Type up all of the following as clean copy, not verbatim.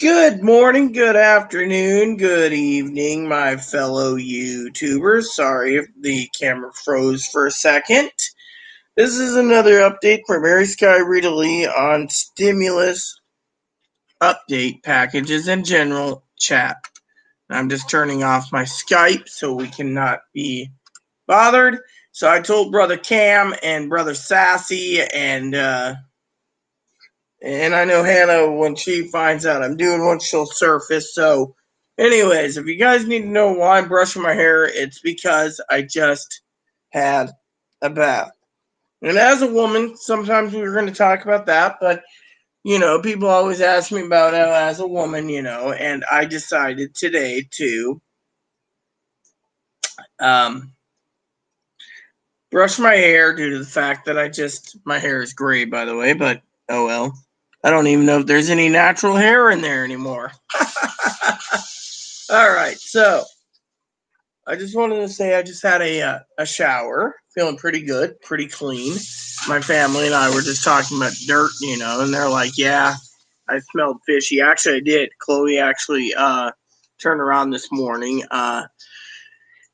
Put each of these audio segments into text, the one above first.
Good morning, good afternoon, good evening, my fellow YouTubers. Sorry if the camera froze for a second. This is another update from Mary Sky Rita Lee on stimulus update packages and general chat. I'm just turning off my Skype so we cannot be bothered. So I told Brother Cam and Brother Sassy and I know Hannah, when she finds out I'm doing one, she'll surface. So, anyways, if you guys need to know why I'm brushing my hair, it's because I just had a bath. And as a woman, sometimes we're going to talk about that, but people always ask me about as a woman, and I decided today to um, brush my hair due to the fact that my hair is gray, by the way, but oh well. I don't even know if there's any natural hair in there anymore. All right, so I just wanted to say I just had a shower, feeling pretty good, pretty clean. My family and I were just talking about dirt, and they're like, "Yeah, I smelled fishy." Actually, I did. Chloe actually turned around this morning and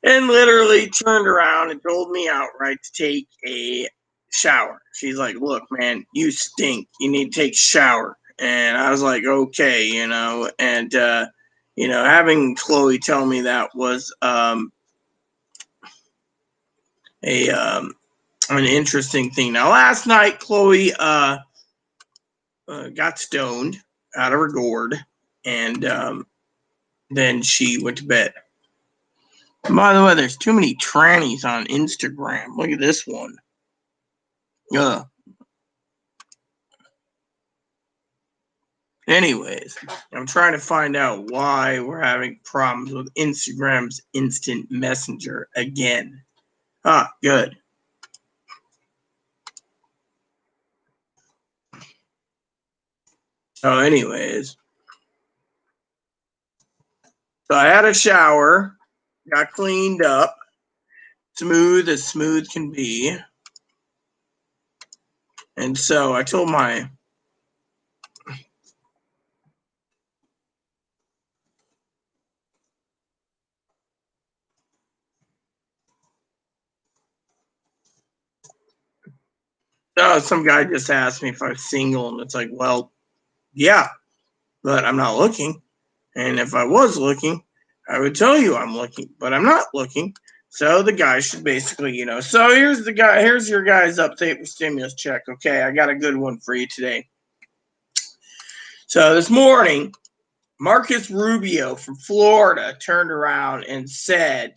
literally turned around and told me outright to take a shower. She's like, "Look, man, you stink. You need to take a shower." And I was like, "Okay," and having Chloe tell me that was a an interesting thing. Now, last night, Chloe got stoned out of her gourd, and then she went to bed. By the way, there's too many trannies on Instagram. Look at this one. Ugh. Anyways, I'm trying to find out why we're having problems with Instagram's instant messenger again. Ah, good. So, anyways, so I had a shower, got cleaned up, smooth as smooth can be. And so I told my some guy just asked me if I was single, and it's like, well, yeah, but I'm not looking. And if I was looking, I would tell you I'm looking, but I'm not looking. So the guy should basically, So here's your guys' update with stimulus check. Okay, I got a good one for you today. So this morning, Marcus Rubio from Florida turned around and said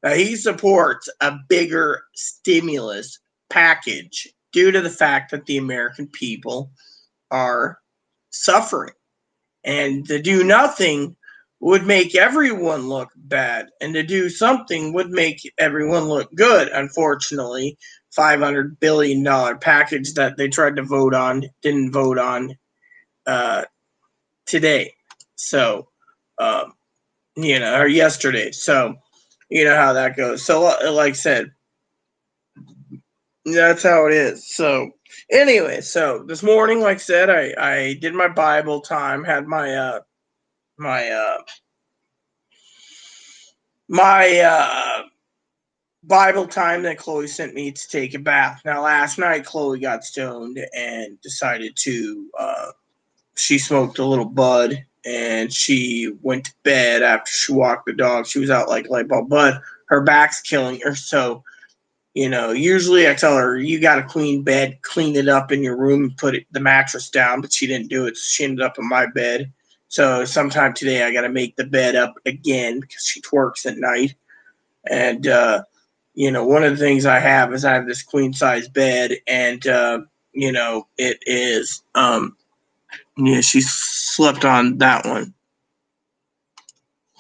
that he supports a bigger stimulus package due to the fact that the American people are suffering. And to do nothing would make everyone look bad, and to do something would make everyone look good. Unfortunately, $500 billion package that they tried to vote on didn't vote on today. So, or yesterday. So, you know how that goes. So, like I said, that's how it is. So, anyway, so this morning, like I said, I did my Bible time, had my Bible time that Chloe sent me to take a bath. Now, last night, Chloe got stoned and decided to, she smoked a little bud and she went to bed after she walked the dog. She was out like light bulb, but her back's killing her. So, usually I tell her, you got a clean bed, clean it up in your room, put the mattress down, but she didn't do it. So she ended up in my bed. So sometime today I got to make the bed up again because she twerks at night. And, one of the things I have is I have this queen size bed, and, it is, she slept on that one.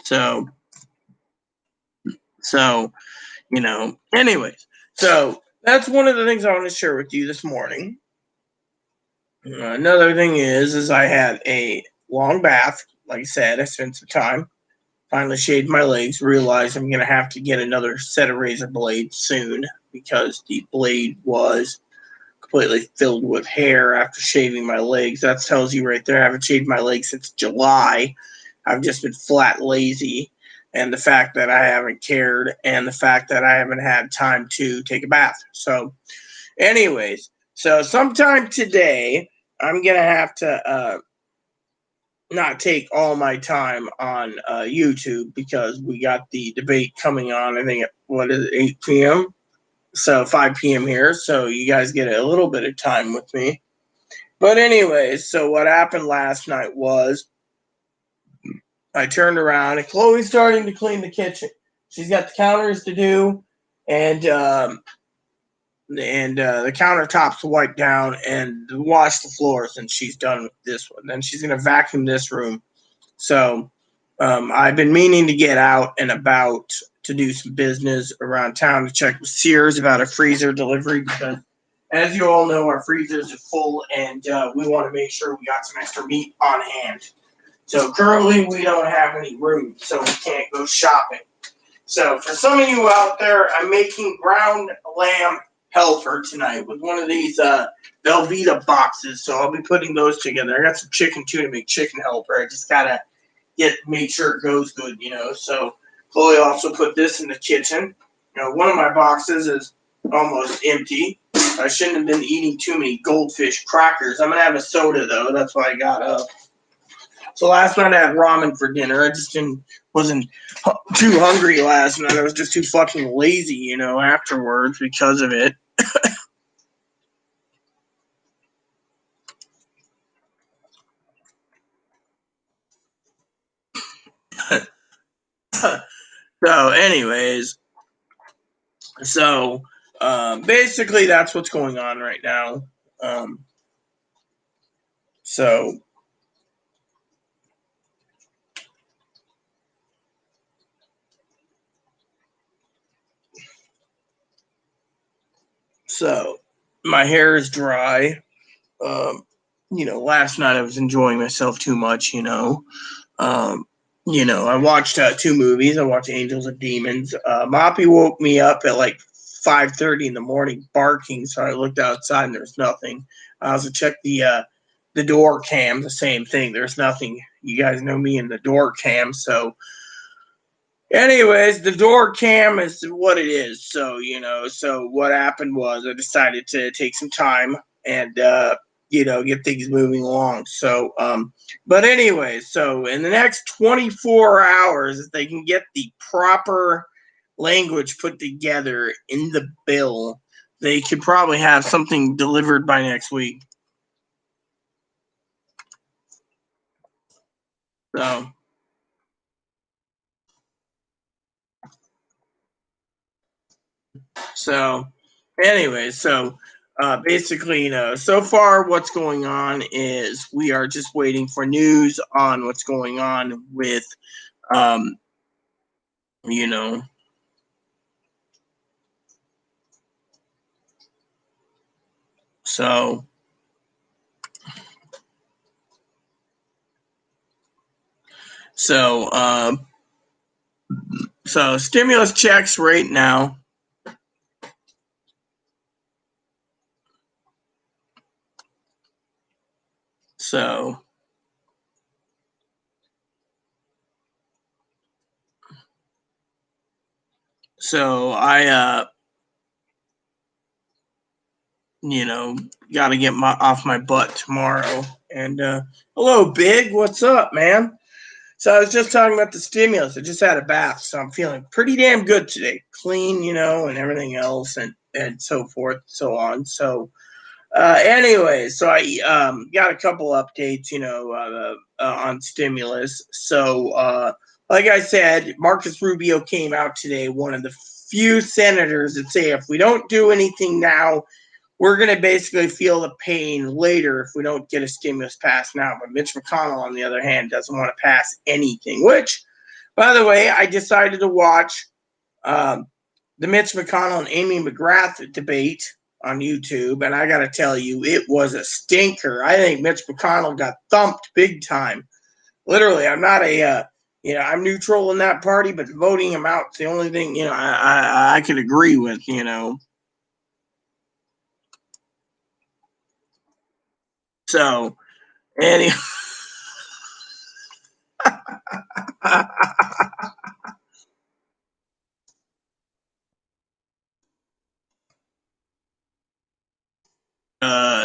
So, anyways, so that's one of the things I want to share with you this morning. Another thing is I had a long bath. Like I said, I spent some time. Finally shaved my legs. Realized I'm gonna have to get another set of razor blades soon because the blade was completely filled with hair after shaving my legs. That tells you right there. I haven't shaved my legs since July. I've just been flat lazy. And the fact that I haven't cared, and the fact that I haven't had time to take a bath. So, anyways, so sometime today, I'm going to have to not take all my time on YouTube because we got the debate coming on, I think, at, what is it, 8 p.m.? So 5 p.m. here. So you guys get a little bit of time with me. But anyways, so what happened last night was I turned around and Chloe's starting to clean the kitchen. She's got the counters to do, and the countertops to wipe down and wash the floors, and she's done with this one. Then she's gonna vacuum this room. So I've been meaning to get out and about to do some business around town to check with Sears about a freezer delivery because, as you all know, our freezers are full, and we want to make sure we got some extra meat on hand. So currently we don't have any room, so we can't go shopping. So for some of you out there, I'm making ground lamb helper tonight with one of these Velveeta boxes. So I'll be putting those together. I got some chicken too to make chicken helper. I just gotta make sure it goes good, So Chloe also put this in the kitchen. One of my boxes is almost empty. I shouldn't have been eating too many goldfish crackers. I'm gonna have a soda though. That's why I got up. So last night I had ramen for dinner. I just wasn't too hungry last night. I was just too fucking lazy, afterwards because of it. So, anyways, basically that's what's going on right now. So my hair is dry. Last night I was enjoying myself too much. I watched 2 movies. I watched Angels and Demons. Moppy woke me up at like 5:30 in the morning barking, so I looked outside and there's nothing. I also checked the door cam, the same thing. There's nothing. You guys know me in the door cam, so anyways, the door cam is what it is. So, so what happened was I decided to take some time and get things moving along. So, but anyway, so in the next 24 hours, if they can get the proper language put together in the bill, they could probably have something delivered by next week. So anyway, basically, so far what's going on is we are just waiting for news on what's going on with, um, you know, so so stimulus checks right now. So I got to get off my butt tomorrow. And hello, Big. What's up, man? So I was just talking about the stimulus. I just had a bath, so I'm feeling pretty damn good today. Clean, and everything else, and so forth, so on. So, anyway, so I got a couple updates, on stimulus. So, like I said, Marcus Rubio came out today, one of the few senators that say if we don't do anything now, we're going to basically feel the pain later if we don't get a stimulus passed now. But Mitch McConnell, on the other hand, doesn't want to pass anything, which, by the way, I decided to watch the Mitch McConnell and Amy McGrath debate on YouTube, and I got to tell you, it was a stinker. I think Mitch McConnell got thumped big time. Literally, I'm not I'm neutral in that party, but voting him out is the only thing, I could agree with, So, anyway.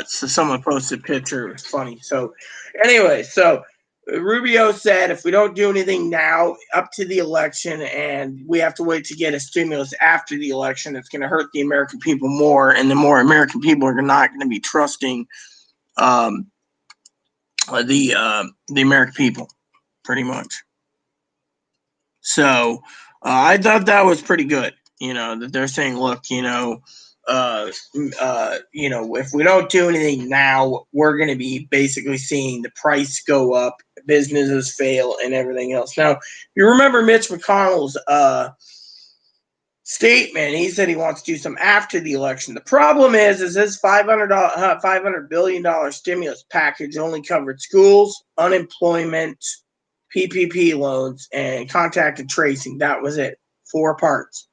So someone posted a picture. It was funny. So, anyway, so Rubio said if we don't do anything now up to the election and we have to wait to get a stimulus after the election, it's going to hurt the American people more. And the more American people are not going to be trusting um, the American people, pretty much. So I thought that was pretty good. That they're saying, look, if we don't do anything now, we're going to be basically seeing the price go up, businesses fail, and everything else. Now, if you remember Mitch McConnell's statement, he said he wants to do some after the election. The problem is this $500 billion stimulus package only covered schools, unemployment, PPP loans, and contact and tracing. That was it. 4 parts.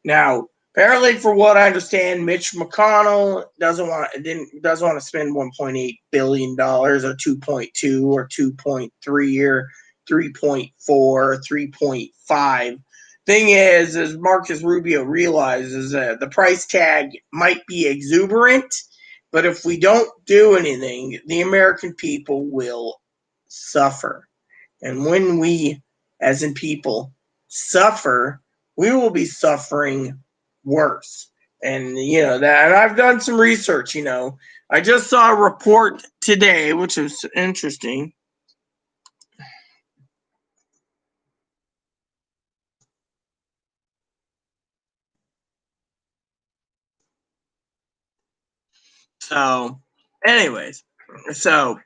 Now, apparently, for what I understand, Mitch McConnell doesn't want to spend $1.8 billion or 2.2 or 2.3 or 3.4 or 3.5. Thing is, as Marcus Rubio realizes, that the price tag might be exuberant, but if we don't do anything, the American people will suffer. And when we, as in people, suffer, we will be suffering worse. And that, and I've done some research. I just saw a report today, which is interesting. So, anyways, so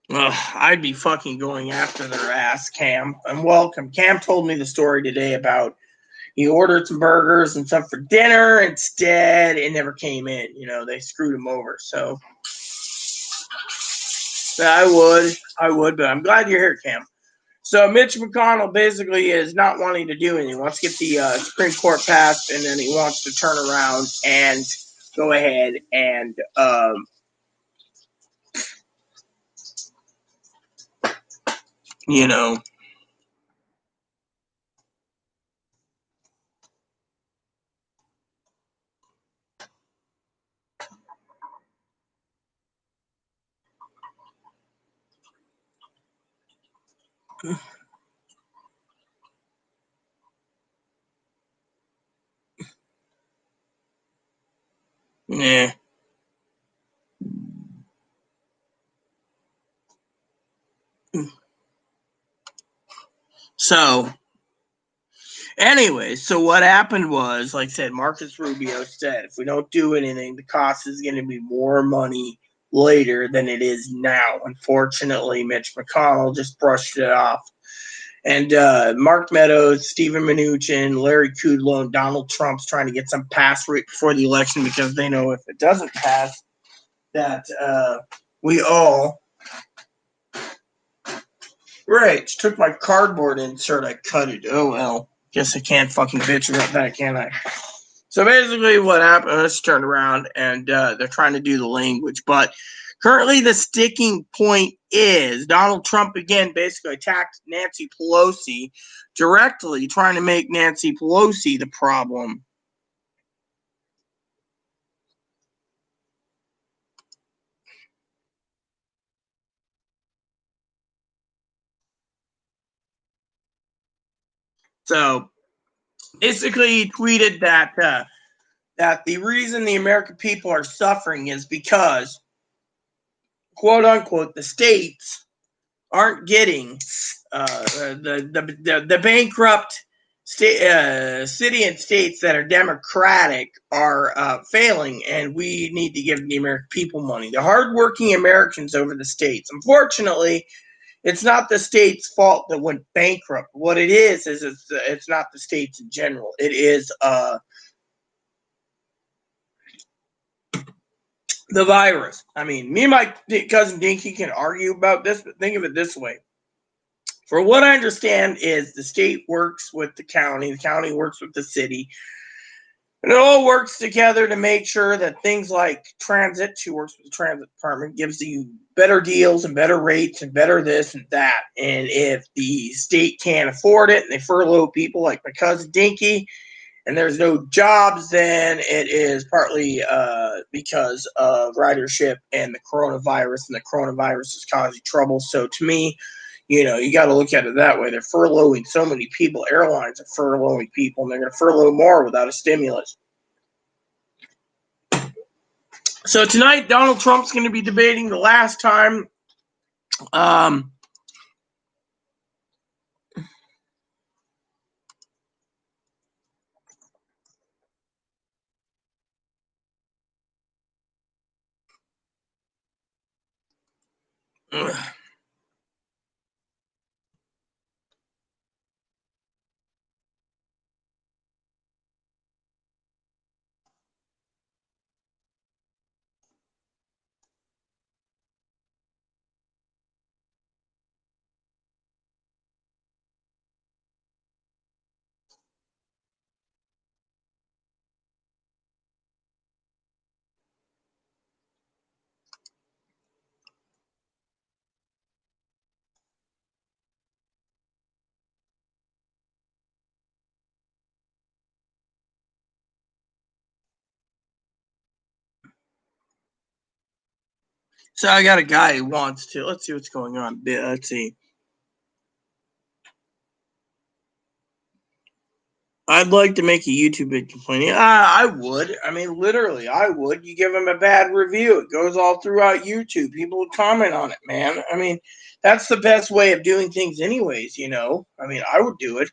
I'd be fucking going after their ass, Cam. And welcome. Cam told me the story today about he ordered some burgers and stuff for dinner. Instead, it never came in. They screwed him over. So I would, but I'm glad you're here, Cam. So Mitch McConnell basically is not wanting to do anything. He wants to get the Supreme Court passed, and then he wants to turn around and go ahead and yeah. So anyway, so what happened was, like I said, Marcus Rubio said, if we don't do anything, the cost is going to be more money later than it is now. Unfortunately, Mitch McConnell just brushed it off. And Mark Meadows, Stephen Mnuchin, Larry Kudlow, and Donald Trump's trying to get some pass right before the election because they know if it doesn't pass, that we all. Right, took my cardboard insert. I cut it. Oh well. Guess I can't fucking bitch about that, can I? So basically, what happened? Let's turn around, and they're trying to do the language, but currently the sticking point is Donald Trump again basically attacked Nancy Pelosi directly, trying to make Nancy Pelosi the problem. So basically, he tweeted that the reason the American people are suffering is because, quote unquote, the states aren't getting the bankrupt city and states that are democratic are failing, and we need to give the American people money. The hardworking Americans over the states. Unfortunately, it's not the state's fault that went bankrupt. What it is it's not the states in general. It is the virus. I mean, me and my cousin Dinky can argue about this, but think of it this way. For what I understand is the state works with the county works with the city. And it all works together to make sure that things like transit, she works with the transit department, gives you better deals and better rates and better this and that. And if the state can't afford it and they furlough people like my cousin Dinky, and there's no jobs, then it is partly because of ridership and the coronavirus is causing trouble. So to me, you got to look at it that way. They're furloughing so many people. Airlines are furloughing people, and they're going to furlough more without a stimulus. So tonight, Donald Trump's going to be debating the last time. Um, so I got a guy who wants to. Let's see what's going on. Let's see. I'd like to make a YouTube vid complaining. I would. I mean, literally, I would. You give him a bad review, it goes all throughout YouTube. People would comment on it, man. I mean, that's the best way of doing things, anyways. I mean, I would do it.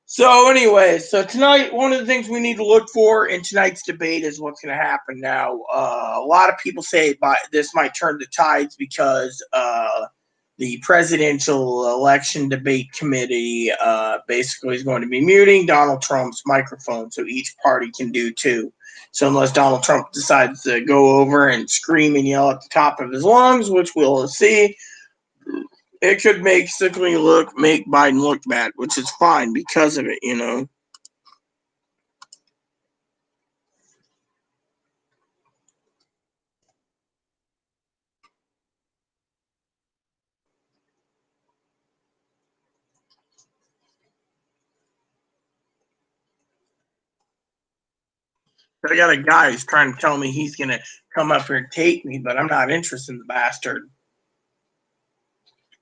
So, anyways, so tonight, one of the things we need to look for in tonight's debate is what's going to happen now. A lot of people say this might turn the tides because the presidential election debate committee basically is going to be muting Donald Trump's microphone so each party can do two. So unless Donald Trump decides to go over and scream and yell at the top of his lungs, which we'll see, it could make Biden look bad, which is fine because of it. I got a guy who's trying to tell me he's going to come up here and take me, but I'm not interested in the bastard.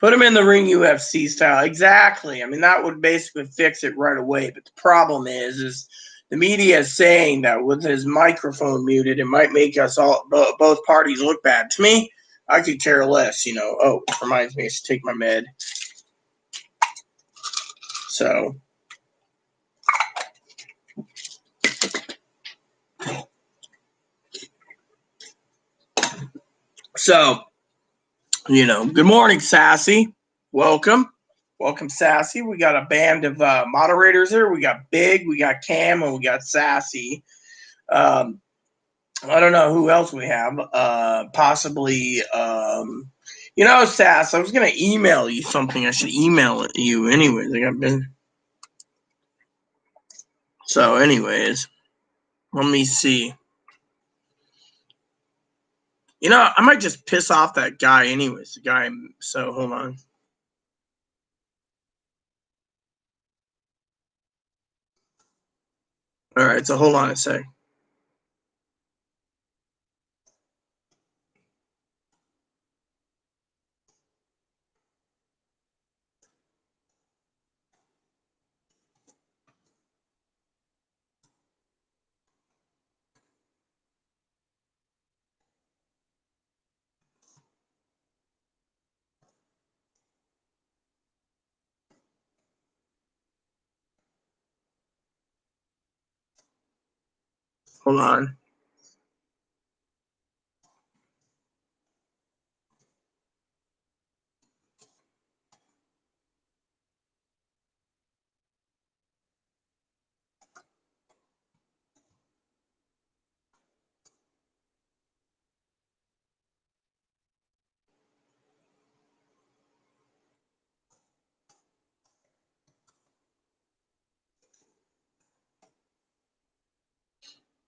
Put him in the ring UFC style. Exactly. I mean, that would basically fix it right away. But the problem is the media is saying that with his microphone muted, it might make us all, both parties look bad. To me, I could care less, Oh, it reminds me, I should take my med. So, good morning, Sassy. Welcome. Welcome, Sassy. We got a band of moderators here. We got Big, we got Cam, and we got Sassy. I don't know who else we have. Possibly, Sass, I was going to email you something. I should email it to you anyways. So, anyways, let me see. I might just piss off that guy anyways. So hold on. All right, so hold on a sec. Hold on.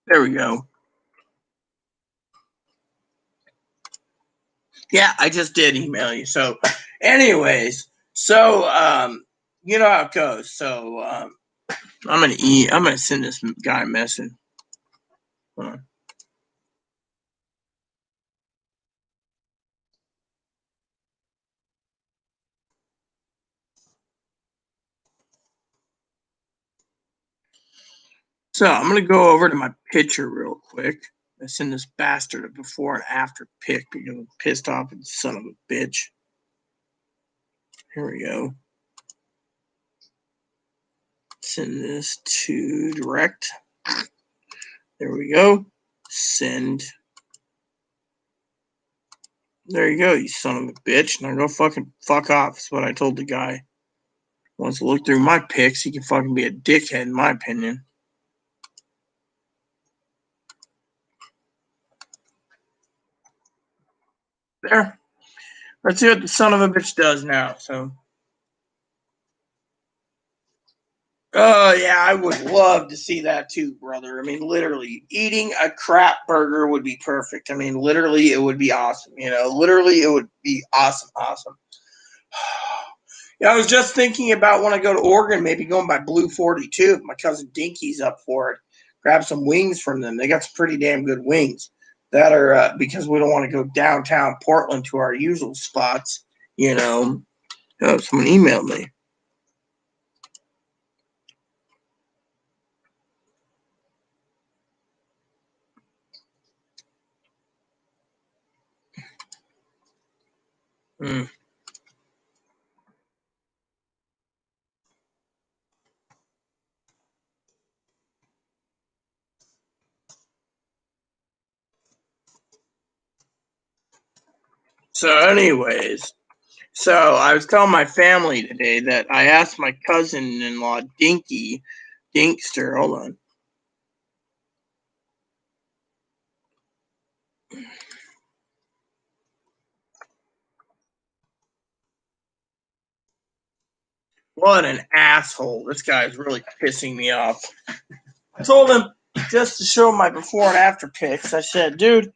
There we go. Yeah, I just did email you. So, anyways, you know how it goes. So, I'm gonna send this guy a message. Hold on. So I'm gonna go over to my picture real quick. I send this bastard a before and after pic because I'm pissed off at the son of a bitch. Here we go. Send this to direct. There we go. Send. There you go, you son of a bitch. Now go fucking fuck off. That's what I told the guy. Wants to look through my pics, he can fucking be a dickhead, in my opinion. There. Let's see what the son of a bitch does now. So. Oh, yeah, I would love to see that too, brother. I mean, literally, eating a crap burger would be perfect. I mean, literally, it would be awesome. You know, literally, it would be awesome, awesome. Yeah, I was just thinking about when I go to Oregon, maybe going by Blue 42. My cousin Dinky's up for it. Grab some wings from them. They got some pretty damn good wings that are because we don't want to go downtown Portland to our usual spots. You know, oh, someone emailed me. Mm. So, anyways, so I was telling my family today that I asked my cousin-in-law Dinky, Dinkster. Hold on. What an asshole! This guy is really pissing me off. I told him just to show my before and after pics. I said, dude,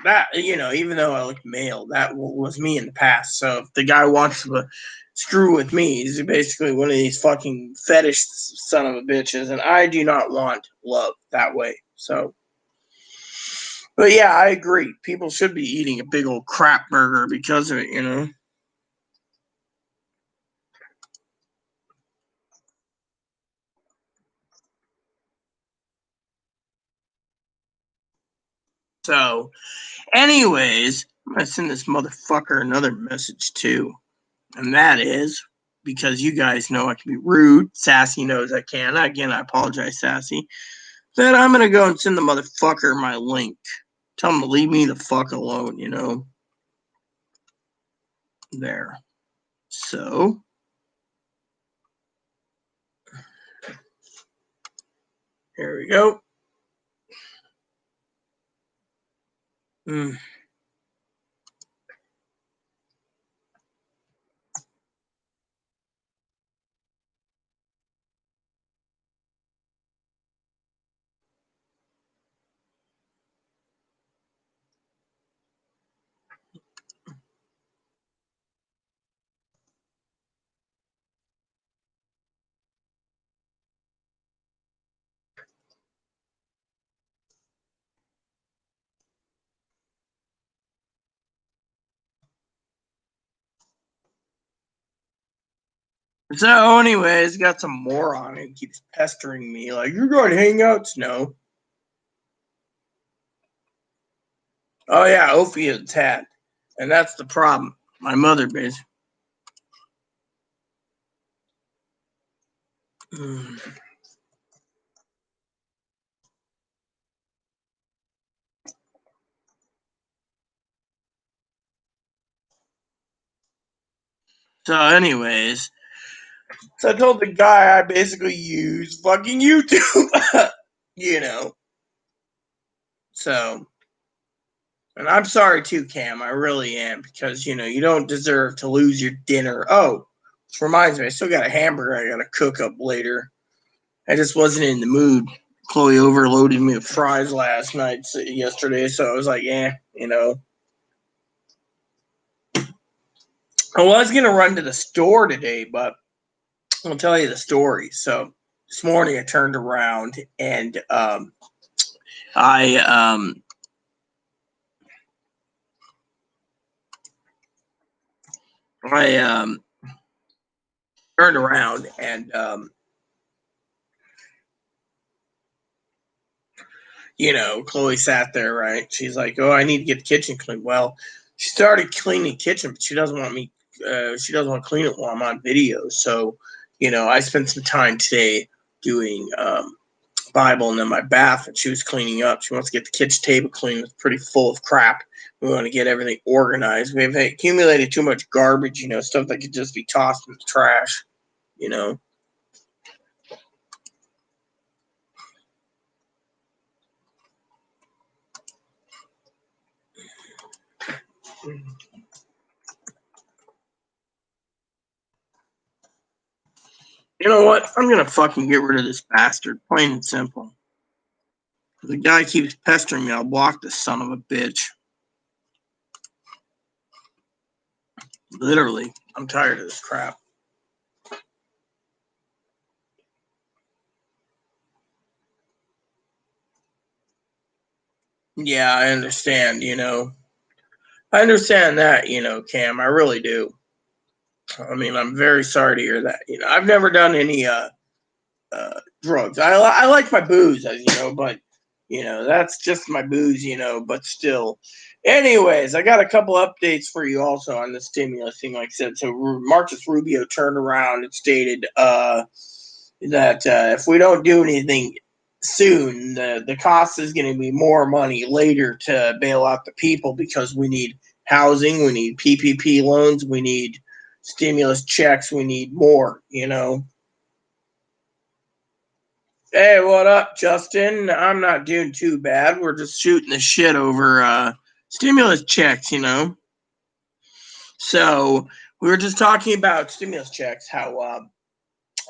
that even though I look male, that was me in the past. So if the guy wants to screw with me, he's basically one of these fucking fetish son of a bitches, and I do not want love that way. So, but yeah, I agree. People should be eating a big old crap burger because of it. So, anyways, I'm gonna send this motherfucker another message too. And that is because you guys know I can be rude. Sassy knows I can. Again, I apologize, Sassy. Then I'm going to go and send the motherfucker my link. Tell him to leave me the fuck alone. There. So. Here we go. Mm. So, anyways, got some moron who keeps pestering me like, you're going hangouts? No. Oh, yeah, Ophio's hat. And that's the problem. My mother, basically. So, anyways, so I told the guy I basically use fucking YouTube, you know. So, and I'm sorry too, Cam. I really am because you don't deserve to lose your dinner. Oh, which reminds me, I still got a hamburger I got to cook up later. I just wasn't in the mood Chloe overloaded me with fries yesterday, so I was like, I was going to run to the store today, but I'll tell you the story. So this morning I turned around and I turned around and Chloe sat there, right? She's like, "Oh, I need to get the kitchen clean." Well, she started cleaning the kitchen, but she doesn't want me. She doesn't want to clean it while I'm on video. So, I spent some time today doing Bible and then my bath, and she was cleaning up. She wants to get the kitchen table clean. It's pretty full of crap. We want to get everything organized. We've accumulated too much garbage, stuff that could just be tossed in the trash, You know what? I'm going to fucking get rid of this bastard, plain and simple. The guy keeps pestering me. I'll block this son of a bitch. Literally, I'm tired of this crap. Yeah, I understand, I understand that, Cam. I really do. I mean, I'm very sorry to hear that. I've never done any drugs. I like my booze, as you know, but that's just my booze, but still. Anyways, I got a couple updates for you also on the stimulus thing, like I said. So Marcus Rubio turned around and stated that if we don't do anything soon, the cost is going to be more money later to bail out the people because we need housing, we need PPP loans, we need stimulus checks, we need more, Hey, what up, Justin? I'm not doing too bad. We're just shooting the shit over stimulus checks, So we were just talking about stimulus checks, how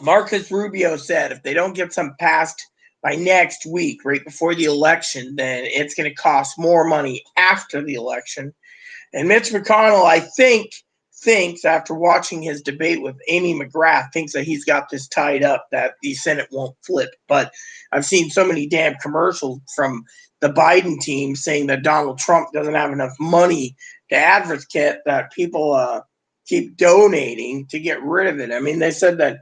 Marcus Rubio said if they don't get some passed by next week, right before the election, then it's going to cost more money after the election. And Mitch McConnell, I think, thinks after watching his debate with Amy McGrath, thinks that he's got this tied up that the Senate won't flip. But I've seen so many damn commercials from the Biden team saying that Donald Trump doesn't have enough money to advocate that people keep donating to get rid of it. I mean, they said that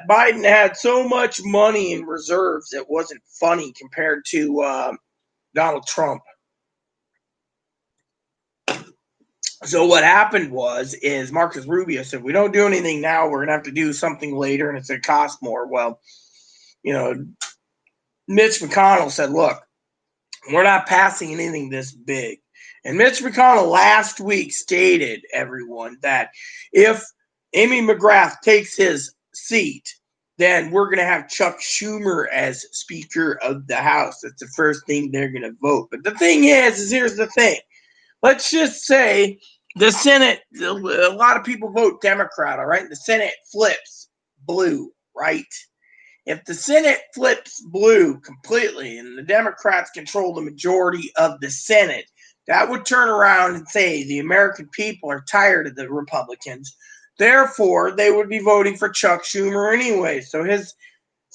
Biden had so much money in reserves it wasn't funny compared to Donald Trump. So what happened is Marcus Rubio said, we don't do anything now. We're going to have to do something later, and it's going to cost more. Well, Mitch McConnell said, look, we're not passing anything this big. And Mitch McConnell last week stated, everyone, that if Amy McGrath takes his seat, then we're going to have Chuck Schumer as Speaker of the House. That's the first thing they're going to vote. But the thing is here's the thing. Let's just say the Senate, a lot of people vote Democrat, all right? The Senate flips blue, right? If the Senate flips blue completely and the Democrats control the majority of the Senate, that would turn around and say the American people are tired of the Republicans. Therefore, they would be voting for Chuck Schumer anyway. So his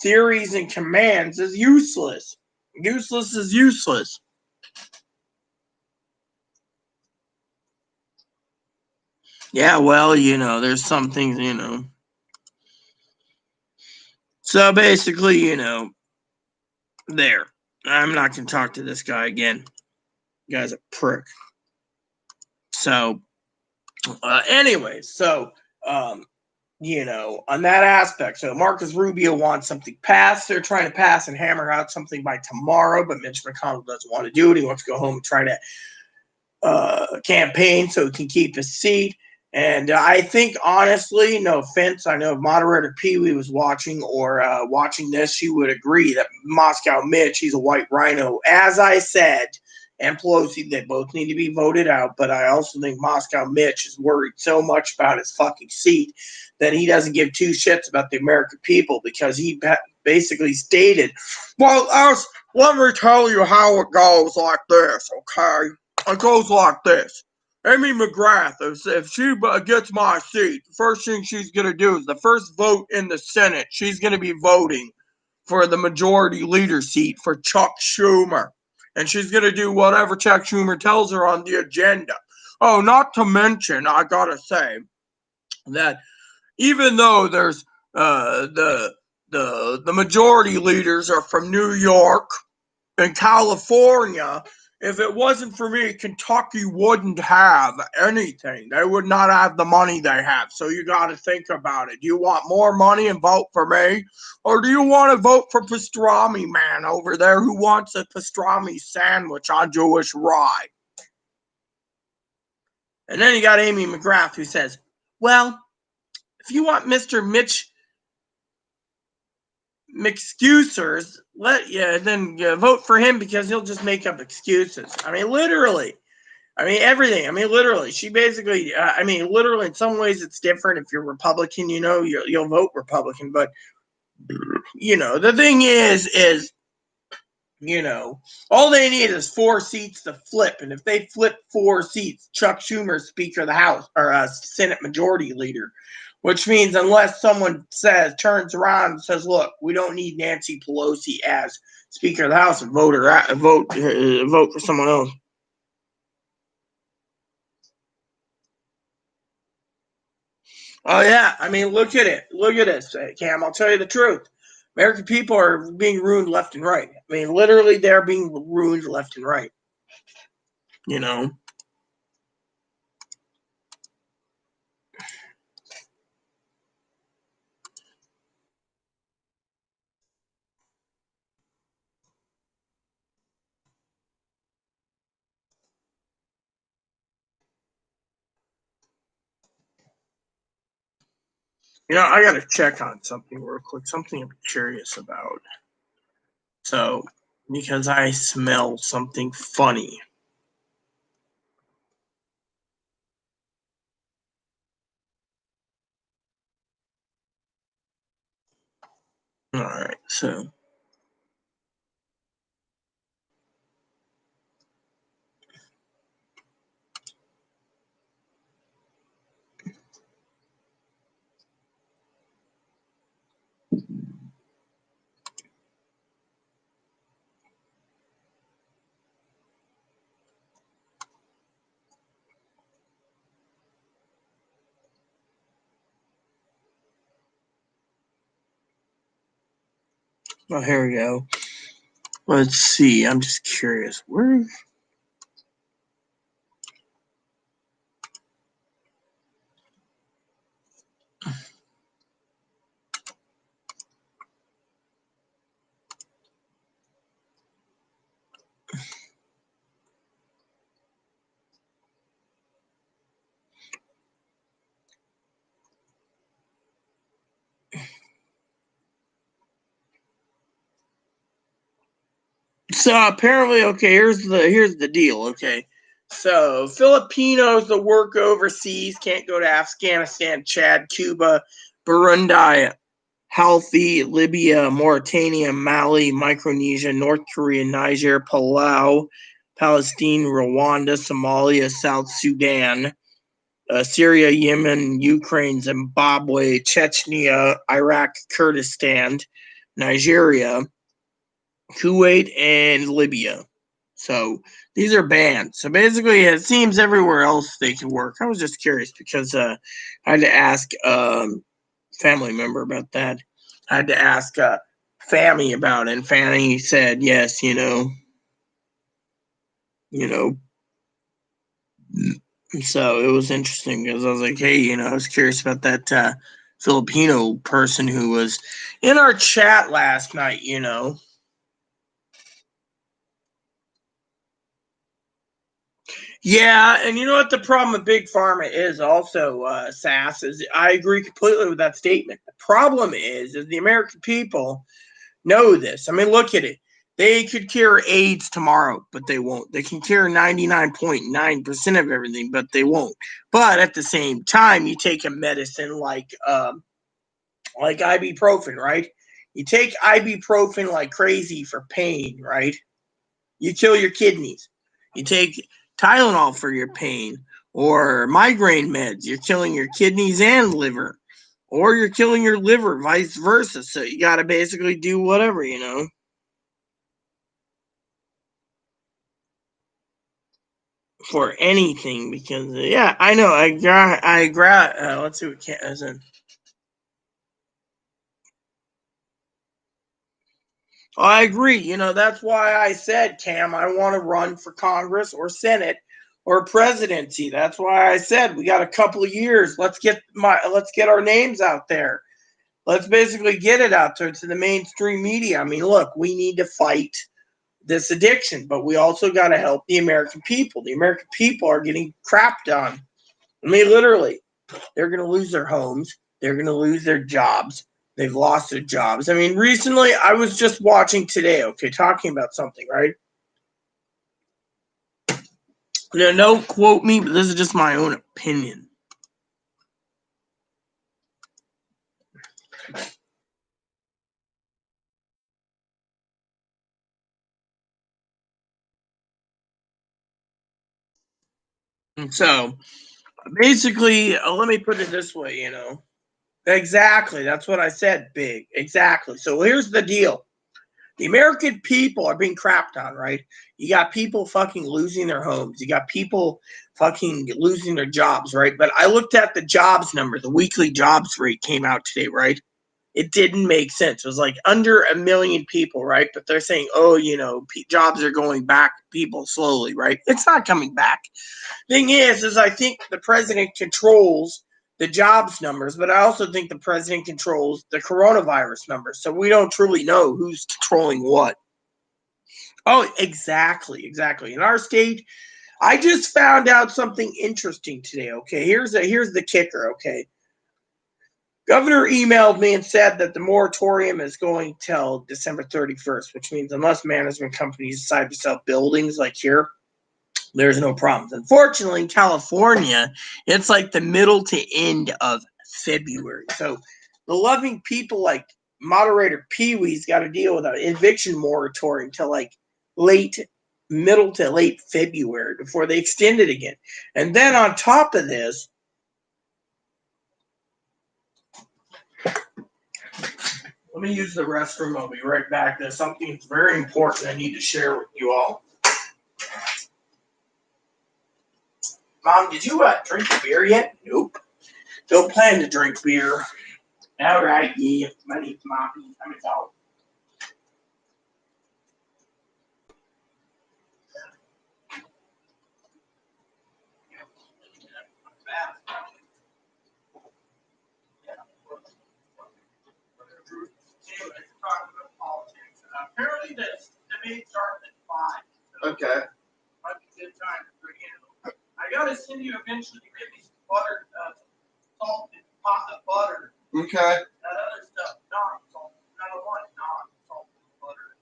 theories and commands is useless. Useless is useless. Yeah, well, there's some things, So basically, there. I'm not going to talk to this guy again. The guy's a prick. So, anyway, on that aspect, so Marcus Rubio wants something passed. They're trying to pass and hammer out something by tomorrow, but Mitch McConnell doesn't want to do it. He wants to go home and try to campaign so he can keep his seat. And I think, honestly, no offense, I know if Moderator Pee Wee was watching or watching this, she would agree that Moscow Mitch, he's a white rhino. As I said, and Pelosi, they both need to be voted out. But I also think Moscow Mitch is worried so much about his fucking seat that he doesn't give two shits about the American people because he basically stated, well, let me tell you how it goes like this, okay? It goes like this. Amy McGrath, if she gets my seat, the first thing she's going to do is the first vote in the Senate, she's going to be voting for the majority leader seat for Chuck Schumer. And she's going to do whatever Chuck Schumer tells her on the agenda. Oh, not to mention, I got to say that even though there's the majority leaders are from New York and California, if it wasn't for me, Kentucky wouldn't have anything. They would not have the money they have. So you got to think about it. Do you want more money and vote for me? Or do you want to vote for pastrami man over there who wants a pastrami sandwich on Jewish rye? And then you got Amy McGrath who says, well, if you want Mr. Mitch McScusers, then vote for him because he'll just make up excuses. I mean, literally. I mean, everything. I mean, literally. She basically, literally, in some ways it's different. If you're Republican, you'll vote Republican. But, the thing is, all they need is 4 seats to flip. And if they flip 4 seats, Chuck Schumer's Speaker of the House or Senate Majority Leader, which means unless someone turns around and says, look, we don't need Nancy Pelosi as Speaker of the House and vote for someone else. Oh, yeah. I mean, look at it. Look at this, Cam. I'll tell you the truth. American people are being ruined left and right. I mean, literally, they're being ruined left and right. I got to check on something real quick, something I'm curious about. So, because I smell something funny. All right, so. Oh, here we go. Let's see. I'm just curious. Where? So apparently, okay, here's the deal, okay. So Filipinos that work overseas can't go to Afghanistan, Chad, Cuba, Burundi, Haiti, Libya, Mauritania, Mali, Micronesia, North Korea, Niger, Palau, Palestine, Rwanda, Somalia, South Sudan, Syria, Yemen, Ukraine, Zimbabwe, Chechnya, Iraq, Kurdistan, Nigeria, Kuwait, and Libya. So these are banned. So basically, it seems everywhere else they can work. I was just curious because I had to ask family member about that. I had to ask Fanny about it, and Fanny said yes. So it was interesting because I was like, hey, I was curious about that Filipino person who was in our chat last night. Yeah, and you know what the problem with Big Pharma is also, Sass, is I agree completely with that statement. The problem is the American people know this. I mean, look at it. They could cure AIDS tomorrow, but they won't. They can cure 99.9% of everything, but they won't. But at the same time, you take a medicine like ibuprofen, right? You take ibuprofen like crazy for pain, right? You kill your kidneys. You take Tylenol for your pain or migraine meds. You're killing your kidneys and liver. Or you're killing your liver, vice versa. So you got to basically do whatever, for anything. Because, yeah, I know. Let's see what Ken is in. I agree. That's why I said, Cam, I want to run for Congress or Senate or presidency. That's why I said we got a couple of years. Let's get our names out there. Let's basically get it out there to the mainstream media. I mean, look, we need to fight this addiction, but we also got to help the American people. The American people are getting crapped on. I mean, literally, they're going to lose their homes. They're going to lose their jobs. They've lost their jobs. I mean, recently, I was just watching today, talking about something, right? Now, don't quote me, but this is just my own opinion. And so, basically, let me put it this way, Exactly. That's what I said, big. Exactly. So here's the deal. The American people are being crapped on, right? You got people fucking losing their homes. You got people fucking losing their jobs, right? But I looked at the jobs number. The weekly jobs rate came out today, right? It didn't make sense. It was like under 1 million people, right? But they're saying, oh, jobs are going back, people slowly, right? It's not coming back. Thing is I think the president controls the jobs numbers, but I also think the president controls the coronavirus numbers. So we don't truly know who's controlling what. Oh, exactly. In our state, I just found out something interesting today. Okay, here's the kicker. Okay, Governor emailed me and said that the moratorium is going till December 31st, which means unless management companies decide to sell buildings like here, there's no problems. Unfortunately, in California, it's like the middle to end of February. So the loving people like moderator Pee Wee's got to deal with an eviction moratorium until like middle to late February before they extend it again. And then on top of this, let me use the restroom. I'll be right back. There's something that's very important I need to share with you all. Mom, did you drink beer yet? Nope. Don't plan to drink beer. All right, yeah. My name's Moppy. I'm a dog. Apparently, the debate starts at 5. So okay. might be a good time to bring in. I gotta send you eventually get me some butter, salted pot of butter. Okay. That other stuff, non-salted. I don't want non-salted butter.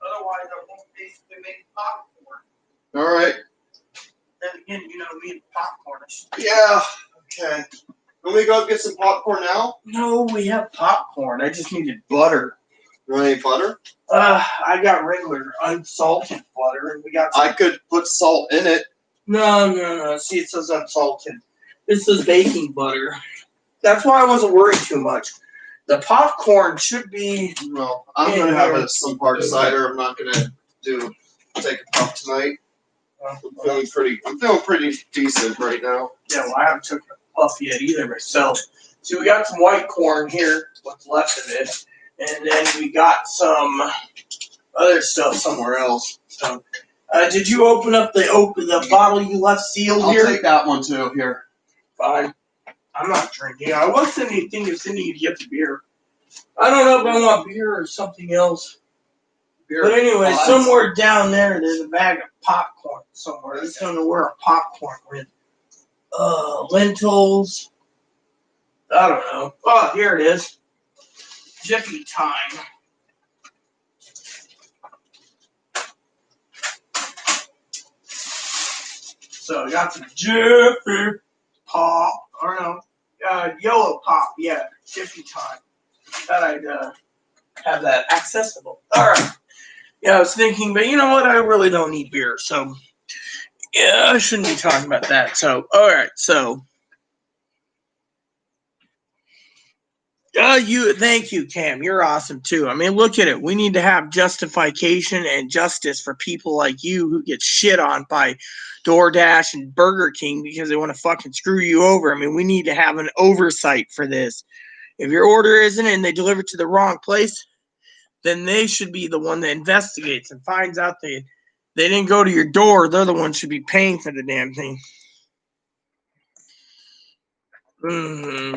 Otherwise, I won't basically make popcorn. All right. Then again, me and popcorn. Yeah. Okay. Let me go get some popcorn now. No, we have popcorn. I just needed butter. You want any butter? I got regular unsalted butter, and we got. I could put salt in it. No. See, it says unsalted. This is baking butter. That's why I wasn't worried too much. The popcorn should be. No, I'm gonna have some hard cider. I'm not gonna take a puff tonight. I'm feeling pretty decent right now. Yeah, well, I haven't took a puff yet either myself. See, we got some white corn here, what's left of it, and then we got some other stuff somewhere else. So, did you open up the bottle you left sealed here? I'll take that one too. Here. Fine. I'm not drinking. I wasn't thinking of sending you to get the beer. I don't know if I want beer or something else. Beer. But anyway, somewhere down there's a bag of popcorn somewhere. I just don't know where a popcorn went. Lentils. I don't know. Oh, here it is. Jiffy time. So I got some Jiffy pop. Or no, yellow pop. Yeah, Jiffy time. Thought I'd have that accessible. All right. Yeah, I was thinking, but you know what? I really don't need beer, so yeah, I shouldn't be talking about that. So, all right, so thank you, Cam. You're awesome too. I mean, look at it. We need to have justification and justice for people like you who get shit on by DoorDash and Burger King because they want to fucking screw you over. I mean, we need to have an oversight for this. If your order isn't and they deliver to the wrong place, then they should be the one that investigates and finds out they didn't go to your door. They're the ones who should be paying for the damn thing.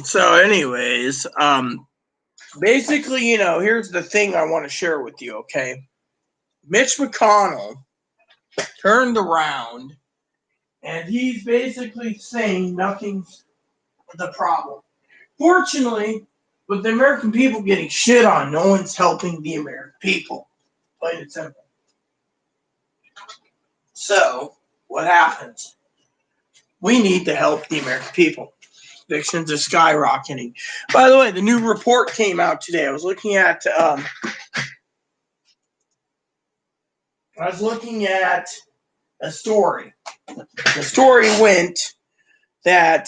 So, anyways, basically, here's the thing I want to share with you, okay? Mitch McConnell turned around and he's basically saying nothing's the problem. Fortunately, with the American people getting shit on, no one's helping the American people. Plain and simple. So, what happens? We need to help the American people. Evictions are skyrocketing. By the way, the new report came out today. I was looking at a story. The story went that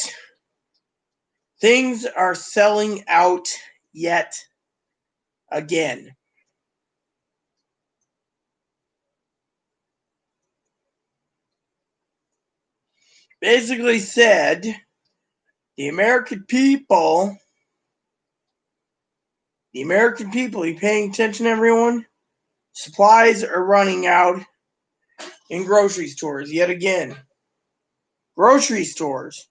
things are selling out yet again. Basically said, the American people, you paying attention, everyone? Supplies are running out in grocery stores yet again. Grocery stores.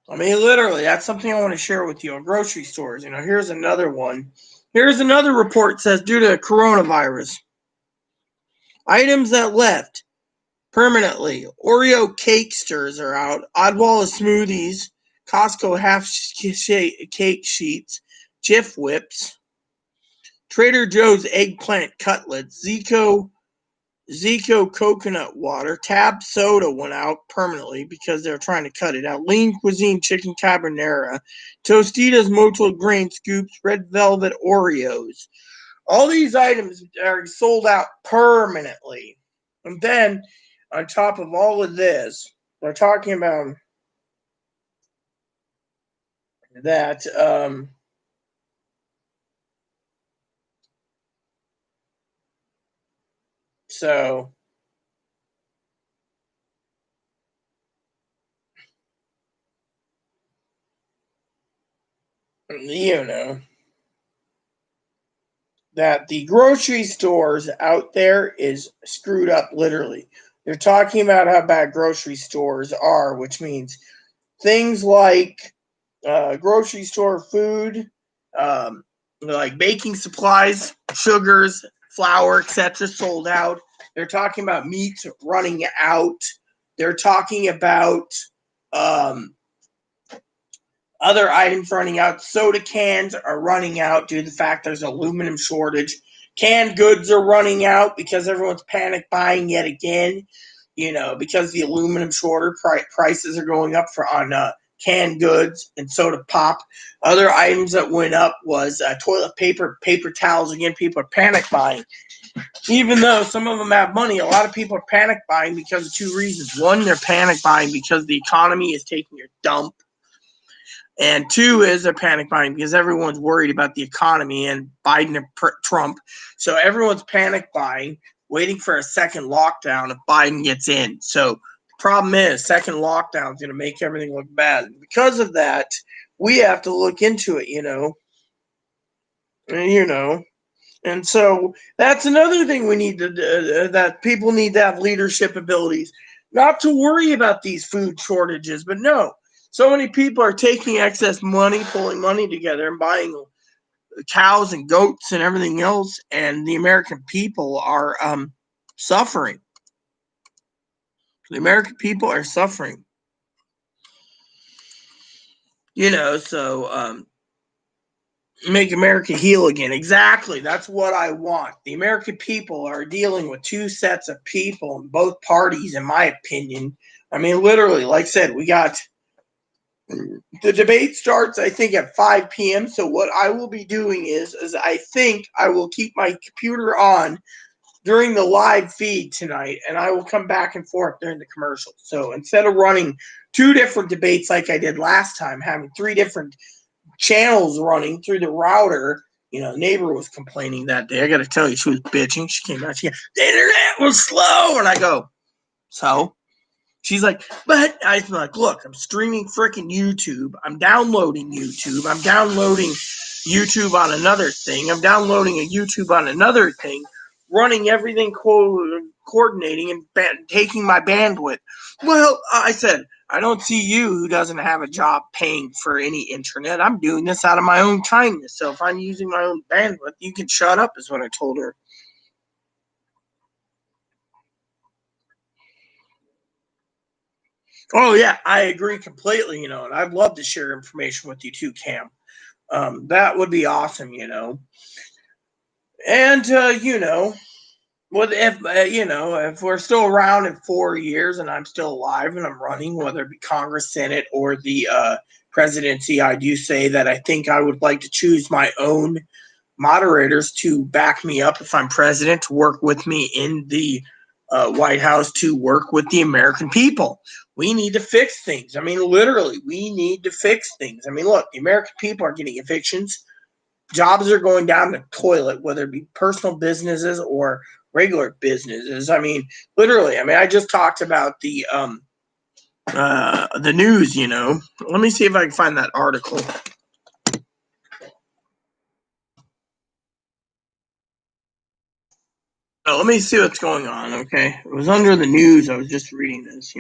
I mean, literally, that's something I want to share with you. Grocery stores. Here's another one. Here's another report that says due to coronavirus, items that left permanently. Oreo cake stirs are out. Oddwalla smoothies. Costco cake sheets. Jif whips. Trader Joe's eggplant cutlets. Zico coconut water. Tab soda went out permanently because they're trying to cut it out. Lean Cuisine chicken carbonara. Tostitos multi-grain scoops. Red Velvet Oreos. All these items are sold out permanently. And then, on top of all of this, they're talking about that so that the grocery stores out there is screwed up, literally. They're talking about how bad grocery stores are, which means things like grocery store food, like baking supplies, sugars, flour, etc., sold out. They're talking about meat running out. They're talking about other items running out. Soda cans are running out due to the fact there's an aluminum shortage. Canned goods are running out because everyone's panic buying yet again. Because the aluminum shortage prices are going up on canned goods and soda pop. Other items that went up was toilet paper, paper towels. Again, people are panic buying. Even though some of them have money, a lot of people are panic buying because of two reasons. One, they're panic buying because the economy is taking a dump. And two is they're panic buying because everyone's worried about the economy and Biden and Trump. So everyone's panic buying, waiting for a second lockdown if Biden gets in. So the problem is second lockdown is going to make everything look bad. Because of that, we have to look into it, And so that's another thing we need to that people need to have leadership abilities. Not to worry about these food shortages, but no. So many people are taking excess money, pulling money together and buying cows and goats and everything else, and the American people are suffering. The American people are suffering. So make America heal again. Exactly. That's what I want. The American people are dealing with two sets of people in both parties, in my opinion. I mean, literally, like I said, we got The debate starts, I think, at 5 p.m. So what I will be doing is I think I will keep my computer on during the live feed tonight, and I will come back and forth during the commercials. So instead of running 2 different debates like I did last time, having 3 different channels running through the router, neighbor was complaining that day. I got to tell you, she was bitching. She came out, the internet was slow, and I go, so? She's like, but I'm like, look, I'm streaming freaking YouTube. I'm downloading YouTube. I'm downloading YouTube on another thing. I'm downloading a YouTube on another thing, running everything, coordinating and taking my bandwidth. Well, I said, I don't see you who doesn't have a job paying for any internet. I'm doing this out of my own kindness. So if I'm using my own bandwidth, you can shut up, is what I told her. Oh yeah, I agree completely. And I'd love to share information with you too, Cam. That would be awesome. And what if if we're still around in 4 years and I'm still alive and I'm running, whether it be Congress, Senate, or the presidency, I do say that I think I would like to choose my own moderators to back me up if I'm president, to work with me in the White House, to work with the American people. We need to fix things. I mean, literally, we need to fix things. I mean, look, the American people are getting evictions. Jobs are going down the toilet, whether it be personal businesses or regular businesses. I mean, literally. I mean, I just talked about the news. Let me see if I can find that article. Oh, let me see what's going on, okay? It was under the news. I was just reading this.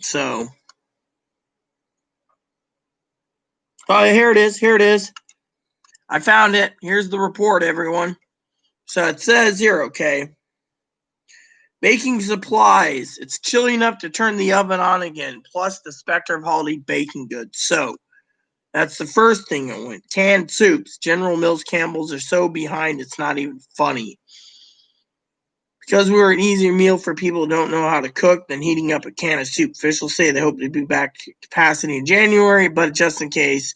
So, oh, here it is. Here it is. I found it. Here's the report, everyone. So it says here, okay. Baking supplies. It's chilly enough to turn the oven on again, plus the specter of holiday baking goods. So, that's the first thing that went. Canned soups. General Mills Campbell's are so behind it's not even funny. Because we were an easier meal for people who don't know how to cook than heating up a can of soup. Officials say they hope to be back to capacity in January, but just in case,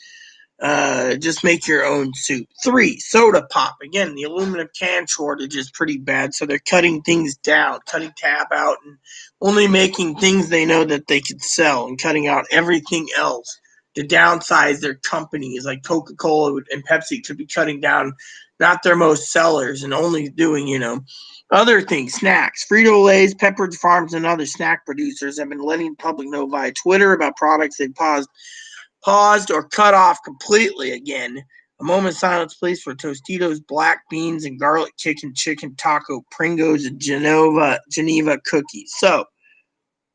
just make your own soup. 3, soda pop. Again, the aluminum can shortage is pretty bad, so they're cutting things down, cutting tab out, and only making things they know that they could sell, and cutting out everything else to downsize their companies. Like Coca-Cola and Pepsi could be cutting down not their most sellers and only doing, other things. Snacks. Frito-Lay's, Pepperidge Farms, and other snack producers have been letting the public know via Twitter about products they've paused or cut off completely again. A moment's silence, please, for Tostitos, black beans, and garlic chicken taco, Pringles, and Geneva cookies. So,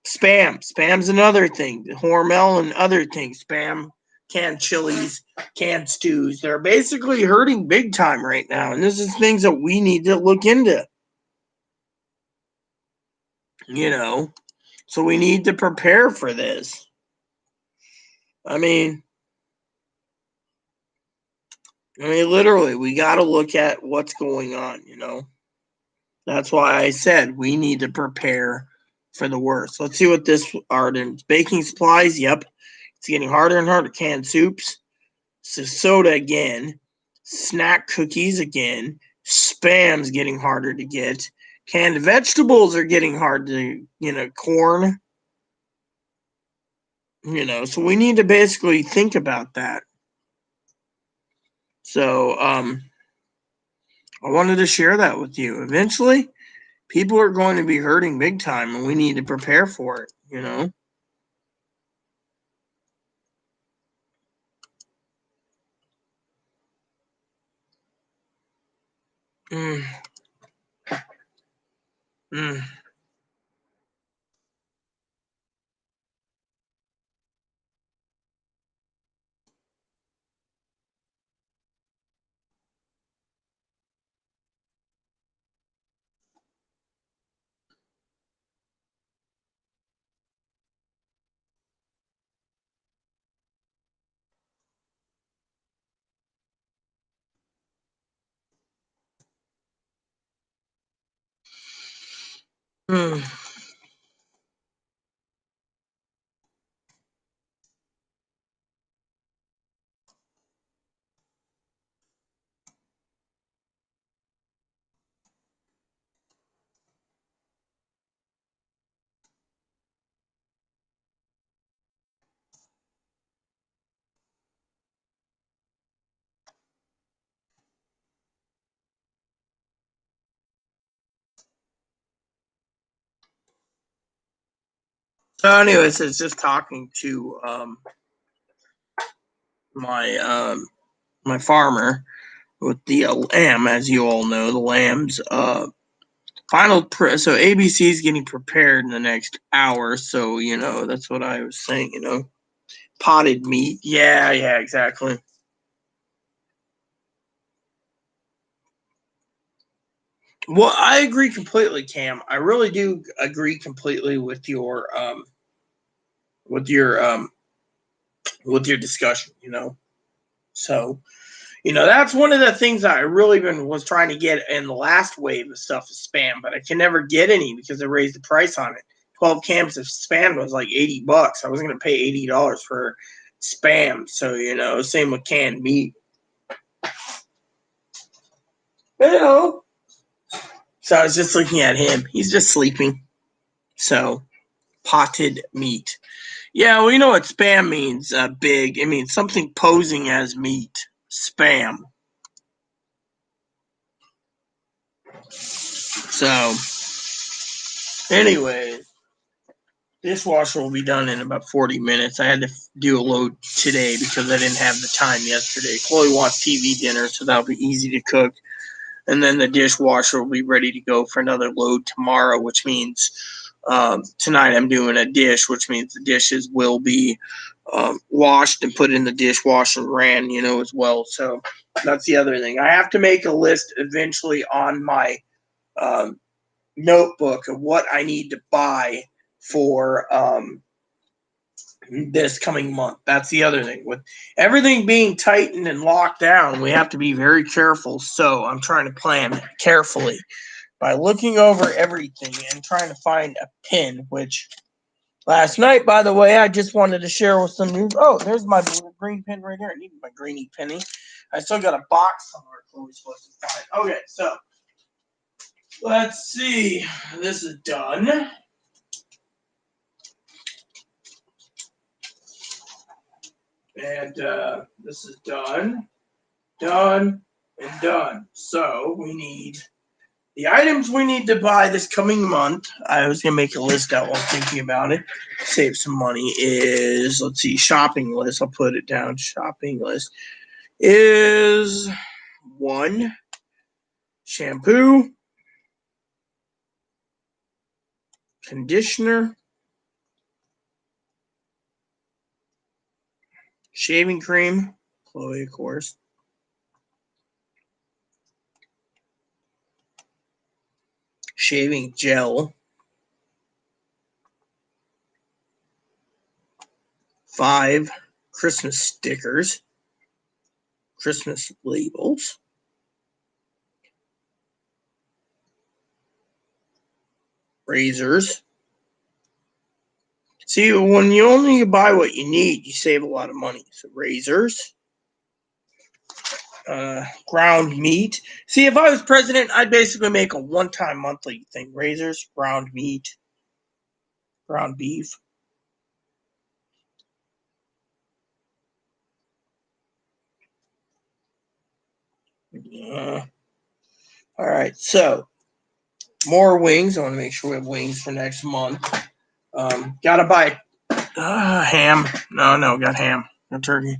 Spam. Spam's another thing. Hormel and other things. Spam, canned chilies, canned stews. They're basically hurting big time right now. And this is things that we need to look into. So we need to prepare for this. I mean, literally, we got to look at what's going on. That's why I said we need to prepare for the worst. Let's see what this ardent baking supplies. Yep, it's getting harder and harder. Canned soups, soda again, snack cookies again. Spam's getting harder to get. Canned vegetables are getting hard to, corn. So we need to basically think about that. So, I wanted to share that with you. Eventually, people are going to be hurting big time, and we need to prepare for it. Mm. Mm. Mm. So, anyways, it's just talking to my farmer with the lamb, as you all know, the lamb's so ABC is getting prepared in the next hour. So that's what I was saying. Potted meat. Yeah, exactly. Well, I agree completely, Cam. I really do agree completely with with your um with your discussion. So that's one of the things that I really was trying to get in the last wave of stuff is Spam, but I can never get any because they raised the price on it. 12 cans of Spam was like $80. I wasn't going to pay $80 for Spam. So same with canned meat. Hello. So I was just looking at him. He's just sleeping. So potted meat. Yeah, well, you know what Spam means, big. It means something posing as meat. Spam. So, anyways, dishwasher will be done in about 40 minutes. I had to do a load today because I didn't have the time yesterday. Chloe wants TV dinner, so that'll be easy to cook. And then the dishwasher will be ready to go for another load tomorrow, which means tonight I'm doing a dish, which means the dishes will be washed and put in the dishwasher and ran, as well. So that's the other thing. I have to make a list eventually on my notebook of what I need to buy for this coming month. That's the other thing. With everything being tightened and locked down, we have to be very careful. So I'm trying to plan carefully by looking over everything and trying to find a pin, which last night, by the way, I just wanted to share with some news. Oh, there's my green pin right here. I need my greeny penny. I still got a box somewhere Chloe's supposed to find. Okay, so let's see. This is done. And this is done, and done. So we need the items we need to buy this coming month. I was going to make a list out while thinking about it. Save some money is, let's see, shopping list. I'll put it down. Shopping list is 1, shampoo, conditioner, shaving cream, Chloe, of course, shaving gel, 5 Christmas stickers, Christmas labels, razors. See, when you only buy what you need, you save a lot of money. So razors, ground meat. See, if I was president, I'd basically make a one-time monthly thing. Razors, ground meat, ground beef. All right, so more wings. I want to make sure we have wings for next month. Gotta buy ham. No, got ham. No turkey.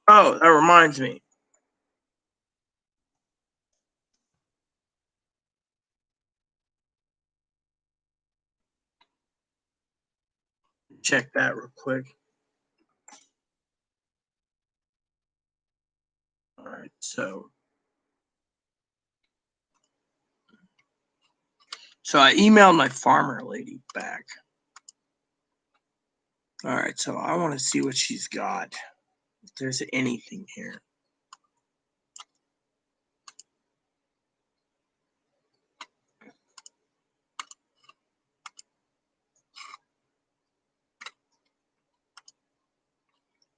Oh, that reminds me. Check that real quick. All right, so So I emailed my farmer lady back. All right, so I want to see what she's got. If there's anything here.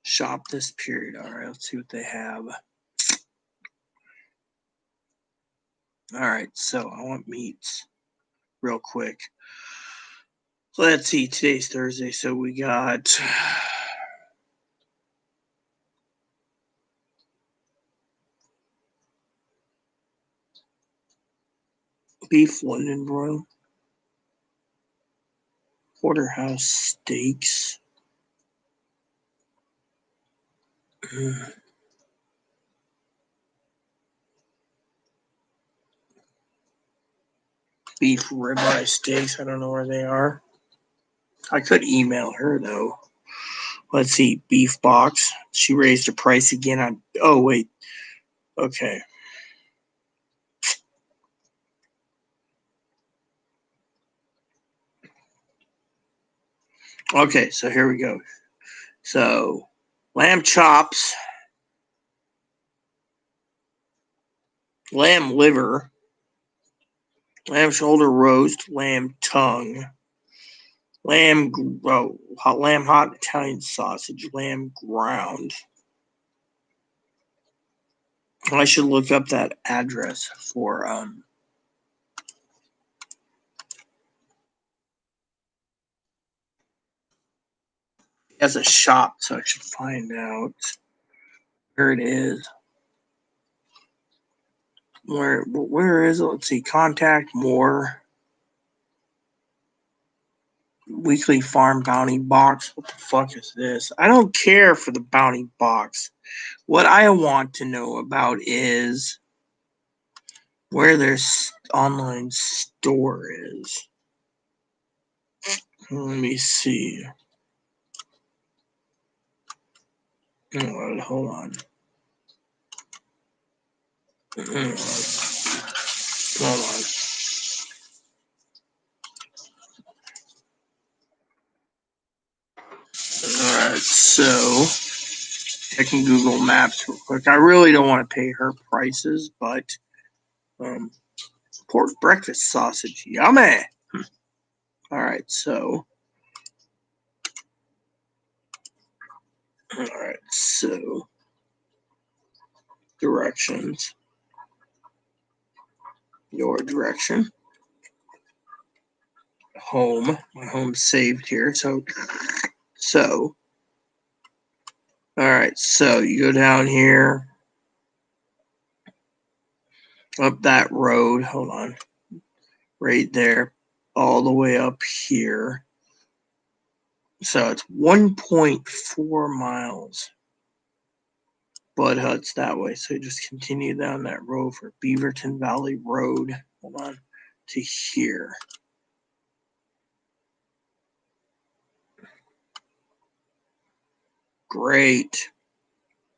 Shop this period. All right, let's see what they have. All right, so I want meats real quick. So let's see, today's Thursday, so we got beef London broil, porterhouse steaks, beef ribeye steaks. I don't know where they are. I could email her though. Let's see, beef box. She raised her price again on. Oh wait, okay. Okay, so here we go. So, lamb chops, lamb liver, lamb shoulder roast, lamb tongue, lamb hot Italian sausage, lamb ground. I should look up that address for as a shop, so I should find out where it is. Where is it? Let's see. Contact more. Weekly farm bounty box. What the fuck is this? I don't care for the bounty box. What I want to know about is where their online store is. Let me see. Hold on. Hold on. Alright, so checking Google Maps real quick. I really don't want to pay her prices, but pork breakfast sausage, yummy. Alright, so directions. Your direction. Home. My home's saved here. So all right, so you go down here, up that road, hold on, right there, all the way up here. So it's 1.4 miles. Bud Hut's that way. So just continue down that road for Beaverton Valley Road. Hold on, to here. Great.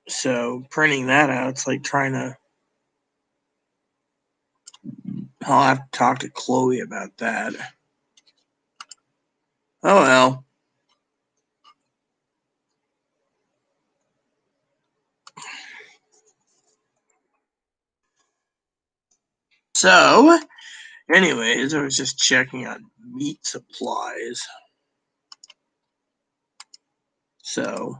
So printing that out, it's like trying to. I'll have to talk to Chloe about that. Oh well. So, anyways, I was just checking on meat supplies. So,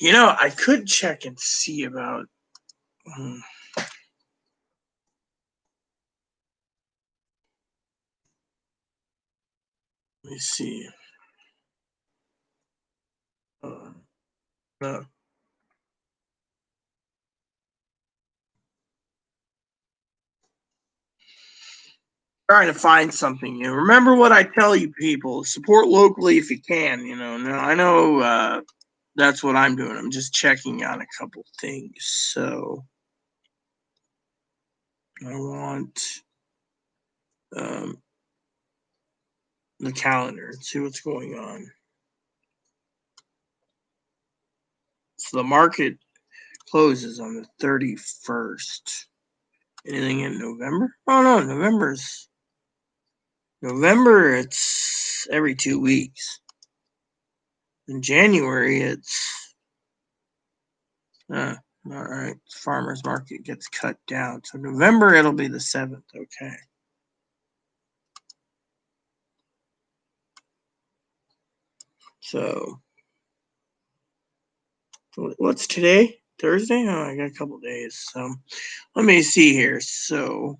I could check and see about. Let me see. Trying to find something. Remember what I tell you, people. Support locally if you can. Now I know that's what I'm doing. I'm just checking on a couple things. So I want the calendar and see what's going on. So the market closes on the 31st. Anything in November? Oh no, November it's every 2 weeks. In January it's all right. Farmers market gets cut down. So November it'll be the 7th, okay. So what's today? Thursday? Oh, I got a couple days. So let me see here. So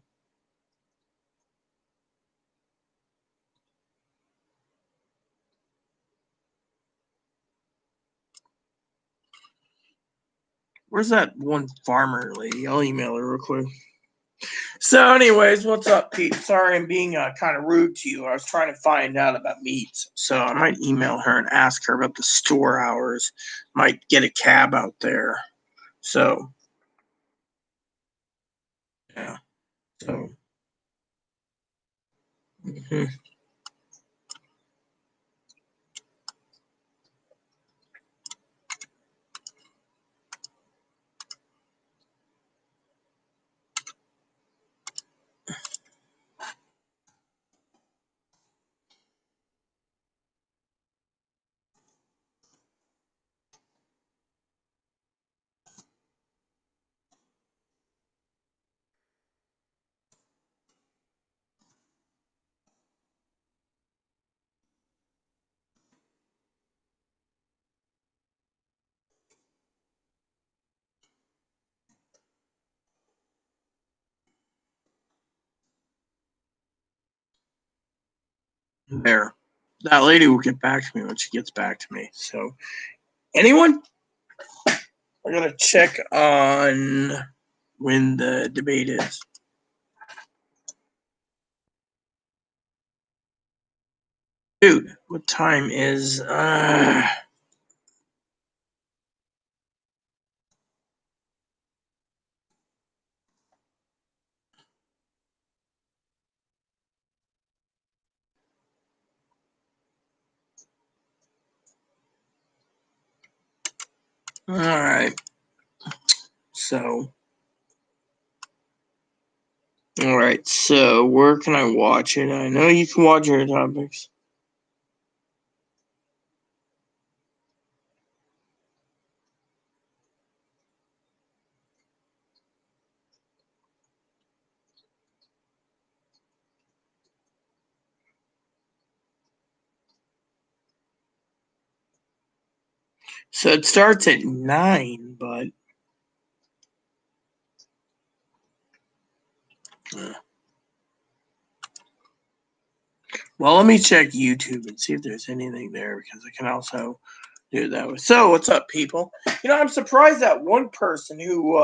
where's that one farmer lady? I'll email her real quick. So, anyways, what's up, Pete? Sorry I'm being kind of rude to you. I was trying to find out about meats. So I might email her and ask her about the store hours. Might get a cab out there. So, yeah. So, mhm. There. That lady will get back to me when she gets back to me. So, anyone? I gotta check on when the debate is. Dude, what time is all right. So, all right. So, where can I watch it? I know you can watch your topics. So it starts at 9, but well, let me check YouTube and see if there's anything there because I can also do that way. So what's up, people? I'm surprised that one person who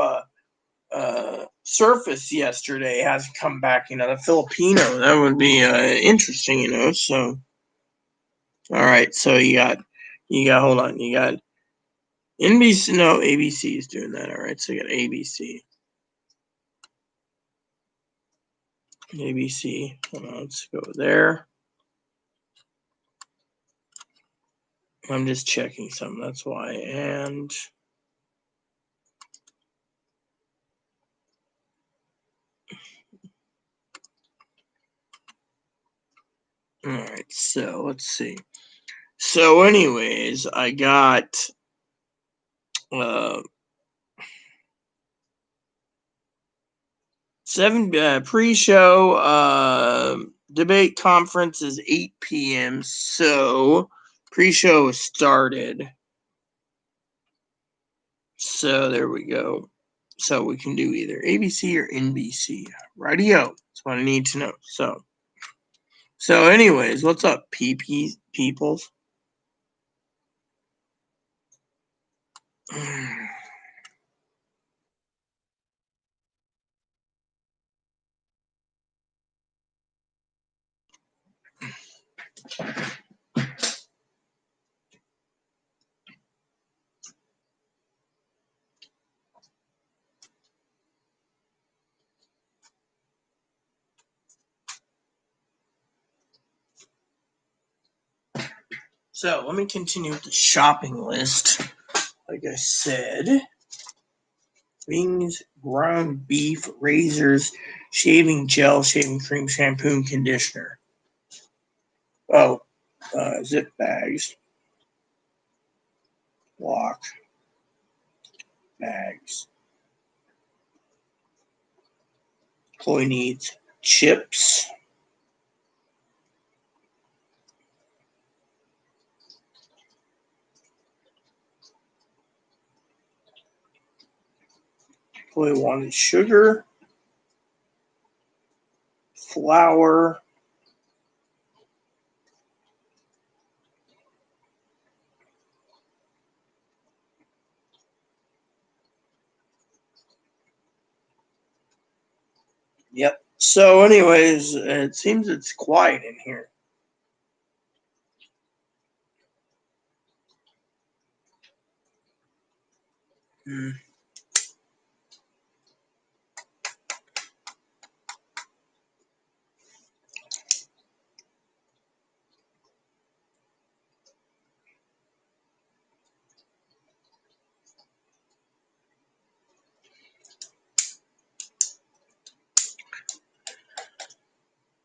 surfaced yesterday hasn't come back. The Filipino. That would be interesting. So all right. So you got. Hold on. You got NBC. No, ABC is doing that. All right. So you got ABC. ABC. Hold on. Let's go there. I'm just checking something. That's why. And all right. So let's see. So, anyways, I got 7 pre-show. Debate conference is 8 p.m. So pre-show is started. So there we go. So we can do either ABC or NBC. Radio. That's what I need to know. So anyways, what's up, peoples? So let me continue with the shopping list. Like I said, wings, ground beef, razors, shaving gel, shaving cream, shampoo, and conditioner. Oh, zip bags, lock bags. Chloe needs chips. Chloe wanted sugar, flour, yep. So, anyways, it seems it's quiet in here. Hmm.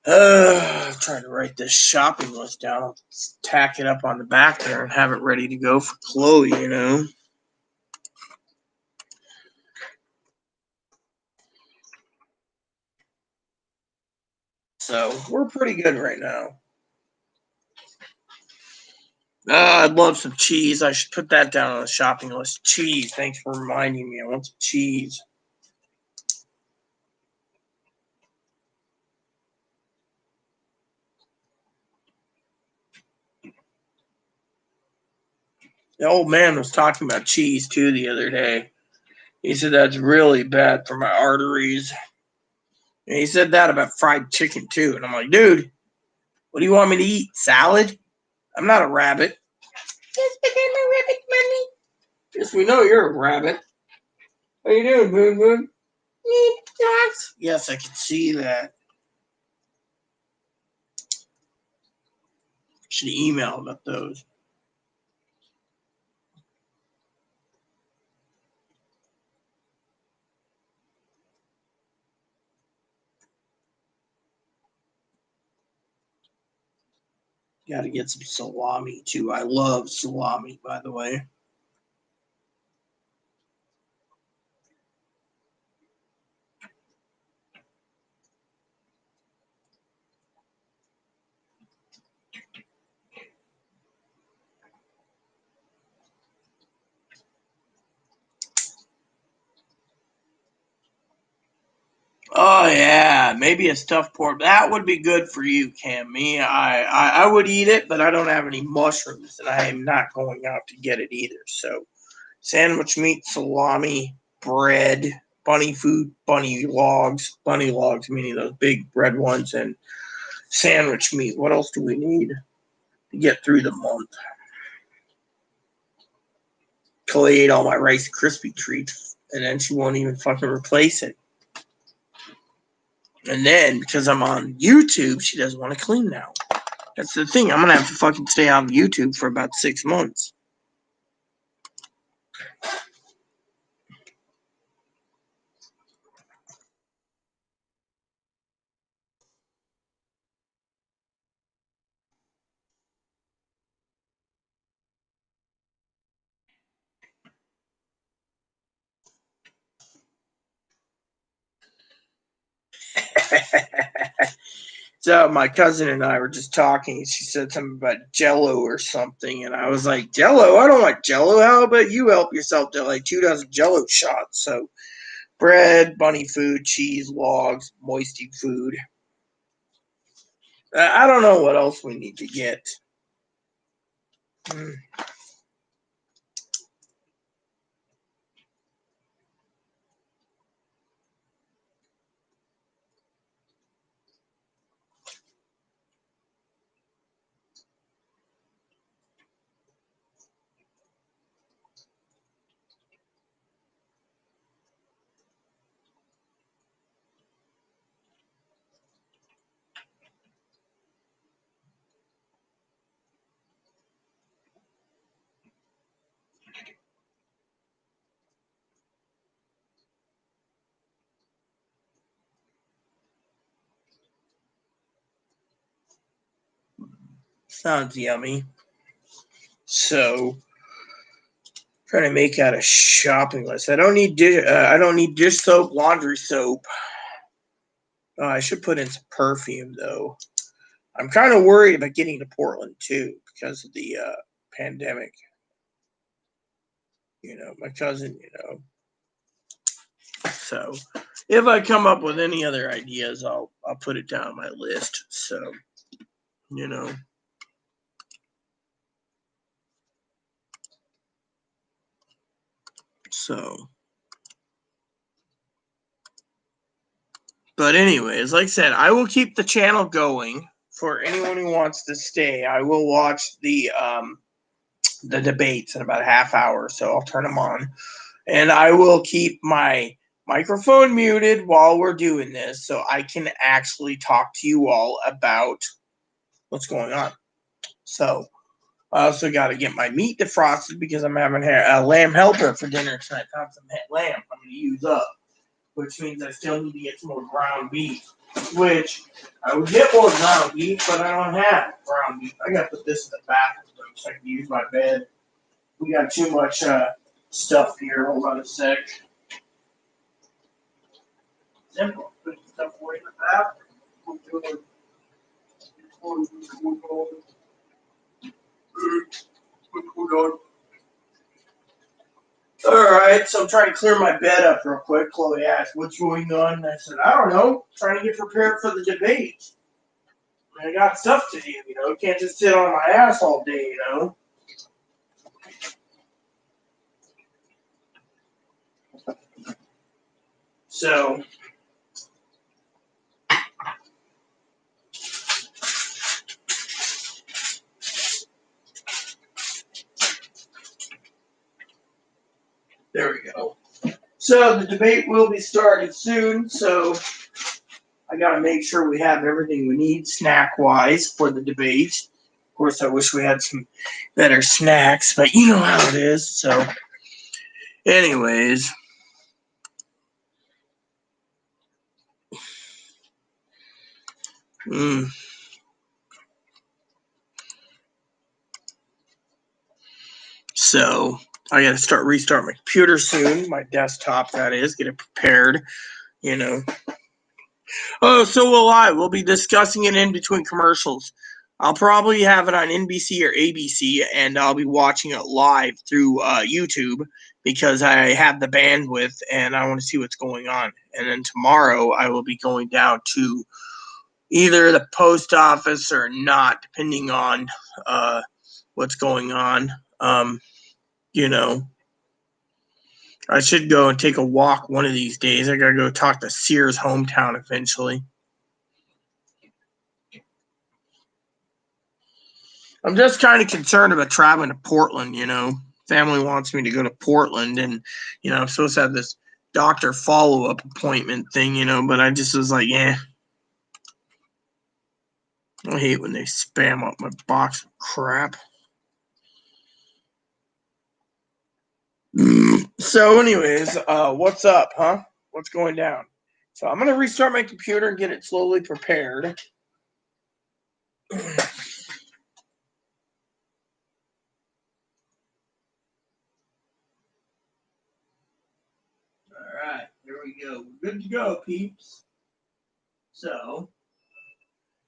I'm trying to write this shopping list down. I'll tack it up on the back there and have it ready to go for Chloe, you know. So we're pretty good right now. I'd love some cheese. I should put that down on the shopping list. Cheese. Thanks for reminding me. I want some cheese. The old man was talking about cheese too the other day. He said that's really bad for my arteries. And he said that about fried chicken too. And I'm like, dude, what do you want me to eat? Salad? I'm not a rabbit. Yes, but I'm a rabbit, mommy. Yes, we know you're a rabbit. How you doing, Boon Boon? Need dogs? Yes, I can see that. Should email about those. Got to get some salami too. I love salami, by the way. Oh yeah, maybe a stuffed pork. That would be good for you, Cam. Me, I would eat it, but I don't have any mushrooms, and I am not going out to get it either. So, sandwich meat, salami, bread, bunny food, bunny logs, meaning those big red ones, and sandwich meat. What else do we need to get through the month? Chloe ate all my Rice Krispie treats, and then she won't even fucking replace it. And then because I'm on YouTube, she doesn't want to clean now. That's the thing. I'm gonna have to fucking stay on YouTube for about 6 months. So my cousin and I were just talking. She said something about Jello or something, and I was like, Jello? I don't like Jello. How about you help yourself to like 2 dozen Jello shots? So bread, bunny food, cheese, logs, moisty food. I don't know what else we need to get. Hmm. Sounds yummy. So, trying to make out a shopping list. I don't need dish soap, laundry soap. I should put in some perfume though. I'm kind of worried about getting to Portland too because of the pandemic. My cousin. So, if I come up with any other ideas, I'll put it down on my list. So, So, but anyways, like I said, I will keep the channel going for anyone who wants to stay. I will watch the debates in about a half hour, so I'll turn them on, and I will keep my microphone muted while we're doing this, so I can actually talk to you all about what's going on. So, I also got to get my meat defrosted because I'm having a lamb helper for dinner tonight. I have some lamb I'm going to use up, which means I still need to get some more ground beef, which I would get more ground beef, but I don't have ground beef. I got to put this in the bathroom so I can use my bed. We got too much stuff here. Hold on a sec. Simple. Put stuff away in the bathroom. All right, so I'm trying to clear my bed up real quick. Chloe asked, "What's going on?" And I said, "I don't know. Trying to get prepared for the debate. I got stuff to do. Can't just sit on my ass all day. So." There we go. So the debate will be starting soon. So I got to make sure we have everything we need snack-wise for the debate. Of course, I wish we had some better snacks, but you know how it is. So, anyways. So I got to restart my computer soon, my desktop, that is, get it prepared, Oh, so will I. We'll be discussing it in between commercials. I'll probably have it on NBC or ABC, and I'll be watching it live through YouTube because I have the bandwidth and I want to see what's going on. And then tomorrow I will be going down to either the post office or not, depending on what's going on. I should go and take a walk one of these days. I gotta go talk to Sears Hometown eventually. I'm just kind of concerned about traveling to Portland, Family wants me to go to Portland, and, I'm supposed to have this doctor follow-up appointment thing, but I just was like, I hate when they spam up my box of crap. So anyways, what's up, huh? What's going down? So I'm going to restart my computer and get it slowly prepared. All right, here we go. We're good to go, peeps. So,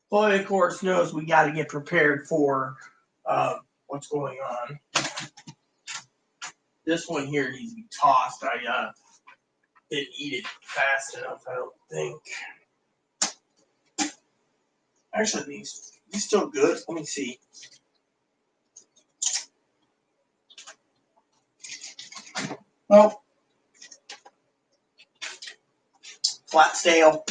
Chloe, of course, knows we got to get prepared for what's going on. This one here needs to be tossed. I didn't eat it fast enough, I don't think. Actually, these still good. Let me see. Well, flat stale.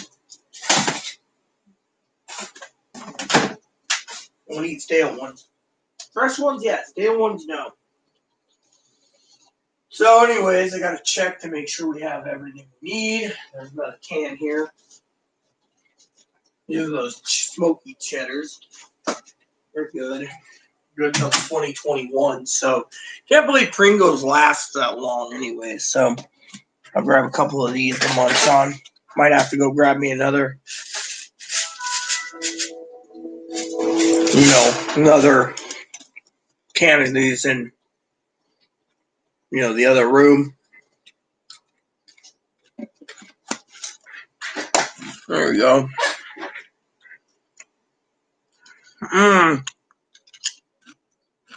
Don't eat stale ones. Fresh ones, yes. Stale ones, no. So, anyways, I got to check to make sure we have everything we need. There's another can here. These are those smoky cheddars. They're good. Good until 2021. So, can't believe Pringles lasts that long anyway. So, I'll grab a couple of these for months on. Might have to go grab me another another candidates in, the other room. There we go.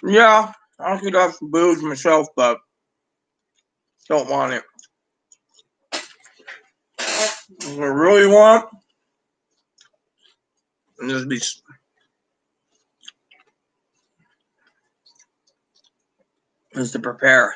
Yeah, I could have some booze myself, but don't want it. What I really want is to prepare.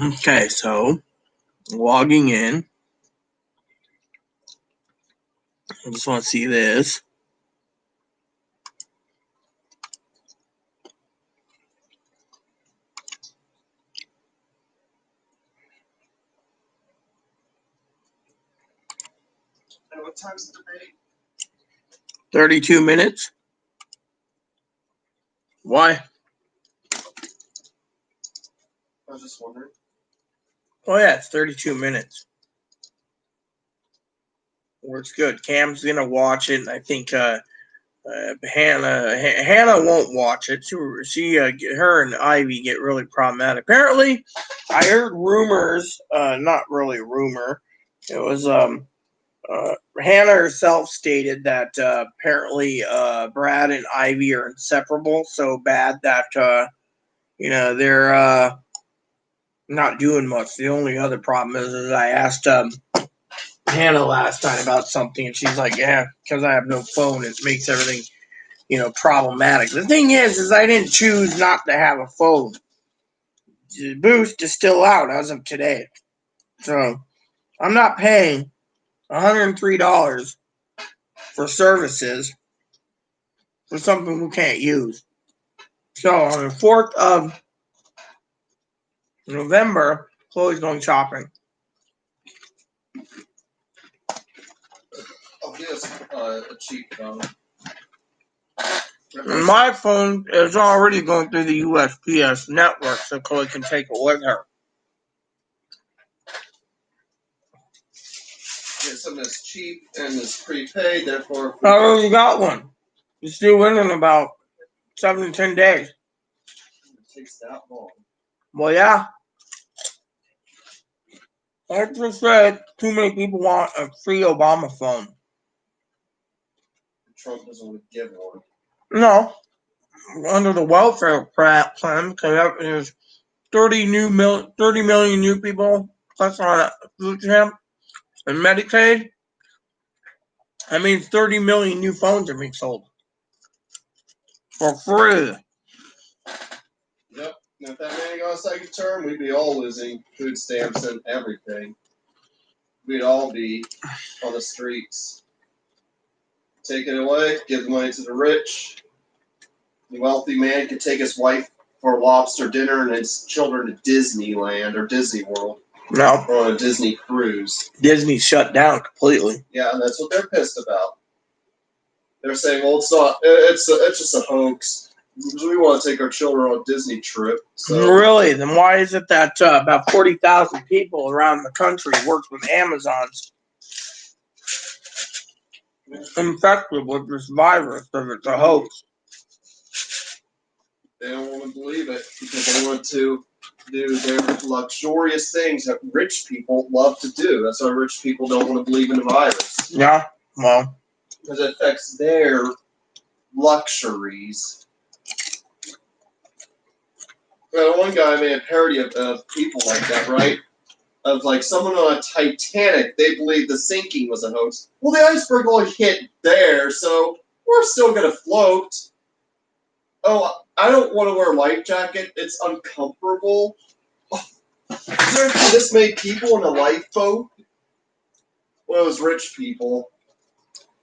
Okay, so logging in. I just want to see this. And what time's the debate? 32 minutes. Why? I was just wondering. Oh yeah, it's 32 minutes. Works good. Cam's gonna watch it, and I think Hannah won't watch it. Her and Ivy get really problematic. Apparently, I heard rumors. Not really a rumor. It was Hannah herself stated that apparently Brad and Ivy are inseparable so bad that they're not doing much. The only other problem is I asked Hannah last night about something, and she's like, "Yeah, because I have no phone, it makes everything problematic." The thing is I didn't choose not to have a phone. The Boost is still out as of today, so I'm not paying $103 for services for something we can't use. So on the 4th of November, Chloe's going shopping. I'll get us a cheap phone. And my phone is already going through the USPS network, so Chloe can take it with her. Get something that's cheap and is prepaid, therefore. I already got one. It's due in about 7 to 10 days. It takes that long. Well, yeah. I just said too many people want a free Obama phone. Trump doesn't want to give one. No. Under the welfare plan, because there's 30 million new people plus on food stamp and Medicaid. That means 30 million new phones are being sold for free. Yep. And if that man got a second term, we'd be all losing food stamps and everything. We'd all be on the streets. Take it away, give the money to the rich. The wealthy man could take his wife for lobster dinner and his children to Disneyland or Disney World. No. Or on a Disney cruise. Disney shut down completely. Yeah, and that's what they're pissed about. They're saying, well, it's just a hoax. We want to take our children on a Disney trip. So. Really? Then why is it that about 40,000 people around the country work with Amazons infected with this virus if it's a hoax? They don't want to believe it because they want to do their luxurious things that rich people love to do. That's why rich people don't want to believe in the virus. Yeah, well. Because it affects their luxuries. Well, one guy made a parody of people like that, right? Of like someone on a Titanic, they believed the sinking was a hoax. Well, the iceberg only hit there, so we're still going to float. Oh, I don't want to wear a life jacket. It's uncomfortable. There are this many people in a lifeboat. Well, it was rich people.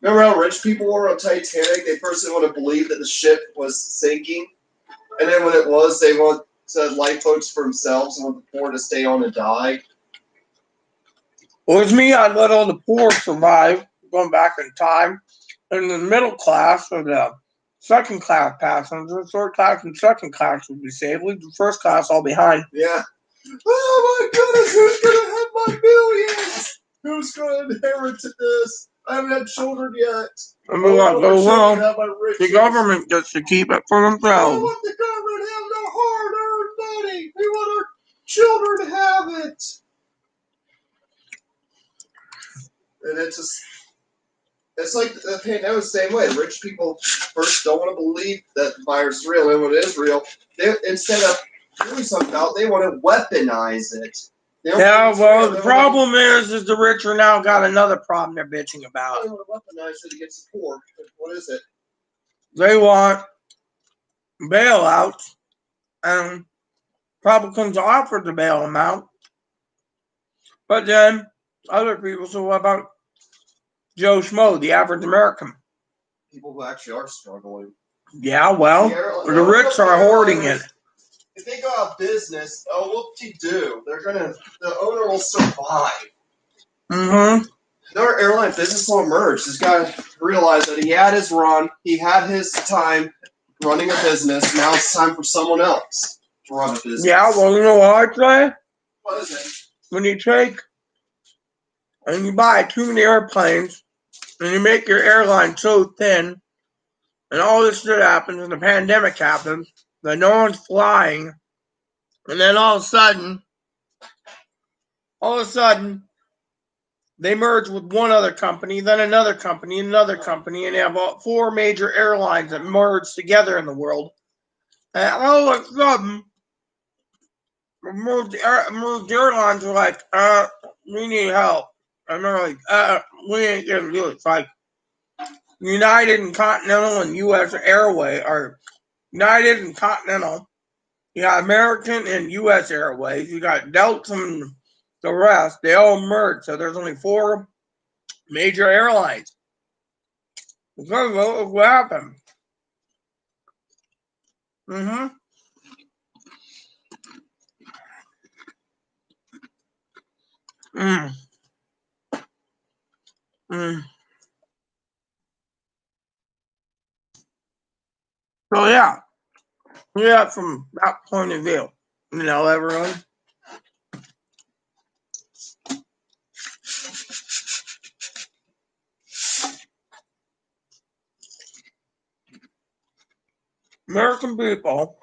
Remember how rich people were on Titanic? They first didn't want to believe that the ship was sinking. And then when it was, they wanted lifeboats for themselves and want the poor to stay on and die. Well, with me, I'd let all the poor survive, going back in time. And the middle class, or the second class passengers, third class and second class would be saved. Leave the first class all behind. Yeah. Oh my goodness, who's gonna have my millions? Who's gonna inherit this? I haven't had children yet. And we want to go well. Have my riches. The government gets to keep it for We themselves. want the government to have no hard-earned money. We want our children to have it. And it's like the pandemic was the same way. Rich people first don't want to believe that the virus is real, and when it is real, instead of doing something about it, they want to weaponize it. Yeah, well, the problem is the rich are now got another problem they're bitching about. They want to weaponize it against the poor. What is it? They want bailouts, and Republicans offered to bail them out. But then other people say, what about Joe Schmo, the average American? People who actually are struggling. Yeah, well, the rich are hoarding it. If they go out of business, whoop-de-doo. The owner will survive. Mm-hmm. Their airline business will emerge. This guy realized that he had his run. He had his time running a business. Now it's time for someone else to run a business. Yeah, well, you know what I say? What is it? When you take and you buy too many airplanes and you make your airline so thin and all this shit happens and the pandemic happens that no one's flying, and then all of a sudden they merge with one other company, then another company, and another company, and they have 4 major airlines that merge together in the world. And all of a sudden, merged airlines are like, we need help. And they're like, we ain't gonna do it. It's like United and Continental and U.S. Airway, or United and Continental. You got American and U.S. Airways. You got Delta and the rest. They all merge. So there's only 4 major airlines. Because of what happened. Mm-hmm. Mm. Mm. So yeah, from that point of view, everyone. American people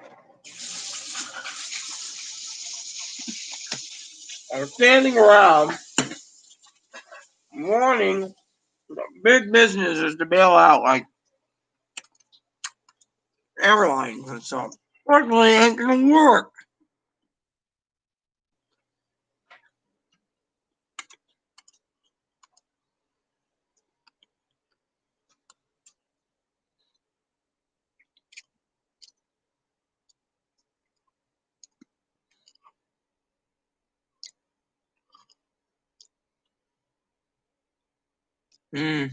are standing around wanting big businesses to bail out like airlines and stuff. Luckily, it ain't gonna work. Mm.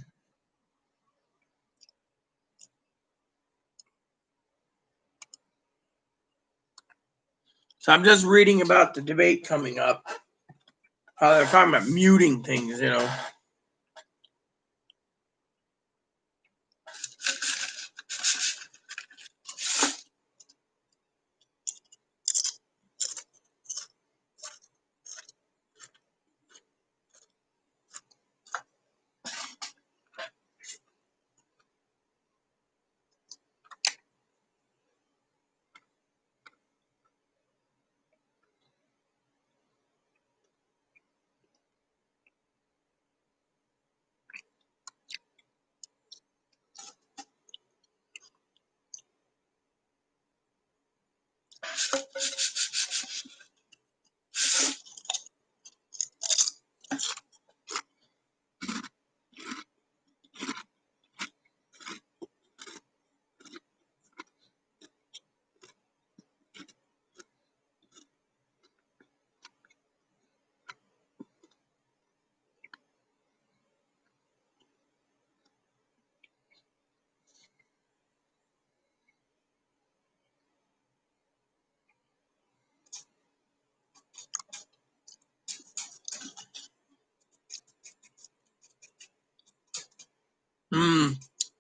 So I'm just reading about the debate coming up. How they're talking about muting things.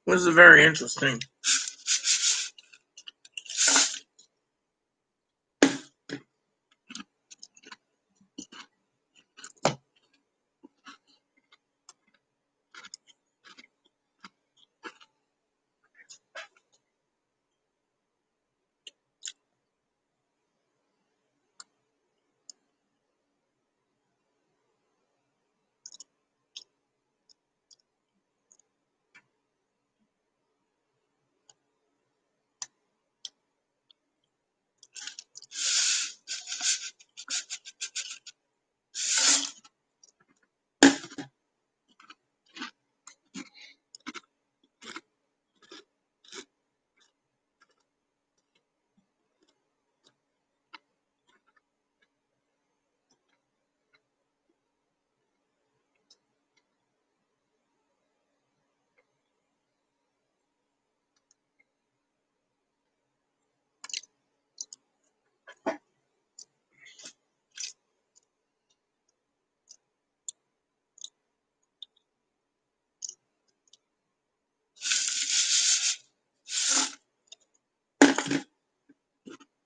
This is very interesting.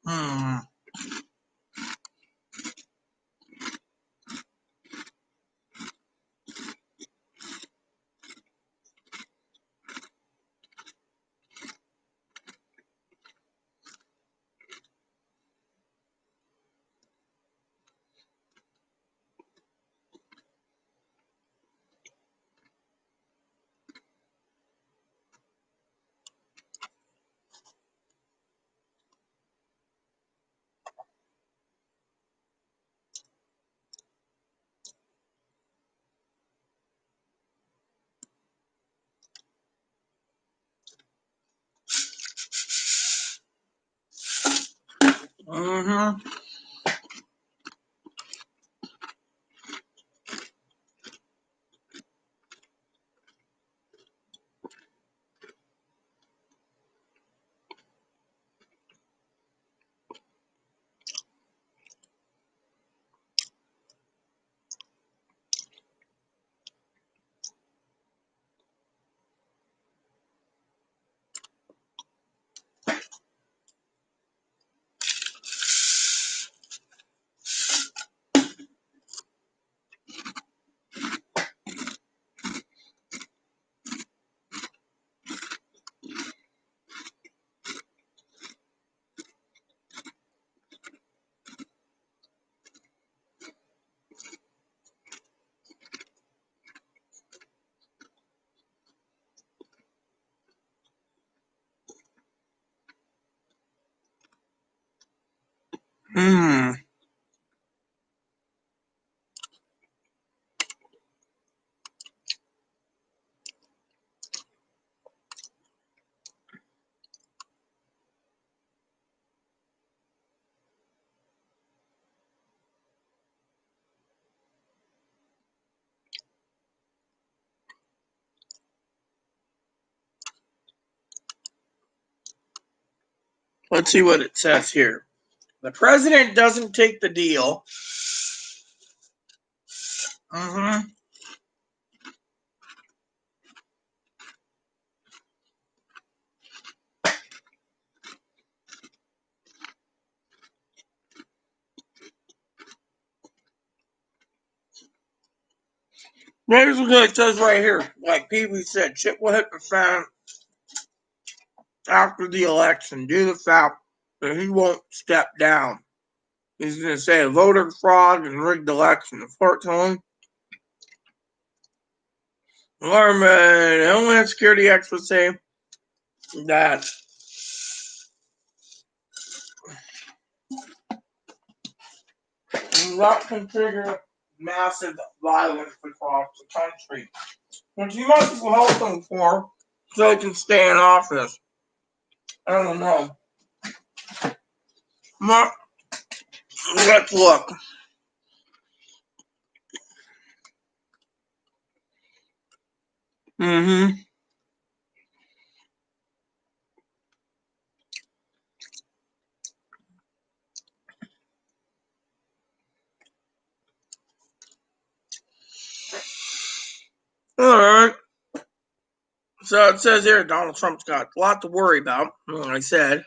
Hmm. Mm-hmm. Hmm. Let's see what it says here. The president doesn't take the deal. Mm-hmm. Here's what it says right here. Like Pee-wee said, Chip will hit the fan after the election due to the fact that he won't step down. He's going to say voter fraud and rigged election. Unfortunately, Homeland Security experts say that not consider massive violence across the country, which he must be hoping for so he can stay in office. I don't know. Let's look. Mm-hmm. All right. So it says here Donald Trump's got a lot to worry about, like I said.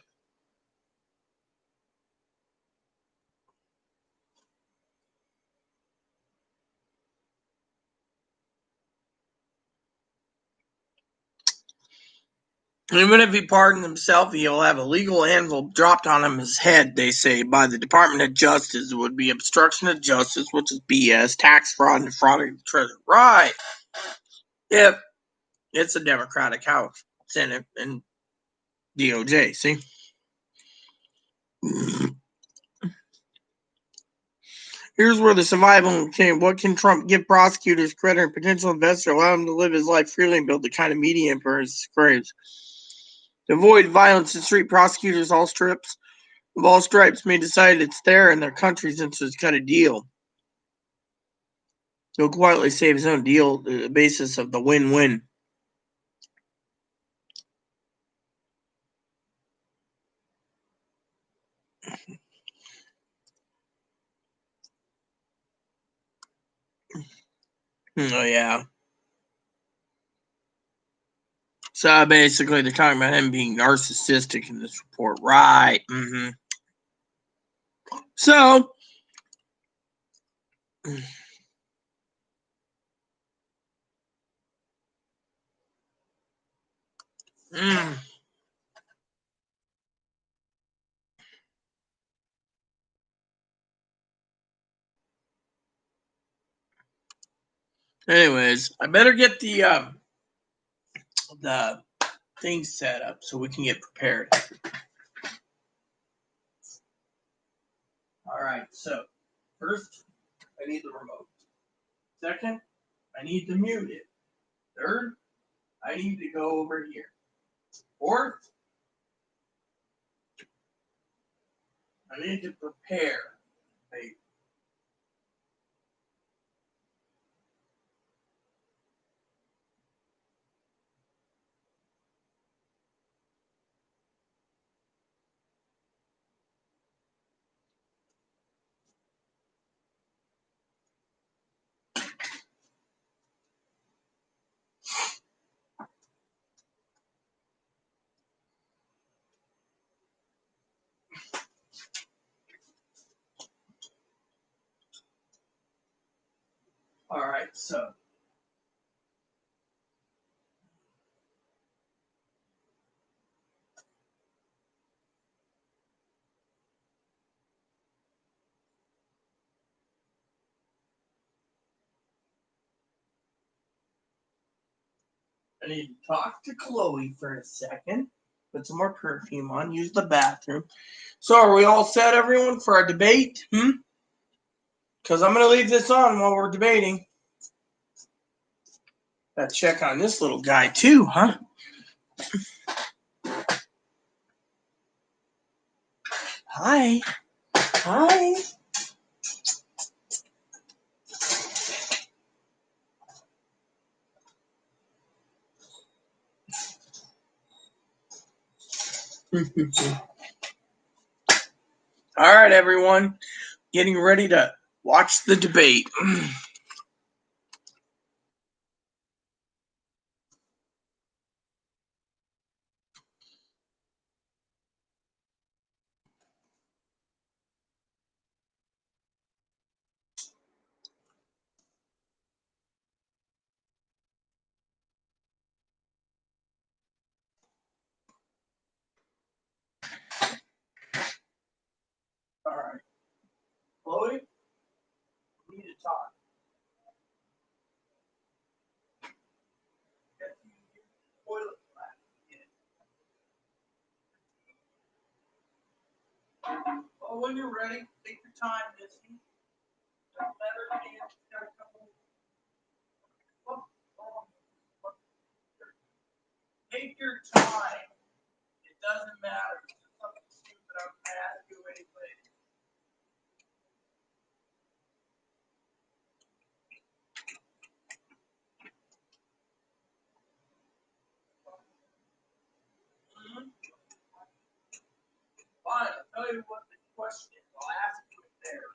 Even if he pardoned himself, he'll have a legal envelope dropped on his head, they say, by the Department of Justice. It would be obstruction of justice, which is BS, tax fraud, and defrauding the treasury. Right. Yep. It's a Democratic House, Senate, and DOJ. See? Here's where the survival came. What can Trump give prosecutors, credit, and potential investors, allow him to live his life freely and build the kind of media empire he craves? To avoid violence in street, prosecutors of all stripes may decide it's their and their country's interest to cut a deal. He'll quietly save his own deal to the basis of the win-win. Oh, yeah. So basically, they're talking about him being narcissistic in this report. Right. Mm-hmm. So, anyways, I better get the thing set up so we can get prepared. All right. So, first, I need the remote. Second, I need to mute it. Third, I need to go over here. Fourth, I need to prepare. All right. So, I need to talk to Chloe for a second. Put some more perfume on. Use the bathroom. So, are we all set, everyone, for our debate? Because I'm going to leave this on while we're debating. Gotta check on this little guy, too, huh? Hi. Hi. All right, everyone. Getting ready to watch the debate. All right. Chloe, we need to talk. Well, when you're ready, take your time, Missy. Don't let her in. She's got a couple. Take your time. It doesn't matter. It's just something stupid I'm going to ask you anyway. Fine, I'll tell you what the question is. I'll ask you it there.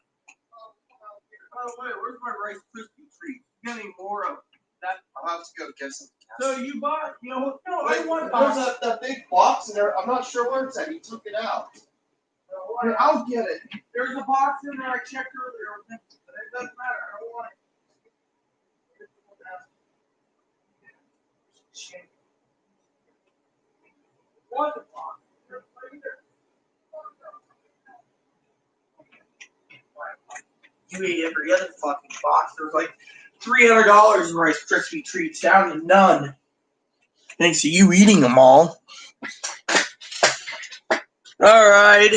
By the way, where's my Rice Krispie treat? You got any more of that? I'll have to go get some. So you bought, no, Wait, I want there's box. that big box in there. I'm not sure where it's at. He took it out. Here, I'll get it. There's a box in there I checked earlier, but it doesn't matter. I don't want it. Was a box. You ate every other fucking box. There was like $300 in Rice Krispie treats, down to none. Thanks to you eating them all. All right,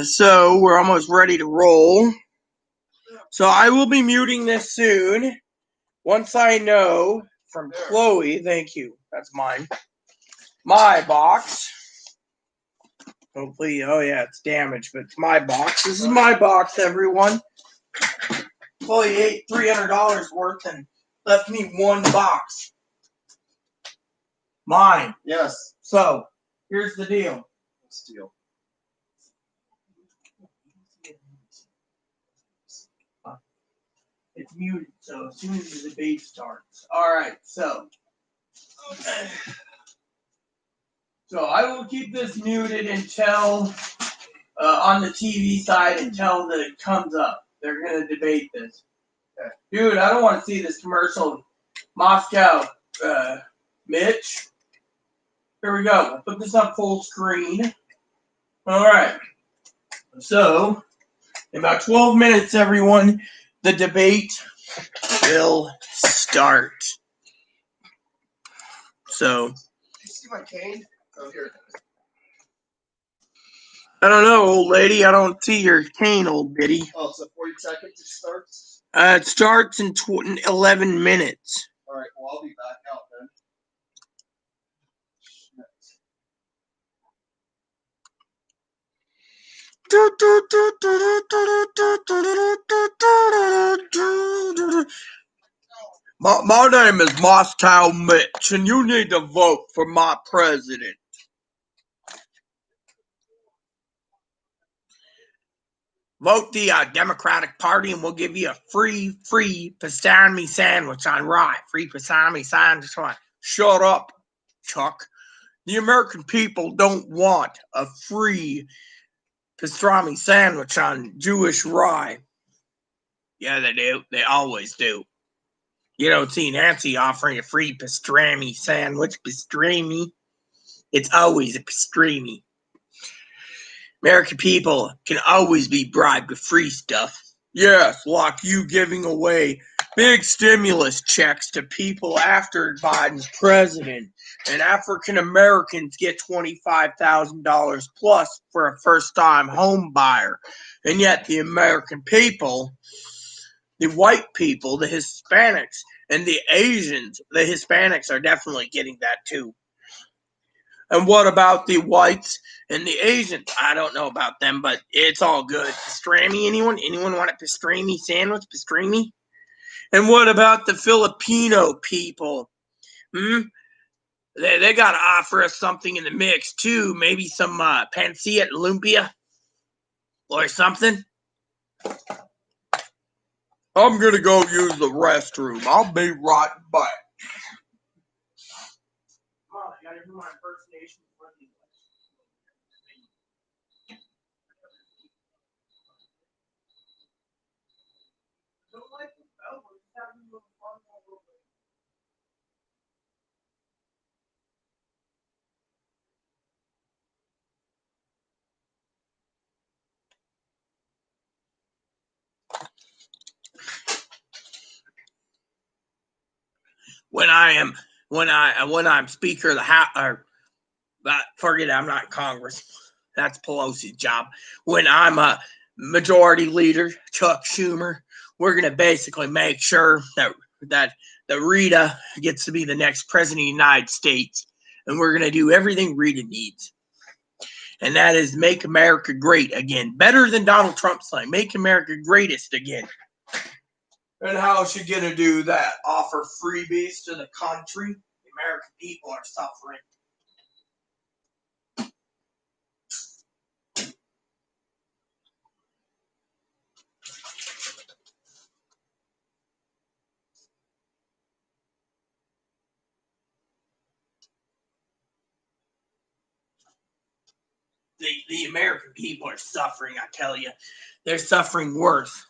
so we're almost ready to roll. So I will be muting this soon. Once I know from Chloe, thank you. That's mine. My box. Hopefully, oh yeah, it's damaged, but it's my box. This is my box, everyone. Chloe ate $300 worth and left me one box. Mine. Yes. So, here's the deal. Steal. It's muted, so as soon as the debate starts. Alright, so. So I will keep this muted until, on the TV side, until it comes up. They're going to debate this. Okay. Dude, I don't want to see this commercial. Moscow, Mitch. Here we go. We'll put this on full screen. Alright. So, in about 12 minutes, everyone, the debate will start. So. You see my cane? Oh, here. I don't know, old lady. I don't see your cane, old biddy. Oh, so 40 seconds it starts? It starts in 11 minutes. Alright, well, I'll be back out then. My name is Moscow Mitch, and you need to vote for my president. Vote the Democratic Party, and we'll give you a free pastrami sandwich on rye. Free pastrami sandwich on. Shut up, Chuck. The American people don't want a free pastrami sandwich on Jewish rye. Yeah, they do. They always do. You don't see Nancy offering a free pastrami sandwich. Pastrami. It's always a pastrami. American people can always be bribed with free stuff. Yes, like you giving away big stimulus checks to people after Biden's president. And African Americans get $25,000 plus for a first-time home buyer. And yet the American people, the white people, the Hispanics, and the Asians, the Hispanics are definitely getting that too. And what about the whites and the Asians? I don't know about them, but it's all good. Pastrami, anyone? Anyone want a pastrami sandwich? Pastrami? And what about the Filipino people? They got to offer us something in the mix too. Maybe some pancit lumpia or something. I'm going to go use the restroom. I'll be right back. Come on, I got to do my impersonation for the don't like the bell, we're just having a little fun a little bit. When I'm Speaker of the House, or forget it, I'm not in Congress. That's Pelosi's job. When I'm a majority leader, Chuck Schumer, we're gonna basically make sure that Rita gets to be the next president of the United States, and we're gonna do everything Rita needs, and that is make America great again, better than Donald Trump's saying, make America greatest again. And how is she going to do that? Offer freebies to the country? The American people are suffering. the American people are suffering, I tell you. They're suffering worse.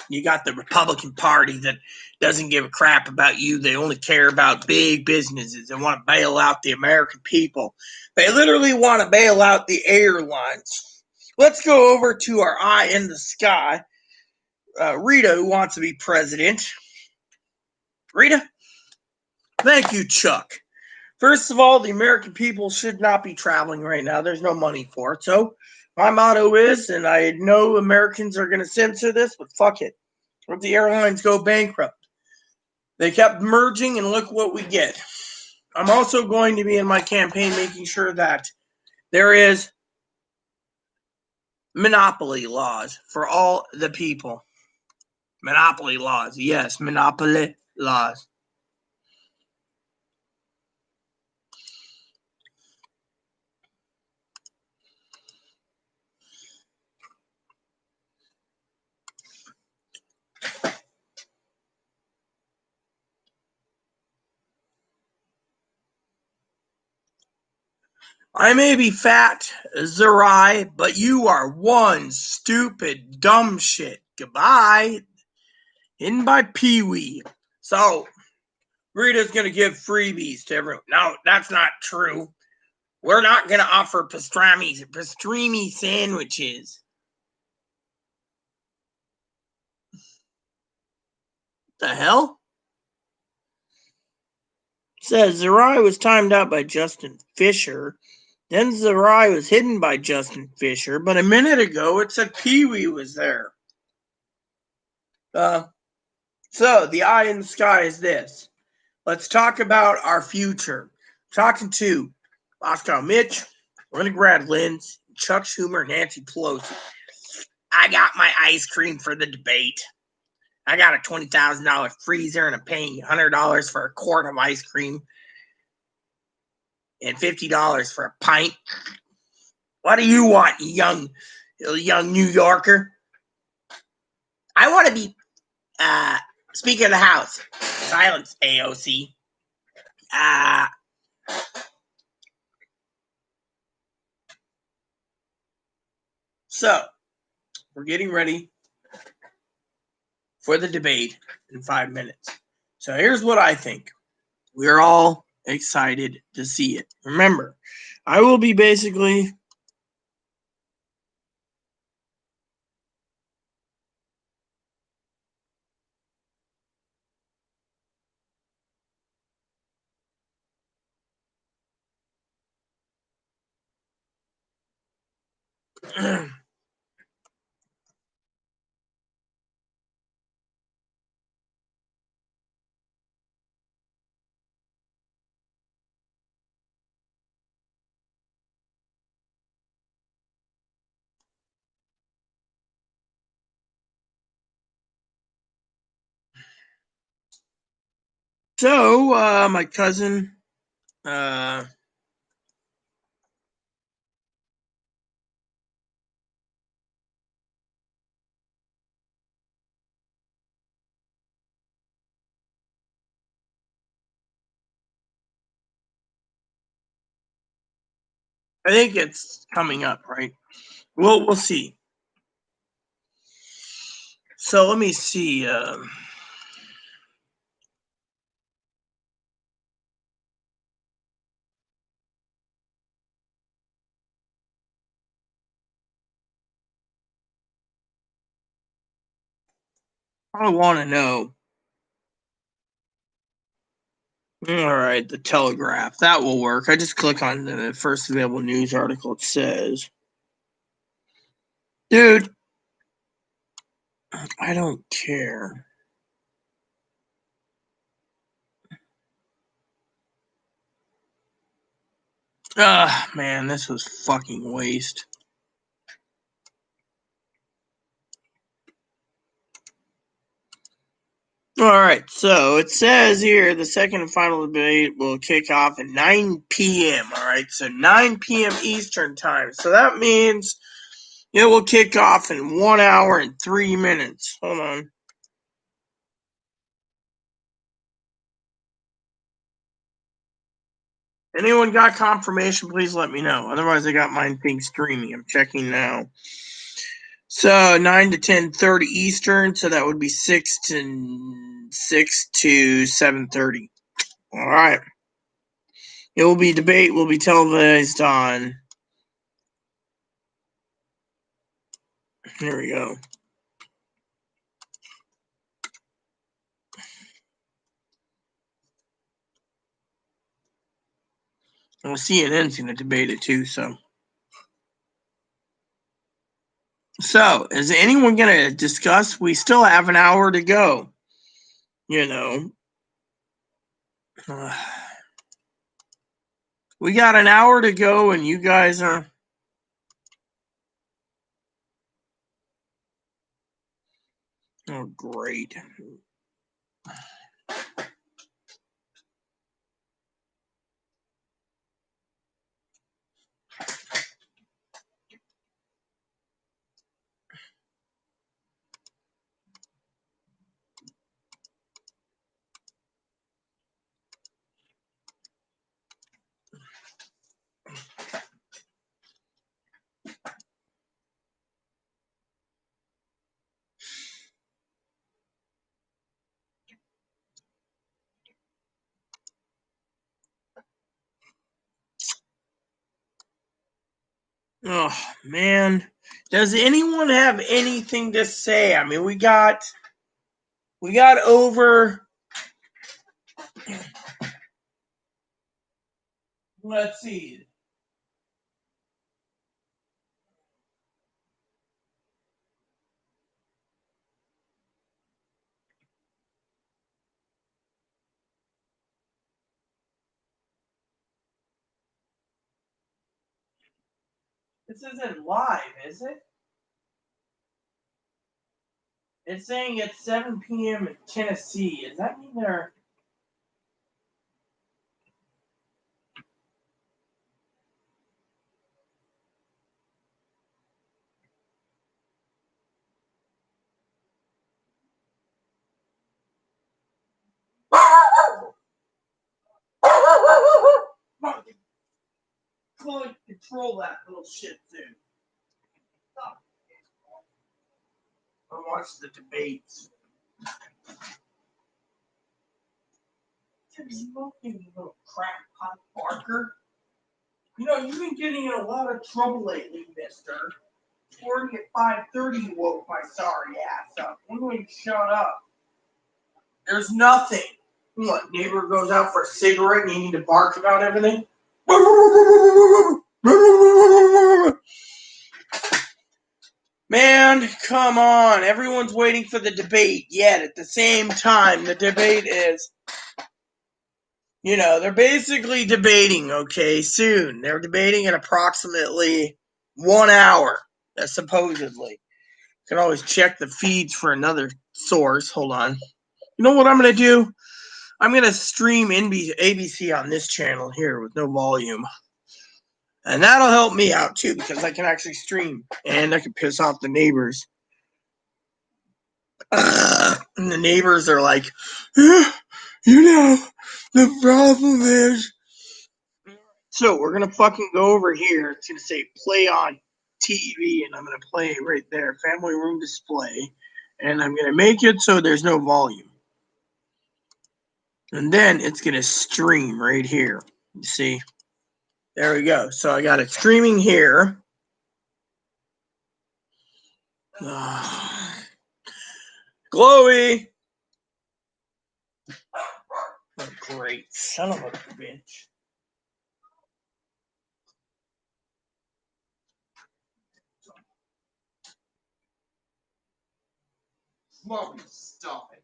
You got the Republican Party that doesn't give a crap about you. They only care about big businesses. They want to bail out the American people. They literally want to bail out the airlines. Let's go over to our eye in the sky. Rita, who wants to be president. Rita? Thank you, Chuck. First of all, the American people should not be traveling right now. There's no money for it. So my motto is, and I know Americans are going to censor this, but fuck it. Let the airlines go bankrupt. They kept merging, and look what we get. I'm also going to be in my campaign making sure that there is monopoly laws for all the people. Monopoly laws. Yes, monopoly laws. I may be fat, Zerai, but you are one stupid, dumb shit. Goodbye. Hidden by Pee-wee. So, Rita's going to give freebies to everyone. No, that's not true. We're not going to offer pastrami sandwiches. The hell? It says Zerai was timed out by Justin Fisher. Then Zerai was hidden by Justin Fisher. But a minute ago, it said Pee-wee was there. So, the eye in the sky is this. Let's talk about our future. Talking to Moscow Mitch, Leningrad Linz, Chuck Schumer, Nancy Pelosi. I got my ice cream for the debate. I got a $20,000 freezer and I'm paying $100 for a quart of ice cream and $50 for a pint. What do you want, young New Yorker? I want to be Speaker of the House. Silence, AOC. So, we're getting ready for the debate in 5 minutes. So here's what I think. We're all excited to see it. Remember, I will be basically so my cousin I think it's coming up, right? We'll see. So let me see. I want to know. All right, the Telegraph. That will work. I just click on the first available news article. It says, dude, I don't care. Man, this was fucking waste. All right, so it says here the second and final debate will kick off at 9 p.m. All right, so 9 p.m. Eastern time. So that means it will kick off in 1 hour and 3 minutes. Hold on. Anyone got confirmation? Please let me know. Otherwise, I got mine thing streaming. I'm checking now. So 9 to 10:30 Eastern. So that would be 6 to 7:30. All right. It will be debate. Will be televised on. Here we go. Well, CNN's going to debate it too. So, is anyone going to discuss? We still have an hour to go. You know, we got an hour to go, and you guys are. Oh, great. Oh, man. Does anyone have anything to say? I mean, we got over. Let's see. This isn't live, is it? It's saying it's 7 p.m. in Tennessee. Does that mean they're... Control that little shit soon. I watch the debates. You're smoking, you little crackpot Barker. You know, you've been getting in a lot of trouble lately, mister. 40 at 5:30, you woke my sorry ass up. I'm going to shut up. There's nothing. What, neighbor goes out for a cigarette and you need to bark about everything? Man, come on. Everyone's waiting for the debate, yet at the same time, the debate is, they're basically debating, okay, soon. They're debating in approximately 1 hour, supposedly. You can always check the feeds for another source. Hold on. You know what I'm going to do? I'm going to stream ABC on this channel here with no volume. And that'll help me out too, because I can actually stream and I can piss off the neighbors. And the neighbors are like, the problem is. So we're going to fucking go over here. It's going to say play on TV, and I'm going to play right there, family room display. And I'm going to make it so there's no volume. And then it's going to stream right here. You see? There we go. So I got it streaming here. Chloe! Oh, great. Son of a bitch. Mommy, stop it.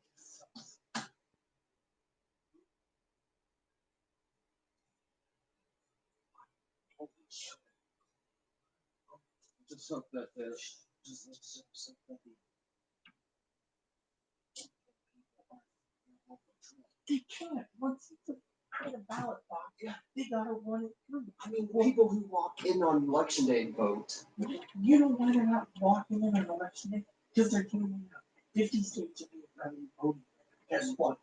Just suck that fish. Just suck that fish. They can't. Once it's in a ballot box, they gotta run it through. I mean, people who walk in on election day and vote. You know why they're not walking in on election day? Because they're giving out 50 states of being voting. Guess what?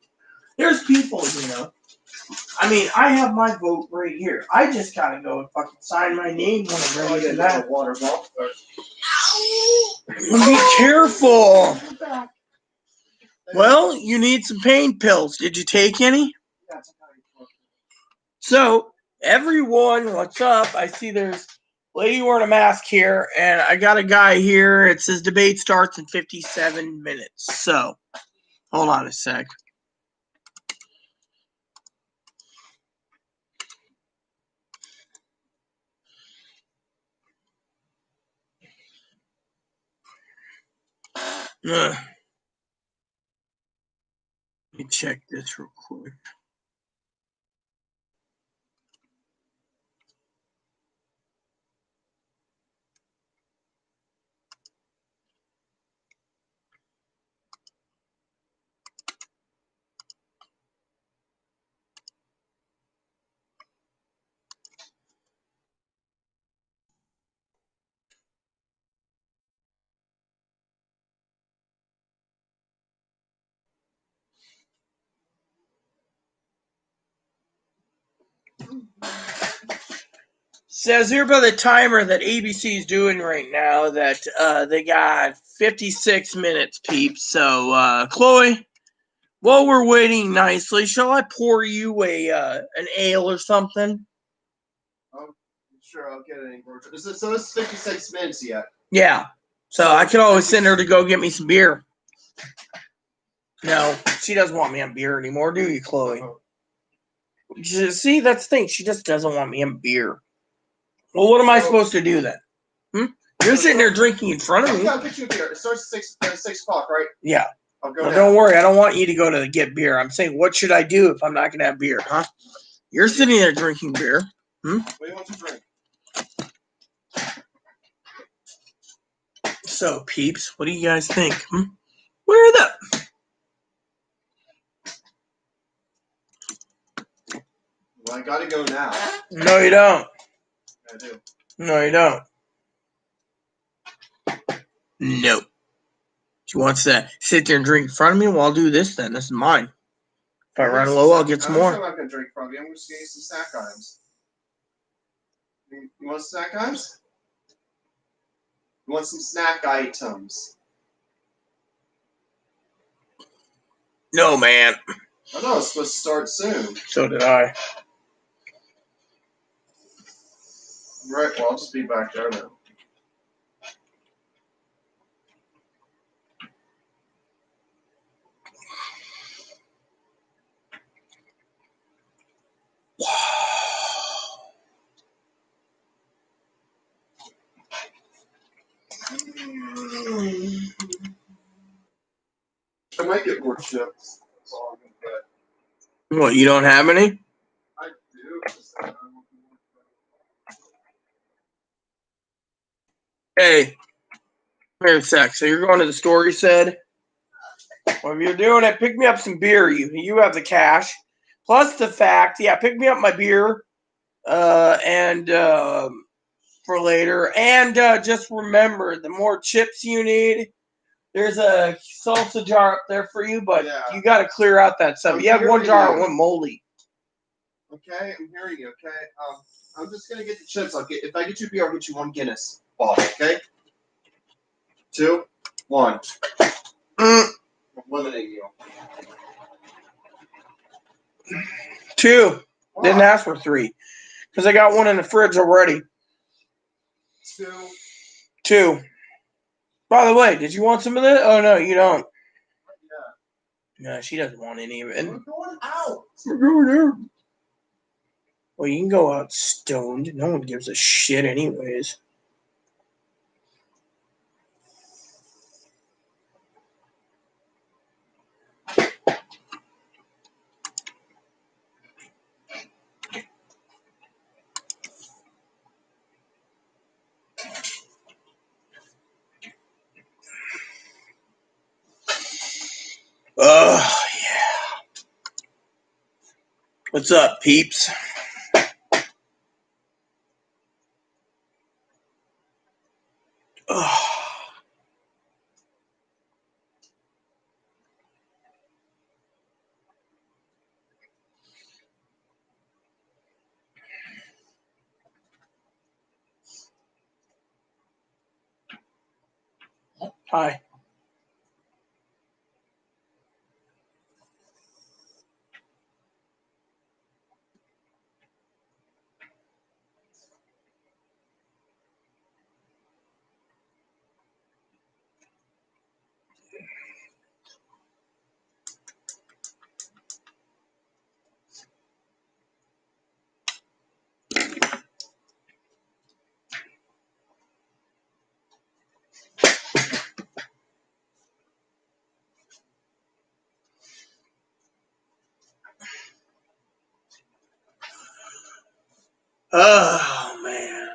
There's people, I mean, I have my vote right here. I just gotta go and fucking sign my name when I'm ready for that. Water bottle. Be careful. Well, you need some pain pills. Did you take any? So, everyone, what's up? I see there's a lady wearing a mask here, and I got a guy here. It says debate starts in 57 minutes. So, hold on a sec. Let me check this real quick. Says here by the timer that ABC is doing right now that they got 56 minutes, peeps. So, Chloe, while we're waiting nicely, shall I pour you an ale or something? Oh, sure, I'll get it. So this is 56 minutes yet. Yeah. So I can always send her to go get me some beer. No, she doesn't want me on beer anymore, do you, Chloe? See, that's the thing. She just doesn't want me on beer. Well, what am I supposed to do then? You're sitting there drinking in front of me. I'll get you a beer. It starts at 6 o'clock, right? Yeah. I'll go Well, down. don't worry. I don't want you to go to get beer. I'm saying, what should I do if I'm not going to have beer, huh? You're sitting there drinking beer. What do you want to drink? So, peeps, what do you guys think? Where are the... Well, I gotta go now. No, you don't. I do. No, you don't. No. She wants to sit there and drink in front of me. Well, I'll do this then. This is mine. If I run low, I'll get some more. I'm not gonna drink from you. I'm just gonna get some snack items. You want snack items? You want some snack items? No, man. I know it's supposed to start soon. So did I. Right, well, I'll just be back there now. I might get more chips. That's all I'm gonna get. What, you don't have any? I do. Hey, here a sec. So you're going to the store, you said? Well, if you're doing it, pick me up some beer. You have the cash. Plus the fact, pick me up my beer and for later. And just remember, the more chips you need, there's a salsa jar up there for you, but you got to clear out that stuff. You have one jar that went moldy. Okay, I'm hearing you. Okay, I'm just gonna get the chips. If I get you beer, I'll get you one Guinness bottle. Okay. 2, 1. I'm eliminating you. 2. Didn't ask for 3 because I got one in the fridge already. 2. By the way, did you want some of this? Oh no, you don't. Yeah. No, she doesn't want any of it. We're going out. We're going out. Well, you can go out stoned. No one gives a shit anyways. Oh, yeah. What's up, peeps? Oh. Hi. Oh, man.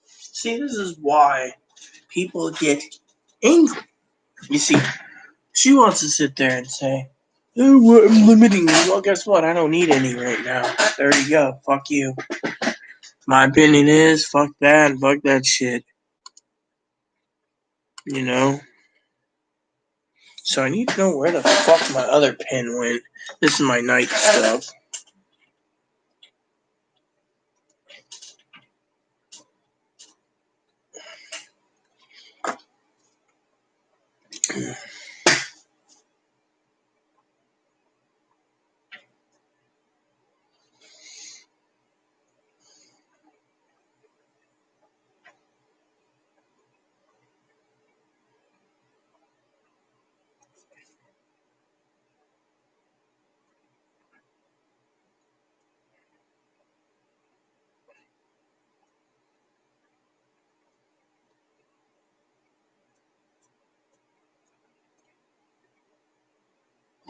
See, this is why people get angry. You see, she wants to sit there and say, oh, I'm limiting you. Well, guess what? I don't need any right now. There you go. Fuck you. My opinion is, fuck that and fuck that shit. You know? So I need to know where the fuck my other pen went. This is my night stuff.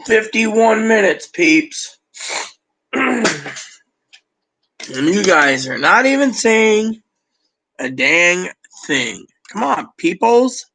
"51 minutes, peeps." And you guys are not even saying a dang thing. Come on, peoples.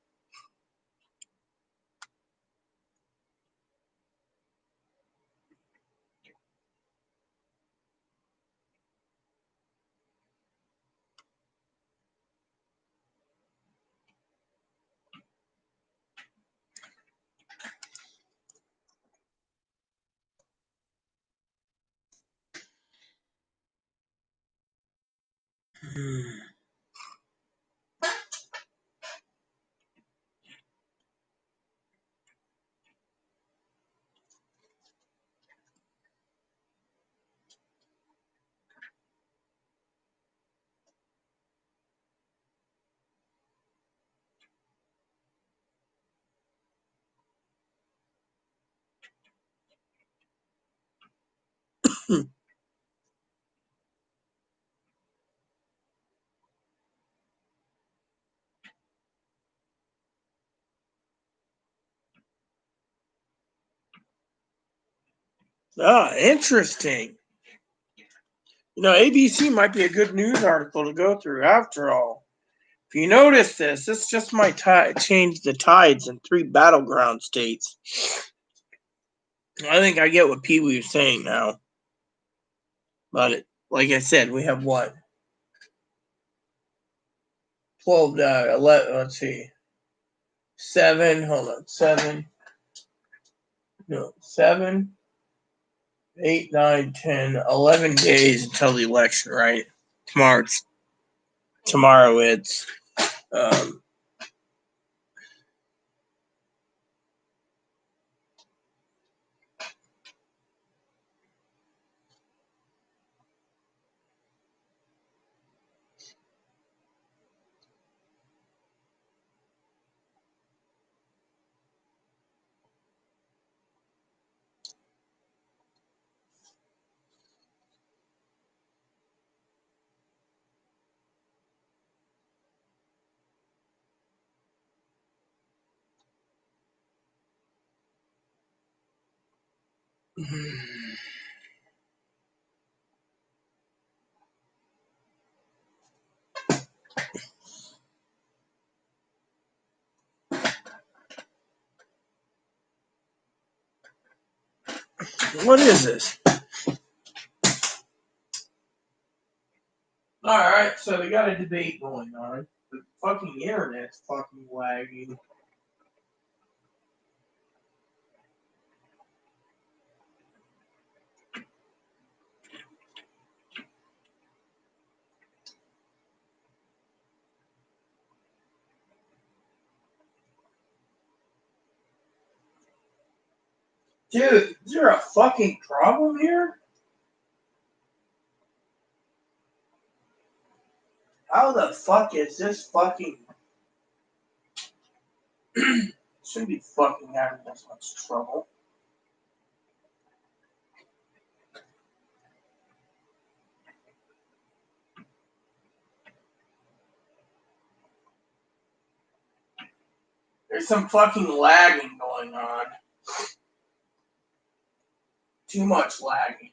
Interesting. You know, ABC might be a good news article to go through after all. If you notice this just might change the tides in 3 battleground states. I think I get what Pee Wee was saying now. But like I said, we have what? 12, 11, let's see. 7, hold on. 7, 8, 9, 10, 11 days until the election, right? Tomorrow it's um, what is this? Alright, so they got a debate going on. The fucking internet's fucking lagging. Dude, is there a fucking problem here? How the fuck is this fucking... Shouldn't be fucking having this much trouble. There's some fucking lagging going on. Too much lagging.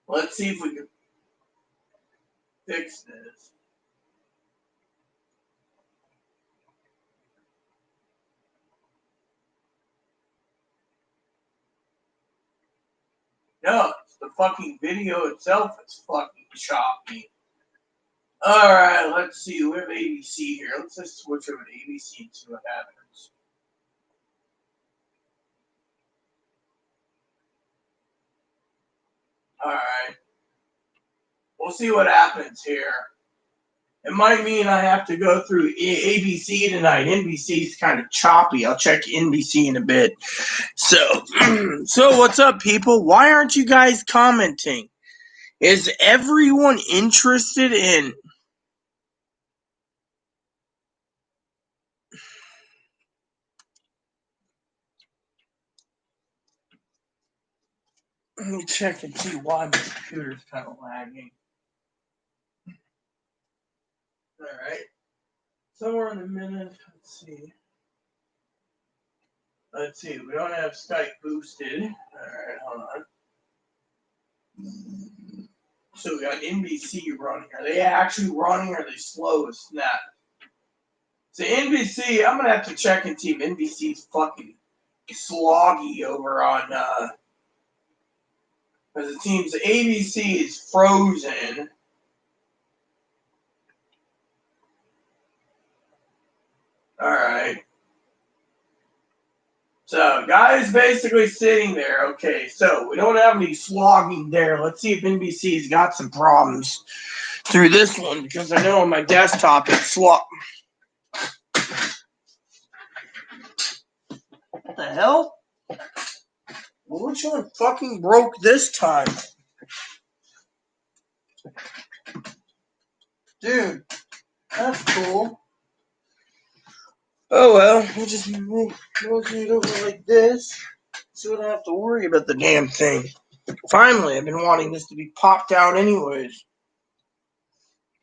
Let's see if we can fix this. No, it's the fucking video itself is fucking choppy. Alright, let's see. We have ABC here. Let's just switch over to ABC and see what happens. Alright. We'll see what happens here. It might mean I have to go through ABC tonight. NBC's kind of choppy. I'll check NBC in a bit. So what's up, people? Why aren't you guys commenting? Is everyone interested in... Let me check and see why my computer's kind of lagging. Alright. Somewhere in a minute. Let's see. We don't have Skype boosted. Alright, hold on. So we got NBC running. Are they actually running or are they slow as snap? So NBC, I'm going to have to check and see if NBC's fucking sloggy over on... because it seems ABC is frozen. Alright. So, guys basically sitting there. Okay, so we don't have any slogging there. Let's see if NBC's got some problems through this one, because I know on my desktop it's slog. What the hell? Well, which one fucking broke this time? Dude, that's cool. Oh well, we'll just move it over like this, so we don't have to worry about the damn thing. Finally, I've been wanting this to be popped out anyways.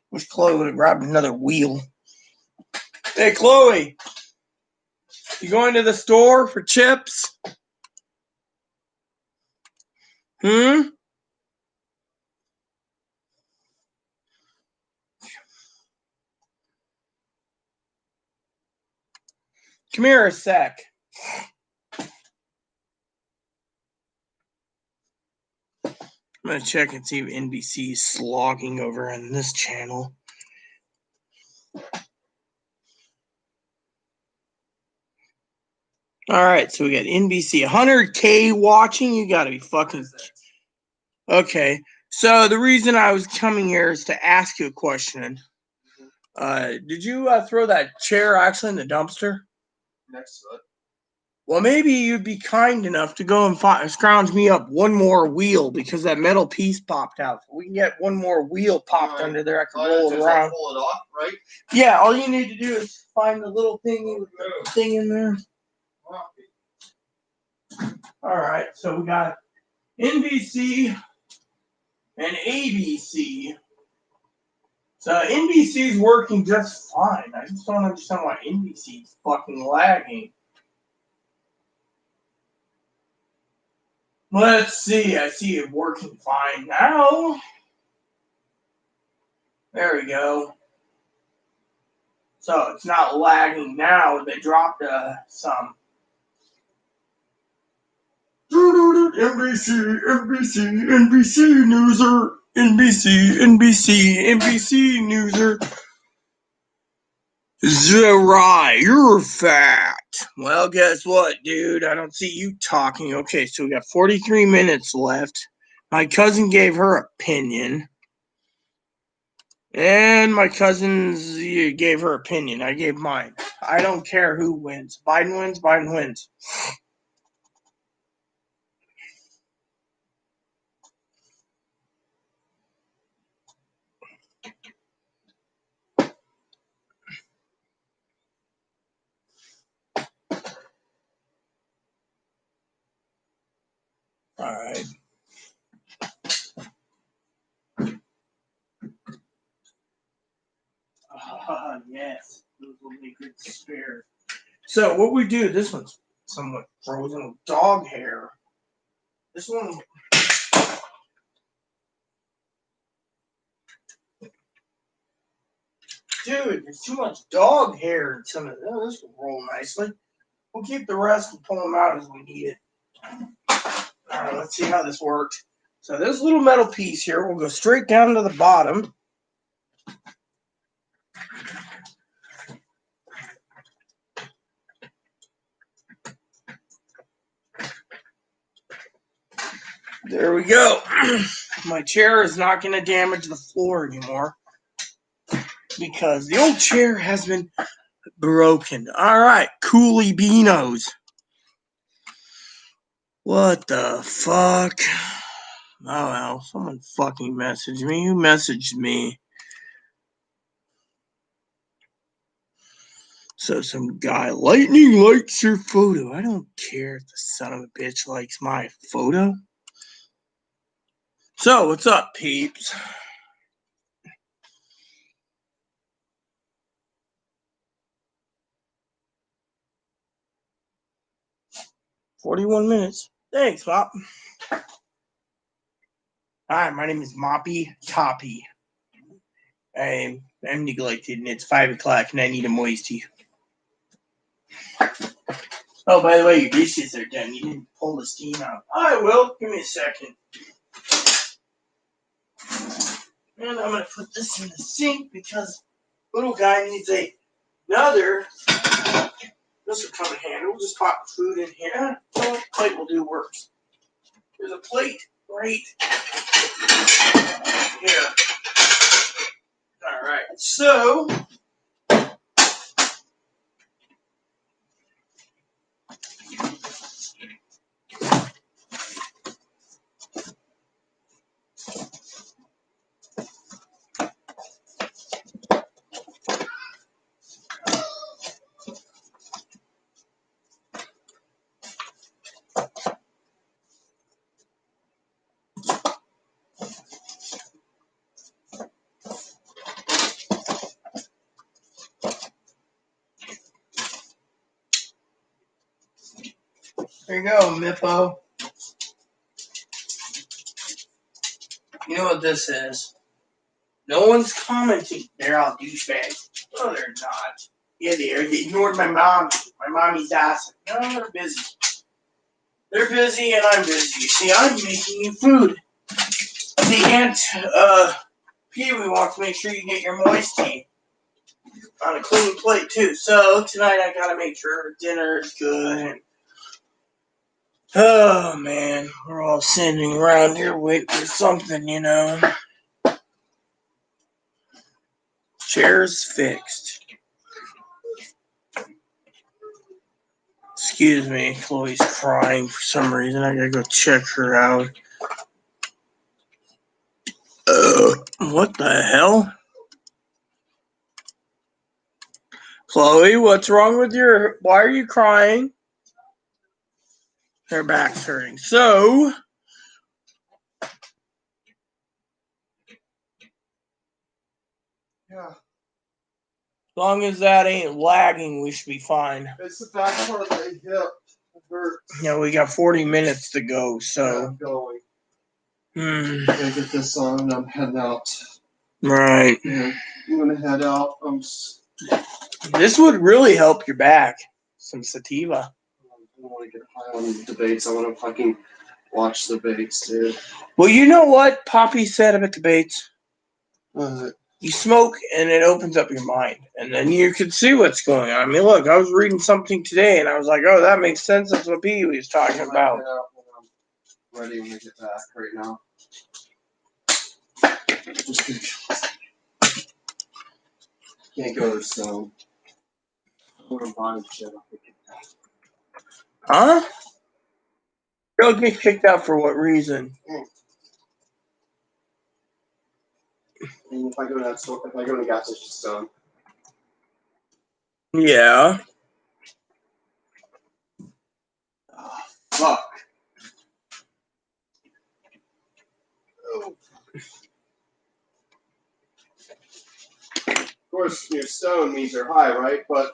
Wish Chloe would have grabbed another wheel. Hey, Chloe, you going to the store for chips? Hmm? Come here a sec. I'm going to check and see if NBC is slogging over on this channel. All right, so we got NBC. 100K watching? You got to be fucking... Okay, so the reason I was coming here is to ask you a question. Did you throw that chair actually in the dumpster? Next to it. Well, maybe you'd be kind enough to go and scrounge me up one more wheel, because that metal piece popped out. If we can get one more wheel popped under there, I can roll it around. Pull it off, right? Yeah, all you need to do is find the little thingy with the thing in there. All right, so we got NBC and ABC. So NBC's working just fine. I just don't understand why NBC's fucking lagging. Let's see. I see it working fine now. There we go. So it's not lagging now. They dropped some. NBC, Newser. NBC, Newser. Zerai, you're fat. Well, guess what, dude? I don't see you talking. Okay, so we got 43 minutes left. My cousin gave her opinion. And my cousins gave her opinion. I gave mine. I don't care who wins. Biden wins, Biden wins. All right. Yes, those will be good spare. So what we do, this one's somewhat frozen with dog hair. This one, dude, there's too much dog hair in some of this. Oh, this will roll nicely. We'll keep the rest and pull them out as we need it. All right, let's see how this works. So this little metal piece here will go straight down to the bottom. There we go. My chair is not going to damage the floor anymore because the old chair has been broken. All right, Coolie Beanos. What the fuck? Oh, well, someone fucking messaged me. Who messaged me? So some guy, Lightning likes your photo. I don't care if the son of a bitch likes my photo. So, what's up, peeps? "41 minutes. Thanks, Mop. Hi, my name is Moppy Toppy. I'm neglected, and it's 5 o'clock, and I need a moisty. Oh, by the way, your dishes are done. You didn't pull the steam out. I will. Give me a second. And I'm going to put this in the sink because little guy needs another. This will come in handy. We'll just pop food in here. So plate will do works. There's a plate right here. All right. So there you go, Mippo. You know what this is? No one's commenting. They're all douchebags. No, they're not. Yeah, they are. They ignored my mom. My mommy's asking. No, they're busy. They're busy and I'm busy. See, I'm making you food. The Aunt Pee-wee wants to make sure you get your moisty on a clean plate too. So tonight I gotta make sure dinner is good. Oh man, we're all sitting around here waiting for something, you know. Chair's fixed. Excuse me, Chloe's crying for some reason. I gotta go check her out. What the hell? Chloe, what's wrong with your... Why are you crying? Her back's hurting. So... Yeah. As long as that ain't lagging, we should be fine. It's the back part of my hip. It hurts. Yeah, we got 40 minutes to go, so... Yeah, I'm going. Hmm. Gotta get this on and I'm heading out. Right. Yeah, I'm gonna head out. This would really help your back. Some sativa. I don't want to get high on debates. I want to fucking watch the debates, dude. Well, you know what Poppy said about debates? What? You smoke and it opens up your mind. And then you can see what's going on. I mean, look, I was reading something today and I was like, oh, that makes sense. That's what Pee was talking about. I'm ready when we get back right now. Just can't go to Stone. I'm gonna buy shit. Huh? You'll get kicked out for what reason? And if I go to that store, if I go to gas station Stone. Yeah. Oh, fuck. course, your stone means you're high, right? But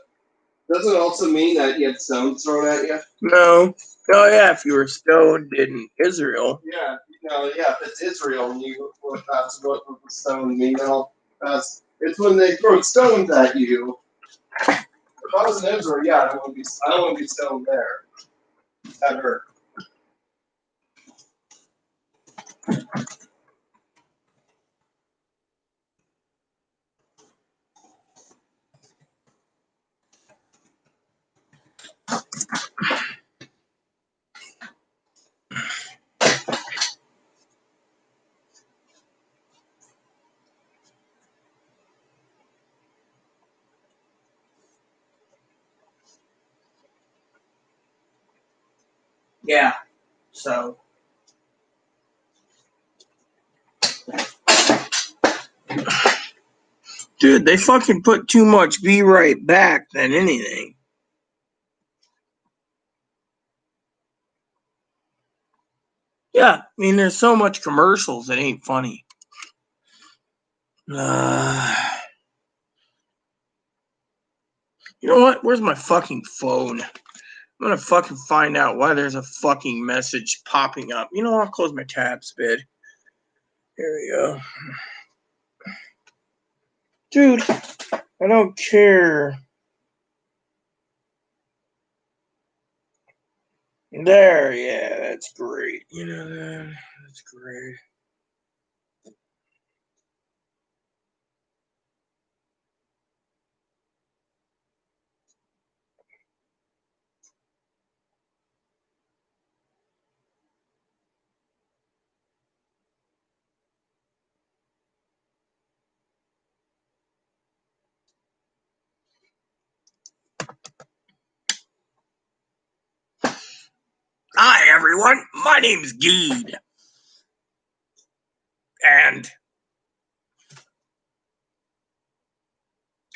doesn't it also mean that you had stones thrown at you? No. Oh yeah, if you were stoned in Israel. Yeah, if it's Israel, that's what the stone mean. It's when they throw stones at you. If I was in Israel, yeah, I don't want to be stoned there. That hurt. Yeah. So. Dude, they fucking put too much Be Right Back than anything. Yeah, I mean, there's so much commercials that ain't funny. You know what? Where's my fucking phone? I'm gonna fucking find out why there's a fucking message popping up. You know, I'll close my tabs a bit. Here we go. Dude, I don't care. There, yeah, that's great. You know that? That's great. Hi, everyone. My name's Geed. And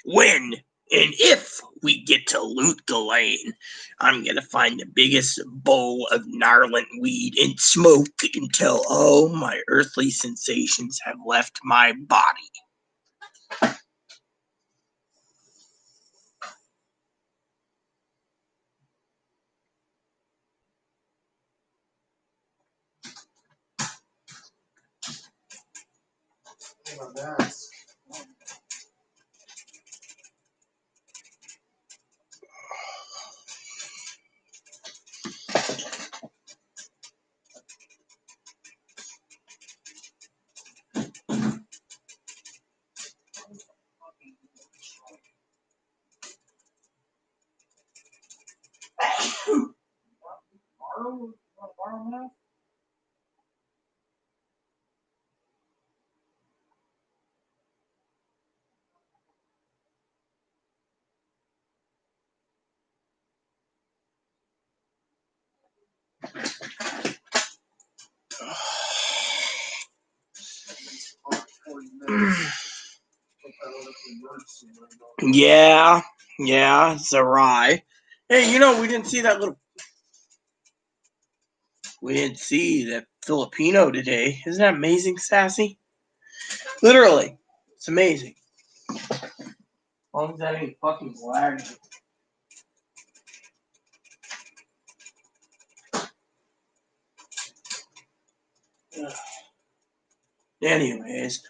when and if we get to Loot Ghislaine, I'm gonna find the biggest bowl of gnarlant weed and smoke until all my earthly sensations have left my body. Yeah, Zerai. Hey, you know, we didn't see that Filipino today. Isn't that amazing, Sassy? Literally. It's amazing. As long as that ain't fucking lagging. Anyways.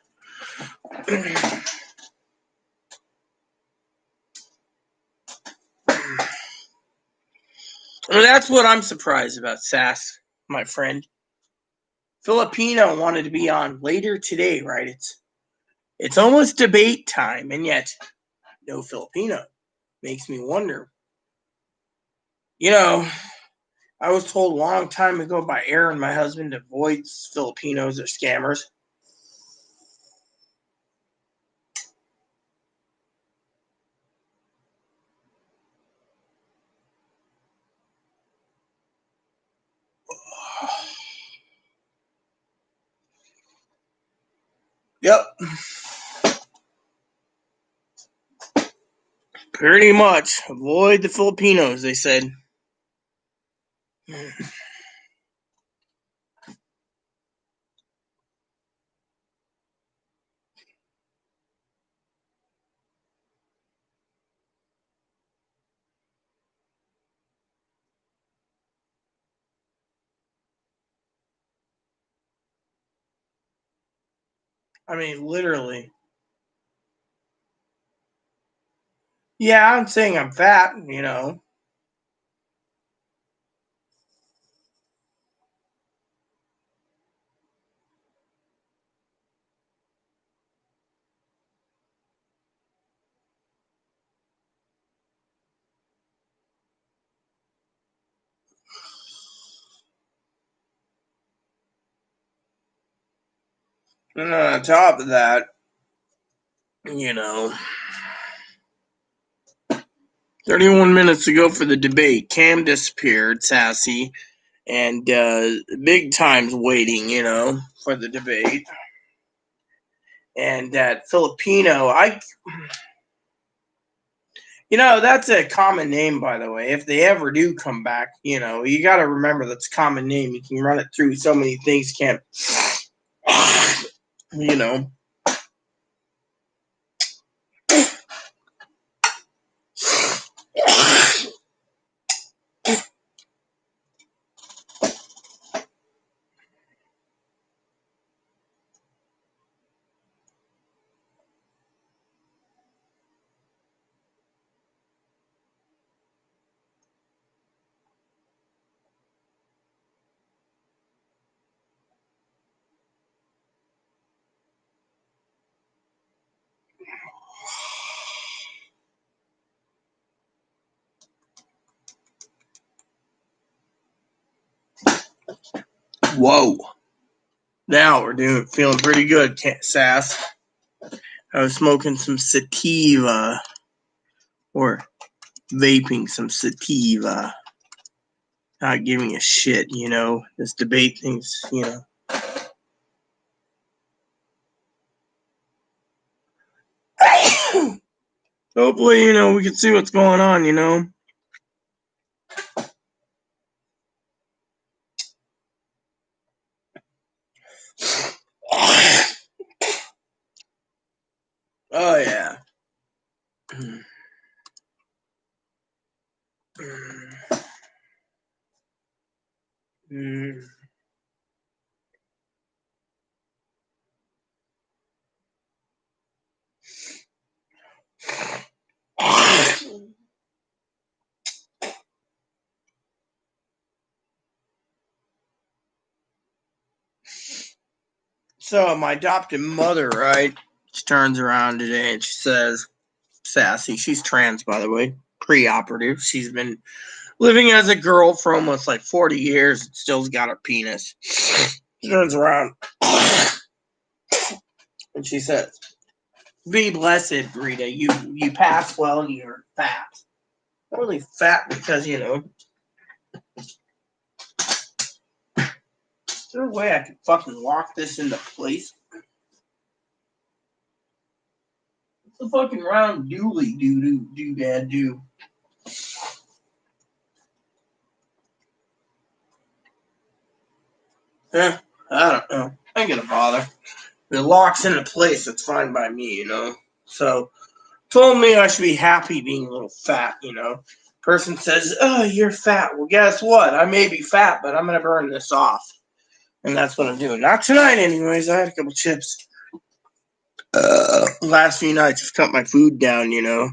Well, that's what I'm surprised about, Sass, my friend. Filipino wanted to be on later today, right? It's almost debate time, and yet no Filipino. Makes me wonder. You know, I was told a long time ago by Aaron, my husband, to avoid Filipinos or scammers. Yep. Pretty much. Avoid the Filipinos, they said. I mean, literally. Yeah, I'm saying I'm fat, you know. And on top of that, you know, 31 minutes to go for the debate. Cam disappeared, sassy, and big time's waiting, you know, for the debate. And that Filipino, you know, that's a common name, by the way. If they ever do come back, you know, you got to remember that's a common name. You can run it through so many things, can't, you know. Whoa. Now we're feeling pretty good, Sass. I was smoking some sativa or vaping some sativa. Not giving a shit, you know. This debate thing's, you know. Hopefully, you know, we can see what's going on, you know. Oh, yeah. So, my adopted mother, right? She turns around today and she says, sassy, she's trans, by the way, pre-operative. She's been living as a girl for almost like 40 years and still's got her penis. She turns around and she says, be blessed, Rita. You pass well and you're fat. Not really fat because, you know, is there a way I could fucking lock this into place? What's the fucking round doodly dad do? I don't know. I ain't gonna bother. If it locks into place, it's fine by me, you know. So, told me I should be happy being a little fat, you know. Person says, oh, you're fat. Well, guess what? I may be fat, but I'm gonna burn this off. And that's what I'm doing. Not tonight, anyways. I had a couple chips. Last few nights, I've cut my food down, you know.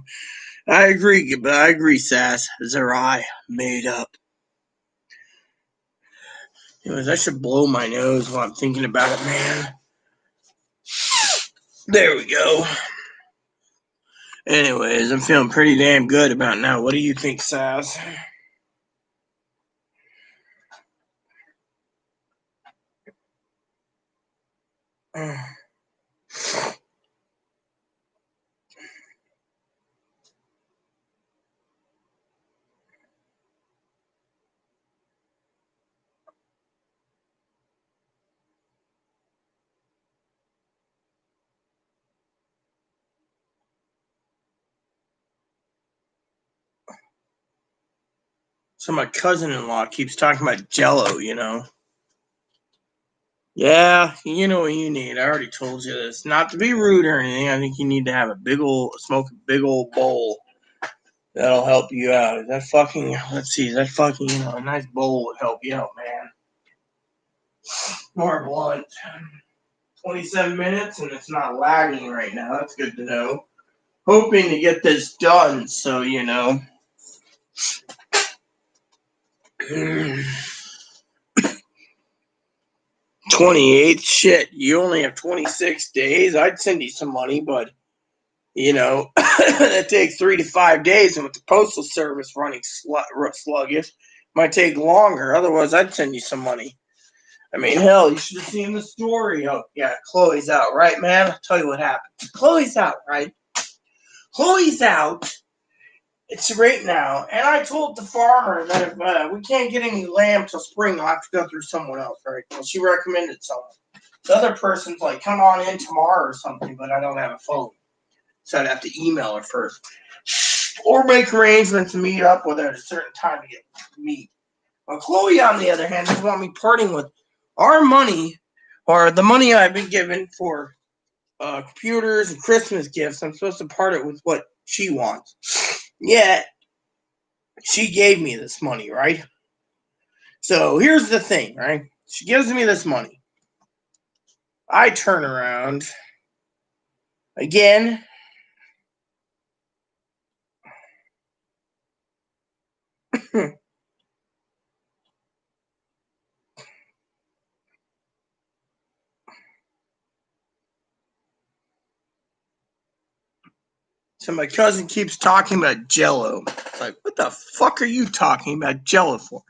I agree, Sass. Zerai made up. Anyways, I should blow my nose while I'm thinking about it, man. There we go. Anyways, I'm feeling pretty damn good about now. What do you think, Sass? So my cousin-in-law keeps talking about Jello, you know. Yeah, you know what you need. I already told you this. Not to be rude or anything. I think you need to have smoke a big old bowl. That'll help you out. Is that fucking, let's see, you know, a nice bowl would help you out, man. More blunt. 27 minutes and it's not lagging right now. That's good to know. Hoping to get this done, so 28. Shit, you only have 26 days. I'd send you some money, but that takes 3 to 5 days, and with the postal service running sluggish, might take longer. Otherwise, I'd send you some money. I mean, hell, you should have seen the story. Oh, yeah, Chloe's out, right, man? I'll tell you what happened. Chloe's out, right? Chloe's out. It's right now. And I told the farmer that if we can't get any lamb till spring, I'll have to go through someone else, right? Well, she recommended someone. The other person's like, come on in tomorrow or something, but I don't have a phone. So I'd have to email her first. Or make arrangements to meet up with her at a certain time to get meat. Well, Chloe, on the other hand, doesn't want me parting with our money, or the money I've been given for computers and Christmas gifts. I'm supposed to part it with what she wants. Yet, she gave me this money, right? So here's the thing, right? She gives me this money. I turn around again. So my cousin keeps talking about Jello. It's like, what the fuck are you talking about Jello for?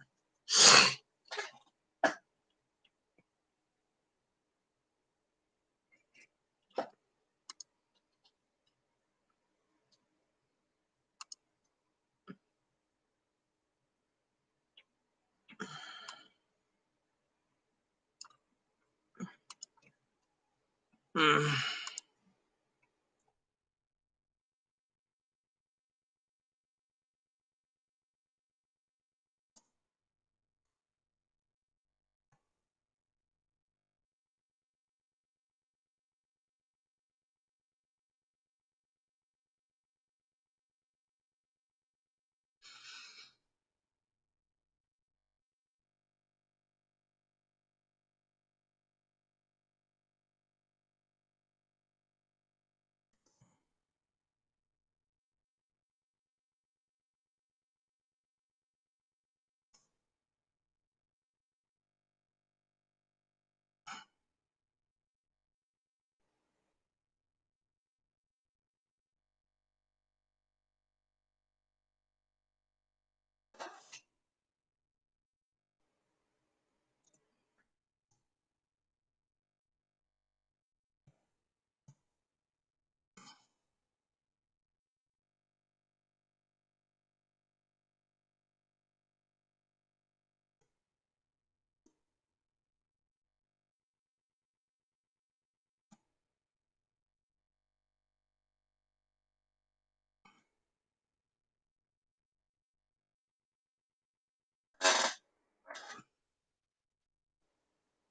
Hmm.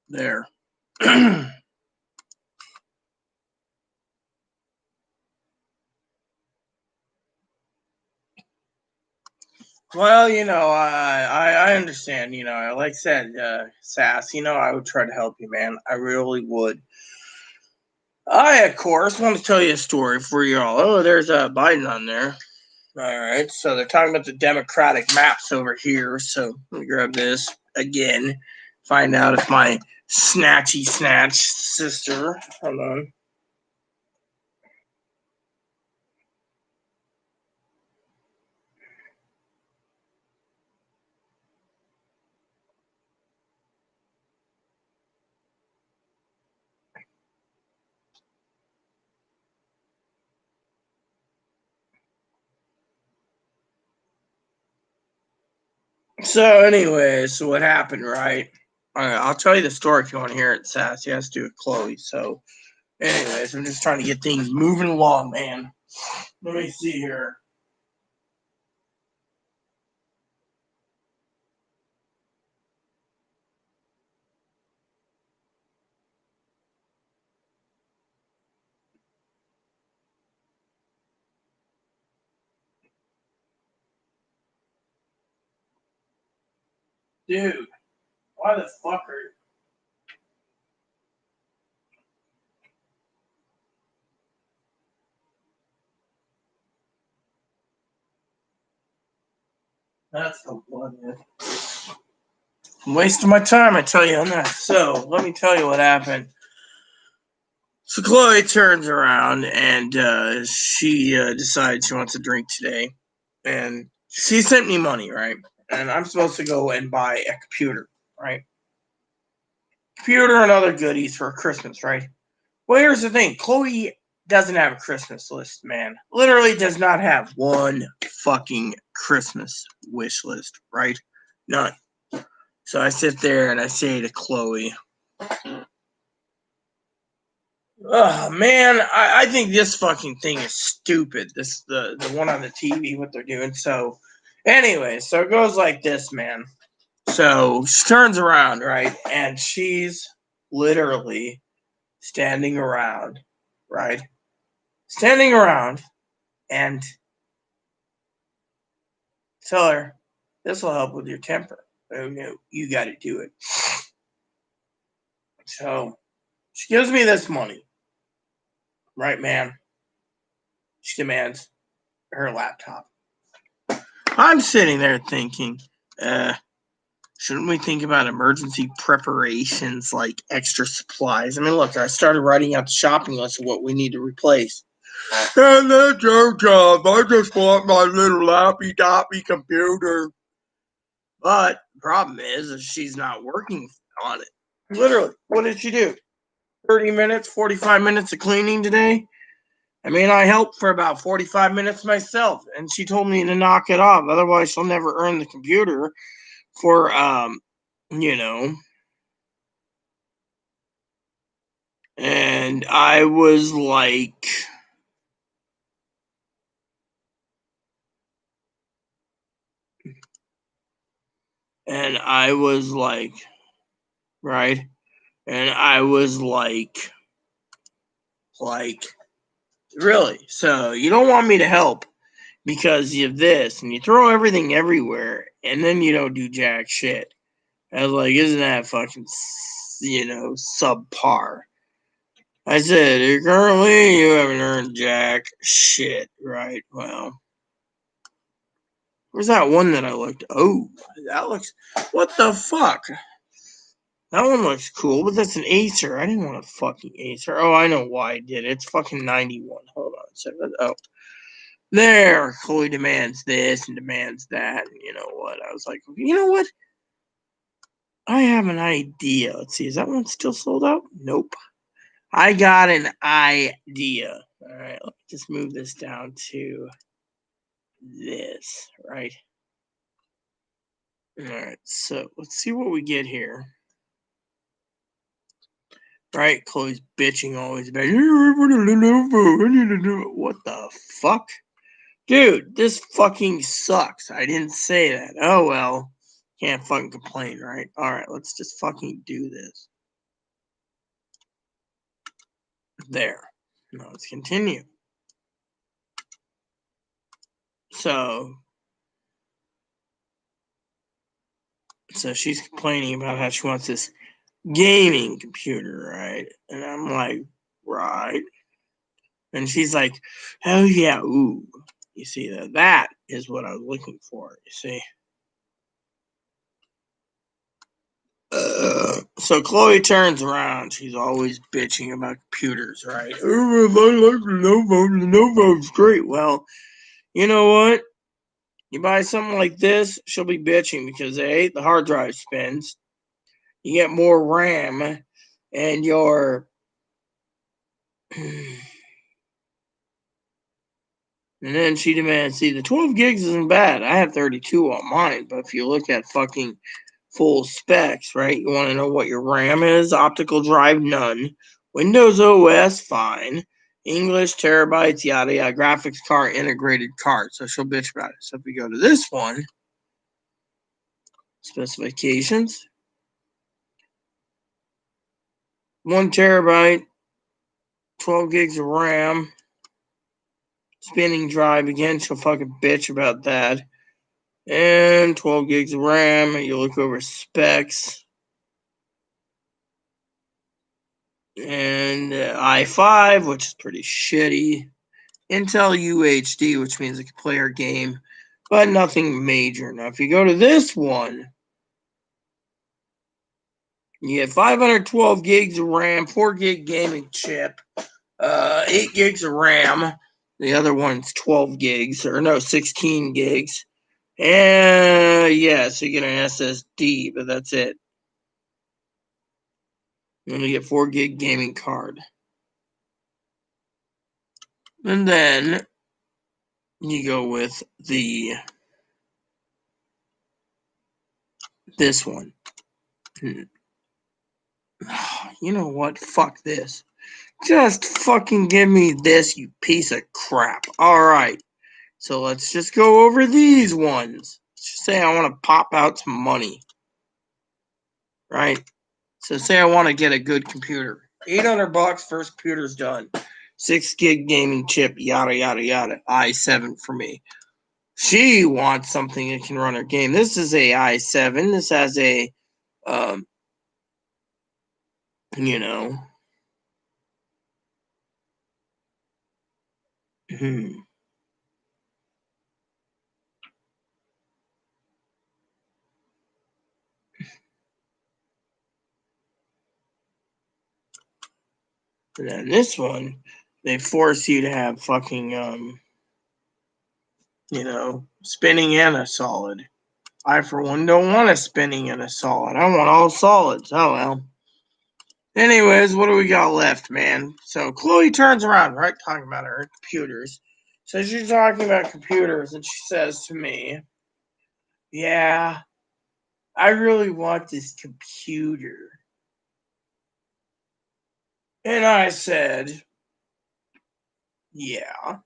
There. Well, I understand. Like I said, Sass, I would try to help you, man. I really would. I, of course, want to tell you a story for you all. Oh, there's Biden on there. All right, so they're talking about the Democratic maps over here. So let me grab this again. Find out if my snatchy snatch sister. Hold on. So, anyways, so what happened, right? All right, I'll tell you the story if you want to hear it, Sass. It has to do with Chloe. So, anyways, I'm just trying to get things moving along, man. Let me see here. Dude, why the fuck are That's the blood. I'm wasting my time, I tell you on that. So let me tell you what happened. So Chloe turns around and she decides she wants a drink today, and she sent me money, right? And I'm supposed to go and buy a computer, right? Computer and other goodies for Christmas, right? Well, here's the thing. Chloe doesn't have a Christmas list, man. Literally does not have one fucking Christmas wish list, right? None. So I sit there and I say to Chloe, oh man, I think this fucking thing is stupid. This the one on the TV, what they're doing. So anyway, so it goes like this, man. So she turns around, right? And she's literally standing around, right? Standing around and tell her, this will help with your temper. Oh no, you got to do it. So she gives me this money, right, man? She demands her laptop. I'm sitting there thinking, shouldn't we think about emergency preparations like extra supplies? I mean, look, I started writing out the shopping list of what we need to replace. And that's your job. I just want my little lappy-doppy computer. But the problem is she's not working on it. Literally, what did she do? 30 minutes, 45 minutes of cleaning today? I mean, I helped for about 45 minutes myself, and she told me to knock it off. Otherwise, she'll never earn the computer for, you know. And I was like, right? And I was like, really? So you don't want me to help because you have this, and you throw everything everywhere, and then you don't do jack shit. I was like, isn't that fucking, subpar? I said, currently you haven't earned jack shit, right? Well, where's that one that I looked? Oh, that looks, what the fuck? That one looks cool, but that's an Acer. I didn't want a fucking Acer. Oh, I know why I did. It's fucking 91. Hold on a second. Oh. There. Chloe demands this and demands that. And you know what? I was like, you know what? I have an idea. Let's see. Is that one still sold out? Nope. I got an idea. All right. Let's just move this down to this, right? All right. So let's see what we get here. Right, Chloe's bitching always about what the fuck? Dude, this fucking sucks. I didn't say that. Oh well. Can't fucking complain, right? Alright, let's just fucking do this. There. Now let's continue. So she's complaining about how she wants this gaming computer, right? And I'm like, right. And she's like, oh yeah, ooh. You see, that is what I was looking for, you see. So Chloe turns around. She's always bitching about computers, right? Oh, I like Lenovo. Lenovo's great. Well, you know what? You buy something like this, she'll be bitching because A, the hard drive spins. You get more RAM, and your and then she demands, see, the 12 gigs isn't bad. I have 32 on mine, but if you look at fucking full specs, right? You want to know what your RAM is? Optical drive, none. Windows OS, fine. English, terabytes, yada yada. Graphics card, integrated card. So she'll bitch about it. So if we go to this one, specifications, 1 terabyte, 12 gigs of RAM, spinning drive. Again, she'll fucking bitch about that. And 12 gigs of RAM. You look over specs. And i5, which is pretty shitty. Intel UHD, which means it can play our game but nothing major. Now, if you go to this one, you get 512 gigs of RAM, 4 gig gaming chip, 8 gigs of RAM. The other one's 12 gigs, or no, 16 gigs. And yeah, so you get an SSD, but that's it. And you get 4 gig gaming card. And then you go with this one. You know what? Fuck this. Just fucking give me this, you piece of crap. Alright. So let's just go over these ones. Let's just say I want to pop out some money. Right? So say I want to get a good computer. $800, first computer's done. 6 gig gaming chip, yada, yada, yada. i7 for me. She wants something that can run her game. This is a i7. This has a, you know. And then this one, they force you to have fucking, spinning and a solid. I, for one, don't want a spinning and a solid. I want all solids. Oh, well. Anyways, what do we got left, man? So Chloe turns around, right, talking about her computers. So she's talking about computers, and she says to me, yeah, I really want this computer. And I said, yeah.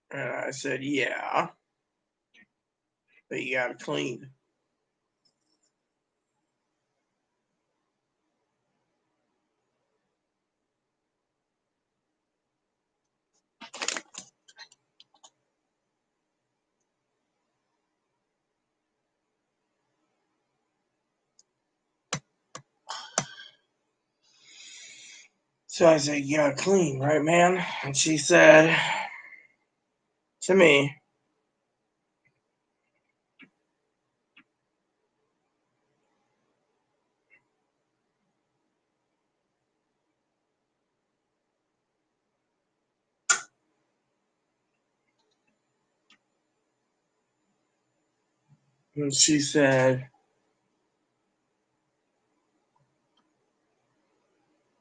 And I said, yeah, but you gotta clean. So I said, you gotta clean, right, man? And she said to me,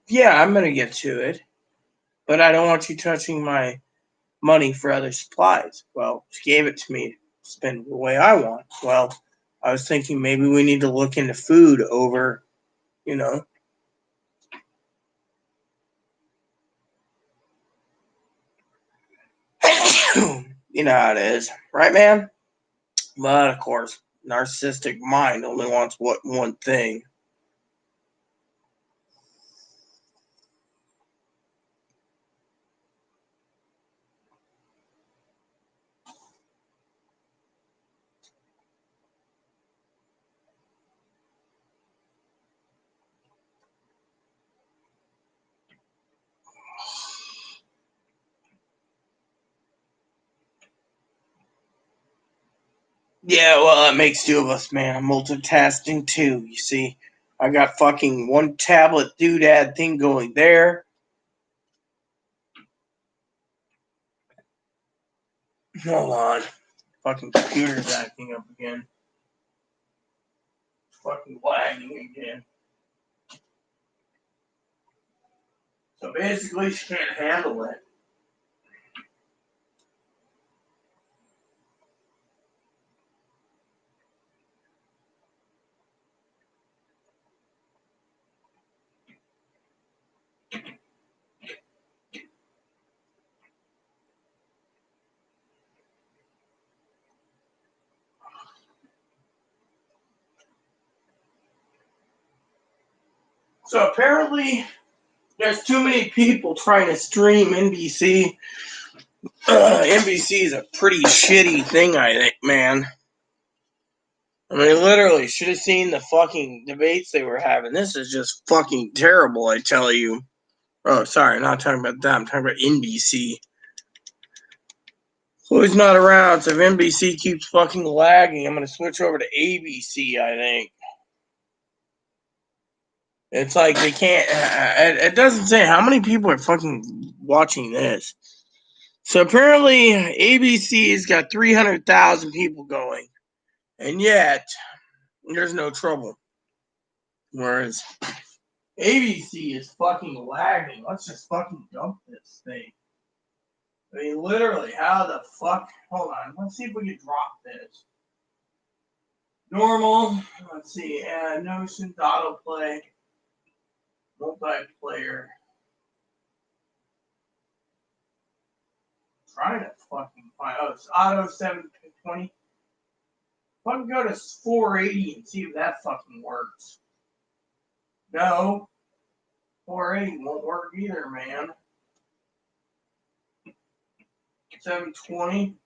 yeah, I'm gonna get to it, but I don't want you touching my money for other supplies. Well, she gave it to me to spend the way I want. Well, I was thinking maybe we need to look into food over, you know. You know how it is, right, man? But of course, narcissistic mind only wants one thing. Yeah, well, that makes two of us, man. I'm multitasking too, you see. I got fucking one tablet doodad thing going there. Hold on. Fucking computer's acting up again. Fucking lagging again. So basically, she can't handle it. So apparently, there's too many people trying to stream NBC. NBC is a pretty shitty thing, I think, man. I mean, literally, should have seen the fucking debates they were having. This is just fucking terrible, I tell you. Oh, sorry, I'm not talking about that. I'm talking about NBC. Chloe's not around, so if NBC keeps fucking lagging, I'm gonna switch over to ABC, I think. It's like they can't. It doesn't say how many people are fucking watching this. So apparently, ABC's got 300,000 people going, and yet there's no trouble. Whereas ABC is fucking lagging. Let's just fucking dump this thing. I mean, literally, how the fuck? Hold on. Let's see if we can drop this. Normal. Let's see. Notion, autoplay, multiplayer. Trying to fucking find. Oh, it's auto 720. Fucking go to 480 and see if that fucking works. No. 480 won't work either, man. 720.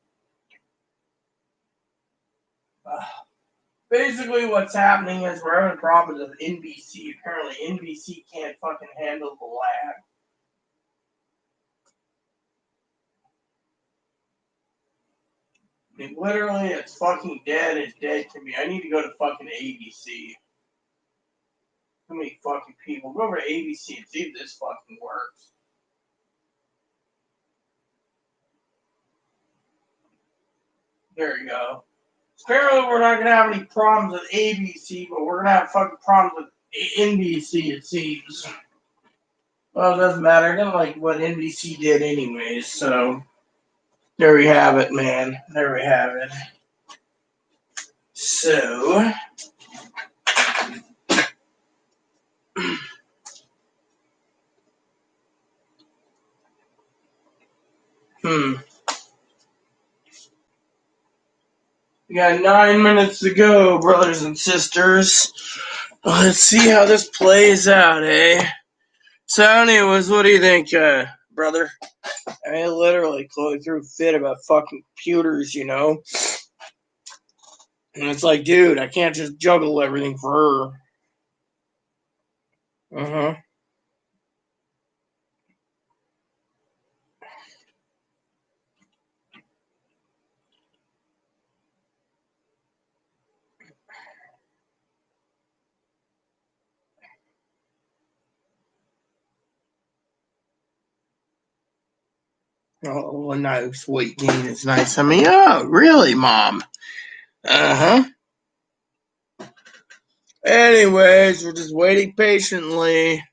Basically, what's happening is we're having problems with NBC. Apparently, NBC can't fucking handle the lag. I mean, literally, it's fucking dead. It's dead to me. I need to go to fucking ABC. Too many fucking people. Go over to ABC and see if this fucking works. There you go. Apparently, we're not going to have any problems with ABC, but we're going to have fucking problems with NBC, it seems. Well, it doesn't matter. I don't like what NBC did anyways, so there we have it, man. There we have it. So, we got 9 minutes to go, brothers and sisters. Let's see how this plays out, eh? So, anyways, what do you think, brother? I mean, literally, Chloe threw a fit about fucking computers, you know? And it's like, dude, I can't just juggle everything for her. Uh-huh. Oh, a nice weight gain is nice. I mean, oh, really, Mom? Uh-huh. Anyways, we're just waiting patiently.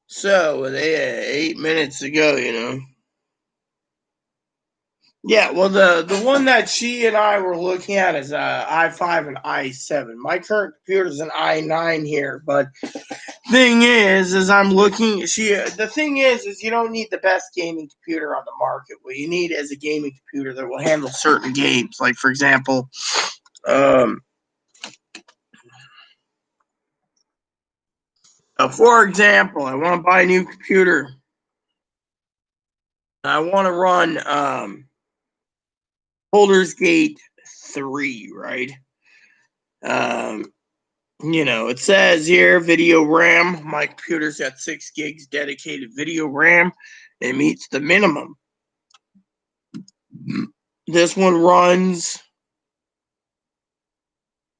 So, with 8 minutes to go, you know. Yeah, well, the one that she and I were looking at is i5 and i7. My current computer is an i9 here, but thing is I'm looking. The thing is you don't need the best gaming computer on the market. What you need is a gaming computer that will handle certain games. Like, for example, I want to buy a new computer. I want to run Baldur's Gate 3, right? You know, it says here video RAM. My computer's got 6 gigs dedicated video RAM. It meets the minimum. This one's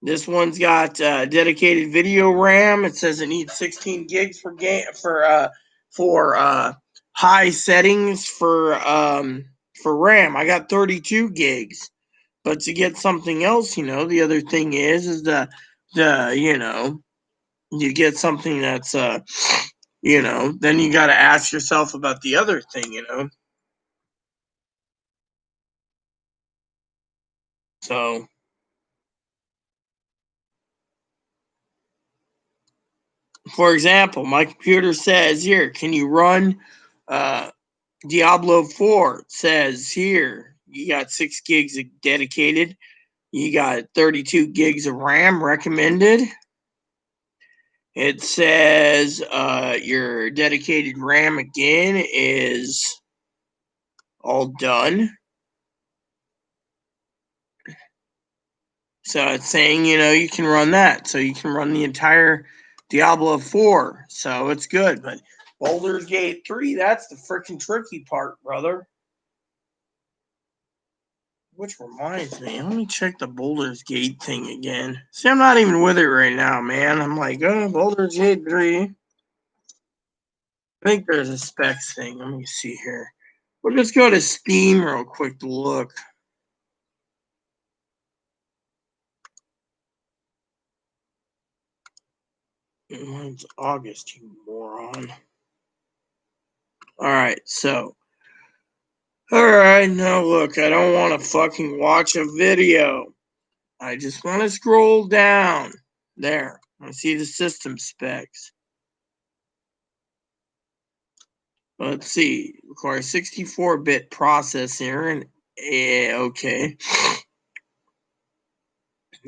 got dedicated video RAM. It says it needs 16 gigs for high settings for RAM. I got 32 gigs. But to get something else, you know, the other thing is the you know, you get something that's you know, then you got to ask yourself about the other thing, you know. So, for example, my computer says here, can you run Diablo 4? It says here, you got 6 gigs of dedicated. You got 32 gigs of RAM recommended. It says your dedicated RAM again is all done. So it's saying, you know, you can run that. So you can run the entire Diablo 4. So it's good. But Baldur's Gate 3, that's the freaking tricky part, brother. Which reminds me, let me check the Baldur's Gate thing again. See, I'm not even with it right now, man. I'm like, oh, Baldur's Gate 3. I think there's a specs thing. Let me see here. We'll just go to Steam real quick to look. Mine's August, you moron. Alright, so. Alright, now look, I don't want to fucking watch a video. I just want to scroll down. There. I see the system specs. Let's see. Requires 64-bit processor and okay.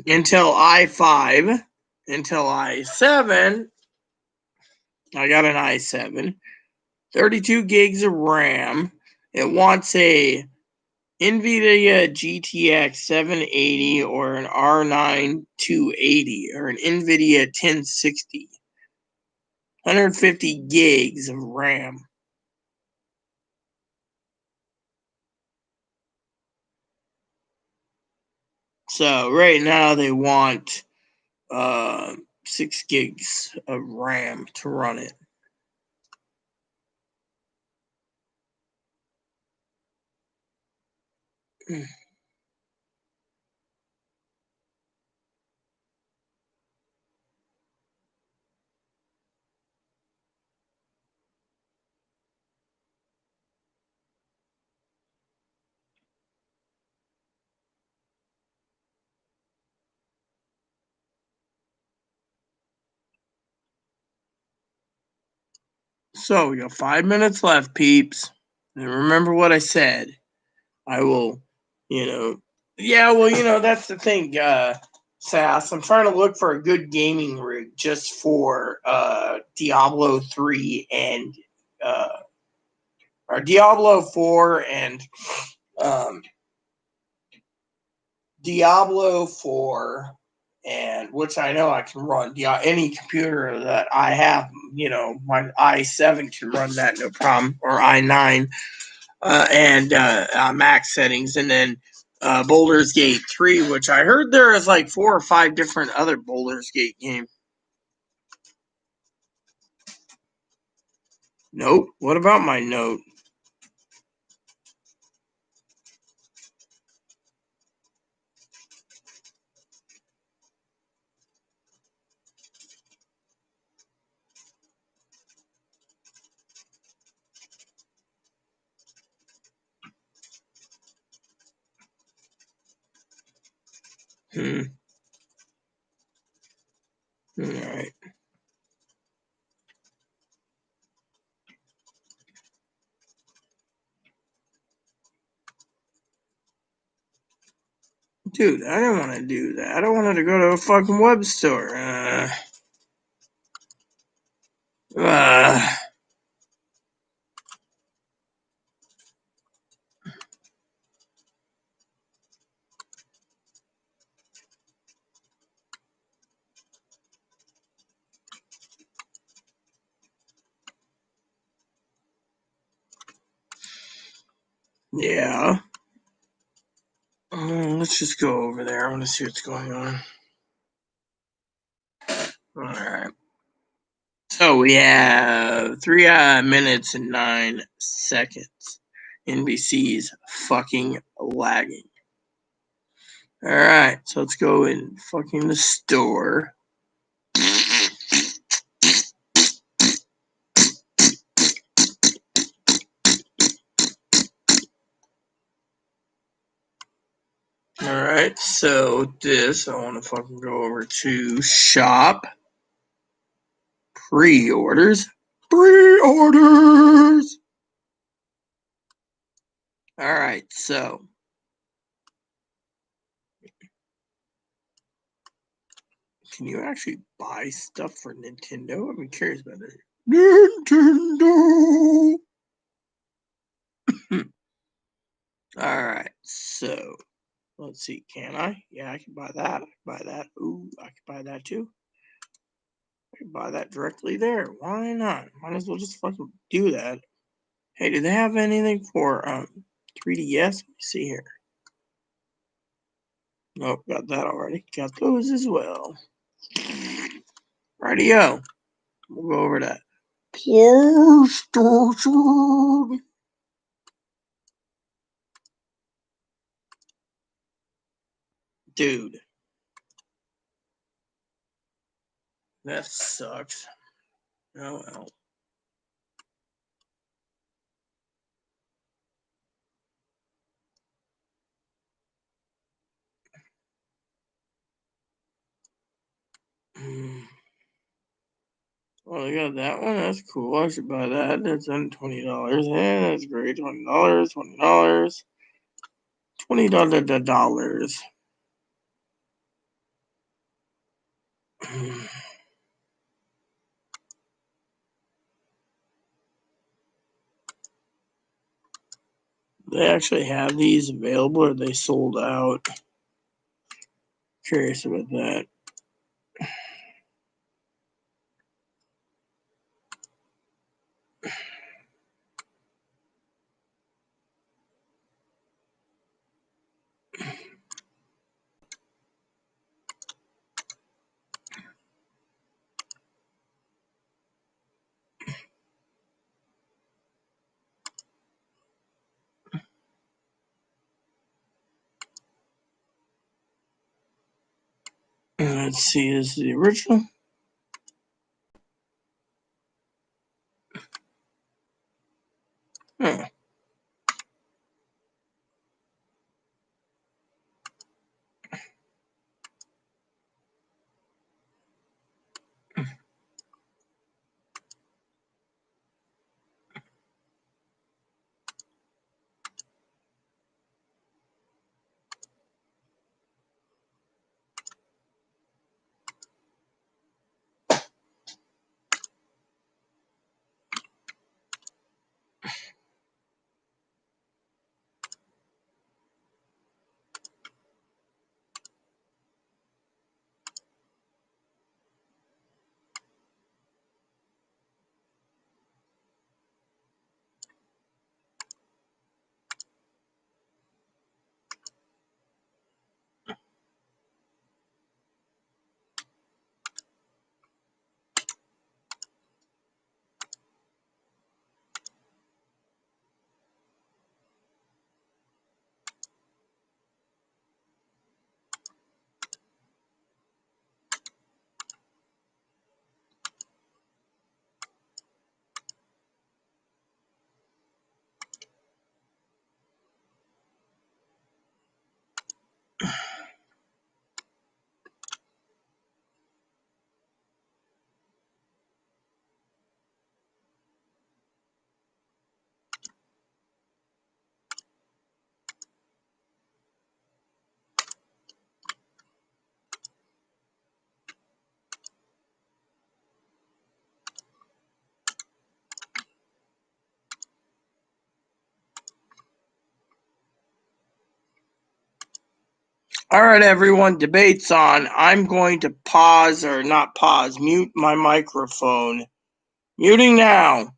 Intel i5, Intel i7. I got an i7. 32 gigs of RAM. It wants a NVIDIA GTX 780 or an R9 280 or an NVIDIA 1060. 150 gigs of RAM. So right now they want 6 gigs of RAM to run it. So we got 5 minutes left, peeps. And remember what I said. I will, that's the thing, Sass. I'm trying to look for a good gaming rig just for Diablo 3 and or Diablo 4 and Diablo 4, and which I know I can run. Any computer that I have, my i7 can run that no problem, or i9, and max settings, and then Baldur's Gate 3, which I heard there is like 4 or 5 different other Baldur's Gate games. Nope. What about my note? All right. Dude, I don't want to do that. I don't want to go to a fucking web store. Yeah. Let's just go over there. I want to see what's going on. All right. So we have 3 minutes and 9 seconds. NBC's fucking lagging. All right. So let's go in fucking the store. Alright, so this, I want to fucking go over to shop. Pre-orders. Pre-orders! Alright, so. Can you actually buy stuff for Nintendo? I'm curious about that. Nintendo! Alright, so. Let's see, can I? Yeah, I can buy that. I can buy that. Ooh, I can buy that too. I could buy that directly there. Why not? Might as well just fucking do that. Hey, do they have anything for 3DS? Let me see here. Nope, got that already. Got those as well. Rightio. We'll go over that. PlayStation. Dude. That sucks. Oh well. Well, I got that one. That's cool. I should buy that. That's under $20. Yeah, that's great. $20. $20. $20. They actually have these available, or they sold out? Curious about that. Let's see. This is the original. Huh. All right, everyone. Debate's on. I'm going to pause, or not pause, mute my microphone. Muting now.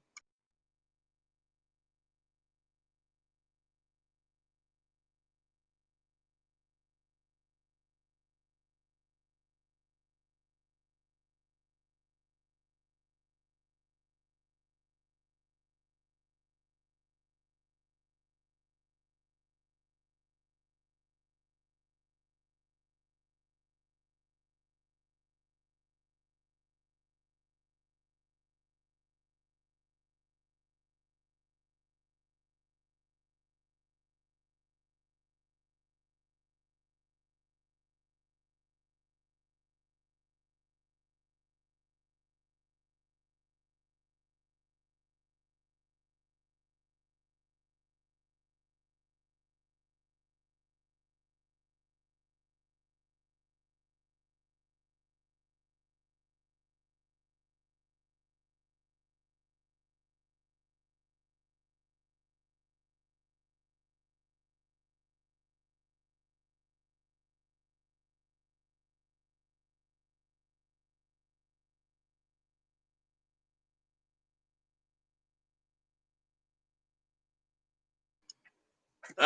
I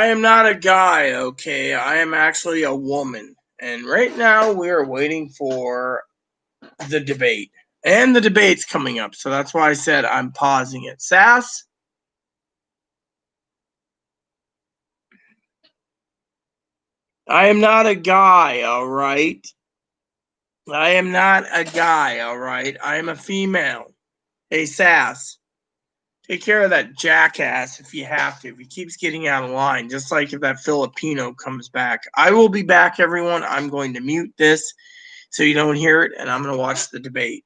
am not a guy, okay? I am actually a woman. And right now we are waiting for the debate. And the debate's coming up, so that's why I said I'm pausing it. Sass? I am not a guy, all right? I am not a guy, all right? I am a female. Hey, Sass, take care of that jackass if you have to. If he keeps getting out of line, just like if that Filipino comes back. I will be back, everyone. I'm going to mute this so you don't hear it, and I'm going to watch the debate.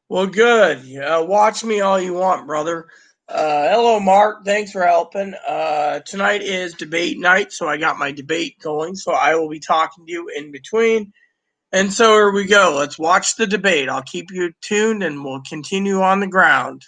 Well, good. Watch me all you want, brother. Hello, Mark. Thanks for helping. Tonight is debate night, so I got my debate going. So I will be talking to you in between. And so here we go. Let's watch the debate. I'll keep you tuned, and we'll continue on the ground.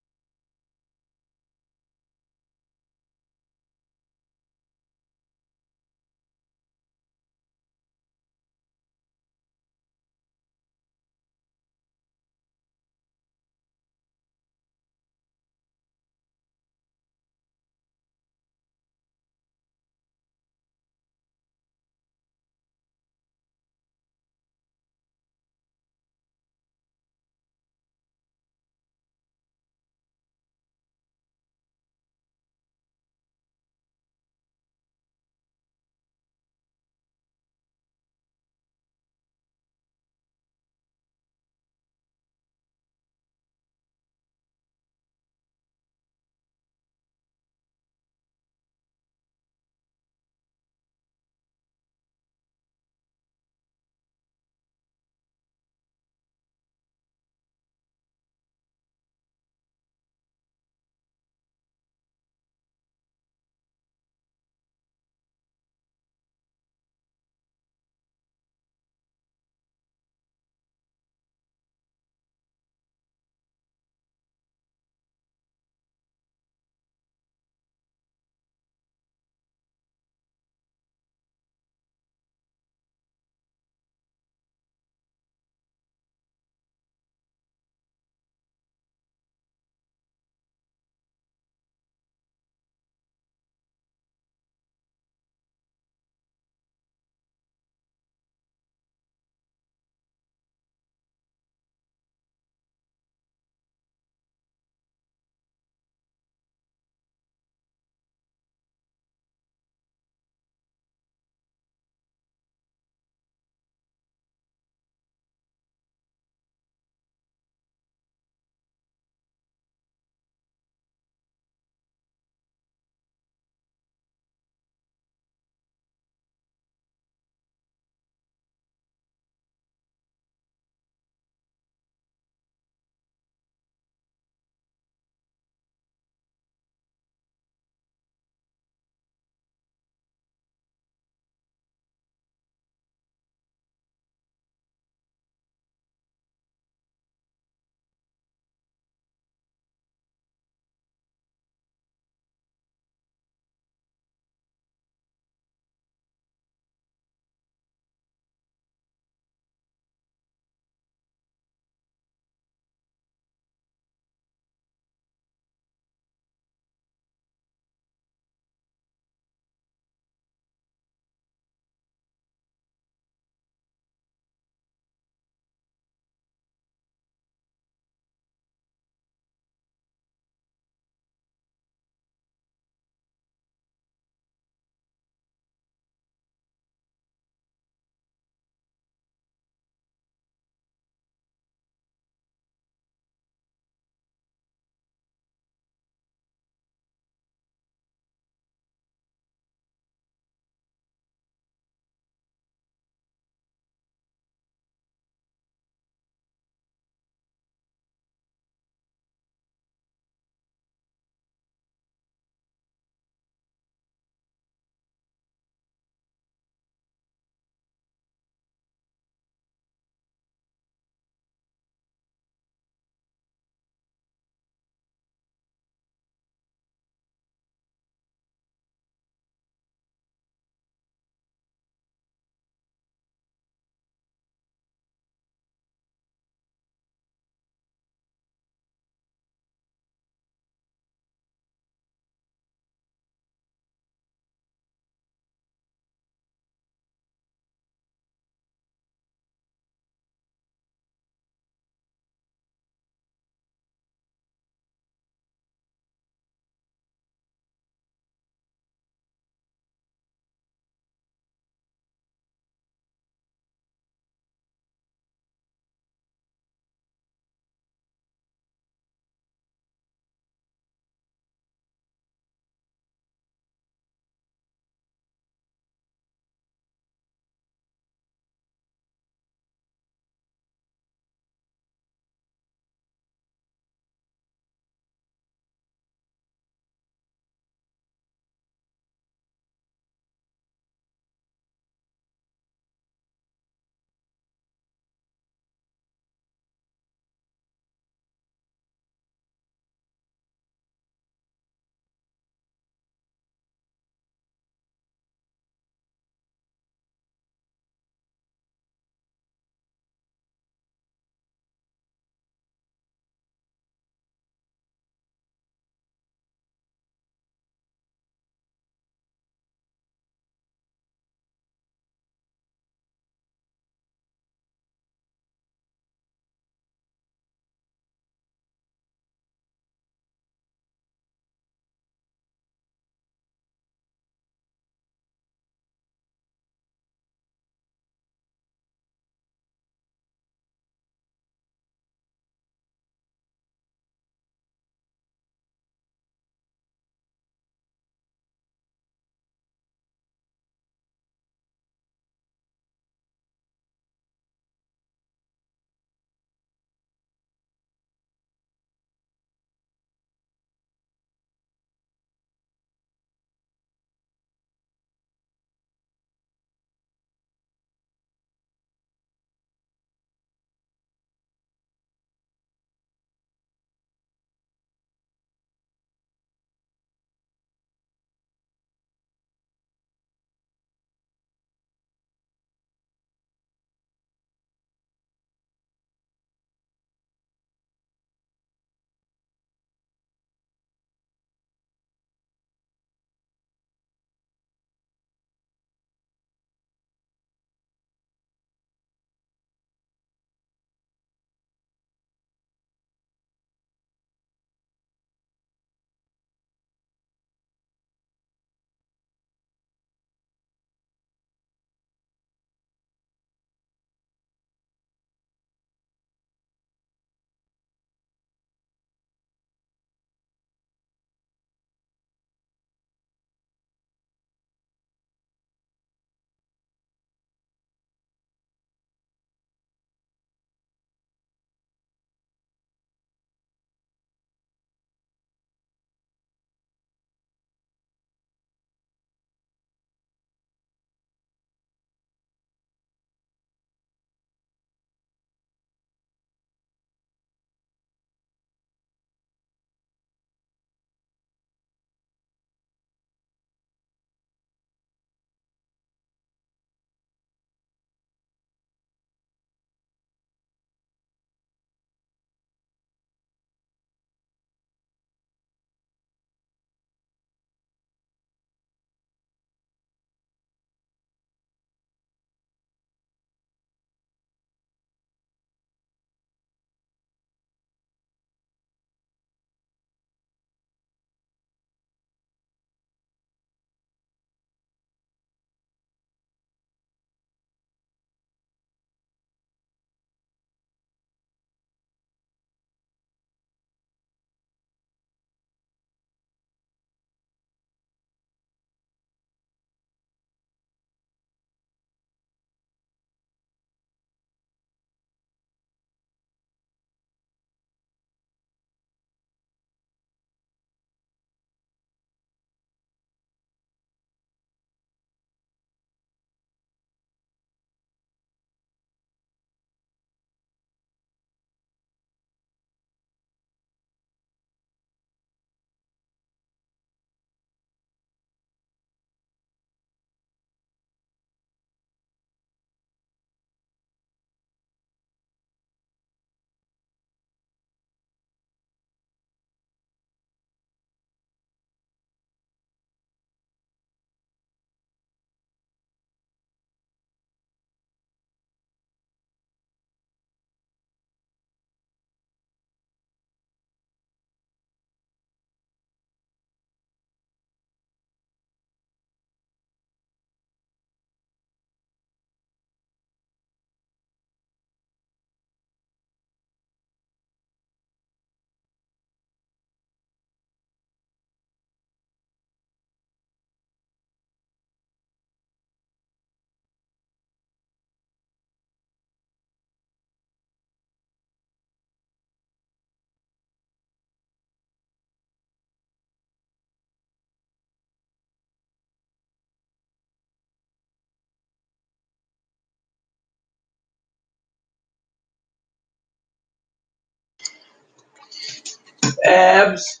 Abs,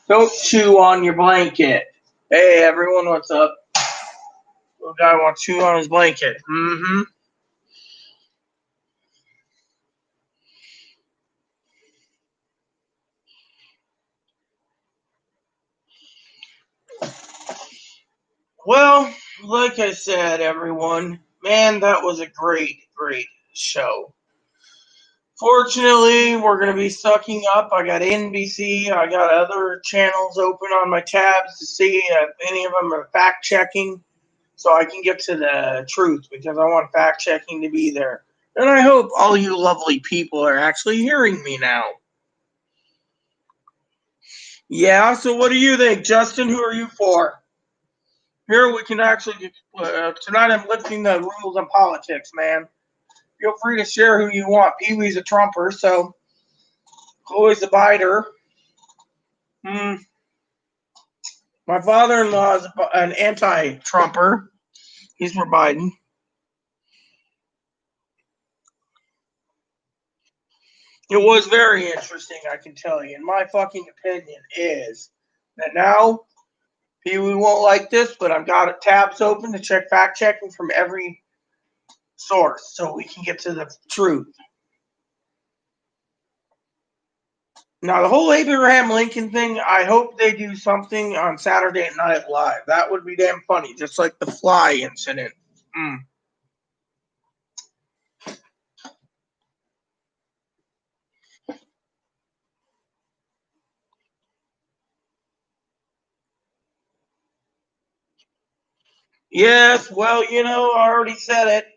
don't chew on your blanket. Hey, everyone, what's up? Little guy wants to chew on his blanket. Mm-hmm. Well, like I said, everyone, man, that was a great, great show. Fortunately, we're going to be sucking up. I got NBC. I got other channels open on my tabs to see if any of them are fact checking so I can get to the truth because I want fact checking to be there. And I hope all you lovely people are actually hearing me now. Yeah, so what do you think, Justin? Who are you for? Here we can actually, tonight I'm lifting the rules on politics, man. Feel free to share who you want. Pee Wee's a Trumper, so Chloe's a Bider. My father-in-law is an anti-Trumper. He's for Biden. It was very interesting, I can tell you. And my fucking opinion is that now Pee Wee won't like this, but I've got tabs open to check fact checking from every source so we can get to the truth. Now, the whole Abraham Lincoln thing, I hope they do something on Saturday Night Live. That would be damn funny, just like the fly incident. Yes, well, I already said it.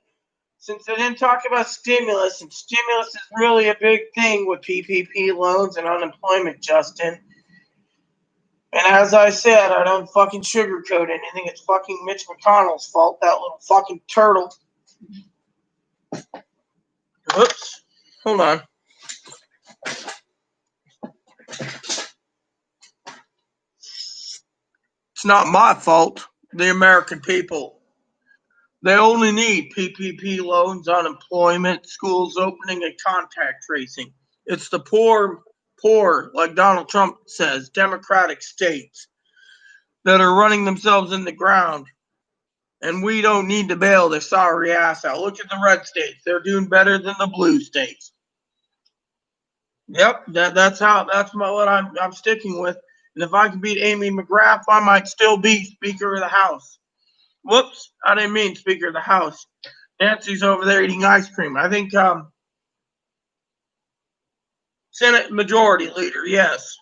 Since I didn't talk about stimulus, and stimulus is really a big thing with PPP loans and unemployment, Justin. And as I said, I don't fucking sugarcoat anything. It's fucking Mitch McConnell's fault, that little fucking turtle. Whoops. Hold on. It's not my fault. The American people. They only need PPP loans, unemployment, schools opening, and contact tracing. It's the poor, like Donald Trump says, democratic states that are running themselves in the ground. And we don't need to bail their sorry ass out. Look at the red states. They're doing better than the blue states. Yep, that's what I'm sticking with. And if I can beat Amy McGrath, I might still be Speaker of the House. Whoops, I didn't mean Speaker of the House. Nancy's over there eating ice cream. I think Senate Majority Leader, yes.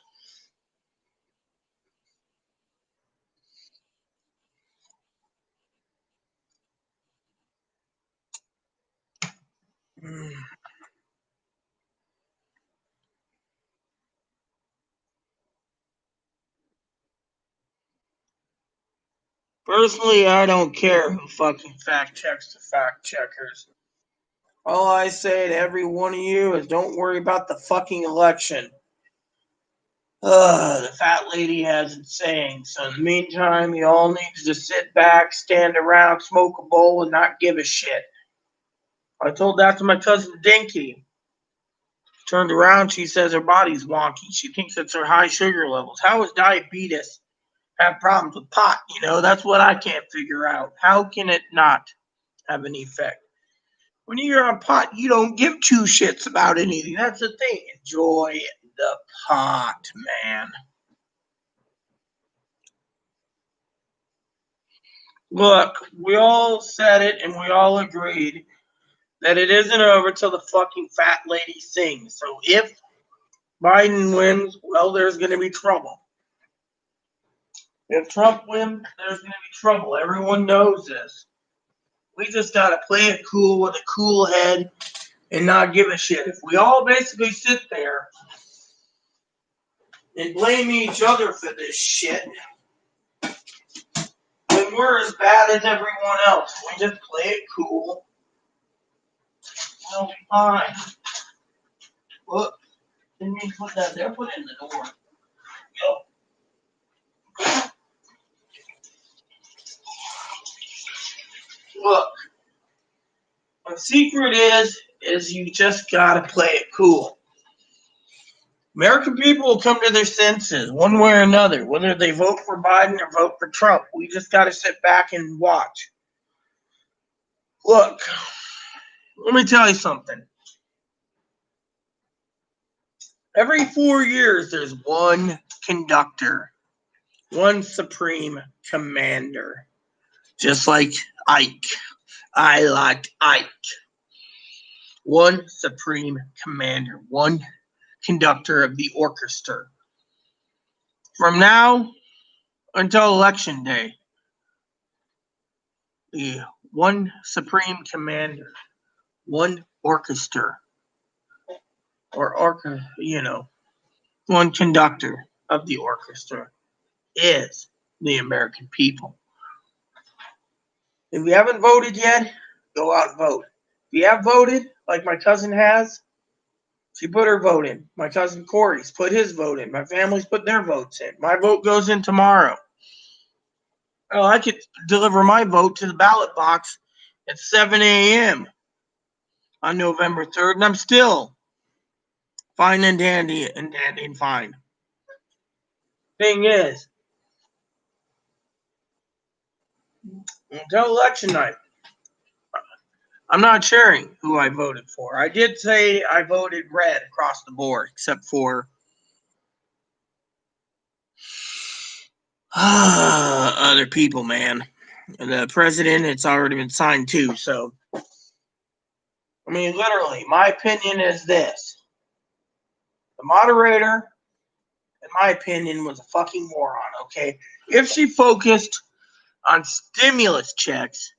Personally, I don't care who fucking fact checks the fact checkers. All I say to every one of you is don't worry about the fucking election. The fat lady has it saying. So in the meantime, you all need to just sit back, stand around, smoke a bowl, and not give a shit. I told that to my cousin Dinky. Turned around, she says her body's wonky. She thinks it's her high sugar levels. How is diabetes have problems with pot? That's what I can't figure out. How can it not have an effect? When you're on pot, you don't give two shits about anything. That's the thing. Enjoy the pot, man. Look, we all said it and we all agreed that it isn't over till the fucking fat lady sings. So if Biden wins, well, there's going to be trouble. If Trump wins, there's going to be trouble. Everyone knows this. We just got to play it cool with a cool head and not give a shit. If we all basically sit there and blame each other for this shit, then we're as bad as everyone else. We just play it cool. We'll be fine. Look, didn't mean to put that there. Put it in the door. Go. Look, the secret is you just gotta play it cool. American people will come to their senses one way or another, whether they vote for Biden or vote for Trump. We just got to sit back and watch. Look, let me tell you something. Every 4 years, there's one conductor, one supreme commander, just like Ike. I like Ike. One supreme commander, one conductor of the orchestra. From now until election day, the one supreme commander, one orchestra, one conductor of the orchestra is the American people. If you haven't voted yet, go out and vote. If you have voted, like my cousin has, she put her vote in. My cousin Corey's put his vote in. My family's put their votes in. My vote goes in tomorrow. Oh, I could deliver my vote to the ballot box at 7 a.m. on November 3rd, and I'm still fine and dandy and fine. Thing is, until election night, I'm not sharing who I voted for. I did say I voted red across the board, except for other people, man. The president, it's already been signed too. So, I mean, literally, my opinion is this. The moderator, in my opinion, was a fucking moron, okay? If she focused on stimulus checks,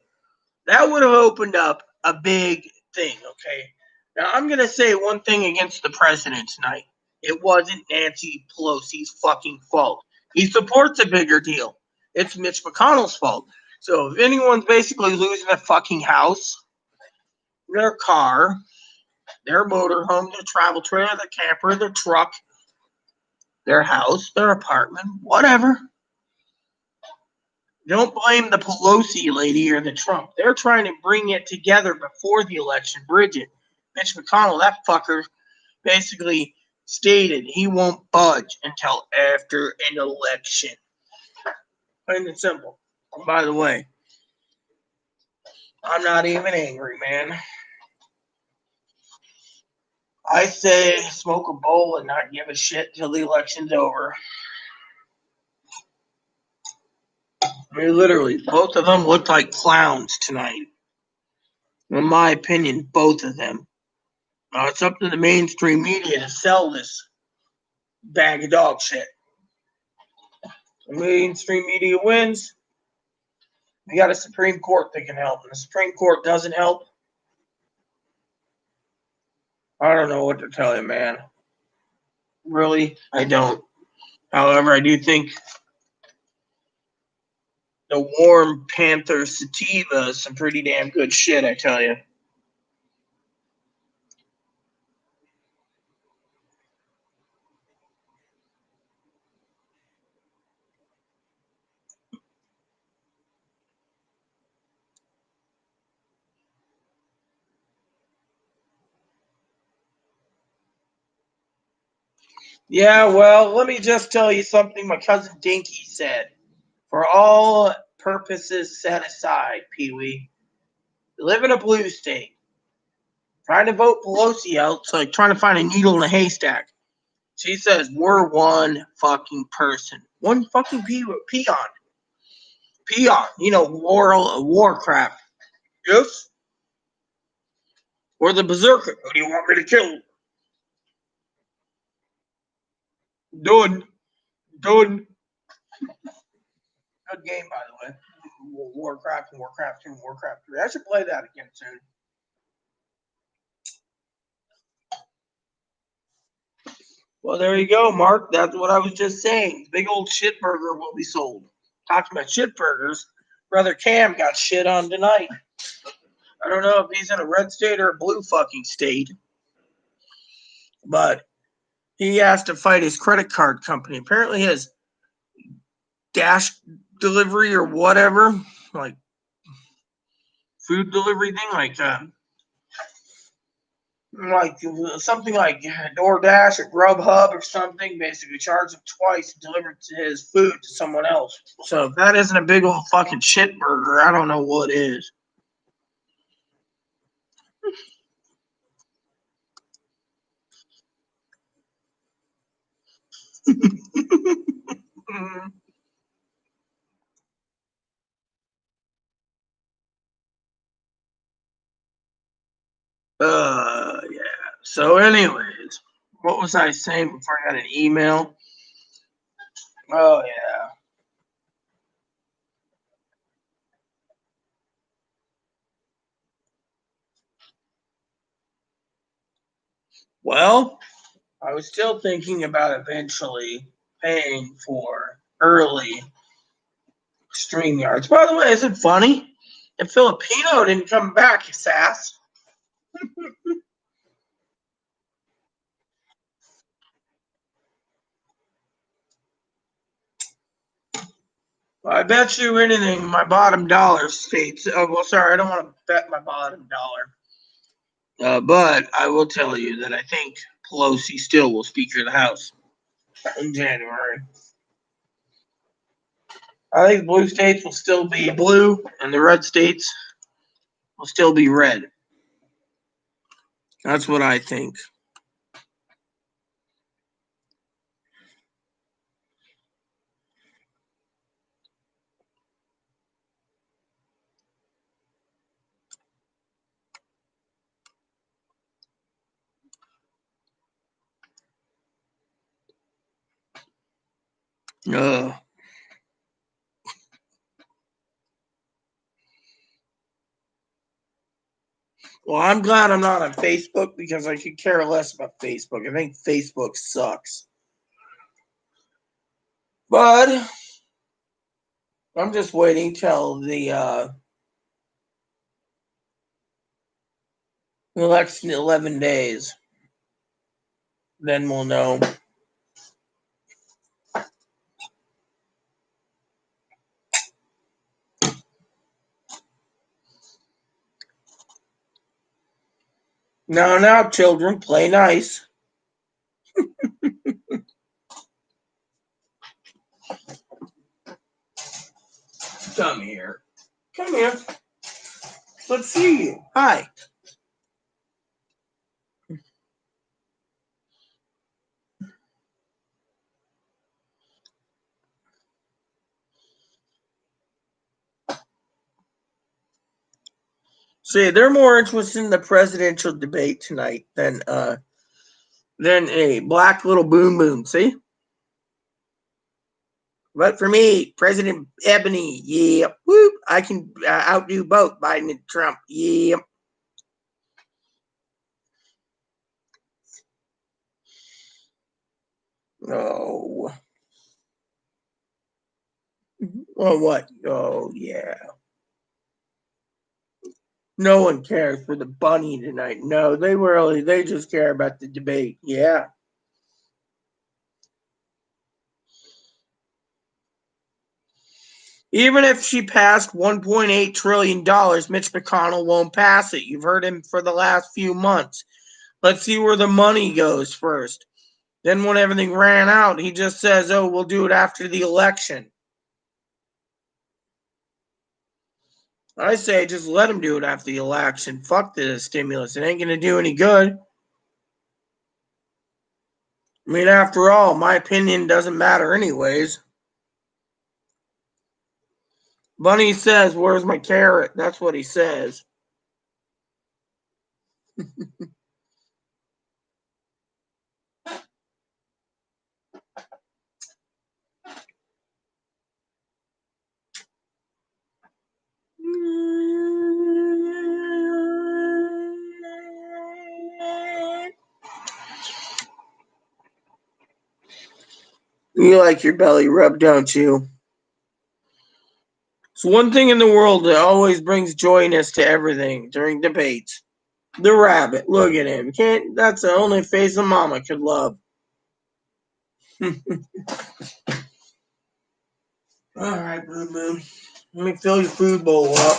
that would have opened up a big thing, okay? Now, I'm going to say one thing against the president tonight. It wasn't Nancy Pelosi's fucking fault. He supports a bigger deal. It's Mitch McConnell's fault. So if anyone's basically losing a fucking house, their car, their motorhome, their travel trailer, their camper, their truck, their house, their apartment, whatever, don't blame the Pelosi lady or the Trump. They're trying to bring it together before the election, bridge it. Mitch McConnell, that fucker, basically stated he won't budge until after an election. Plain and simple. And by the way, I'm not even angry, man. I say smoke a bowl and not give a shit till the election's over. I mean, literally, both of them looked like clowns tonight. In my opinion, both of them. It's up to the mainstream media to sell this bag of dog shit. The mainstream media wins. We got a Supreme Court that can help. And the Supreme Court doesn't help. I don't know what to tell you, man. Really, I don't. However, I do think the Warm Panther sativa is some pretty damn good shit, I tell you. Yeah, well, let me just tell you something my cousin Dinky said. For all purposes set aside, Pee-wee, you live in a blue state. Trying to vote Pelosi out, it's like trying to find a needle in a haystack. She says, we're one fucking person. One fucking peon. Peon. Warcraft. Yes? Or the Berserker. Who do you want me to kill? Done. Good game, by the way. Warcraft and Warcraft 2 and Warcraft 3. I should play that again soon. Well, there you go, Mark. That's what I was just saying. Big old shit burger will be sold. Talking about shit burgers, Brother Cam got shit on tonight. I don't know if he's in a red state or a blue fucking state, but he has to fight his credit card company. Apparently his Dash delivery or whatever, like food delivery thing, like like something like DoorDash or Grubhub or something, basically charge him twice and deliver his food to someone else. So if that isn't a big old fucking shit burger, I don't know what is. Yeah. So, anyways, what was I saying before I got an email? Oh yeah. Well, I was still thinking about eventually paying for early StreamYards. By the way, is it funny? If Filipino didn't come back, his ass. I bet you anything my bottom dollar states. Oh, well, sorry, I don't want to bet my bottom dollar. But I will tell you that I think Pelosi still will Speaker of the House in January. I think blue states will still be blue, and the red states will still be red. That's what I think. Uh, well, I'm glad I'm not on Facebook because I could care less about Facebook. I think Facebook sucks. But I'm just waiting till the election 11 days. Then we'll know. Now, children, play nice. Come here. Come here. Let's see you. Hi. See, they're more interested in the presidential debate tonight than a black little boom boom. See? But for me, President Ebony, yeah, whoop, I can outdo both Biden and Trump, yeah. Oh, oh, what? Oh, yeah. No one cares for the bunny tonight. No, they just care about the debate. Yeah. Even if she passed $1.8 trillion, Mitch McConnell won't pass it. You've heard him for the last few months. Let's see where the money goes first. Then when everything ran out, he just says, oh, we'll do it after the election. I say just let him do it after the election. Fuck the stimulus. It ain't going to do any good. I mean, after all, my opinion doesn't matter anyways. Bunny says, where's my carrot? That's what he says. You like your belly rubbed, don't you? It's one thing in the world that always brings joyness to everything during debates. The rabbit. Look at him. That's the only face a mama could love. All right, Boo Boo. Let me fill your food bowl up.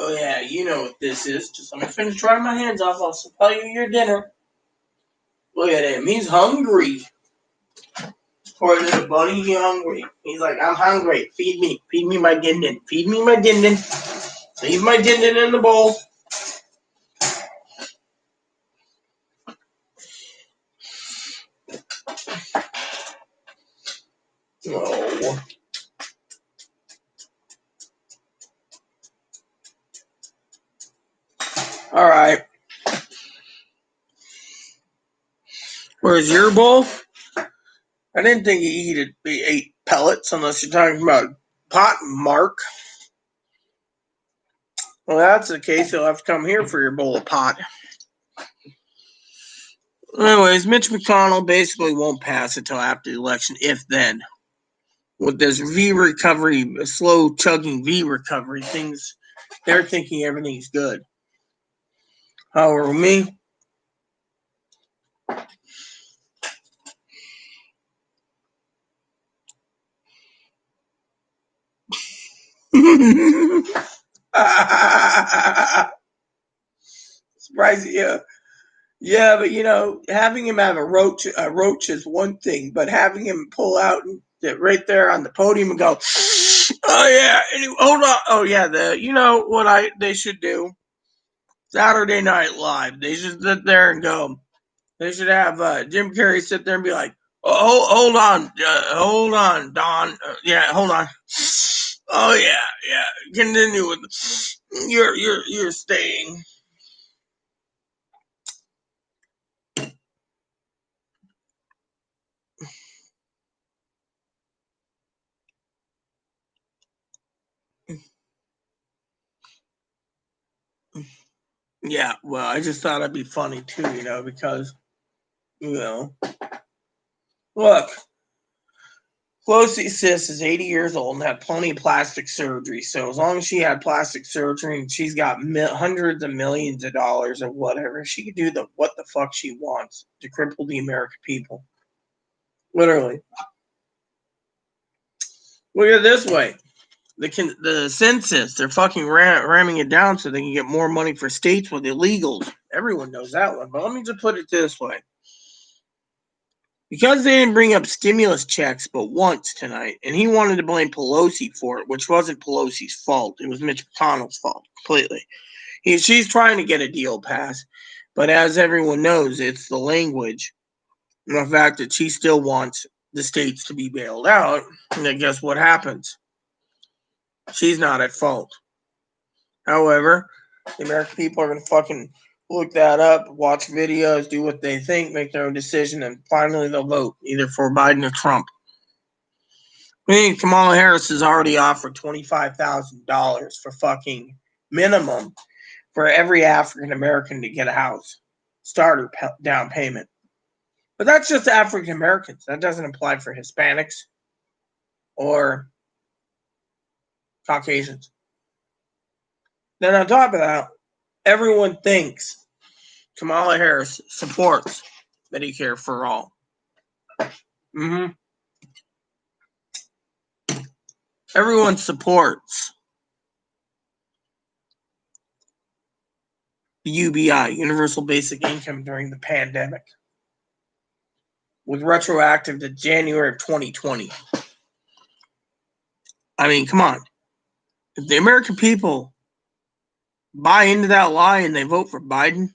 Oh yeah, you know what this is. Just let me finish drying my hands off. I'll supply you your dinner. Look at him. He's hungry. Poor little bunny, he's hungry. He's like, I'm hungry. Feed me. Feed me my din din. Feed me my din din. Leave my din din in the bowl. Oh. All right. Where's your bowl? I didn't think he ate pellets unless you're talking about pot and Mark. Well, that's the case. You'll have to come here for your bowl of pot. Anyways, Mitch McConnell basically won't pass until after the election, if then. With this V recovery, a slow chugging V recovery, they're thinking everything's good. However, me, surprise you. Yeah, but having him have a roach is one thing, but having him pull out and get right there on the podium and go, oh yeah, hold on, oh yeah, they should do? Saturday Night Live. They should sit there and go. They should have Jim Carrey sit there and be like, "Oh, hold on, Don. Yeah, hold on. Oh yeah. Continue with you're staying." Yeah, well, I just thought it'd be funny too, because look. Pelosi's sis is 80 years old and had plenty of plastic surgery. So as long as she had plastic surgery and she's got hundreds of millions of dollars or whatever, she could do what the fuck she wants to cripple the American people. Literally. Look at it this way. The census, they're fucking ramming it down so they can get more money for states with illegals. Everyone knows that one. But let me just put it this way. Because they didn't bring up stimulus checks but once tonight, and he wanted to blame Pelosi for it, which wasn't Pelosi's fault. It was Mitch McConnell's fault, completely. She's trying to get a deal passed, but as everyone knows, it's the language and the fact that she still wants the states to be bailed out, and then guess what happens? She's not at fault. However, the American people are going to fucking look that up, watch videos, do what they think, make their own decision, and finally they'll vote either for Biden or Trump. I mean, Kamala Harris has already offered $25,000 for fucking minimum for every African American to get a house, starter down payment. But that's just African Americans. That doesn't apply for Hispanics or Caucasians. Then on top of that, everyone thinks Kamala Harris supports Medicare for all. Everyone supports the UBI, Universal Basic Income, during the pandemic, with retroactive to January of 2020. I mean, come on. If the American people buy into that lie and they vote for Biden,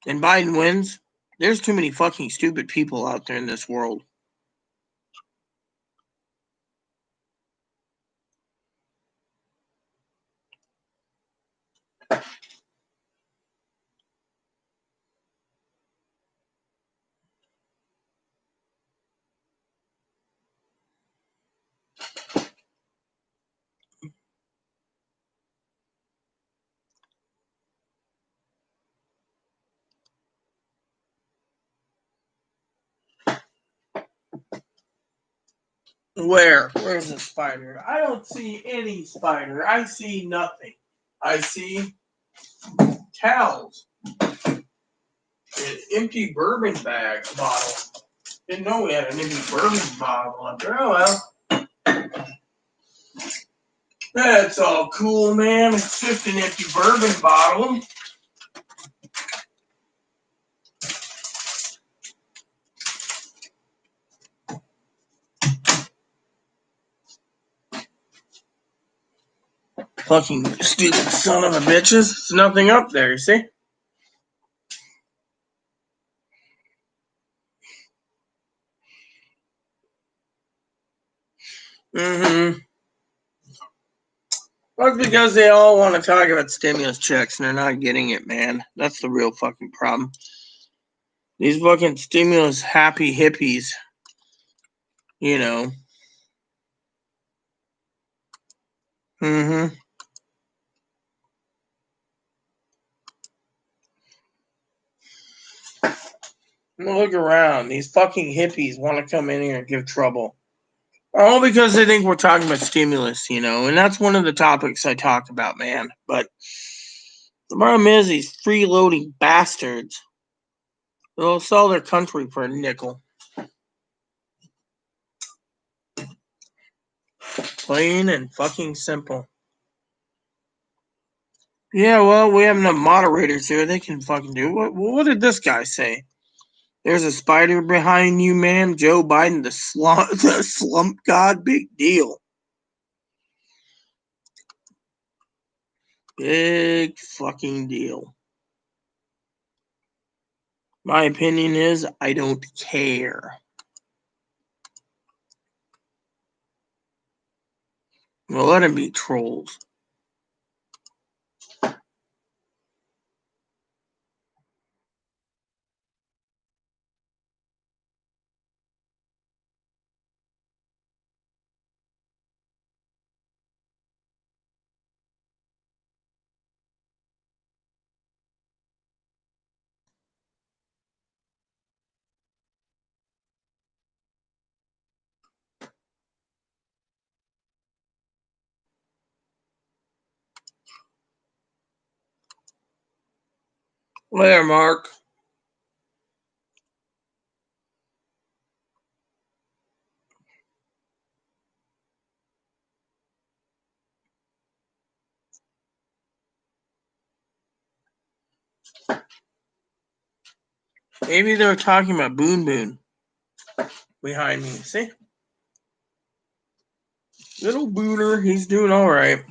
and Biden wins, there's too many fucking stupid people out there in this world. Where's the spider? I don't see any spider. I see nothing. I see towels. An empty bourbon bottle. Didn't know we had an empty bourbon bottle up there. Oh well. That's all cool, man. It's just an empty bourbon bottle. Fucking stupid son of a bitches. There's nothing up there, you see? Mm-hmm. That's because they all want to talk about stimulus checks and they're not getting it, man. That's the real fucking problem. These fucking stimulus happy hippies, you know. Mm-hmm. Look around. These fucking hippies want to come in here and give trouble. All because they think we're talking about stimulus, you know, and that's one of the topics I talk about, man. But the problem is these freeloading bastards, they'll sell their country for a nickel. Plain and fucking simple. Yeah, well, we have enough moderators here. They can fucking do it. What did this guy say? There's a spider behind you, man. Joe Biden, the slump god. Big deal. Big fucking deal. My opinion is I don't care. Well, let them be trolls. Later, Mark. Maybe they're talking about Boon Boon behind me. See? Little Booner, he's doing all right.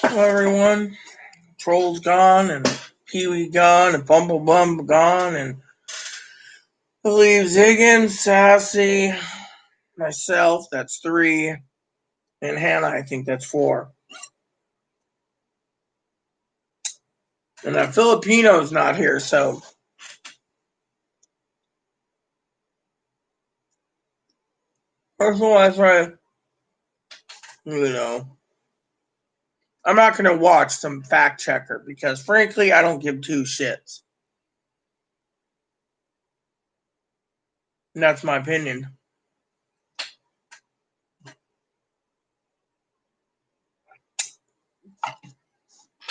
Hello, everyone. Troll's gone, and Pee-wee gone, and Bumblebum gone, and I believe Ziggin, Sassy, myself, that's 3, and Hannah, I think that's 4. And that Filipino's not here, so that's right. You know, I'm not going to watch some fact checker because, frankly, I don't give 2 shits. And that's my opinion.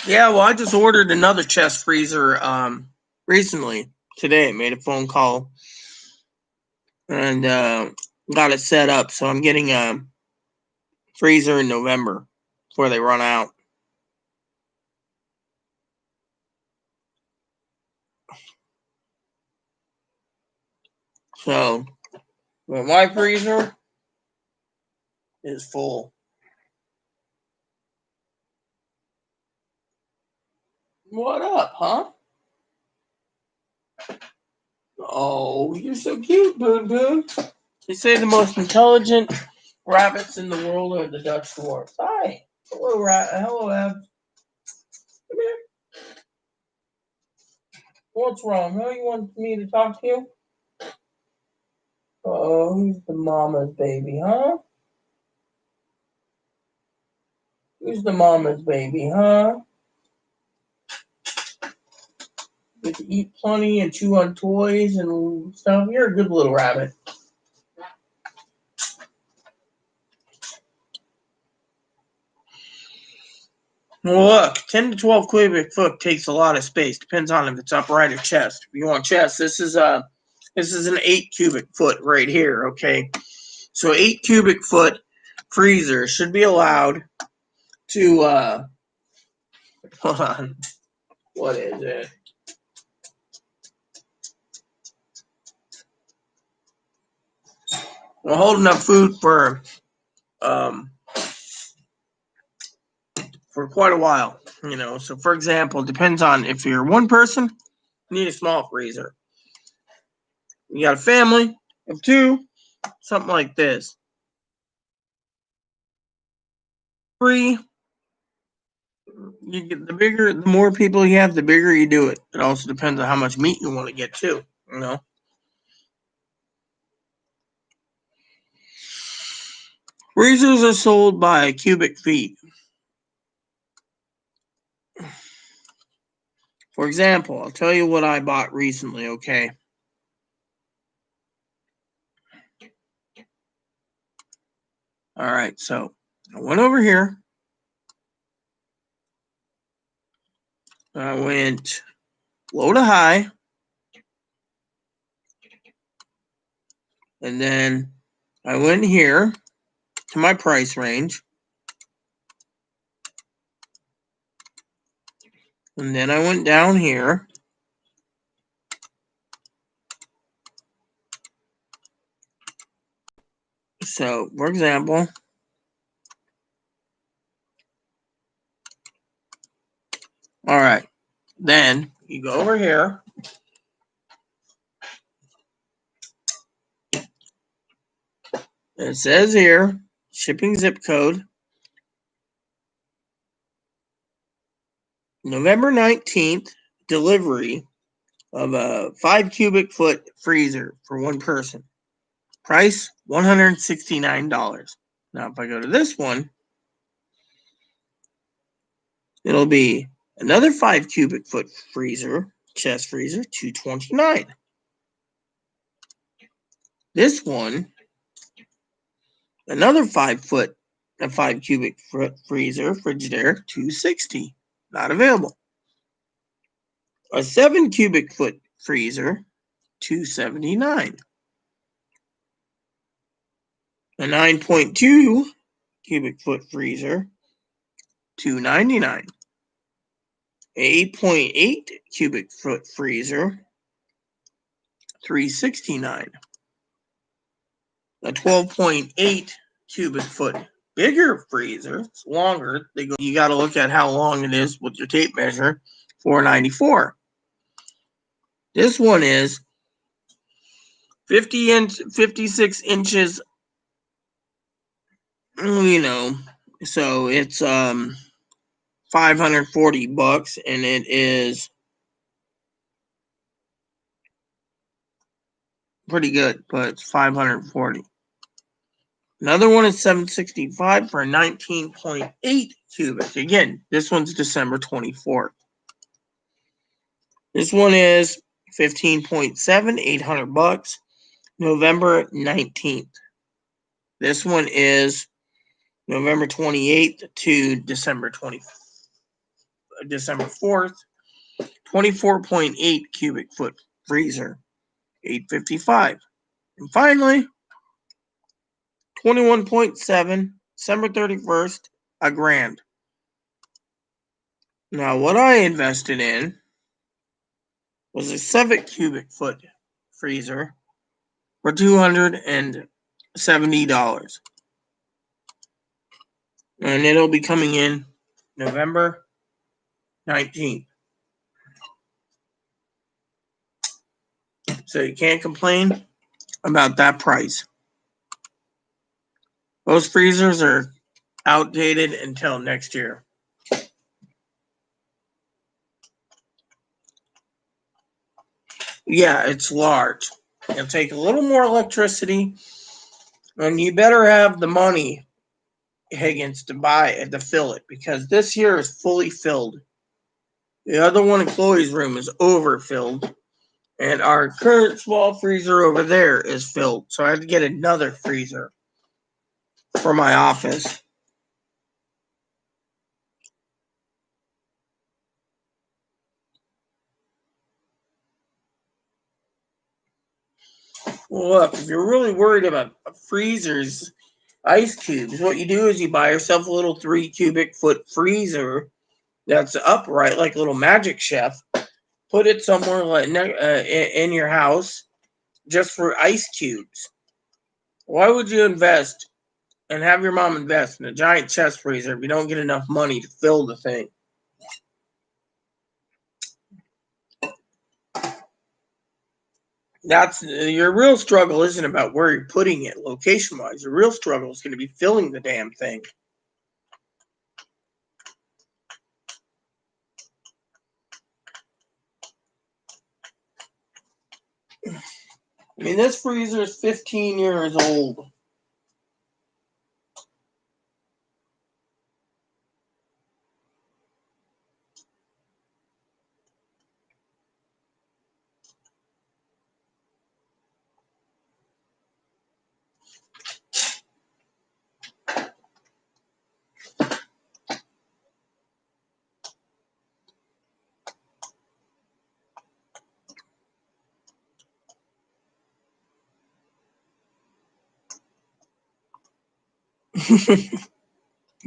Yeah, well, I just ordered another chest freezer recently. Today, made a phone call and got it set up. So I'm getting a freezer in November before they run out. So, but my freezer is full. What up, huh? Oh, you're so cute, Boon Boon. They say the most intelligent rabbits in the world are the Dutch dwarfs. Hi. Hello, hello, Ab. Come here. What's wrong? Huh? You want me to talk to you? Oh, who's the mama's baby, huh? Who's the mama's baby, huh? Get to eat plenty and chew on toys and stuff. You're a good little rabbit. Well, look, 10 to 12 cubic foot takes a lot of space. Depends on if it's upright or chest. If you want chest, this is an 8 cubic foot right here, okay? So 8 cubic foot freezer should be allowed to, hold on. What is it? We'll hold enough food for quite a while, you know. So, for example, depends on if you're one person, you need a small freezer. You got a family of 2, something like this. 3, you get the more people you have, the bigger you do it. It also depends on how much meat you want to get too, you know. Freezers are sold by cubic feet. For example, I'll tell you what I bought recently, okay? All right, so I went over here. I went low to high. And then I went here to my price range. And then I went down here. So, for example, all right, then you go over here. It says here, shipping zip code, November 19th, delivery of a 5 cubic foot freezer for one person. Price, $169. Now, if I go to this one, it'll be another 5 cubic foot freezer, chest freezer, $229. This one, another 5 cubic foot freezer, Frigidaire, $260. Not available. A 7 cubic foot freezer, $279. A 9.2 cubic foot freezer, $299. A 8.8 cubic foot freezer, $369. A 12.8 cubic foot bigger freezer, it's longer. You got to look at how long it is with your tape measure, $494. This one is 56 inches, you know, so it's $540, and it is pretty good, but it's $540. Another one is $765 for a 19.8 cubic. Again, this one's December 24th. This one is 15.7, $800, November 19th. This one is November 28th to December 4th, 24.8 cubic foot freezer, $855. And finally, 21.7, December 31st, $1,000. Now, what I invested in was a 7 cubic foot freezer for $270. And it'll be coming in November 19th. So you can't complain about that price. Those freezers are outdated until next year. Yeah, it's large. It'll take a little more electricity, and you better have the money Higgins to fill it because this here is fully filled. The other one in Chloe's room is overfilled. And our current small freezer over there is filled. So I had to get another freezer for my office. Well, look, if you're really worried about freezers, ice cubes, what you do is you buy yourself a little 3 cubic foot freezer that's upright, like a little Magic Chef. Put it somewhere like in your house just for ice cubes. Why would you invest and have your mom invest in a giant chest freezer if you don't get enough money to fill the thing? That's your real struggle isn't about where you're putting it location wise. Your real struggle is going to be filling the damn thing. I mean, this freezer is 15 years old.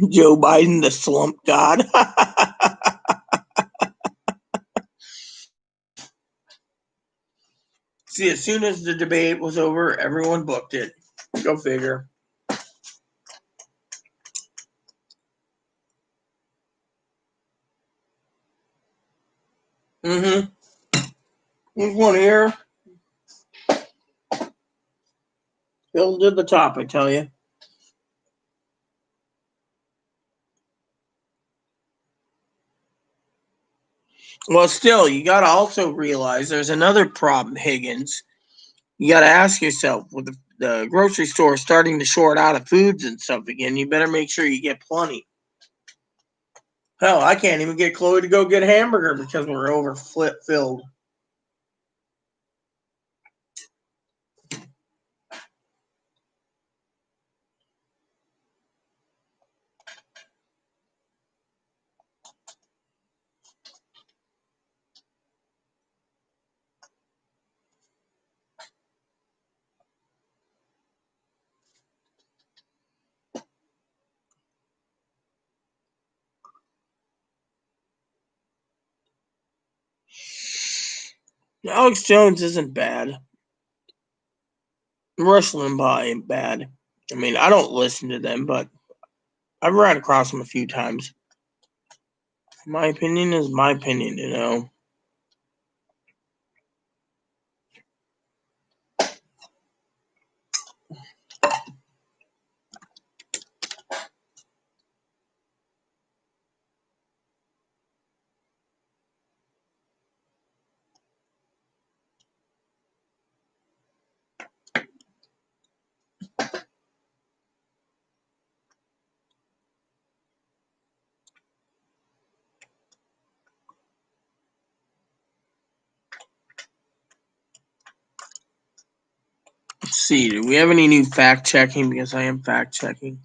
Joe Biden, the slump god. See, as soon as the debate was over, everyone booked it. Go figure. Mm-hmm. There's one here. Bill did the top, I tell you. Well, still, you got to also realize there's another problem, Higgins. You got to ask yourself, with the grocery store starting to short out of foods and stuff again, you better make sure you get plenty. Hell, I can't even get Chloe to go get a hamburger because we're over filled. Alex Jones isn't bad. Rush Limbaugh ain't bad. I mean, I don't listen to them, but I've ran across them a few times. My opinion is my opinion, you know. Let's see, do we have any new fact checking? Because I am fact checking.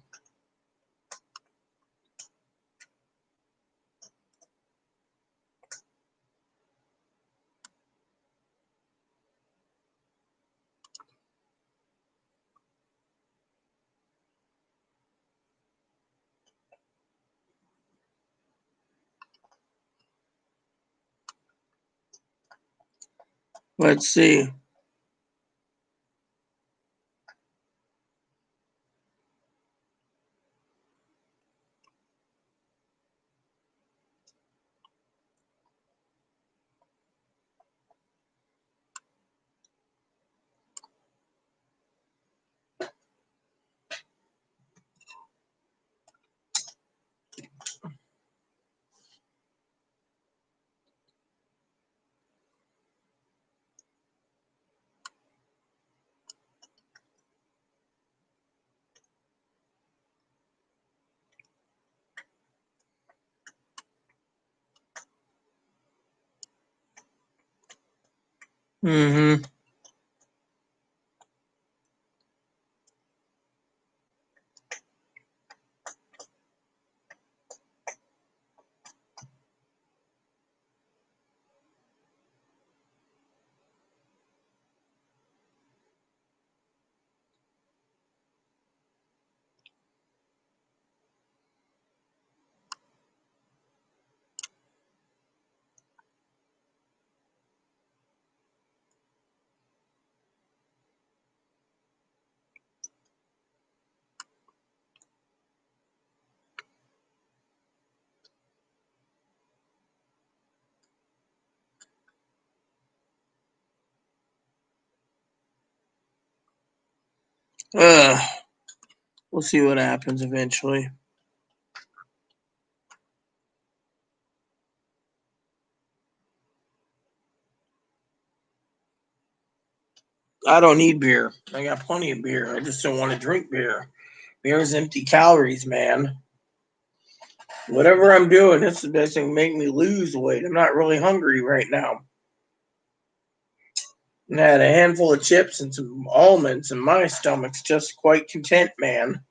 Let's see. Mm-hmm. We'll see what happens eventually. I don't need beer. I got plenty of beer. I just don't want to drink beer. Beer is empty calories, man. Whatever I'm doing, it's the best thing to make me lose weight. I'm not really hungry right now. And I had a handful of chips and some almonds, and my stomach's just quite content, man.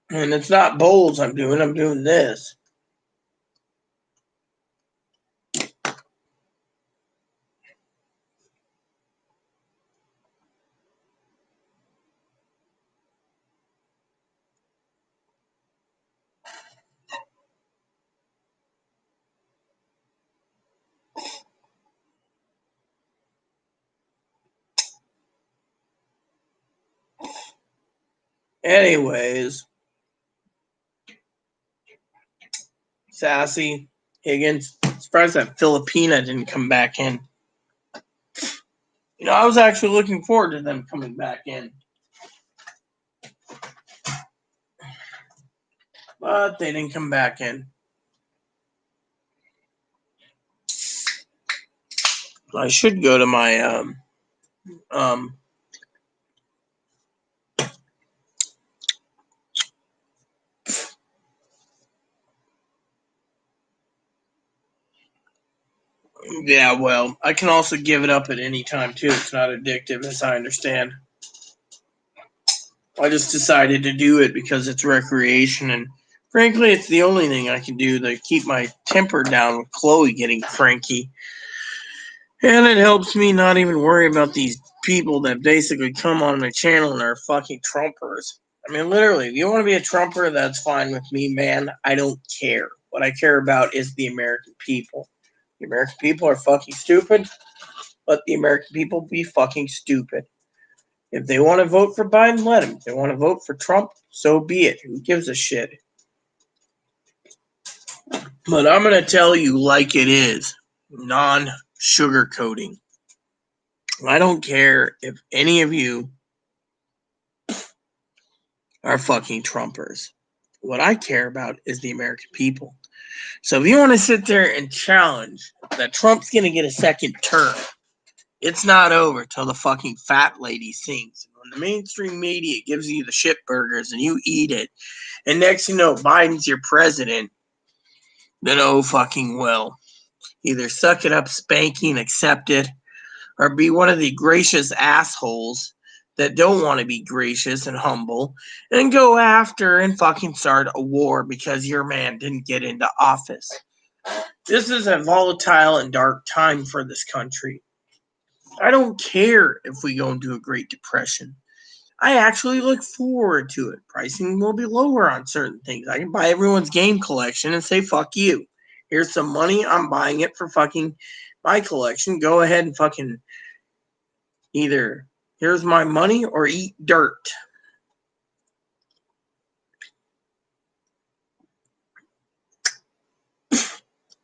And it's not bowls I'm doing this. Anyways, Sassy, Higgins, surprised that Filipina didn't come back in. I was actually looking forward to them coming back in. But they didn't come back in. I should go to my yeah, well, I can also give it up at any time too. It's not addictive, as I understand. I just decided to do it because it's recreation, and frankly, it's the only thing I can do to keep my temper down with Chloe getting cranky. And it helps me not even worry about these people that basically come on my channel and are fucking Trumpers. I mean, literally, if you want to be a Trumper, that's fine with me, man. I don't care. What I care about is the American people. The American people are fucking stupid. Let the American people be fucking stupid. If they want to vote for Biden, let them. If they want to vote for Trump, so be it. Who gives a shit? But I'm going to tell you like it is. Non-sugarcoating. I don't care if any of you are fucking Trumpers. What I care about is the American people. So if you want to sit there and challenge that Trump's going to get a second term, it's not over till the fucking fat lady sings. When the mainstream media gives you the shit burgers and you eat it, and next you know Biden's your president, then oh fucking well. Either suck it up, spanking, accept it, or be one of the gracious assholes that don't want to be gracious and humble and go after and fucking start a war because your man didn't get into office. This is a volatile and dark time for this country. I don't care if we go into a Great Depression. I actually look forward to it. Pricing will be lower on certain things. I can buy everyone's game collection and say, fuck you. Here's some money. I'm buying it for fucking my collection. Go ahead and fucking either here's my money or eat dirt.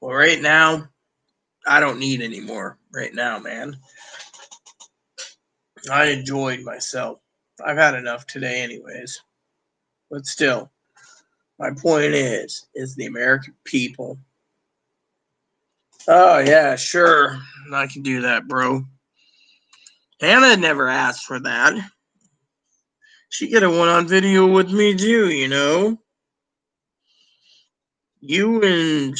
Well, right now, I don't need any more right now, man. I enjoyed myself. I've had enough today anyways. But still, my point is the American people. Oh, yeah, sure. I can do that, bro. Hannah never asked for that. She could have went on video with me too, you know? You and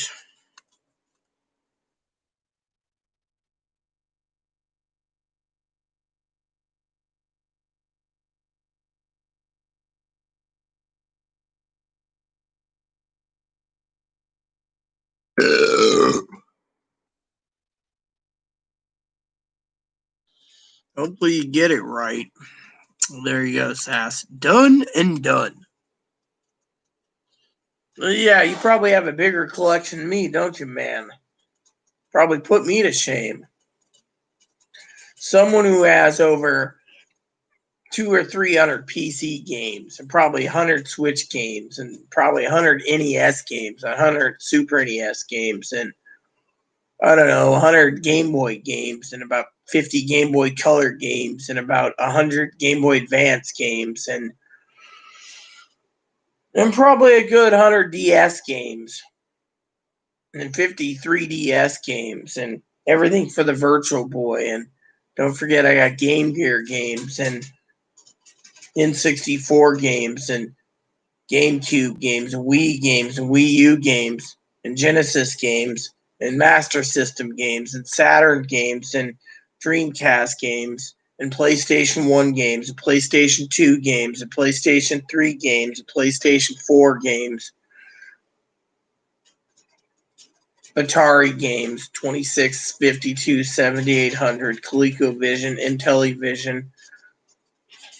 Hopefully you get it right. There you go, Sass. Done and done. Well, yeah, you probably have a bigger collection than me, don't you, man? Probably put me to shame. Someone who has over 200 or 300 PC games and probably 100 Switch games and probably 100 NES games, 100 Super NES games, and I don't know, 100 Game Boy games and about 50 Game Boy Color games and about 100 Game Boy Advance games and probably a good 100 DS games and 50 3DS games and everything for the Virtual Boy. And don't forget, I got Game Gear games and N64 games and GameCube games and Wii U games and Genesis games and Master System games and Saturn games and Dreamcast games and PlayStation 1 games and PlayStation 2 games and PlayStation 3 games and PlayStation 4 games, Atari games, 26, 52, 7800, ColecoVision, Intellivision,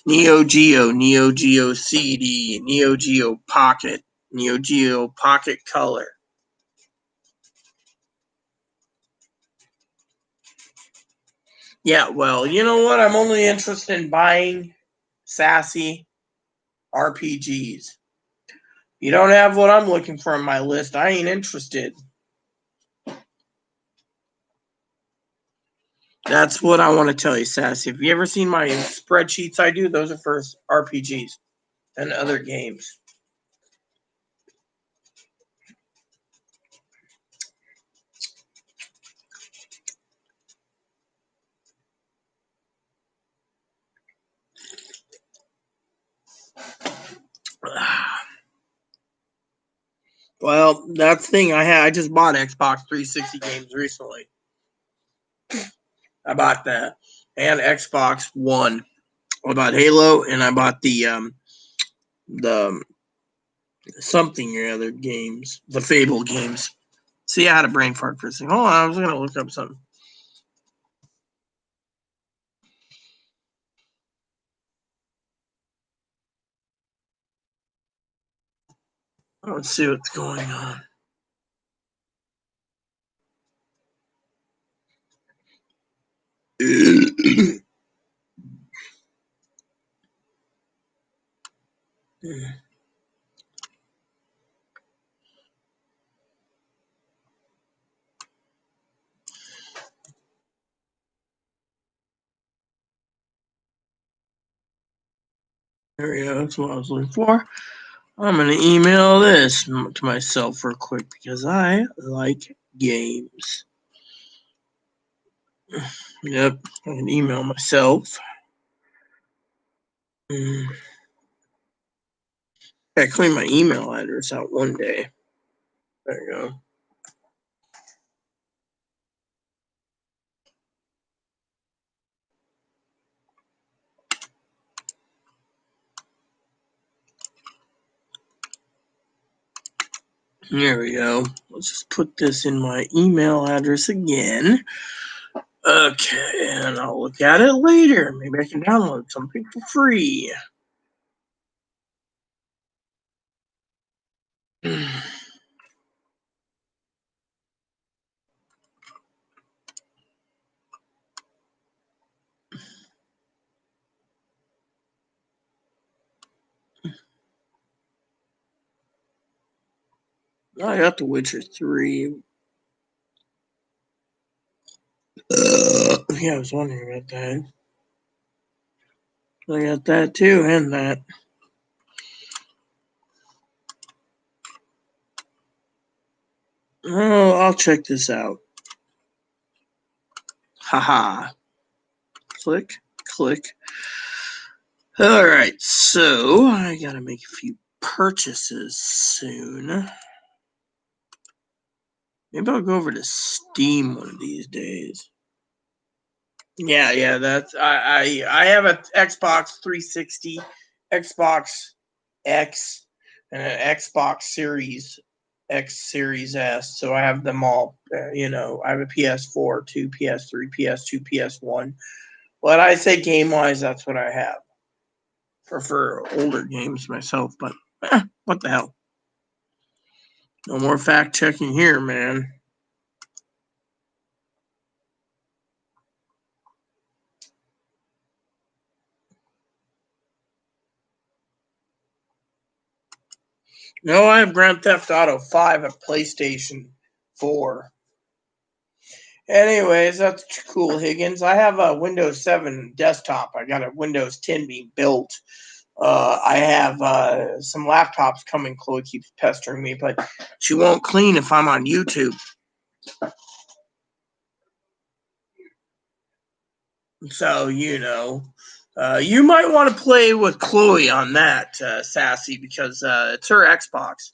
Neo Geo CD, Neo Geo Pocket, Neo Geo Pocket Color. Yeah, well, you know what? I'm only interested in buying sassy RPGs. You don't have what I'm looking for on my list, I ain't interested. That's what I want to tell you, Sassy. Have you ever seen my spreadsheets I do? Those are for RPGs and other games. Well, that's the thing I had. I just bought Xbox 360 games recently. I bought that and Xbox One. I bought Halo and I bought the something or other games, the Fable games. See, I had a brain fart for a second. Hold on, I was gonna look up something. Let's see what's going on. There we go. That's what I was looking for. I'm gonna email this to myself real quick because I like games. Yep, I can email myself. I cleaned my email address out one day. There you go. There we go. Let's just put this in my email address again. Okay, and I'll look at it later. Maybe I can download something for free. I got The Witcher 3. Yeah, I was wondering about that. I got that too, and that. Oh, I'll check this out. Haha. Click, click. All right, so I gotta make a few purchases soon. Maybe I'll go over to Steam one of these days. Yeah, that's I have a Xbox 360, Xbox X, and an Xbox Series X Series S, so I have them all. I have a PS4, 2 PS3, PS2, PS1. When I say game-wise, that's what I have. Prefer older games myself, but what the hell? No more fact-checking here, man. No, I have Grand Theft Auto 5 at PlayStation 4. Anyways, that's cool, Higgins. I have a Windows 7 desktop. I got a Windows 10 being built. I have some laptops coming. Chloe keeps pestering me, but she won't clean if I'm on YouTube. So, you might want to play with Chloe on that, Sassy, because it's her Xbox.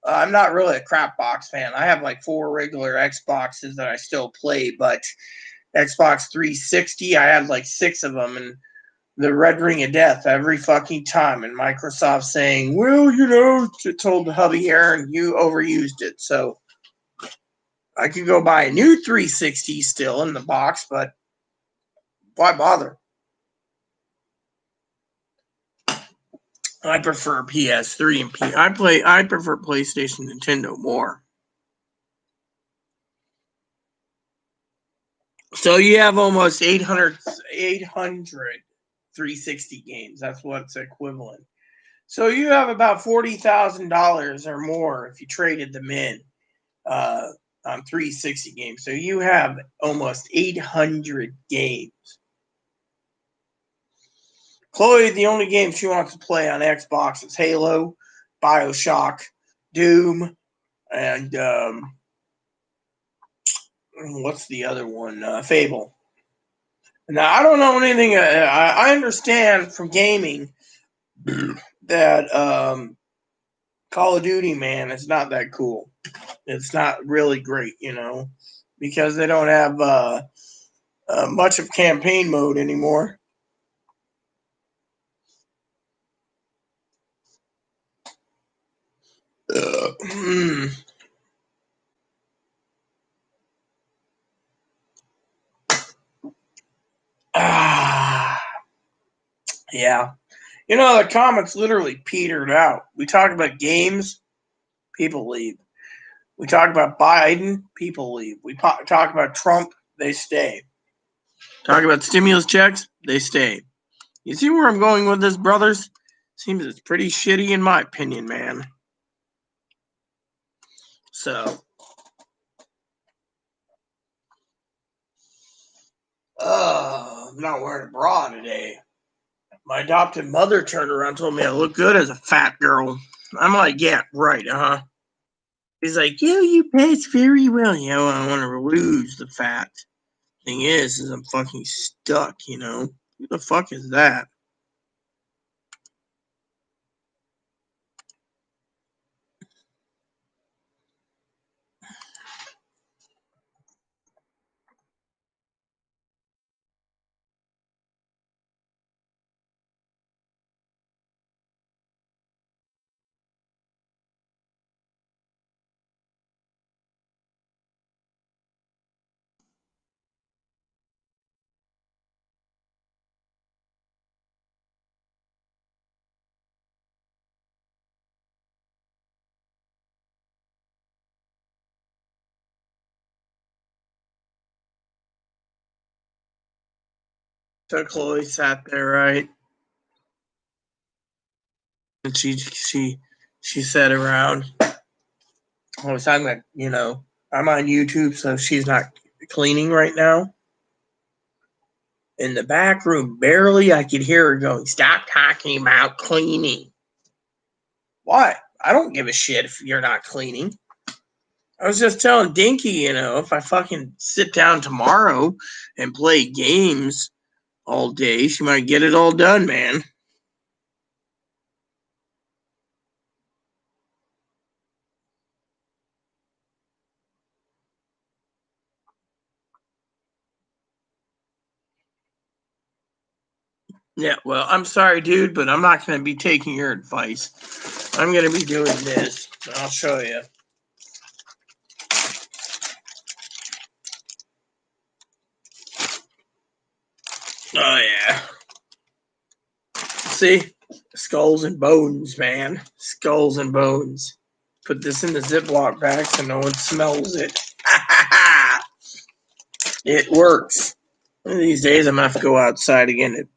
I'm not really a crap box fan. I have like 4 regular Xboxes that I still play, but Xbox 360, I had like 6 of them, and the red ring of death every fucking time. And Microsoft saying, well, told hubby Aaron, you overused it. So I could go buy a new 360 still in the box, but why bother? I prefer PS3 and I prefer PlayStation, Nintendo more. So you have almost 800 360 games. That's what's equivalent. So you have about $40,000 or more if you traded them in on 360 games. So you have almost 800 games. Chloe, the only game she wants to play on Xbox is Halo, BioShock, Doom, and what's the other one? Fable. Now, I don't know anything. I understand from gaming that Call of Duty, man, it's not that cool. It's not really great, because they don't have much of campaign mode anymore. Yeah. The comments literally petered out. We talk about games, people leave. We talk about Biden, people leave. We talk about Trump, they stay. Talk about stimulus checks, they stay. You see where I'm going with this, brothers? Seems it's pretty shitty in my opinion, man. So, I'm not wearing a bra today. My adopted mother turned around and told me I look good as a fat girl. I'm like, yeah, right, He's like, yeah, you pass very well. I want to lose the fat. Thing is I'm fucking stuck, Who the fuck is that? So Chloe sat there, right? And she sat around. I was talking about, I'm on YouTube, so she's not cleaning right now. In the back room, barely I could hear her going, stop talking about cleaning. Why? I don't give a shit if you're not cleaning. I was just telling Dinky, if I fucking sit down tomorrow and play games all day, she might get it all done, man. Yeah, well, I'm sorry, dude, but I'm not going to be taking your advice. I'm going to be doing this. I'll show you. Oh, yeah. See? Skulls and bones, man. Skulls and bones. Put this in the Ziploc bag so no one smells it. It works. One of these days I'm going to have to go outside again and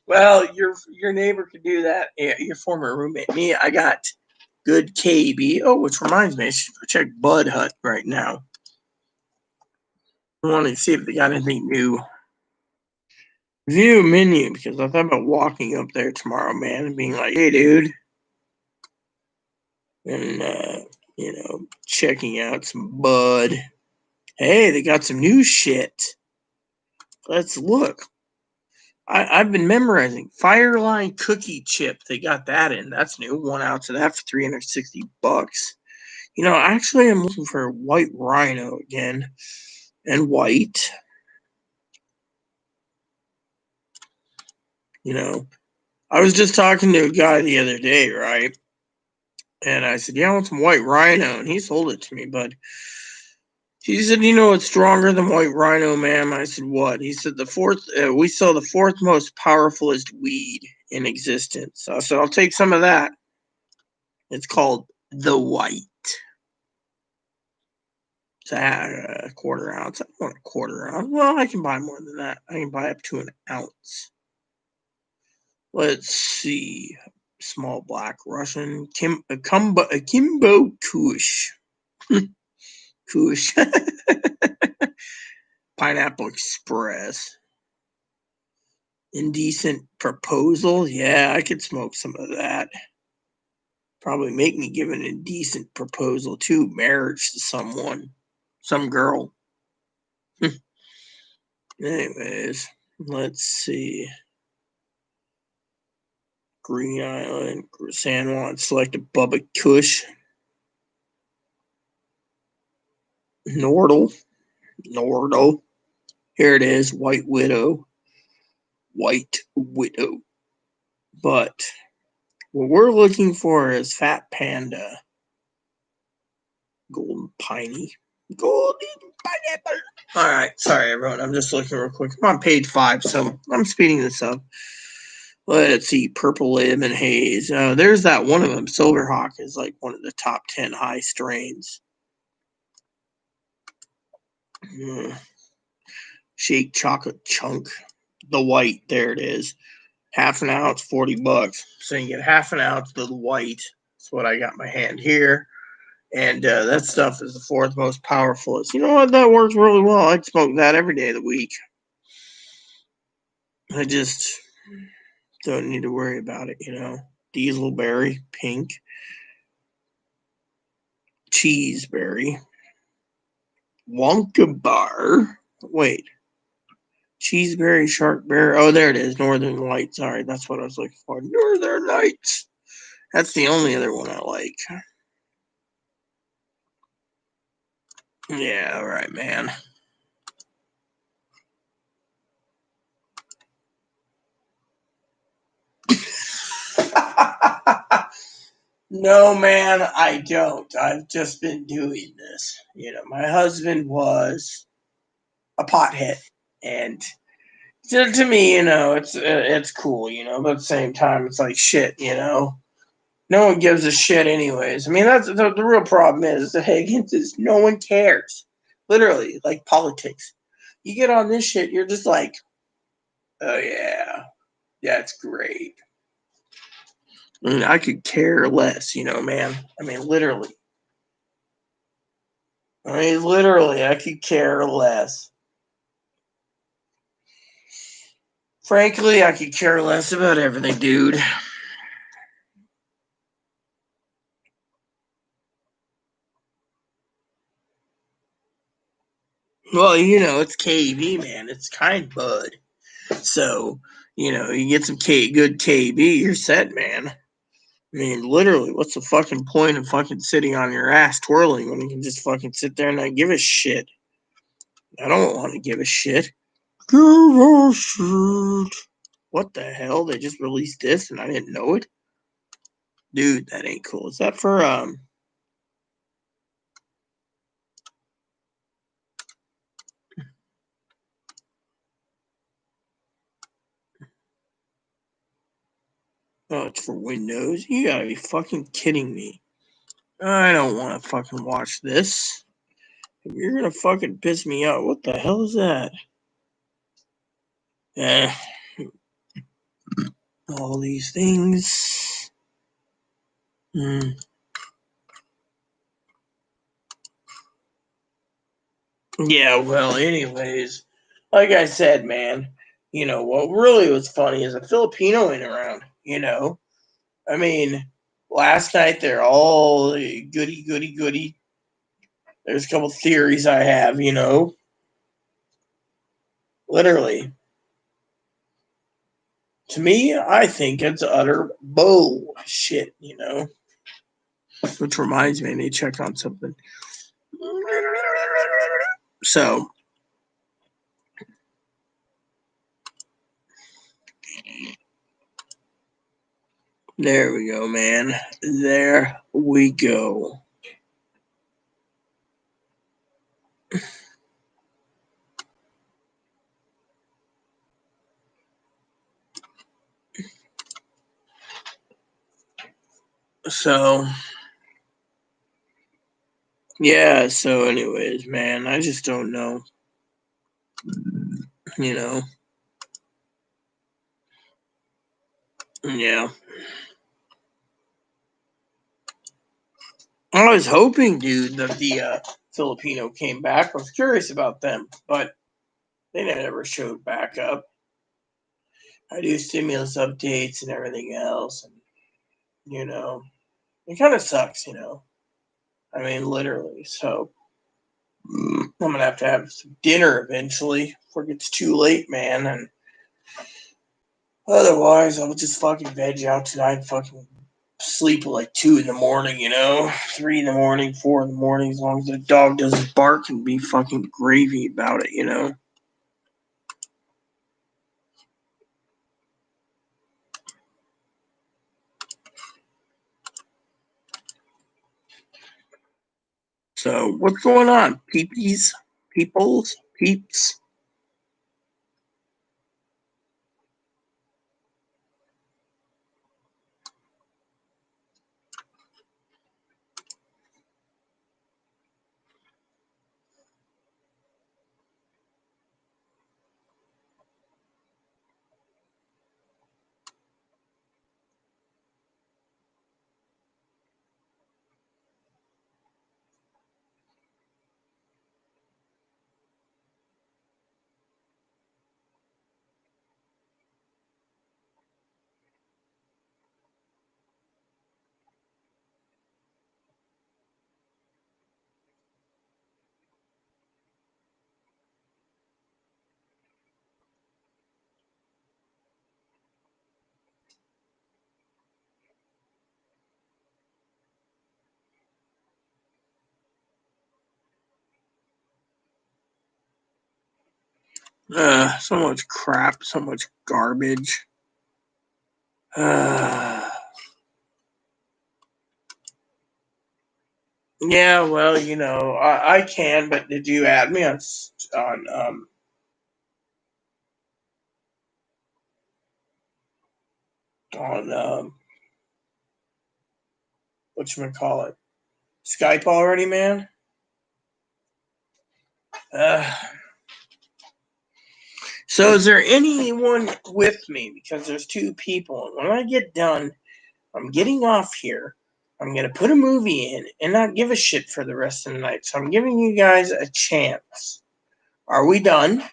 well, your neighbor could do that. Yeah, your former roommate. Me, I got good KB. Oh, which reminds me, I should check Bud Hut right now. I want to see if they got anything new. View menu, because I thought about walking up there tomorrow, man, and being like, hey, dude. And, checking out some Bud. Hey, they got some new shit. Let's look. I've been memorizing Fireline cookie chip. They got that in. That's new. 1 ounce of that for $360. Actually, I'm looking for white rhino again, and white. I was just talking to a guy the other day, right? And I said, "Yeah, I want some white rhino," and he sold it to me, but he said, "It's stronger than white rhino, ma'am." I said, "What?" He said, we sell the fourth most powerfulest weed in existence. I said, "I'll take some of that." It's called the white. It's a quarter ounce. I don't want a quarter ounce. Well, I can buy more than that. I can buy up to an ounce. Let's see. Small black Russian. Kimbo Kush. Kush. Pineapple Express. Indecent Proposal. Yeah, I could smoke some of that. Probably make me give an indecent proposal too. Marriage to someone. Some girl. Anyways, let's see. Green Island, San Juan, select a Bubba Kush. Nordle. Here it is, White Widow. But what we're looking for is Fat Panda. Golden Piney. Golden Pineapple. All right, sorry everyone. I'm just looking real quick. I'm on page 5, so I'm speeding this up. Let's see, Purple Lemon Haze. There's that one of them. Silverhawk is like one of the top 10 high strains. Shake Chocolate Chunk. The white, there it is. Half an ounce, $40. So you get half an ounce of the white. That's what I got in my hand here. And that stuff is the fourth most powerful. You know what? That works really well. I'd smoke that every day of the week. I just don't need to worry about it, Dieselberry, pink. Cheeseberry. Wonka Bar. Wait. Cheeseberry, Sharkberry. Oh, there it is. Northern Lights. Sorry, that's what I was looking for. Northern Lights. That's the only other one I like. Yeah, all right, man. No, man, I don't. I've just been doing this. My husband was a pothead, and to me, it's cool, but at the same time, it's like shit, no one gives a shit anyways. I mean, that's the real problem is Higgins is no one cares. Literally, like politics. You get on this shit, you're just like, oh yeah, that's great. I mean, I could care less, man. I mean, literally, I could care less. Frankly, I could care less about everything, dude. Well, it's KB, man. It's kind bud. So, you get some good KB, you're set, man. I mean, literally, what's the fucking point of fucking sitting on your ass twirling when you can just fucking sit there and not give a shit? I don't want to give a shit. Give a shit. What the hell? They just released this and I didn't know it? Dude, that ain't cool. Is that for, Oh, it's for Windows? You gotta be fucking kidding me. I don't want to fucking watch this. If you're gonna fucking piss me off, what the hell is that? All these things. Yeah, well, anyways, like I said, man, what really was funny is a Filipino in around, I mean, last night they're all goody, goody, goody. There's a couple theories I have, literally. To me, I think it's utter bullshit, Which reminds me, I need to check on something. So, there we go, man. There we go. So, yeah, so anyways, man, I just don't know. Yeah. I was hoping, dude, that the Filipino came back. I was curious about them, but they never showed back up. I do stimulus updates and everything else, and it kind of sucks, I mean, literally. So I'm gonna have to have some dinner eventually before it gets too late, man. And otherwise, I'll just fucking veg out tonight and fucking sleep at like 2 in the morning, 3 in the morning, 4 in the morning, as long as the dog doesn't bark and be fucking gravy about it. So what's going on, peeps? So much crap, so much garbage. Yeah, well, I can, but did you add me on whatchamacallit, Skype already, man? So is there anyone with me? Because there's 2 people, and when I get done, I'm getting off here. I'm gonna put a movie in and not give a shit for the rest of the night. So I'm giving you guys a chance. Are we done,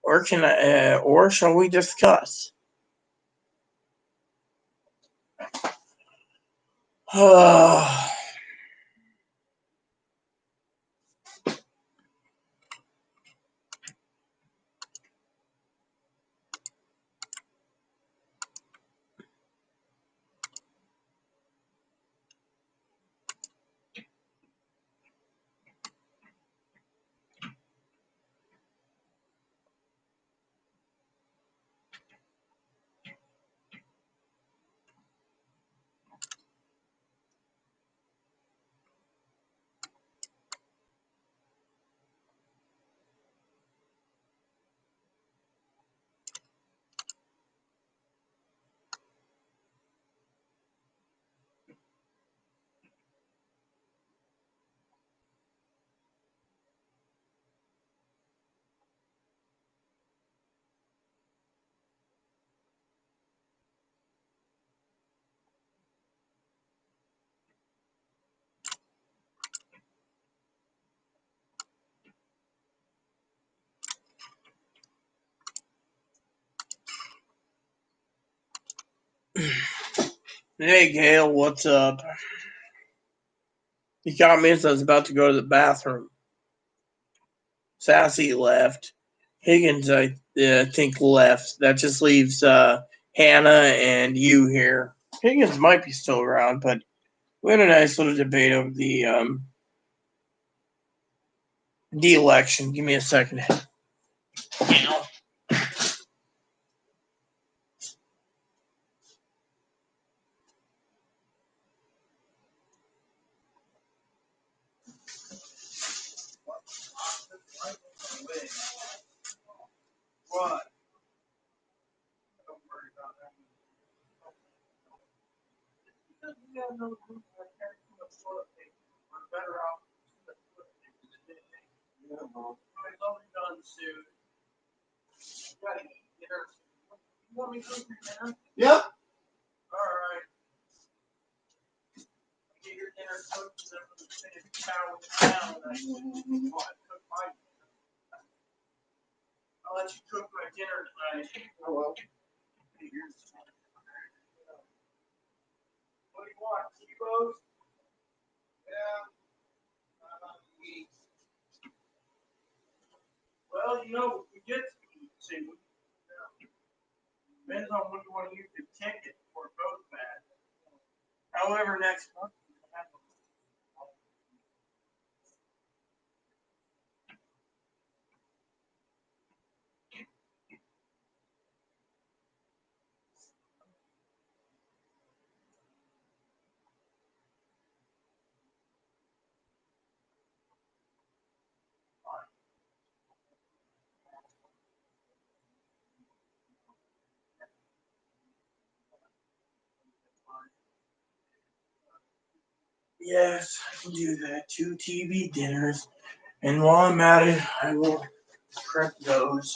or shall we discuss? Hey, Gail, what's up? You caught me as I was about to go to the bathroom. Sassy left. Higgins, I think, left. That just leaves Hannah and you here. Higgins might be still around, but we had a nice little debate over the election. Give me a second. What? Don't worry about that. We're better off. I'll be done soon. Gotta eat dinner. You want me to cook your dinner? Yep. All right. Get your dinner cooked and then we'll finish chowing down. Cook my dinner. I'll let you cook my dinner tonight. Oh well. What do you want? T-Bows? Yeah. Well, we get to eat too. Depends on when you want to use the ticket for both bad. However, next month we can have Yes, I can do that. 2 TV dinners. And while I'm at it, I will prep those.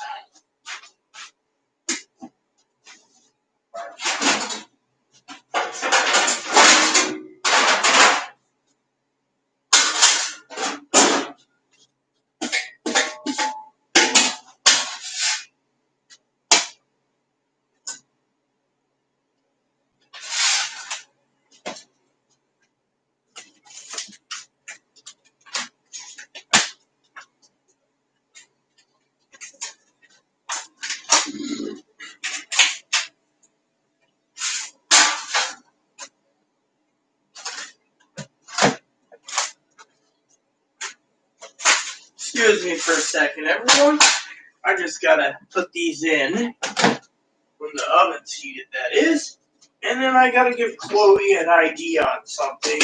Excuse me for a second, everyone. I just gotta put these in when the oven's heated, that is. And then I gotta give Chloe an ID on something.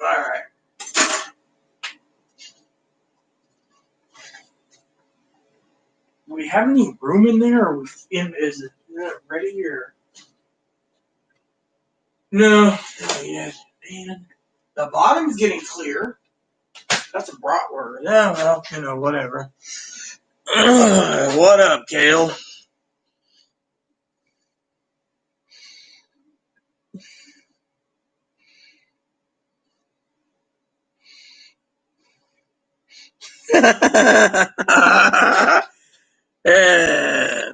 Alright. Do we have any room in there? Or is it ready or? No, not yet. Man, the bottom's getting clear. That's a bratwurst. Yeah, well, whatever. What up, Kale? Yeah.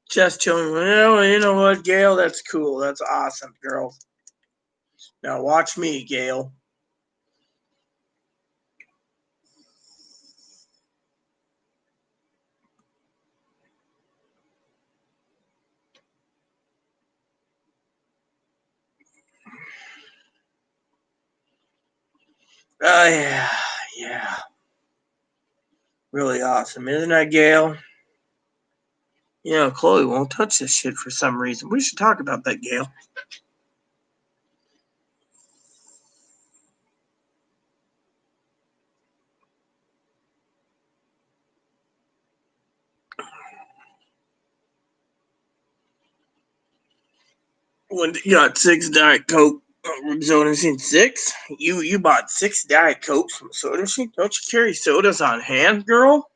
Just chilling. Well, you know what, Gail? That's cool. That's awesome, girl. Now watch me, Gail. Oh, yeah. Really awesome, isn't that, Gail? Chloe won't touch this shit for some reason. We should talk about that, Gail. When you got 6 Diet Coke soda machine, 6? You bought 6 Diet Cokes from soda machine? Don't you carry sodas on hand, girl?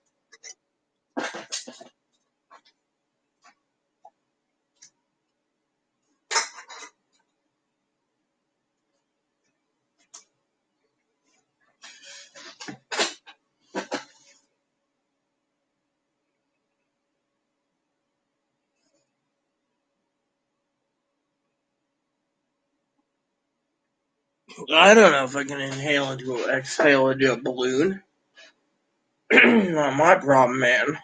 I don't know if I can exhale into a balloon. Not my problem, man.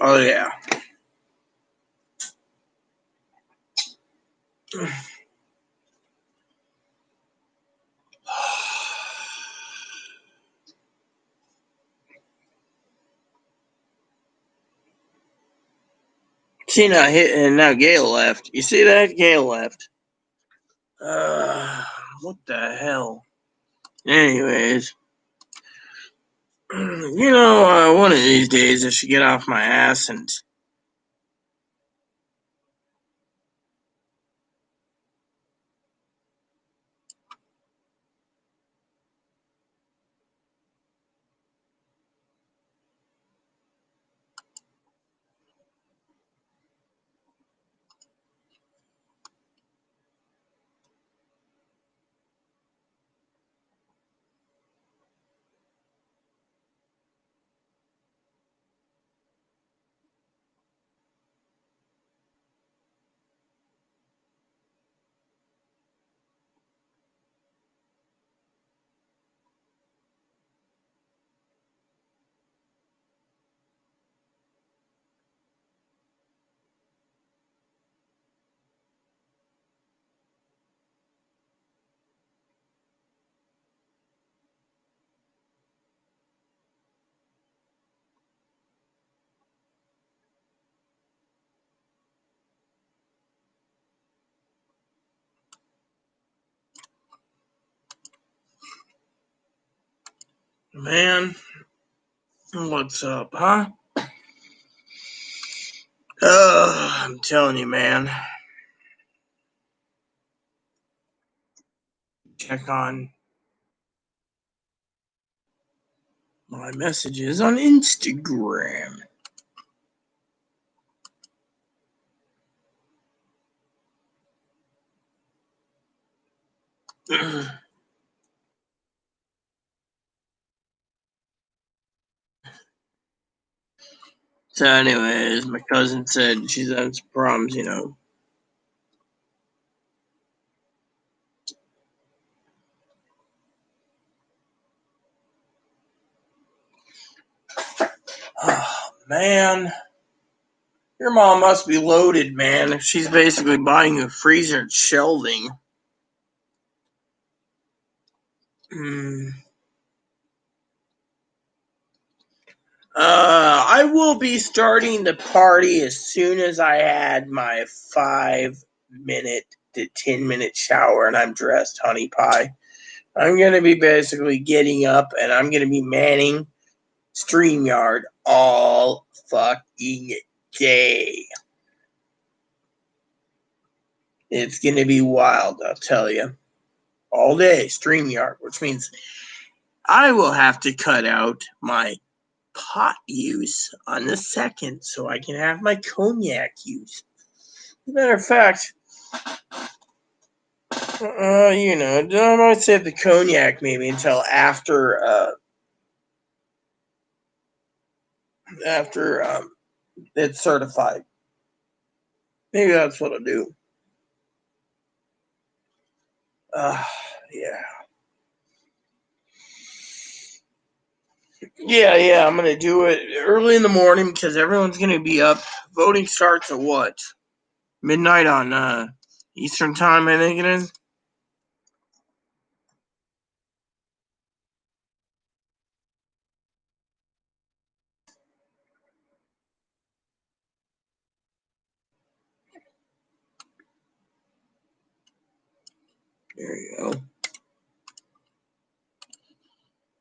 Oh, yeah. See, now now Gail left. You see that? Gail left. What the hell? Anyways, one of these days I should get off my ass and. Man, what's up, huh? I'm telling you, man. Check on my messages on Instagram. So, anyways, my cousin said she's having some problems, Oh, man. Your mom must be loaded, man, if she's basically buying a freezer and shelving. I will be starting the party as soon as I had my 5-minute to 10-minute shower and I'm dressed, honey pie. I'm going to be basically getting up and I'm going to be manning StreamYard all fucking day. It's going to be wild, I'll tell you. All day, StreamYard, which means I will have to cut out my pot use on the second so I can have my cognac use. As a matter of fact, I might save the cognac maybe until after it's certified. Maybe that's what I'll do. Yeah. Yeah, I'm gonna do it early in the morning because everyone's gonna be up. Voting starts at what? Midnight on Eastern time, I think it is. There you go.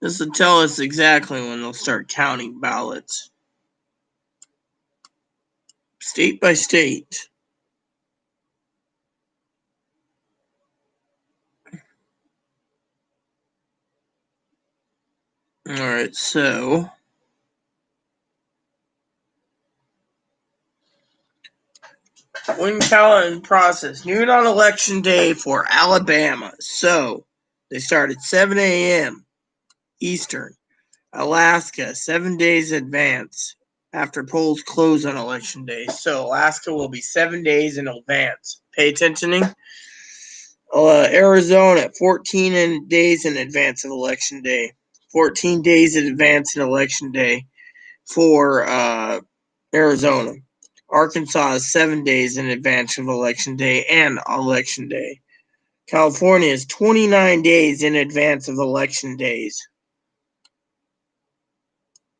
This will tell us exactly when they'll start counting ballots. State by state. Alright, so Win count process. Noon on election day for Alabama. So they start at 7 a.m. Eastern. Alaska, 7 days advance after polls close on election day. So Alaska will be 7 days in advance. Pay attention. Arizona, 14 days in advance of election day. 14 days in advance in election day for Arizona. Arkansas is 7 days in advance of election day and election day. California is 29 days in advance of election days.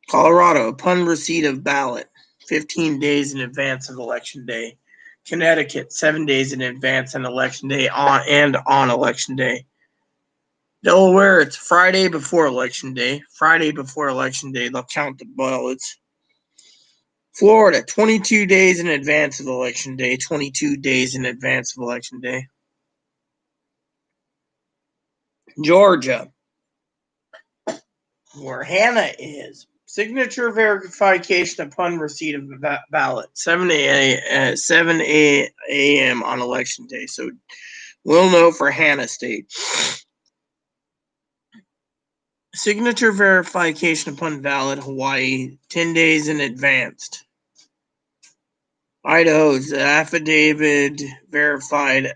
Colorado, upon receipt of ballot, 15 days in advance of election day. Connecticut, 7 days in advance on election day on election day. Delaware, it's Friday before election day. Friday before election day, they'll count the ballots. Florida, 22 days in advance of election day. 22 days in advance of election day. Georgia, where Hannah is. Signature verification upon receipt of the ballot. 7 a.m. on election day. So we'll know for Hannah State. Signature verification upon ballot. Hawaii, 10 days in advance. Idaho's affidavit verified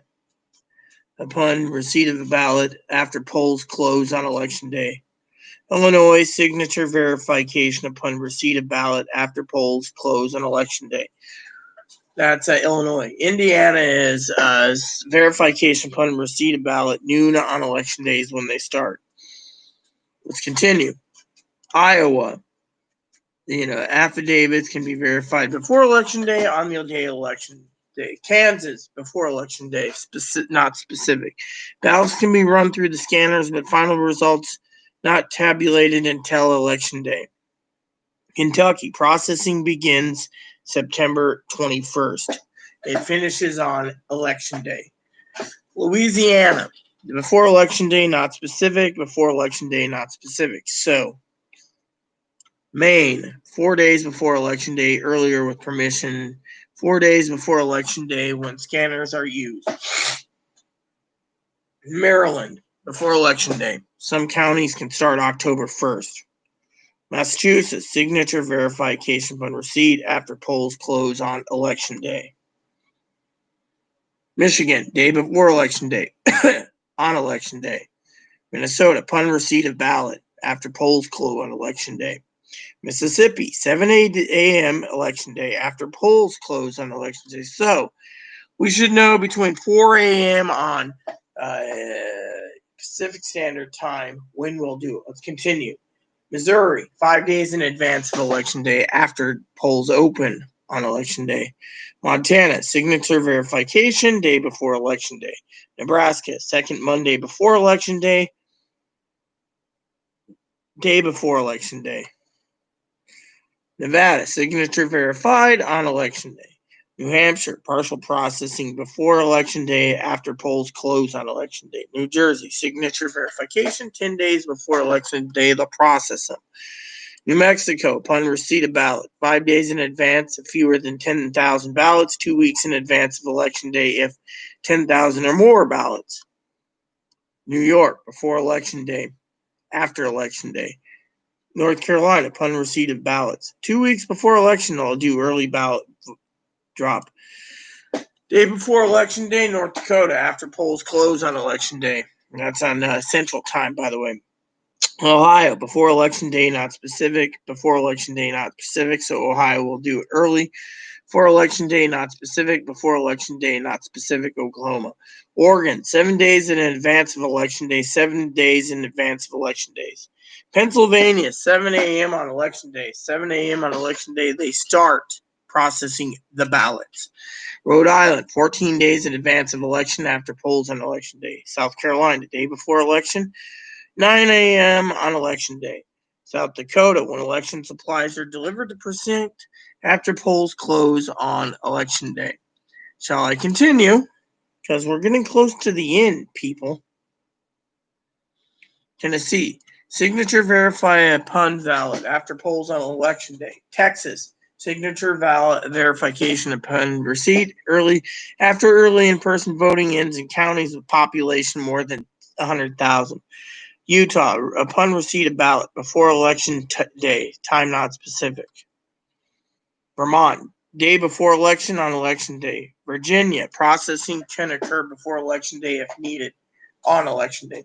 upon receipt of the ballot after polls close on election day. Illinois, signature verification upon receipt of ballot after polls close on election day. That's Illinois. Indiana is verification upon receipt of ballot noon on election days when they start. Let's continue. Iowa, affidavits can be verified before election day, on the day of election day. Kansas, before election day, not specific. Ballots can be run through the scanners, but final results not tabulated until election day. Kentucky, processing begins September 21st. It finishes on election day. Louisiana, before election day, not specific. Before election day, not specific. So, Maine, 4 days before election day, earlier with permission. 4 days before election day when scanners are used. Maryland, before election day. Some counties can start October 1st. Massachusetts, signature verification upon receipt after polls close on election day. Michigan, day before election day, on election day. Minnesota, upon receipt of ballot after polls close on election day. Mississippi, 7 a.m. election day after polls close on election day. So we should know between 4 a.m. on Pacific Standard Time when we'll do it. Let's continue. Missouri, 5 days in advance of election day after polls open on election day. Montana, signature verification day before election day. Nebraska, second Monday before election day, day before election day. Nevada, signature verified on election day. New Hampshire, partial processing before election day after polls close on election day. New Jersey, signature verification 10 days before election day, they'll process them. New Mexico, upon receipt of ballot, 5 days in advance if fewer than 10,000 ballots, 2 weeks in advance of election day if 10,000 or more ballots. New York, before election day, after election day. North Carolina, upon receipt of ballots. 2 weeks before election, they'll do early ballot drop. Day before election day, North Dakota, after polls close on election day. That's on Central Time, by the way. Ohio, before election day, not specific. Before election day, not specific. So Ohio will do it early. Before election day, not specific. Before election day, not specific. Oklahoma. Oregon, 7 days in advance of election day, 7 days in advance of election days. Pennsylvania, 7 a.m. on election day. 7 a.m. on election day, they start processing the ballots. Rhode Island, 14 days in advance of election after polls on election day. South Carolina, day before election, 9 a.m. on election day. South Dakota, when election supplies are delivered to precinct after polls close on election day. Shall I continue? Because we're getting close to the end, people. Tennessee, signature verify upon ballot after polls on election day. Texas, signature verification upon receipt after early in-person voting ends in counties with population more than 100,000. Utah, upon receipt of ballot before election day, time not specific. Vermont, day before election on election day. Virginia, processing can occur before election day if needed on election day.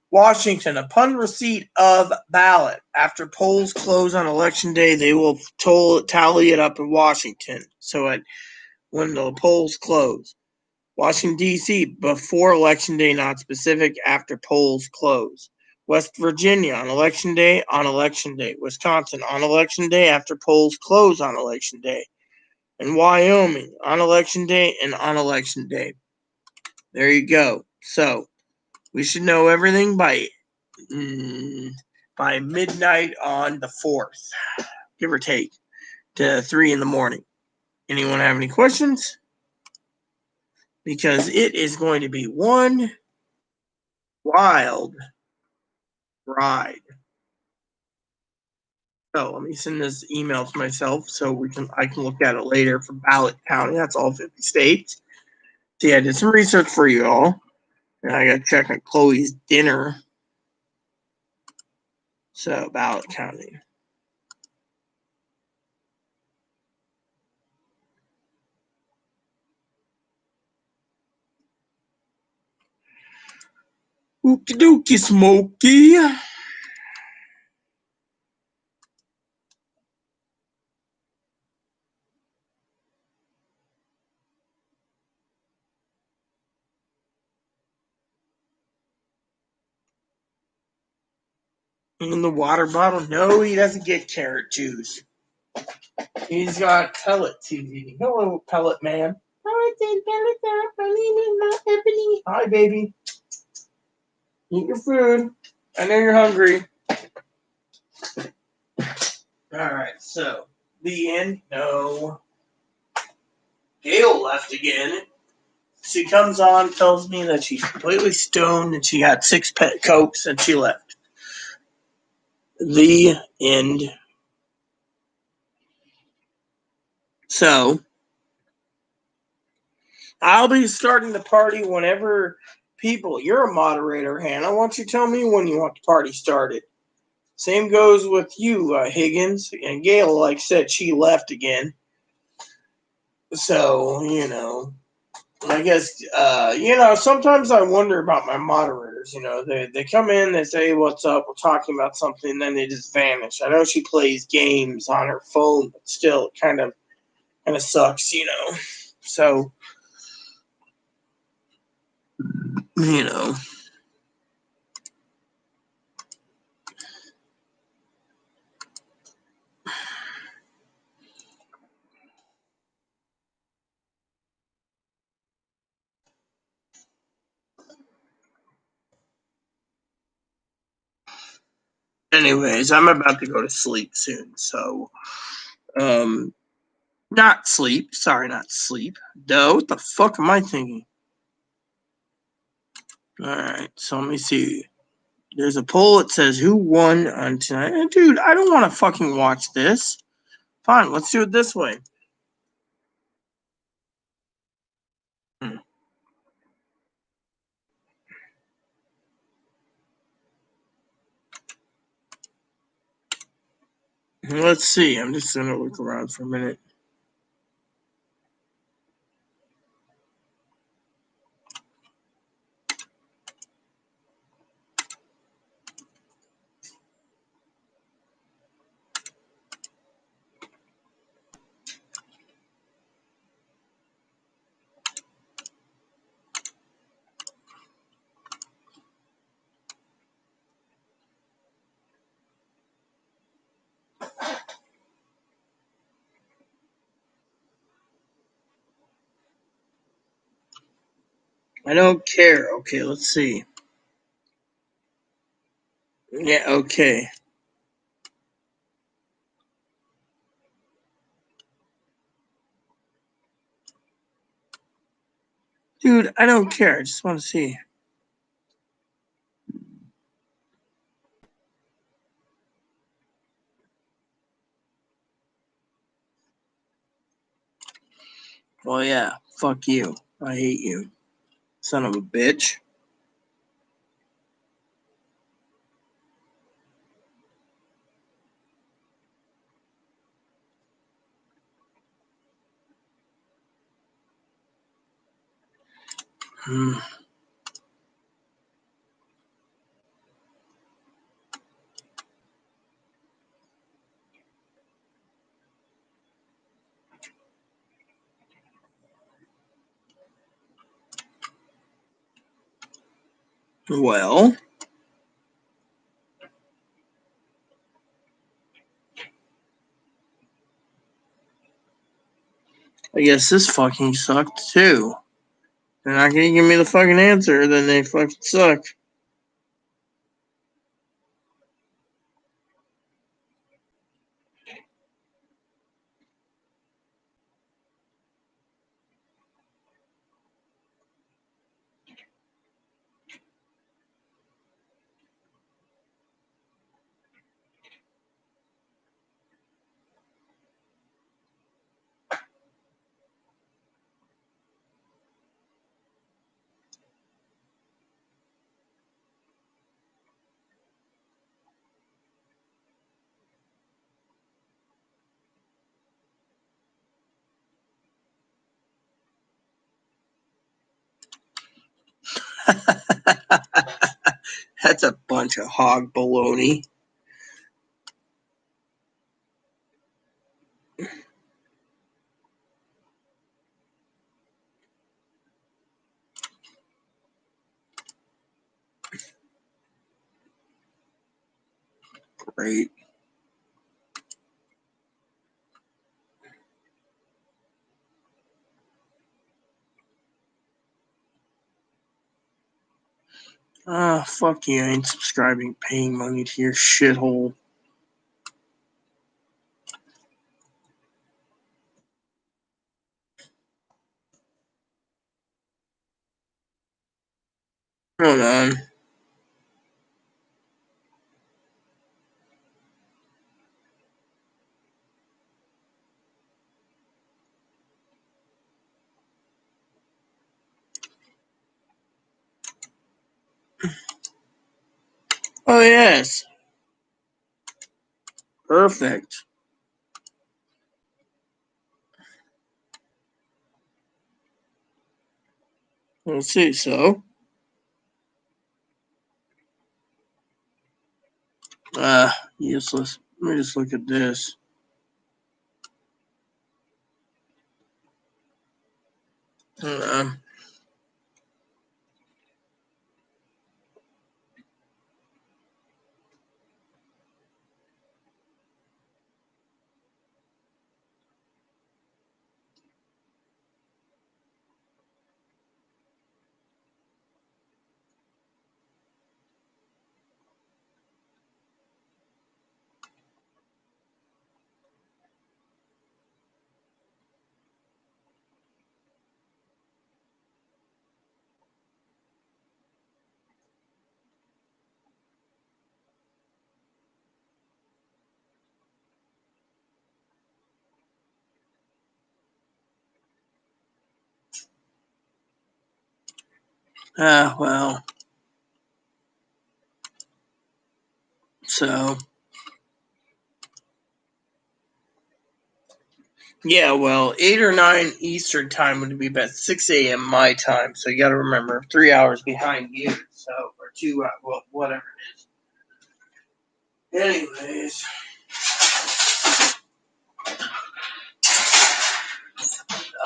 Washington, upon receipt of ballot after polls close on election day, they will tally it up in Washington. So when the polls close. Washington, D.C., before election day, not specific, after polls close. West Virginia, on election day, Wisconsin, on election day, after polls close on election day. And Wyoming, on election day and on election day. There you go. So, we should know everything by midnight on the 4th, give or take, to 3 in the morning. Anyone have any questions? Because it is going to be one wild ride. So let me send this email to myself so I can look at it later for ballot counting. That's all 50 states. See, I did some research for you all. And I got to check on Chloe's dinner. So ballot counting. Okie dokie smoky. In the water bottle? No, he doesn't get carrot juice. He's got pellets he's eating. Hello, pellet man. Hi, baby. Eat your food. I know you're hungry. Alright, so the end. No. Gail left again. She comes on, tells me that she's completely stoned and she had 6 pet cokes and she left. The end. So, I'll be starting the party whenever you're a moderator, Hannah. Why don't you tell me when you want the party started? Same goes with you, Higgins. And Gail, like I said, she left again. So, I guess, sometimes I wonder about my moderators. They come in, they say, what's up, we're talking about something, and then they just vanish. I know she plays games on her phone, but still, it kind of sucks, So, Anyways, I'm about to go to sleep soon, so, not sleep. Sorry, not sleep. Duh, what the fuck am I thinking? Alright, so let me see. There's a poll that says who won on tonight. Dude, I don't want to fucking watch this. Fine, let's do it this way. Let's see. I'm just going to look around for a minute. I don't care. Okay, let's see. Yeah, okay. Dude, I don't care. I just want to see. Well, yeah. Fuck you. I hate you. Son of a bitch. Hmm. Well, I guess this fucking sucked too. They're not gonna give me the fucking answer, then they fucking suck. That's a bunch of hog baloney. Great. Ah, fuck you. I ain't subscribing, paying money to your shithole. Hold on. Oh, yes. Perfect. Let's see, so. Useless. Let me just look at this. Hold on. Well. So. Yeah, well, 8 or 9 Eastern time would be best. 6 a.m. my time. So you got to remember, 3 hours behind you. So, or 2 hours, well, whatever it is. Anyways.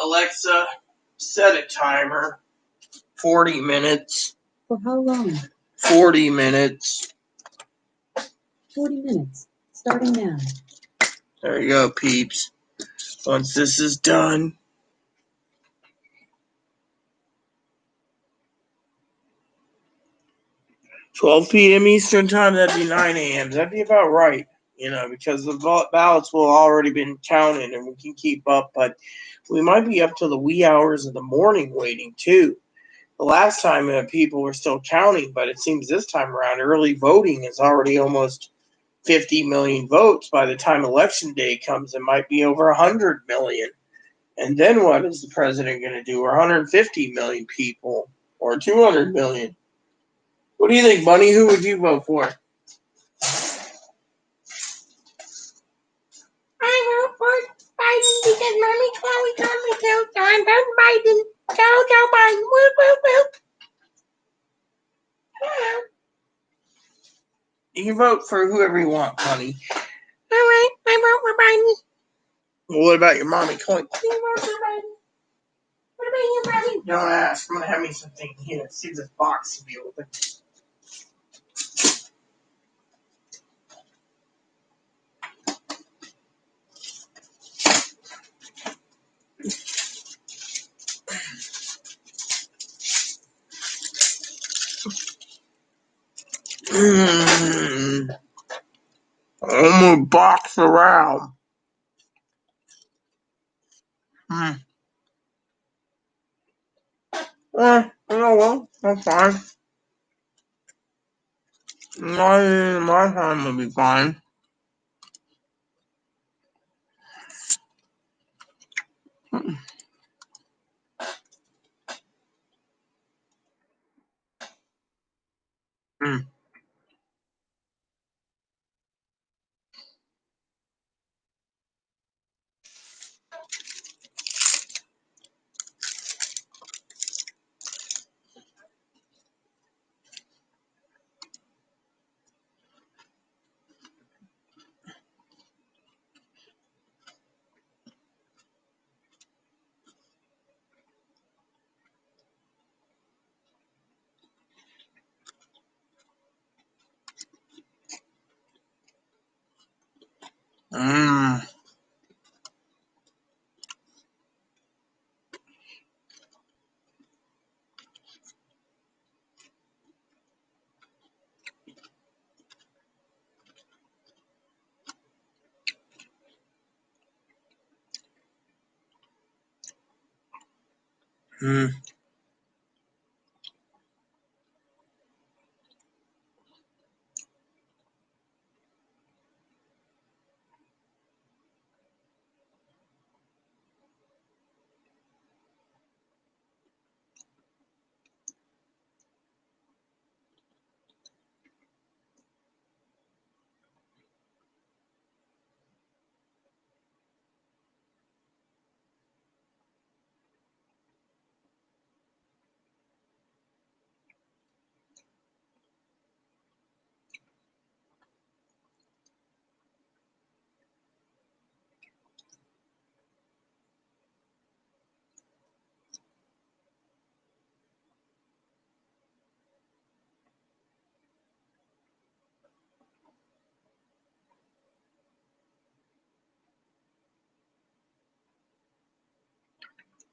Alexa, set a timer. 40 minutes. For how long? 40 minutes. 40 minutes. Starting now. There you go, peeps. Once this is done. 12 p.m. Eastern time, that'd be 9 a.m. That'd be about right, because the ballots will already been counted and we can keep up, but we might be up to the wee hours of the morning waiting too. The last time people were still counting, but it seems this time around early voting is already almost 50 million votes. By the time election day comes, it might be over 100 million. And then what is the president going to do? Or 150 million people? Or 200 million? What do you think, Bunny? Who would you vote for? I vote for Biden because Mommy Chloe told me to. So I'm voting Biden. Joe Biden. Whoop, whoop, whoop. You can vote for whoever you want, Bunny. All right, I vote for Biden. Well, what about your mommy Chloe? You vote for Biden. What about you, Bunny? Don't ask. I'm going to have me something here. See this box to be open. I'm gonna box around. Oh well, that's fine. My time will be fine. Mm. Mm. Mm.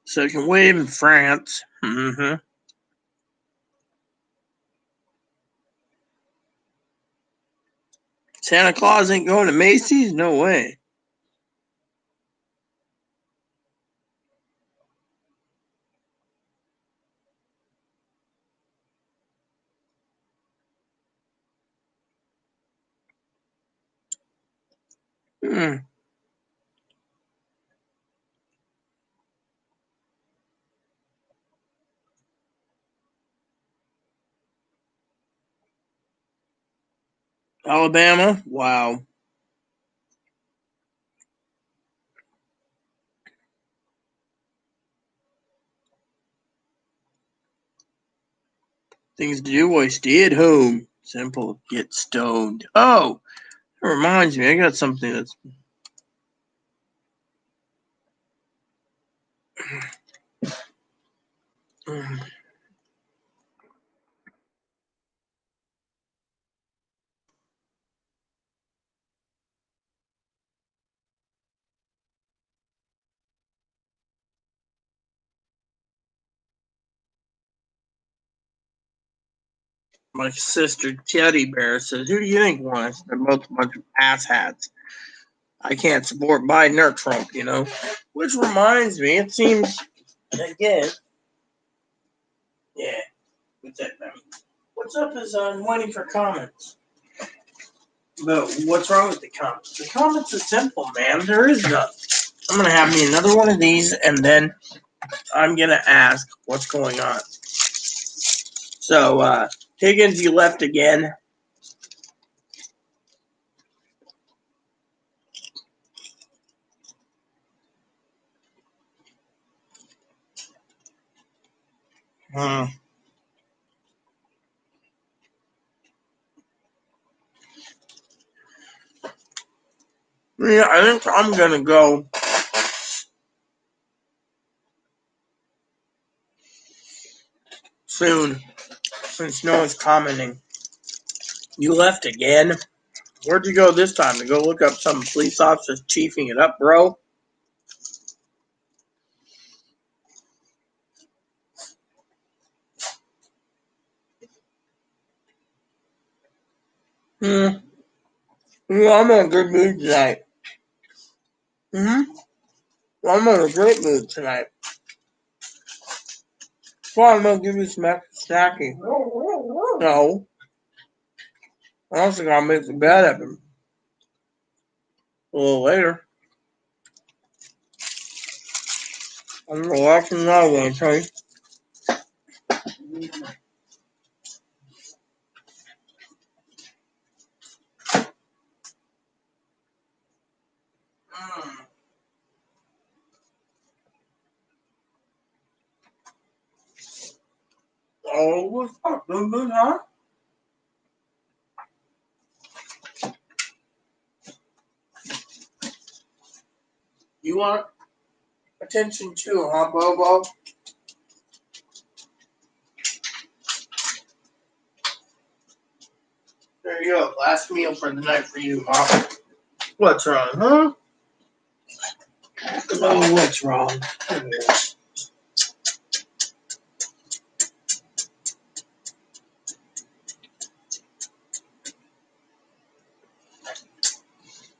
Second wave in France. Mm-hmm. Santa Claus ain't going to Macy's? No way. Mm. Alabama? Wow. Things to do while you stay at home. Simple. Get stoned. Oh, that reminds me. I got something that's. My sister Teddy Bear says, "Who do you think won?" They're both a bunch of asshats. I can't support Biden or Trump, you know. Which reminds me, it seems again. Yeah. What's that? What's up is I'm waiting for comments. But what's wrong with the comments? The comments are simple, man. There is none. I'm gonna have me another one of these, and then I'm gonna ask what's going on. So, Higgins, you left again. Yeah, I think I'm gonna go soon, since no one's commenting. You left again? Where'd you go this time? To go look up some police officers chiefing it up, bro? Well, I'm in a good mood tonight. Well, I'm in a great mood tonight. Well, I'm gonna give you some extra snacky. No. I also gotta make the bed up a little later. I'm gonna watch another one, okay? Oh, what's up, good, huh? You want attention too, huh, Bobo? There you go. Last meal for the night for you, Mom. What's wrong, huh? Oh, what's wrong?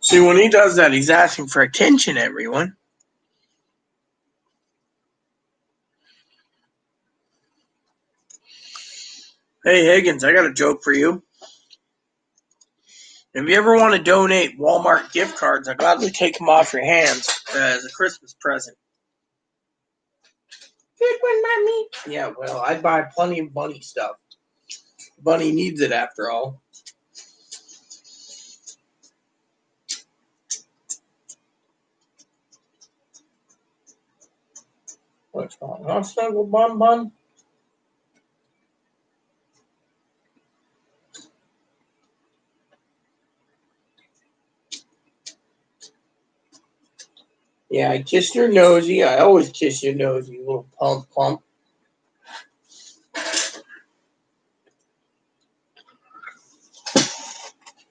See, when he does that, he's asking for attention, everyone. Hey, Higgins, I got a joke for you. If you ever want to donate Walmart gift cards, I'd gladly take them off your hands as a Christmas present. Good one, Mommy. Yeah, well, I'd buy plenty of Bunny stuff. Bunny needs it after all. What's wrong? Huh, Snuggle Bun Bun? Yeah, I kissed your nosy. I always kiss your nosy, you little plump.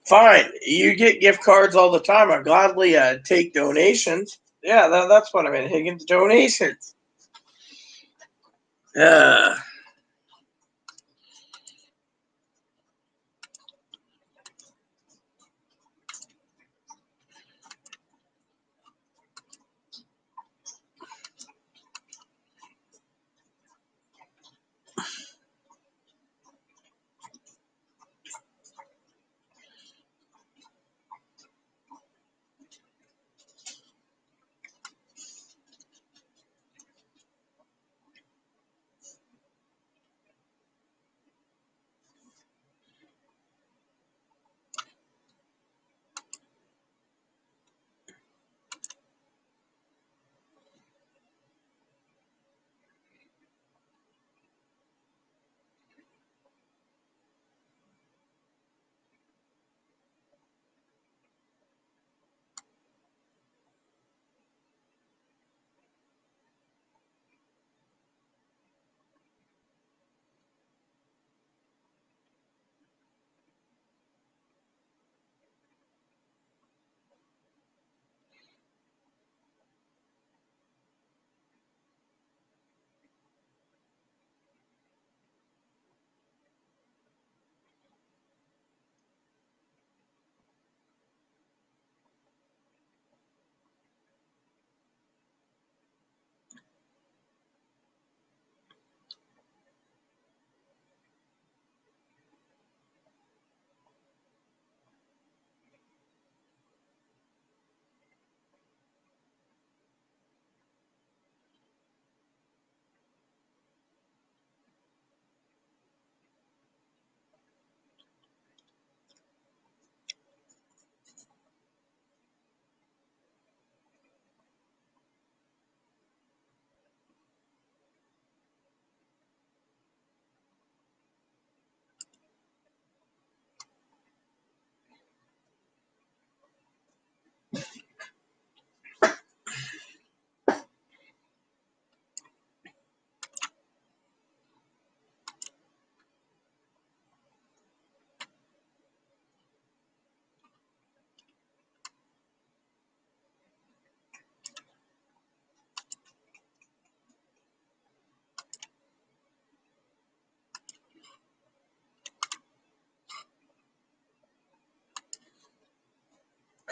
Fine. You get gift cards all the time. I gladly take donations. Yeah, that's what I meant, Higgins. Donations. Uh,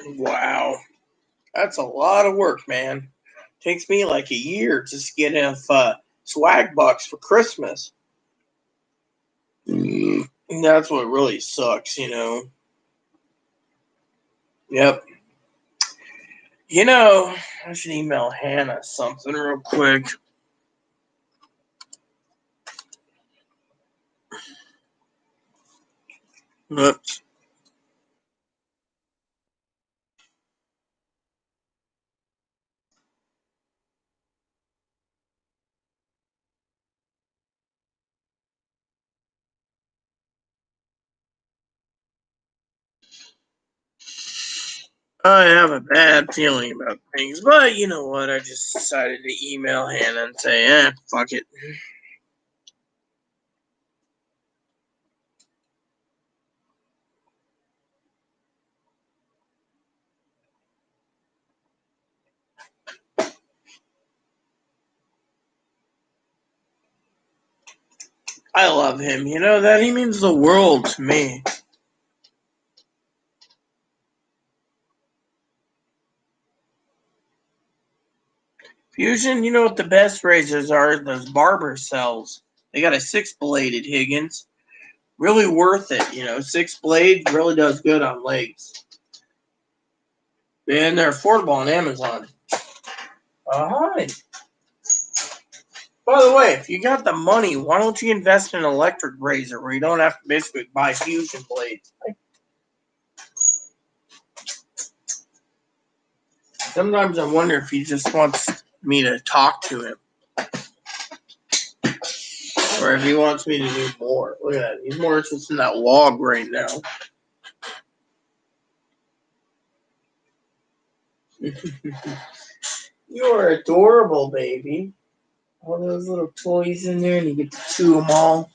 Wow. That's a lot of work, man. Takes me like a year just to get enough swag bucks for Christmas. And that's what really sucks, you know. Yep. You know, I should email Hannah something real quick. Oops. I have a bad feeling about things, but you know what? I just decided to email Hannah and say, fuck it. I love him. You know that he means the world to me. Fusion, you know what the best razors are? Those barber cells. They got a 6-bladed Higgins. Really worth it, you know. 6 blades really does good on legs. And they're affordable on Amazon. Hi. By the way, if you got the money, why don't you invest in an electric razor where you don't have to basically buy fusion blades? Sometimes I wonder if he just wants me to talk to him. Or if he wants me to do more. Look at that. He's more interested in that log right now. You are adorable, baby. All those little toys in there, and you get to chew them all.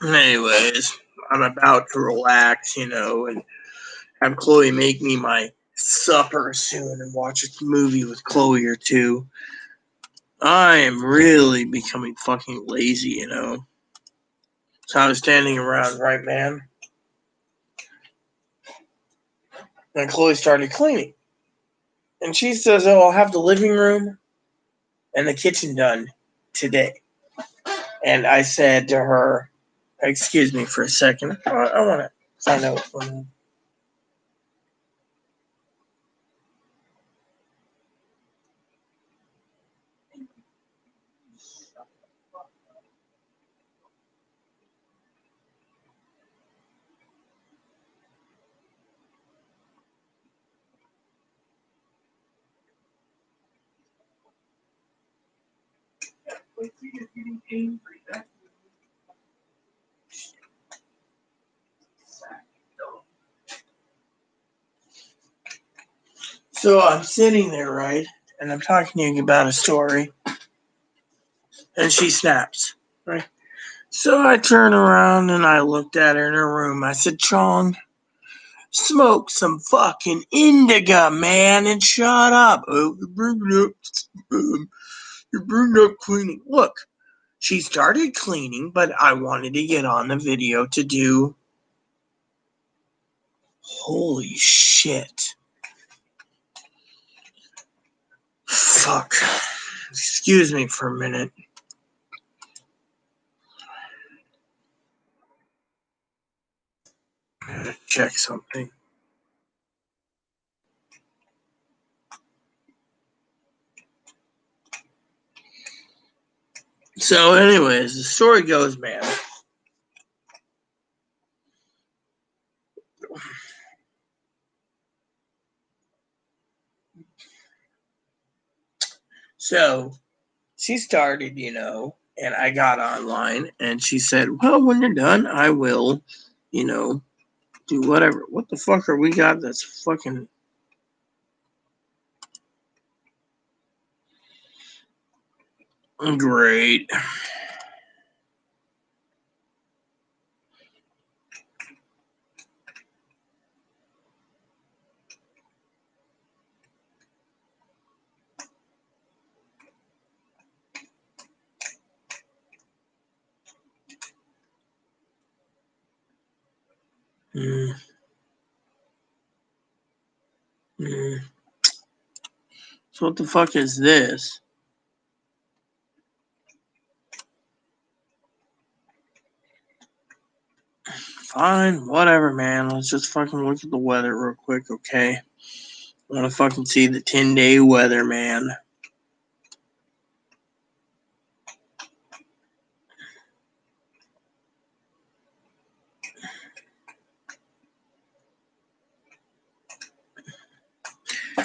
Anyways, I'm about to relax, you know, and have Chloe make me my supper soon and watch a movie with Chloe or two. I am really becoming fucking lazy, you know. So I was standing around, right, man? And Chloe started cleaning. And she says, "Oh, I'll have the living room and the kitchen done today." And I said to her, "Excuse me for a second. I want to find out what's going on." So I'm sitting there, right? And I'm talking to you about a story. And she snaps, right? So I turn around and I looked at her in her room. I said, "Chong, smoke some fucking indica, man, and shut up. Oh, you're bringing up cleaning." Look, she started cleaning, but I wanted to get on the video to do. Holy shit. Fuck. Excuse me for a minute. I gotta check something. So, anyways, the story goes, man. So, she started, you know, and I got online and she said, "Well, when you're done, I will, you know, do whatever." What the fuck are we got that's fucking great? Mm. Mm. So what the fuck is this? Fine, whatever, man. Let's just fucking look at the weather real quick, okay? I want to fucking see the 10-day weather, man.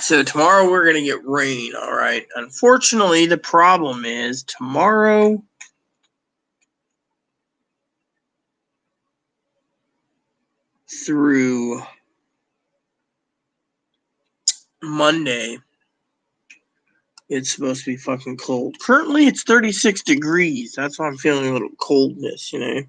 So tomorrow we're going to get rain, all right? Unfortunately, the problem is tomorrow through Monday, it's supposed to be fucking cold. Currently, it's 36 degrees. That's why I'm feeling a little coldness, you know?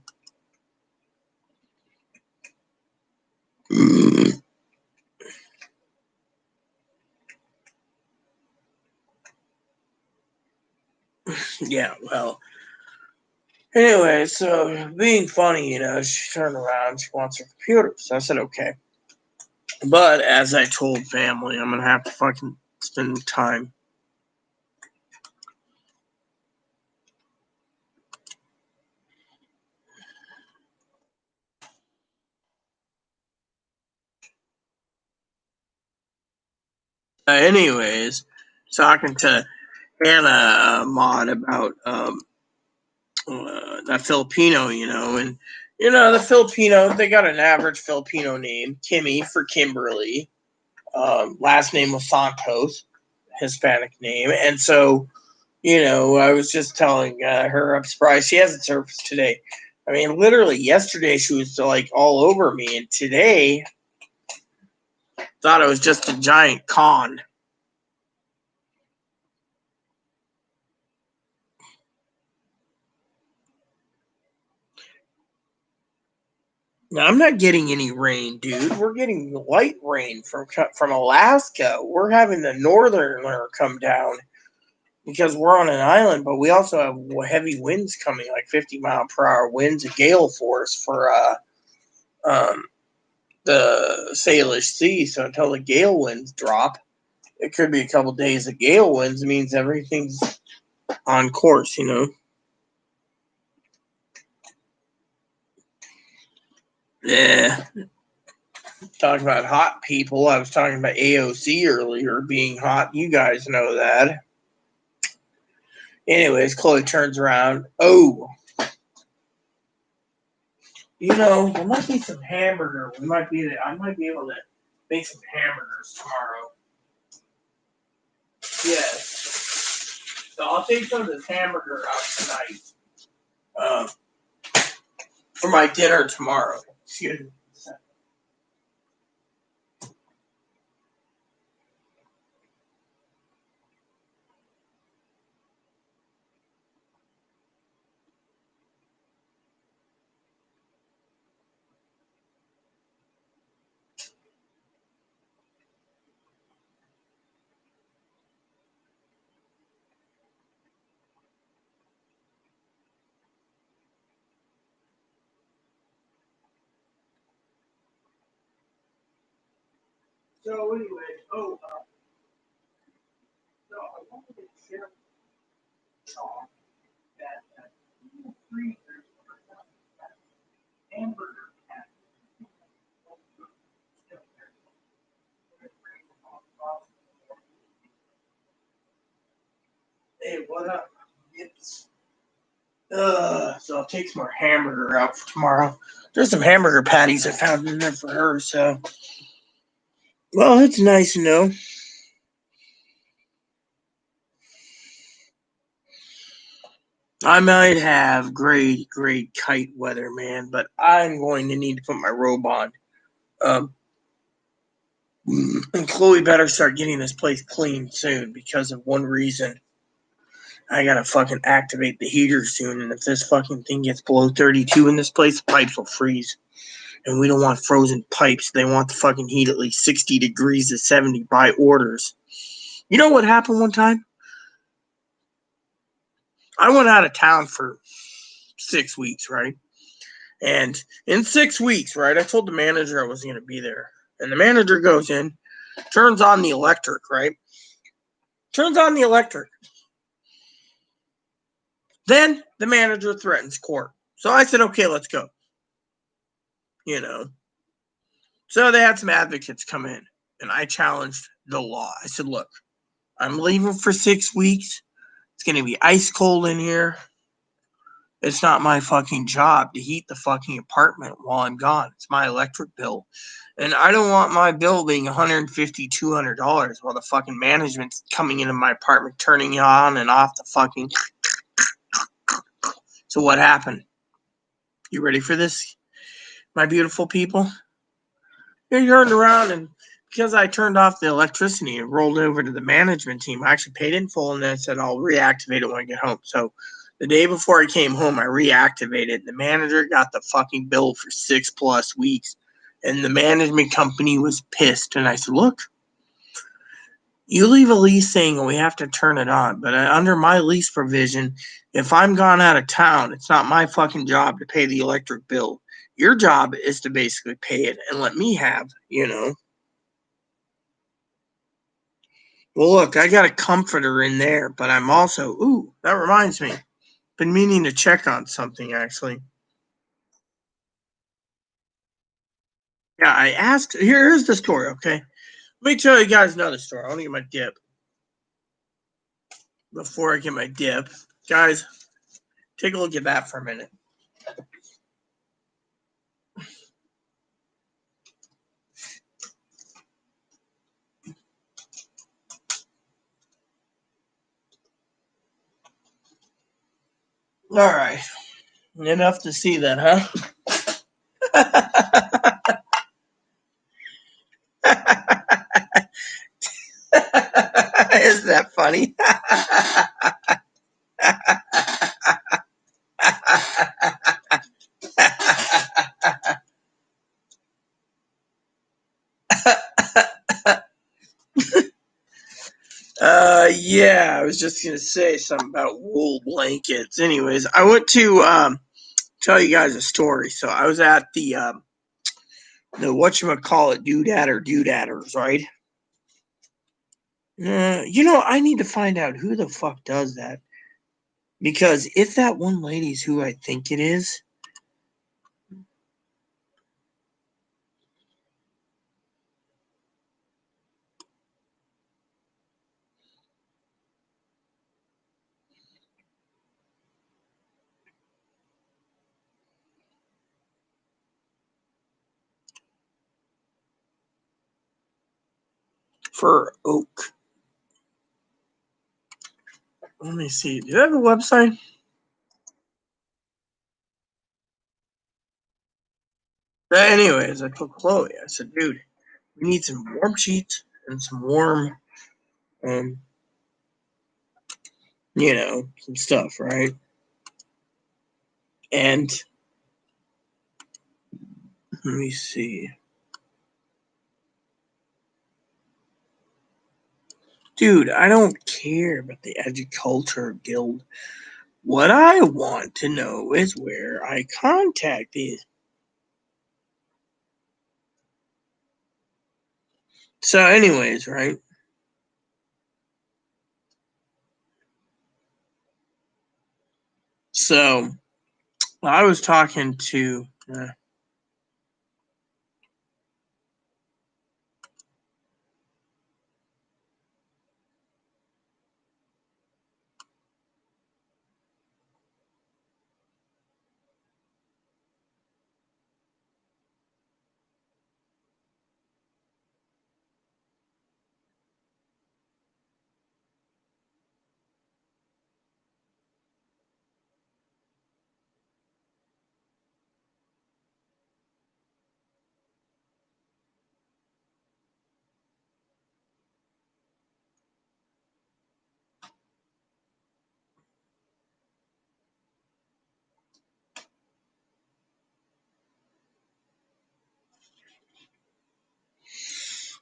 Yeah, well. Anyway, so being funny, you know, she turned around. She wants her computer. So I said, okay. But as I told family, I'm going to have to fucking spend time. Anyways, talking to Hannah Maud about that Filipino, you know, and you know the Filipino, they got an average Filipino name, Kimmy for Kimberly. Last name was Santos, Hispanic name, and so you know I was just telling her I'm surprised she hasn't surfaced today. I mean, literally yesterday she was like all over me, and today thought it was just a giant con. Now, I'm not getting any rain, dude. We're getting light rain from Alaska. We're having the northerner come down because we're on an island, but we also have heavy winds coming, like 50-mile-per-hour winds, a gale force for um, the Salish Sea. So until the gale winds drop, it could be a couple days of gale winds. It means everything's on course, you know. Yeah. Talking about hot people, I was talking about AOC earlier being hot. You guys know that. Anyways, Chloe turns around. Oh, you know, there might be some hamburger. I might be able to make some hamburgers tomorrow. Yes. So I'll take some of this hamburger out tonight. Uh, for my dinner tomorrow. Excuse me. So anyway, so I wanted to share talk that freezers hamburger. Hey, what up? It's so I'll take some more hamburger out for tomorrow. There's some hamburger patties I found in there for her, so well, it's nice to know. I might have great kite weather, man, but I'm going to need to put my robe on. Um, and Chloe better start getting this place clean soon because of one reason. I gotta fucking activate the heater soon, and if this fucking thing gets below 32 in this place, the pipes will freeze. And we don't want frozen pipes. They want the fucking heat at least 60 degrees to 70 by orders. You know what happened one time? I went out of town for 6 weeks, right? And in 6 weeks, right, I told the manager I wasn't going to be there. And the manager goes in, turns on the electric, right? Turns on the electric. Then the manager threatens court. So I said, okay, let's go. You know. So they had some advocates come in, and I challenged the law. I said, look, I'm leaving for 6 weeks. It's going to be ice cold in here. It's not my fucking job to heat the fucking apartment while I'm gone. It's my electric bill. And I don't want my bill being $150, $200 while the fucking management's coming into my apartment, turning on and off the fucking. So what happened? You ready for this, my beautiful people? They turned around, and because I turned off the electricity and rolled over to the management team, I actually paid in full, and then I said I'll reactivate it when I get home. So the day before I came home, I reactivated. The manager got the fucking bill for 6+ weeks, and the management company was pissed. And I said, look, you leave a lease saying we have to turn it on, but under my lease provision, if I'm gone out of town, it's not my fucking job to pay the electric bill. Your job is to basically pay it and let me have, Well, look, I got a comforter in there, but I'm also, that reminds me. Been meaning to check on something, actually. Yeah, I asked, here's the story, okay? Let me tell you guys another story. I want to get my dip. Before I get my dip, guys, take a look at that for a minute. All right. Enough to see that, huh? Isn't that funny? Yeah, I was just gonna say something about wool blankets. Anyways, I went to tell you guys a story. So I was at the whatchamacallit doodadders, right? I need to find out who the fuck does that. Because if that one lady's who I think it is, for Oak. Let me see. Do they have a website? But anyways, I told Chloe, I said, dude, we need some warm sheets and some warm, um, some stuff, right? And let me see. Dude, I don't care about the Agriculture Guild. What I want to know is where I contact these. So, anyways, right? So, I was talking to.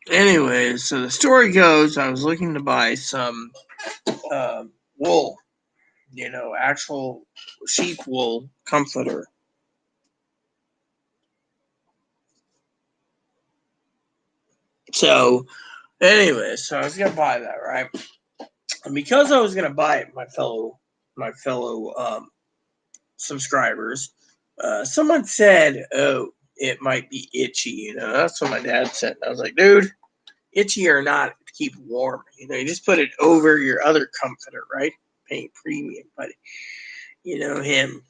Anyways, so the story goes, I was looking to buy some wool, actual sheep wool comforter. So, anyway, so I was gonna buy that, right? And because I was gonna buy it, my fellow subscribers, someone said, "Oh, it might be itchy." That's what my dad said. And I was like, "Dude, itchy or not, to keep warm. You just put it over your other comforter, right? Paying premium, but him."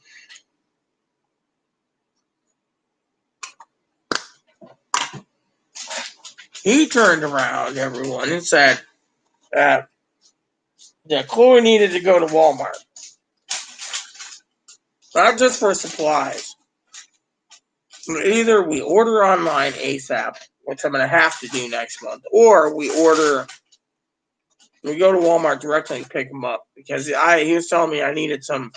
He turned around, everyone, and said that Chloe needed to go to Walmart. Not just for supplies. Either we order online ASAP, which I'm going to have to do next month, or we go to Walmart directly and pick them up. Because he was telling me I needed some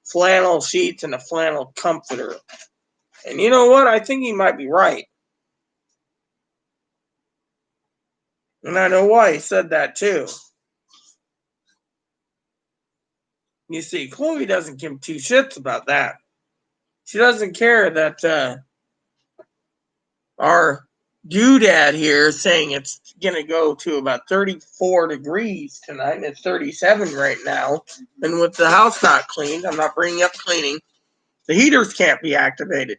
flannel sheets and a flannel comforter. And you know what? I think he might be right. And I know why he said that too. You see, Chloe doesn't give two shits about that. She doesn't care that our doodad here is saying it's going to go to about 34 degrees tonight, and it's 37 right now. And with the house not cleaned, I'm not bringing up cleaning, the heaters can't be activated.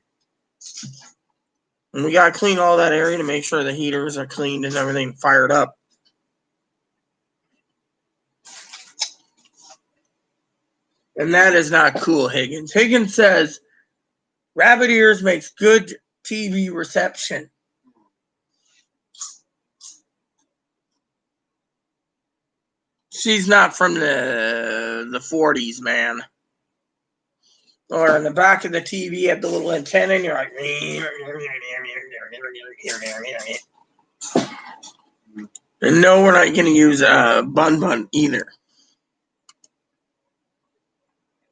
And we got to clean all that area to make sure the heaters are cleaned and everything fired up. And that is not cool, Higgins. Higgins says, rabbit ears makes good TV reception. She's not from the 40s, man. Or in the back of the TV, you have the little antenna, and you're like, and no, we're not going to use Bun either.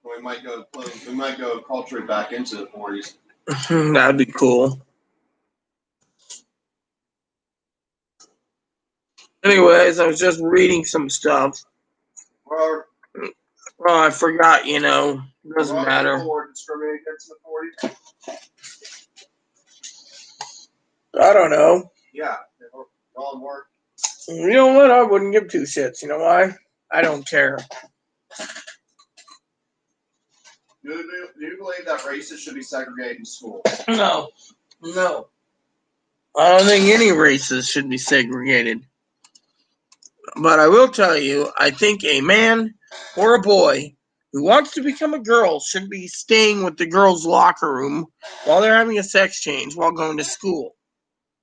We might go culturally back into the 40s. That'd be cool. Anyways, I was just reading some stuff. Well, I forgot, doesn't matter. Discriminate against the 40s? I don't know. Yeah, all work. You know what? I wouldn't give two shits. You know why? I don't care. Do you believe that races should be segregated in school? No. I don't think any races should be segregated. But I will tell you, I think a man or a boy who wants to become a girl should be staying with the girls' locker room while they're having a sex change while going to school.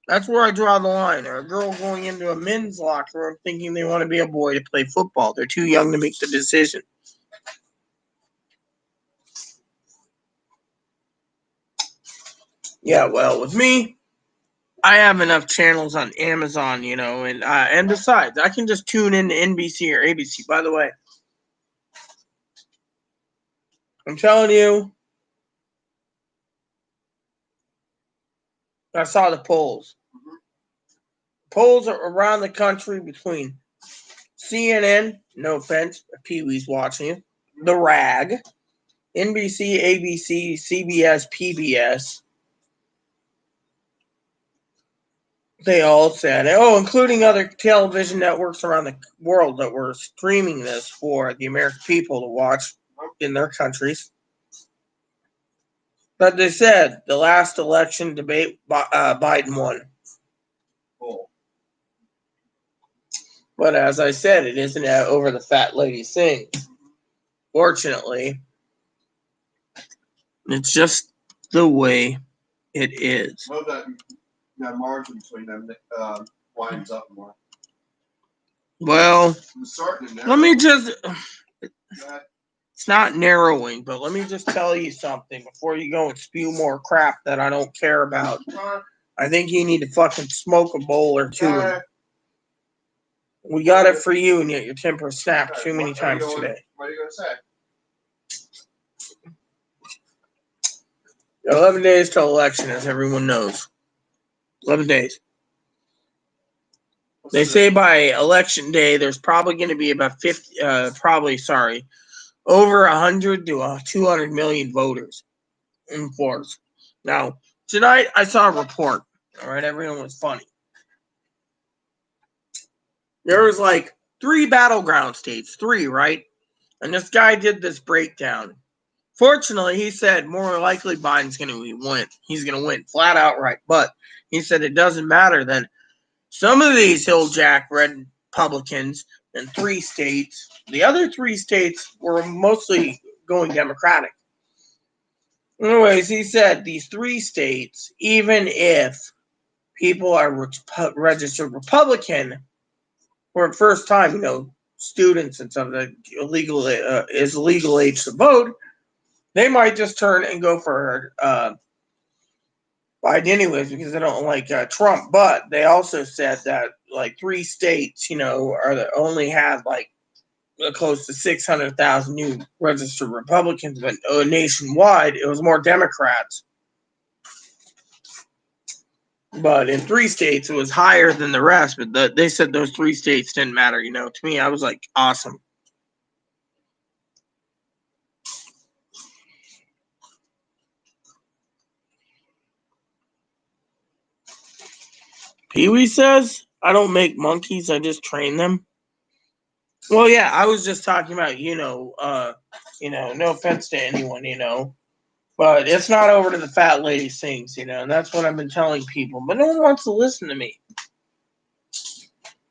That's where I draw the line. Or a girl going into a men's locker room thinking they want to be a boy to play football. They're too young to make the decision. Yeah, well, with me, I have enough channels on Amazon, and besides, I can just tune in to NBC or ABC. By the way, I'm telling you, I saw the polls. Polls are around the country between CNN, no offense, Pee-wee's watching it, The Rag, NBC, ABC, CBS, PBS. They all said, including other television networks around the world that were streaming this for the American people to watch in their countries. But they said the last election debate, Biden won. Cool. But as I said, it isn't over the fat lady sings. Fortunately, it's just the way it is. Well, that margin between them winds up more. Well, let me just... It's not narrowing, but let me just tell you something before you go and spew more crap that I don't care about. I think you need to fucking smoke a bowl or two. We got it for you, and yet your temper snapped too many times today. What are you going to say? 11 days till election, as everyone knows. 11 days. They say by election day, there's probably going to be about over 100 to 200 million voters in force. Now, tonight I saw a report. All right, everyone was funny. There was like 3 battleground states, 3, right? And this guy did this breakdown. Fortunately, he said more likely Biden's going to win. He's going to win flat out right. But he said it doesn't matter then. Some of these hill-jack red Republicans in 3 states, the other 3 states were mostly going Democratic. Anyways, he said these 3 states, even if people are registered Republican for the first time, students and stuff that is legal age to vote, they might just turn and go for Biden anyways because they don't like Trump. But they also said that like 3 states, are that only have like close to 600,000 new registered Republicans, but nationwide it was more Democrats. But in 3 states it was higher than the rest. But they said those 3 states didn't matter. To me, I was like, awesome. Pee-wee says, I don't make monkeys, I just train them. Well, yeah, I was just talking about, no offense to anyone, but it's not over to the fat lady sings, and that's what I've been telling people, but no one wants to listen to me.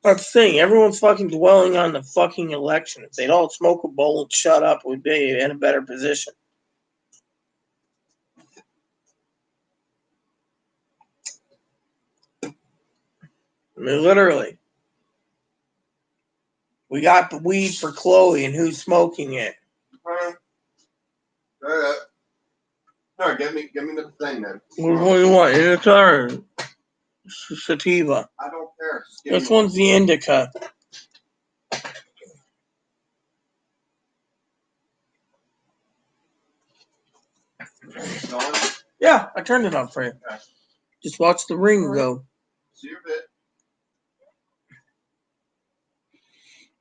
That's the thing, everyone's fucking dwelling on the fucking election. If they'd all smoke a bowl and shut up, we'd be in a better position. I mean, literally. We got the weed for Chloe, and who's smoking it? No, give me the thing then. What do you want? It's our sativa. I don't care. This one's the indica. Yeah, I turned it on for you. Okay. Just watch the ring go. See your bit.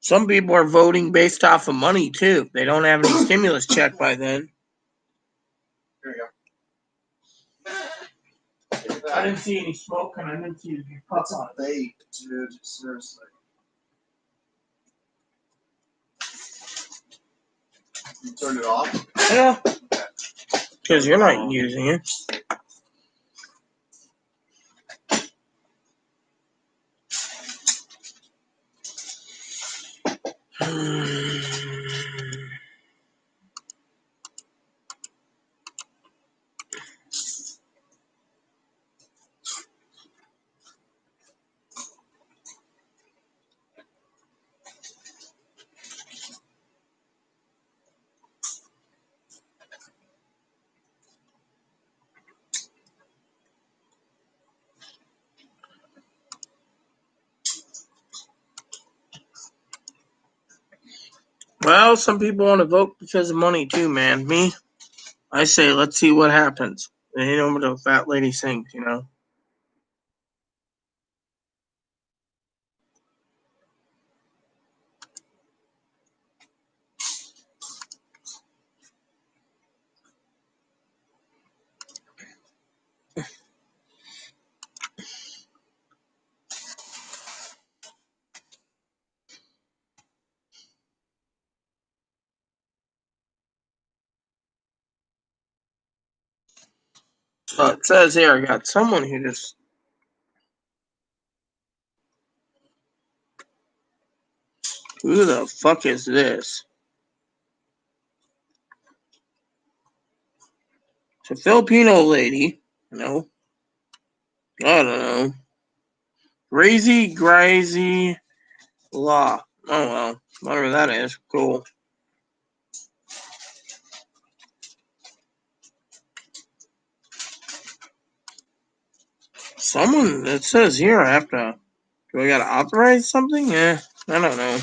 Some people are voting based off of money too. They don't have any stimulus check by then. Here you go. I didn't see any smoke and I didn't see any puffs on it. Vape, dude. Seriously. You turned it off? Yeah. Because you're not using it. Well, some people want to vote because of money too, man. Me, I say let's see what happens. And what the fat lady sings, So it says here, I got someone who just. Who the fuck is this? It's a Filipino lady. I don't know. Grazy Law. Oh well, whatever that is. Cool. Someone, it says here I have to. Do I gotta authorize something? Yeah, I don't know.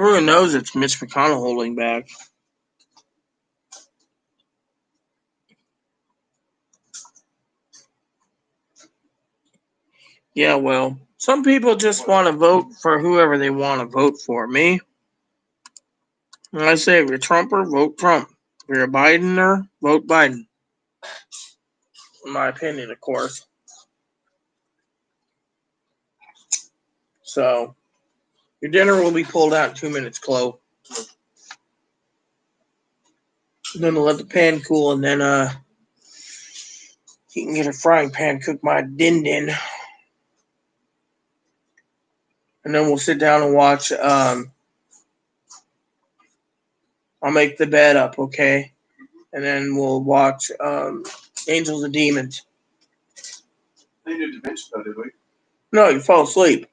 Everyone knows it's Mitch McConnell holding back. Yeah, well, some people just want to vote for whoever they want to vote for. Me, when I say if you're Trumper, vote Trump. If you're a Bidener, vote Biden. In my opinion, of course. So, your dinner will be pulled out in 2 minutes, Chloe. Then I'll let the pan cool, and then he can get a frying pan, cook my din. And then we'll sit down and watch. I'll make the bed up, okay? And then we'll watch Angels and Demons. They did Da Vinci Code, did we? No, you fall asleep.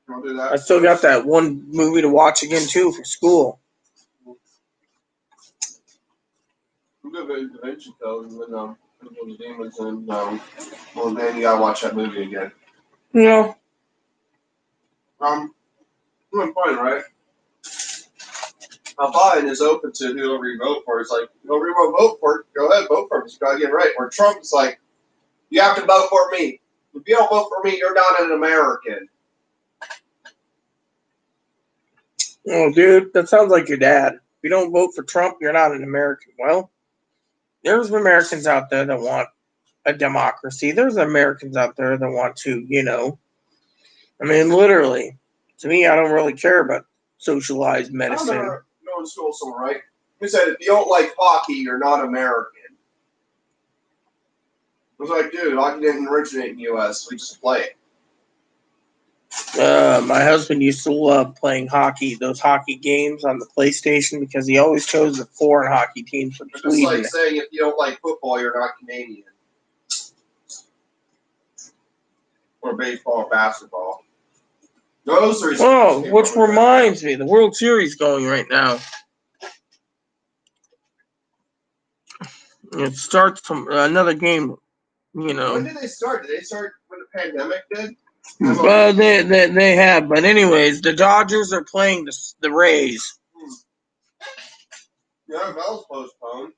You want to do that? I still got that one movie to watch again, too, for school. We'll go to Da Vinci Code and then Angels and Demons, and well, then you gotta watch that movie again. Yeah. Doing fine, right? Now, Biden is open to whoever you vote for. It's like, whoever you want to vote for, go ahead, vote for him. Just gotta get it right. Or Trump is like, you have to vote for me. If you don't vote for me, you're not an American. Oh, dude, that sounds like your dad. If you don't vote for Trump, you're not an American. Well, there's Americans out there that want a democracy. There's Americans out there that want to, I mean, literally. To me, I don't really care about socialized medicine. I remember going to school somewhere, right? Who said, if you don't like hockey, you're not American. I was like, dude, hockey didn't originate in the U.S. We just play it. My husband used to love playing hockey, those hockey games on the PlayStation, because he always chose the foreign hockey teams from It's Sweden. just like saying, if you don't like football, you're not Canadian. Or baseball or basketball. Those are. Oh, which reminds me, the World Series going right now. It starts from another game, When did they start? Did they start when the pandemic did? They have, but anyways, the Dodgers are playing the Rays. The NFL's postponed.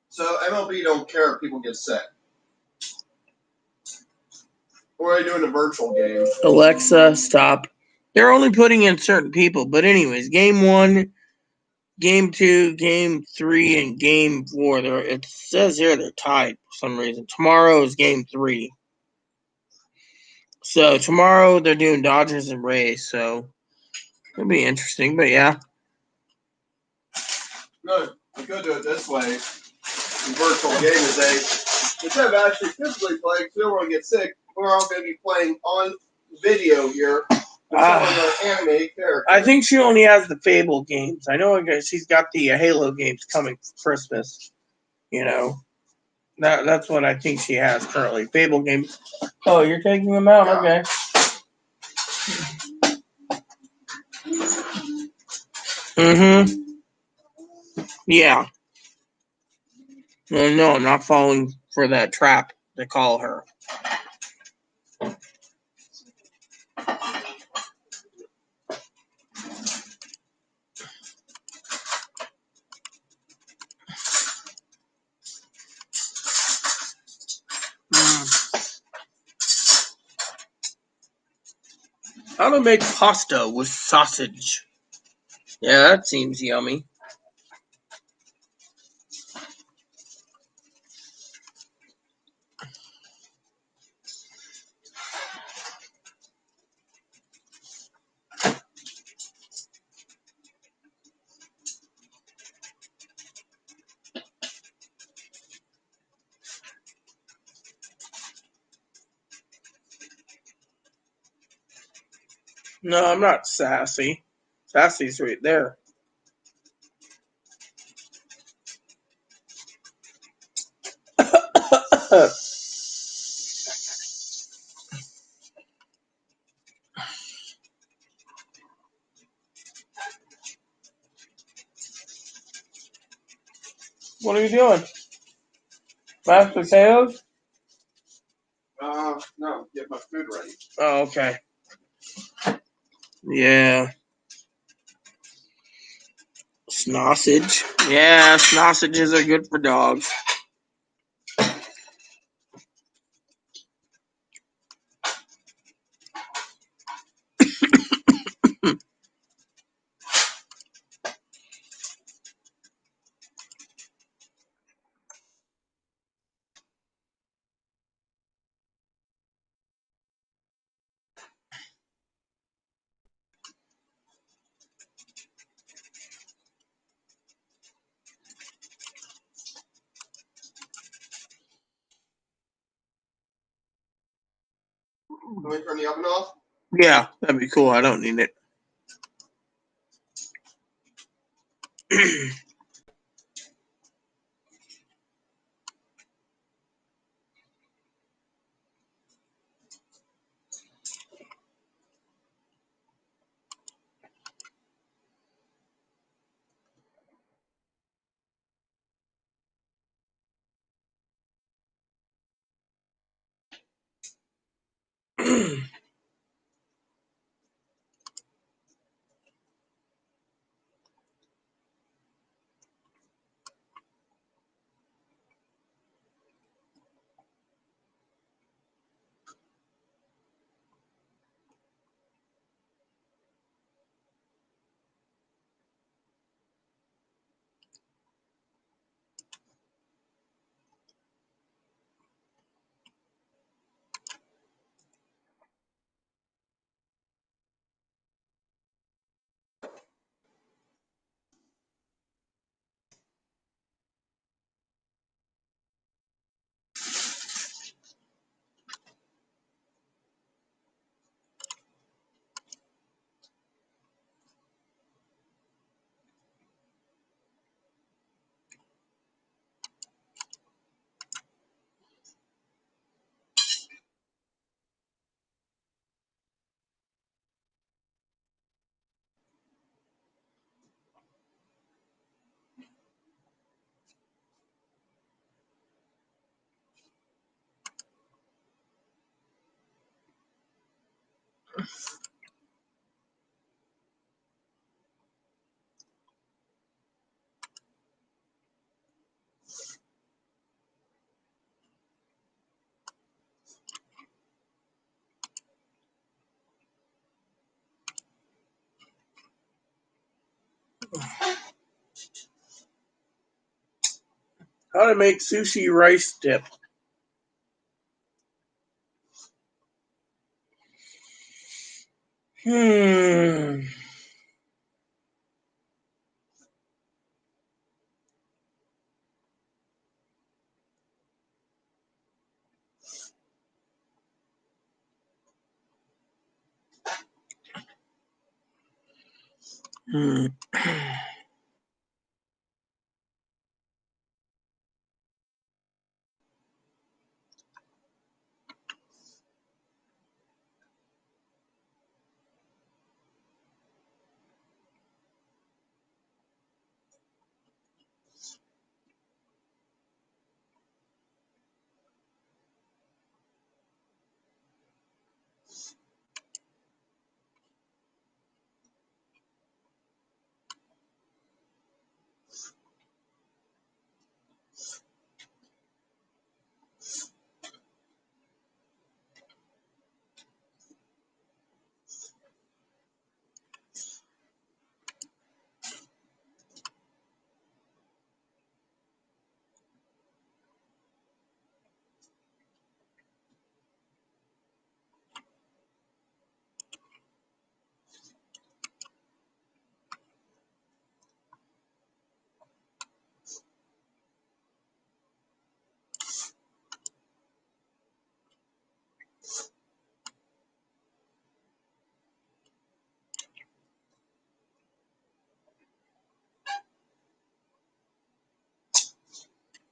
So MLB don't care if people get sick. Or are they doing a virtual game? Alexa, stop. They're only putting in certain people, but anyways, game 1, game 2, game 3, and game 4. It says here they're tied for some reason. Tomorrow is game 3. So tomorrow they're doing Dodgers and Rays, so it'll be interesting, but yeah. Good. We could do it this way. The virtual game is instead of actually physically playing, so we don't want to get sick, we're all going to be playing on video here. Animated character. I think she only has the Fable games. I know she's got the Halo games coming for Christmas. That's what I think she has currently. Fable games. Oh, you're taking them out? Yeah. Okay. Yeah. No, I'm not falling for that trap they call her. How to make pasta with sausage? Yeah, that seems yummy. No, I'm not sassy. Sassy's right there. What are you doing? Mashed potatoes? No, get my food Oh, okay. Yeah. Sausage. Yeah, sausages are good for dogs. Can we turn the oven off? Yeah, that'd be cool. I don't need it. How to make sushi rice dip. Hmm. Hmm.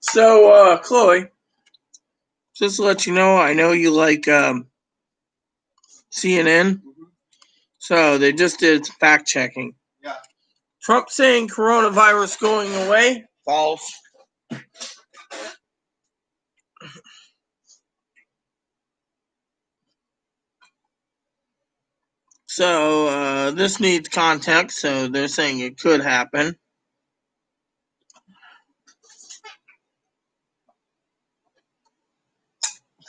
So, Chloe, just to let you know, I know you like CNN. Mm-hmm. So they just did fact checking. Yeah. Trump saying coronavirus going away? False. So this needs context. So they're saying it could happen.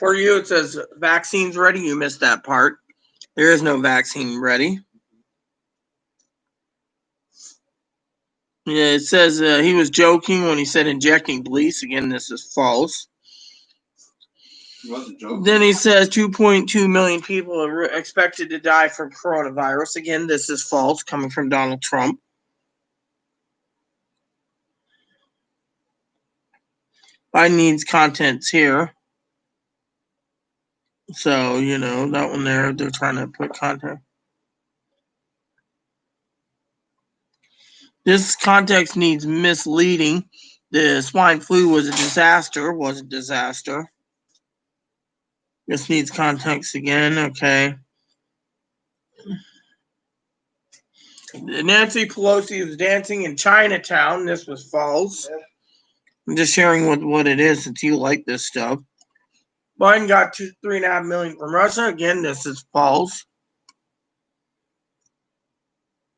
For you, it says vaccines ready. You missed that part. There is no vaccine ready. Yeah, it says he was joking when he said injecting police. Again, this is false. He wasn't joking. Then he says 2.2 million people are expected to die from coronavirus. Again, this is false, coming from Donald Trump. Biden needs contents here. So, that one there, they're trying to put content. This context needs misleading. The swine flu was a disaster. Was a disaster. This needs context again. Okay. Nancy Pelosi was dancing in Chinatown. This was false. I'm just sharing what it is since you like this stuff. Biden got 3.5 million from Russia. Again, this is false.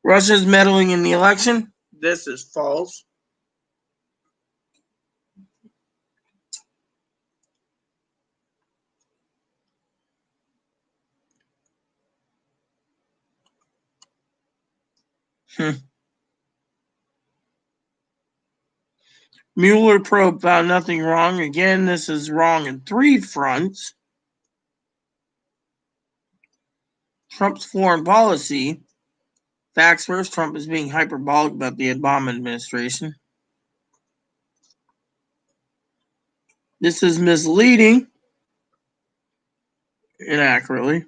Russia's meddling in the election. This is false. Mueller probe found nothing wrong. Again, this is wrong in 3 fronts. Trump's foreign policy. Facts first, Trump is being hyperbolic about the Obama administration. This is misleading inaccurately.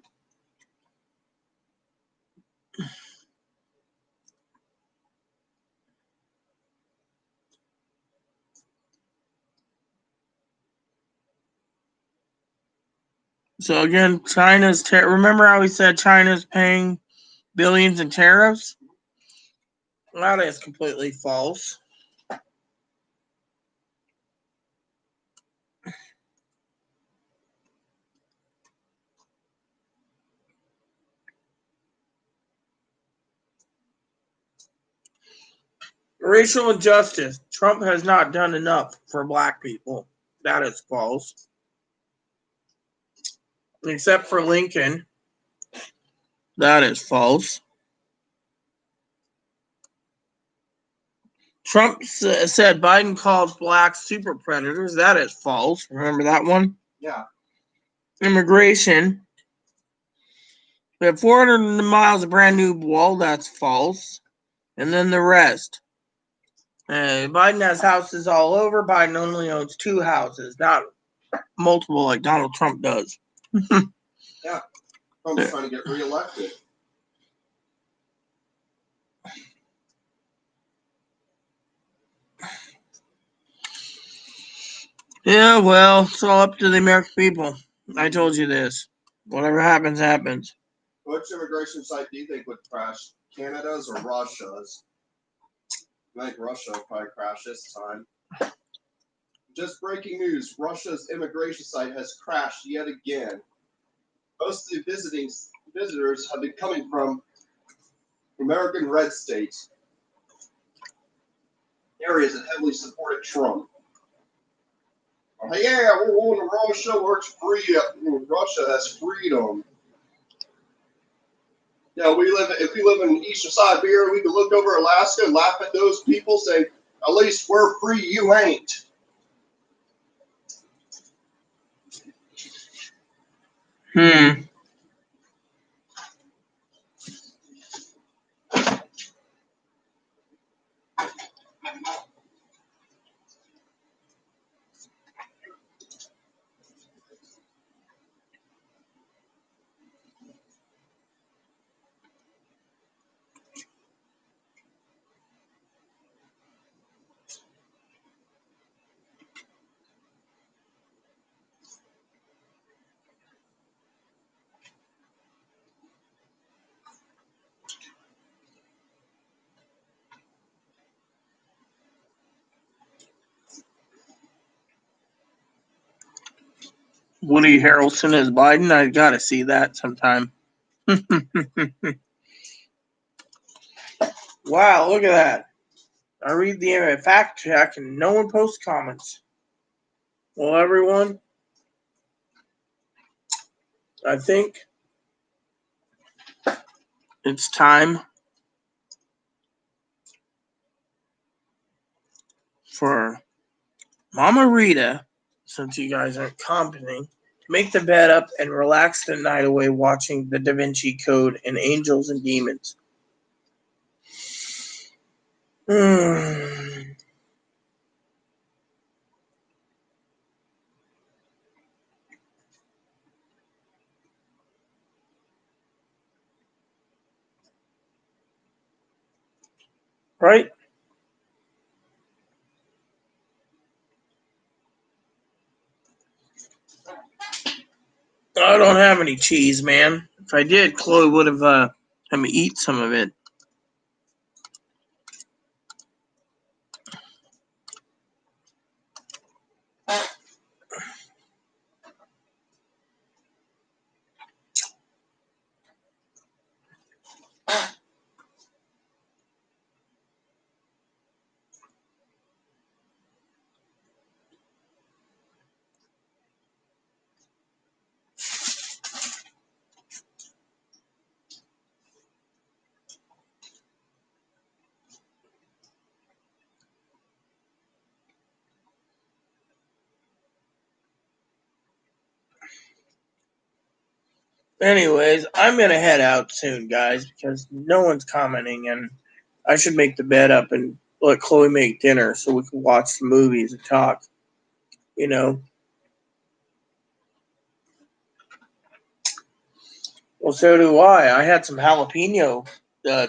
So again, remember how we said China's paying billions in tariffs? That is completely false. Racial injustice. Trump has not done enough for black people. That is false. Except for Lincoln. That is false. Trump said Biden calls blacks super predators. That is false. Remember that one? Yeah. Immigration. We have 400 miles of brand new wall. That's false. And then the rest. Biden has houses all over. Biden only owns 2 houses, not multiple like Donald Trump does. Yeah. Trump's trying to get reelected. Yeah, well, it's all up to the American people. I told you this. Whatever happens, happens. Which immigration site do you think would crash? Canada's or Russia's? I think Russia will probably crash this time. Just breaking news, Russia's immigration site has crashed yet again. Most of the visitors have been coming from American red states, areas that heavily supported Trump. Yeah, we're going to Russia where it's free. Russia has freedom. Yeah, if we live in eastern Siberia, we can look over Alaska and laugh at those people, saying, at least we're free, you ain't. Woody Harrelson as Biden. I gotta see that sometime. Wow, look at that. I read the fact check and no one posts comments. Well, everyone, I think it's time for Mama Rita, since you guys aren't commenting, to make the bed up and relax the night away watching The Da Vinci Code and Angels and Demons. Right? I don't have any cheese, man. If I did, Chloe would have had me eat some of it. Anyways, I'm going to head out soon, guys, because no one's commenting, and I should make the bed up and let Chloe make dinner so we can watch the movies and talk. You know? Well, so do I. I had some jalapeno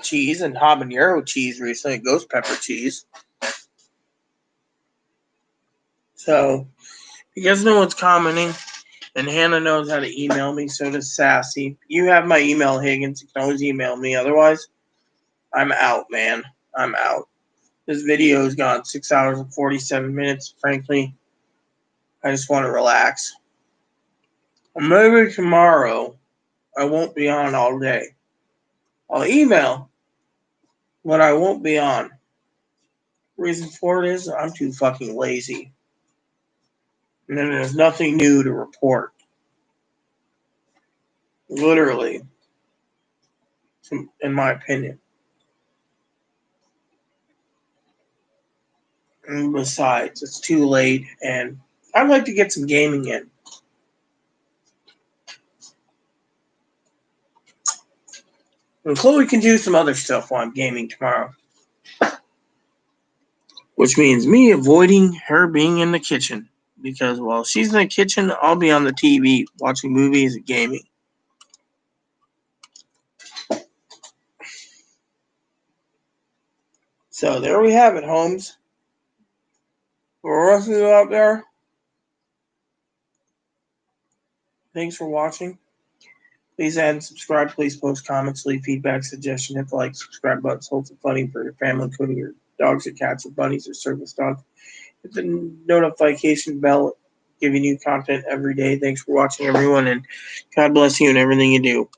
cheese and habanero cheese recently, ghost pepper cheese. So, because no one's commenting, and Hannah knows how to email me, so does Sassy. You have my email, Higgins. You can always email me. Otherwise, I'm out, man. I'm out. This video has gone 6 hours and 47 minutes. Frankly, I just want to relax. Maybe tomorrow I won't be on all day. I'll email, but I won't be on. Reason for it is I'm too fucking lazy. And then there's nothing new to report. Literally. In my opinion. And besides, it's too late, and I'd like to get some gaming in. And Chloe can do some other stuff while I'm gaming tomorrow. Which means me avoiding her being in the kitchen. Because while she's in the kitchen, I'll be on the TV watching movies and gaming. So there we have it, Holmes. For the rest of you out there, thanks for watching. Please add and subscribe. Please post comments, leave feedback, suggestion, hit the like, subscribe button. Hold some funny for your family, including your dogs or cats or bunnies or service dogs. Hit the notification bell, giving you content every day. Thanks for watching, everyone, and God bless you in everything you do.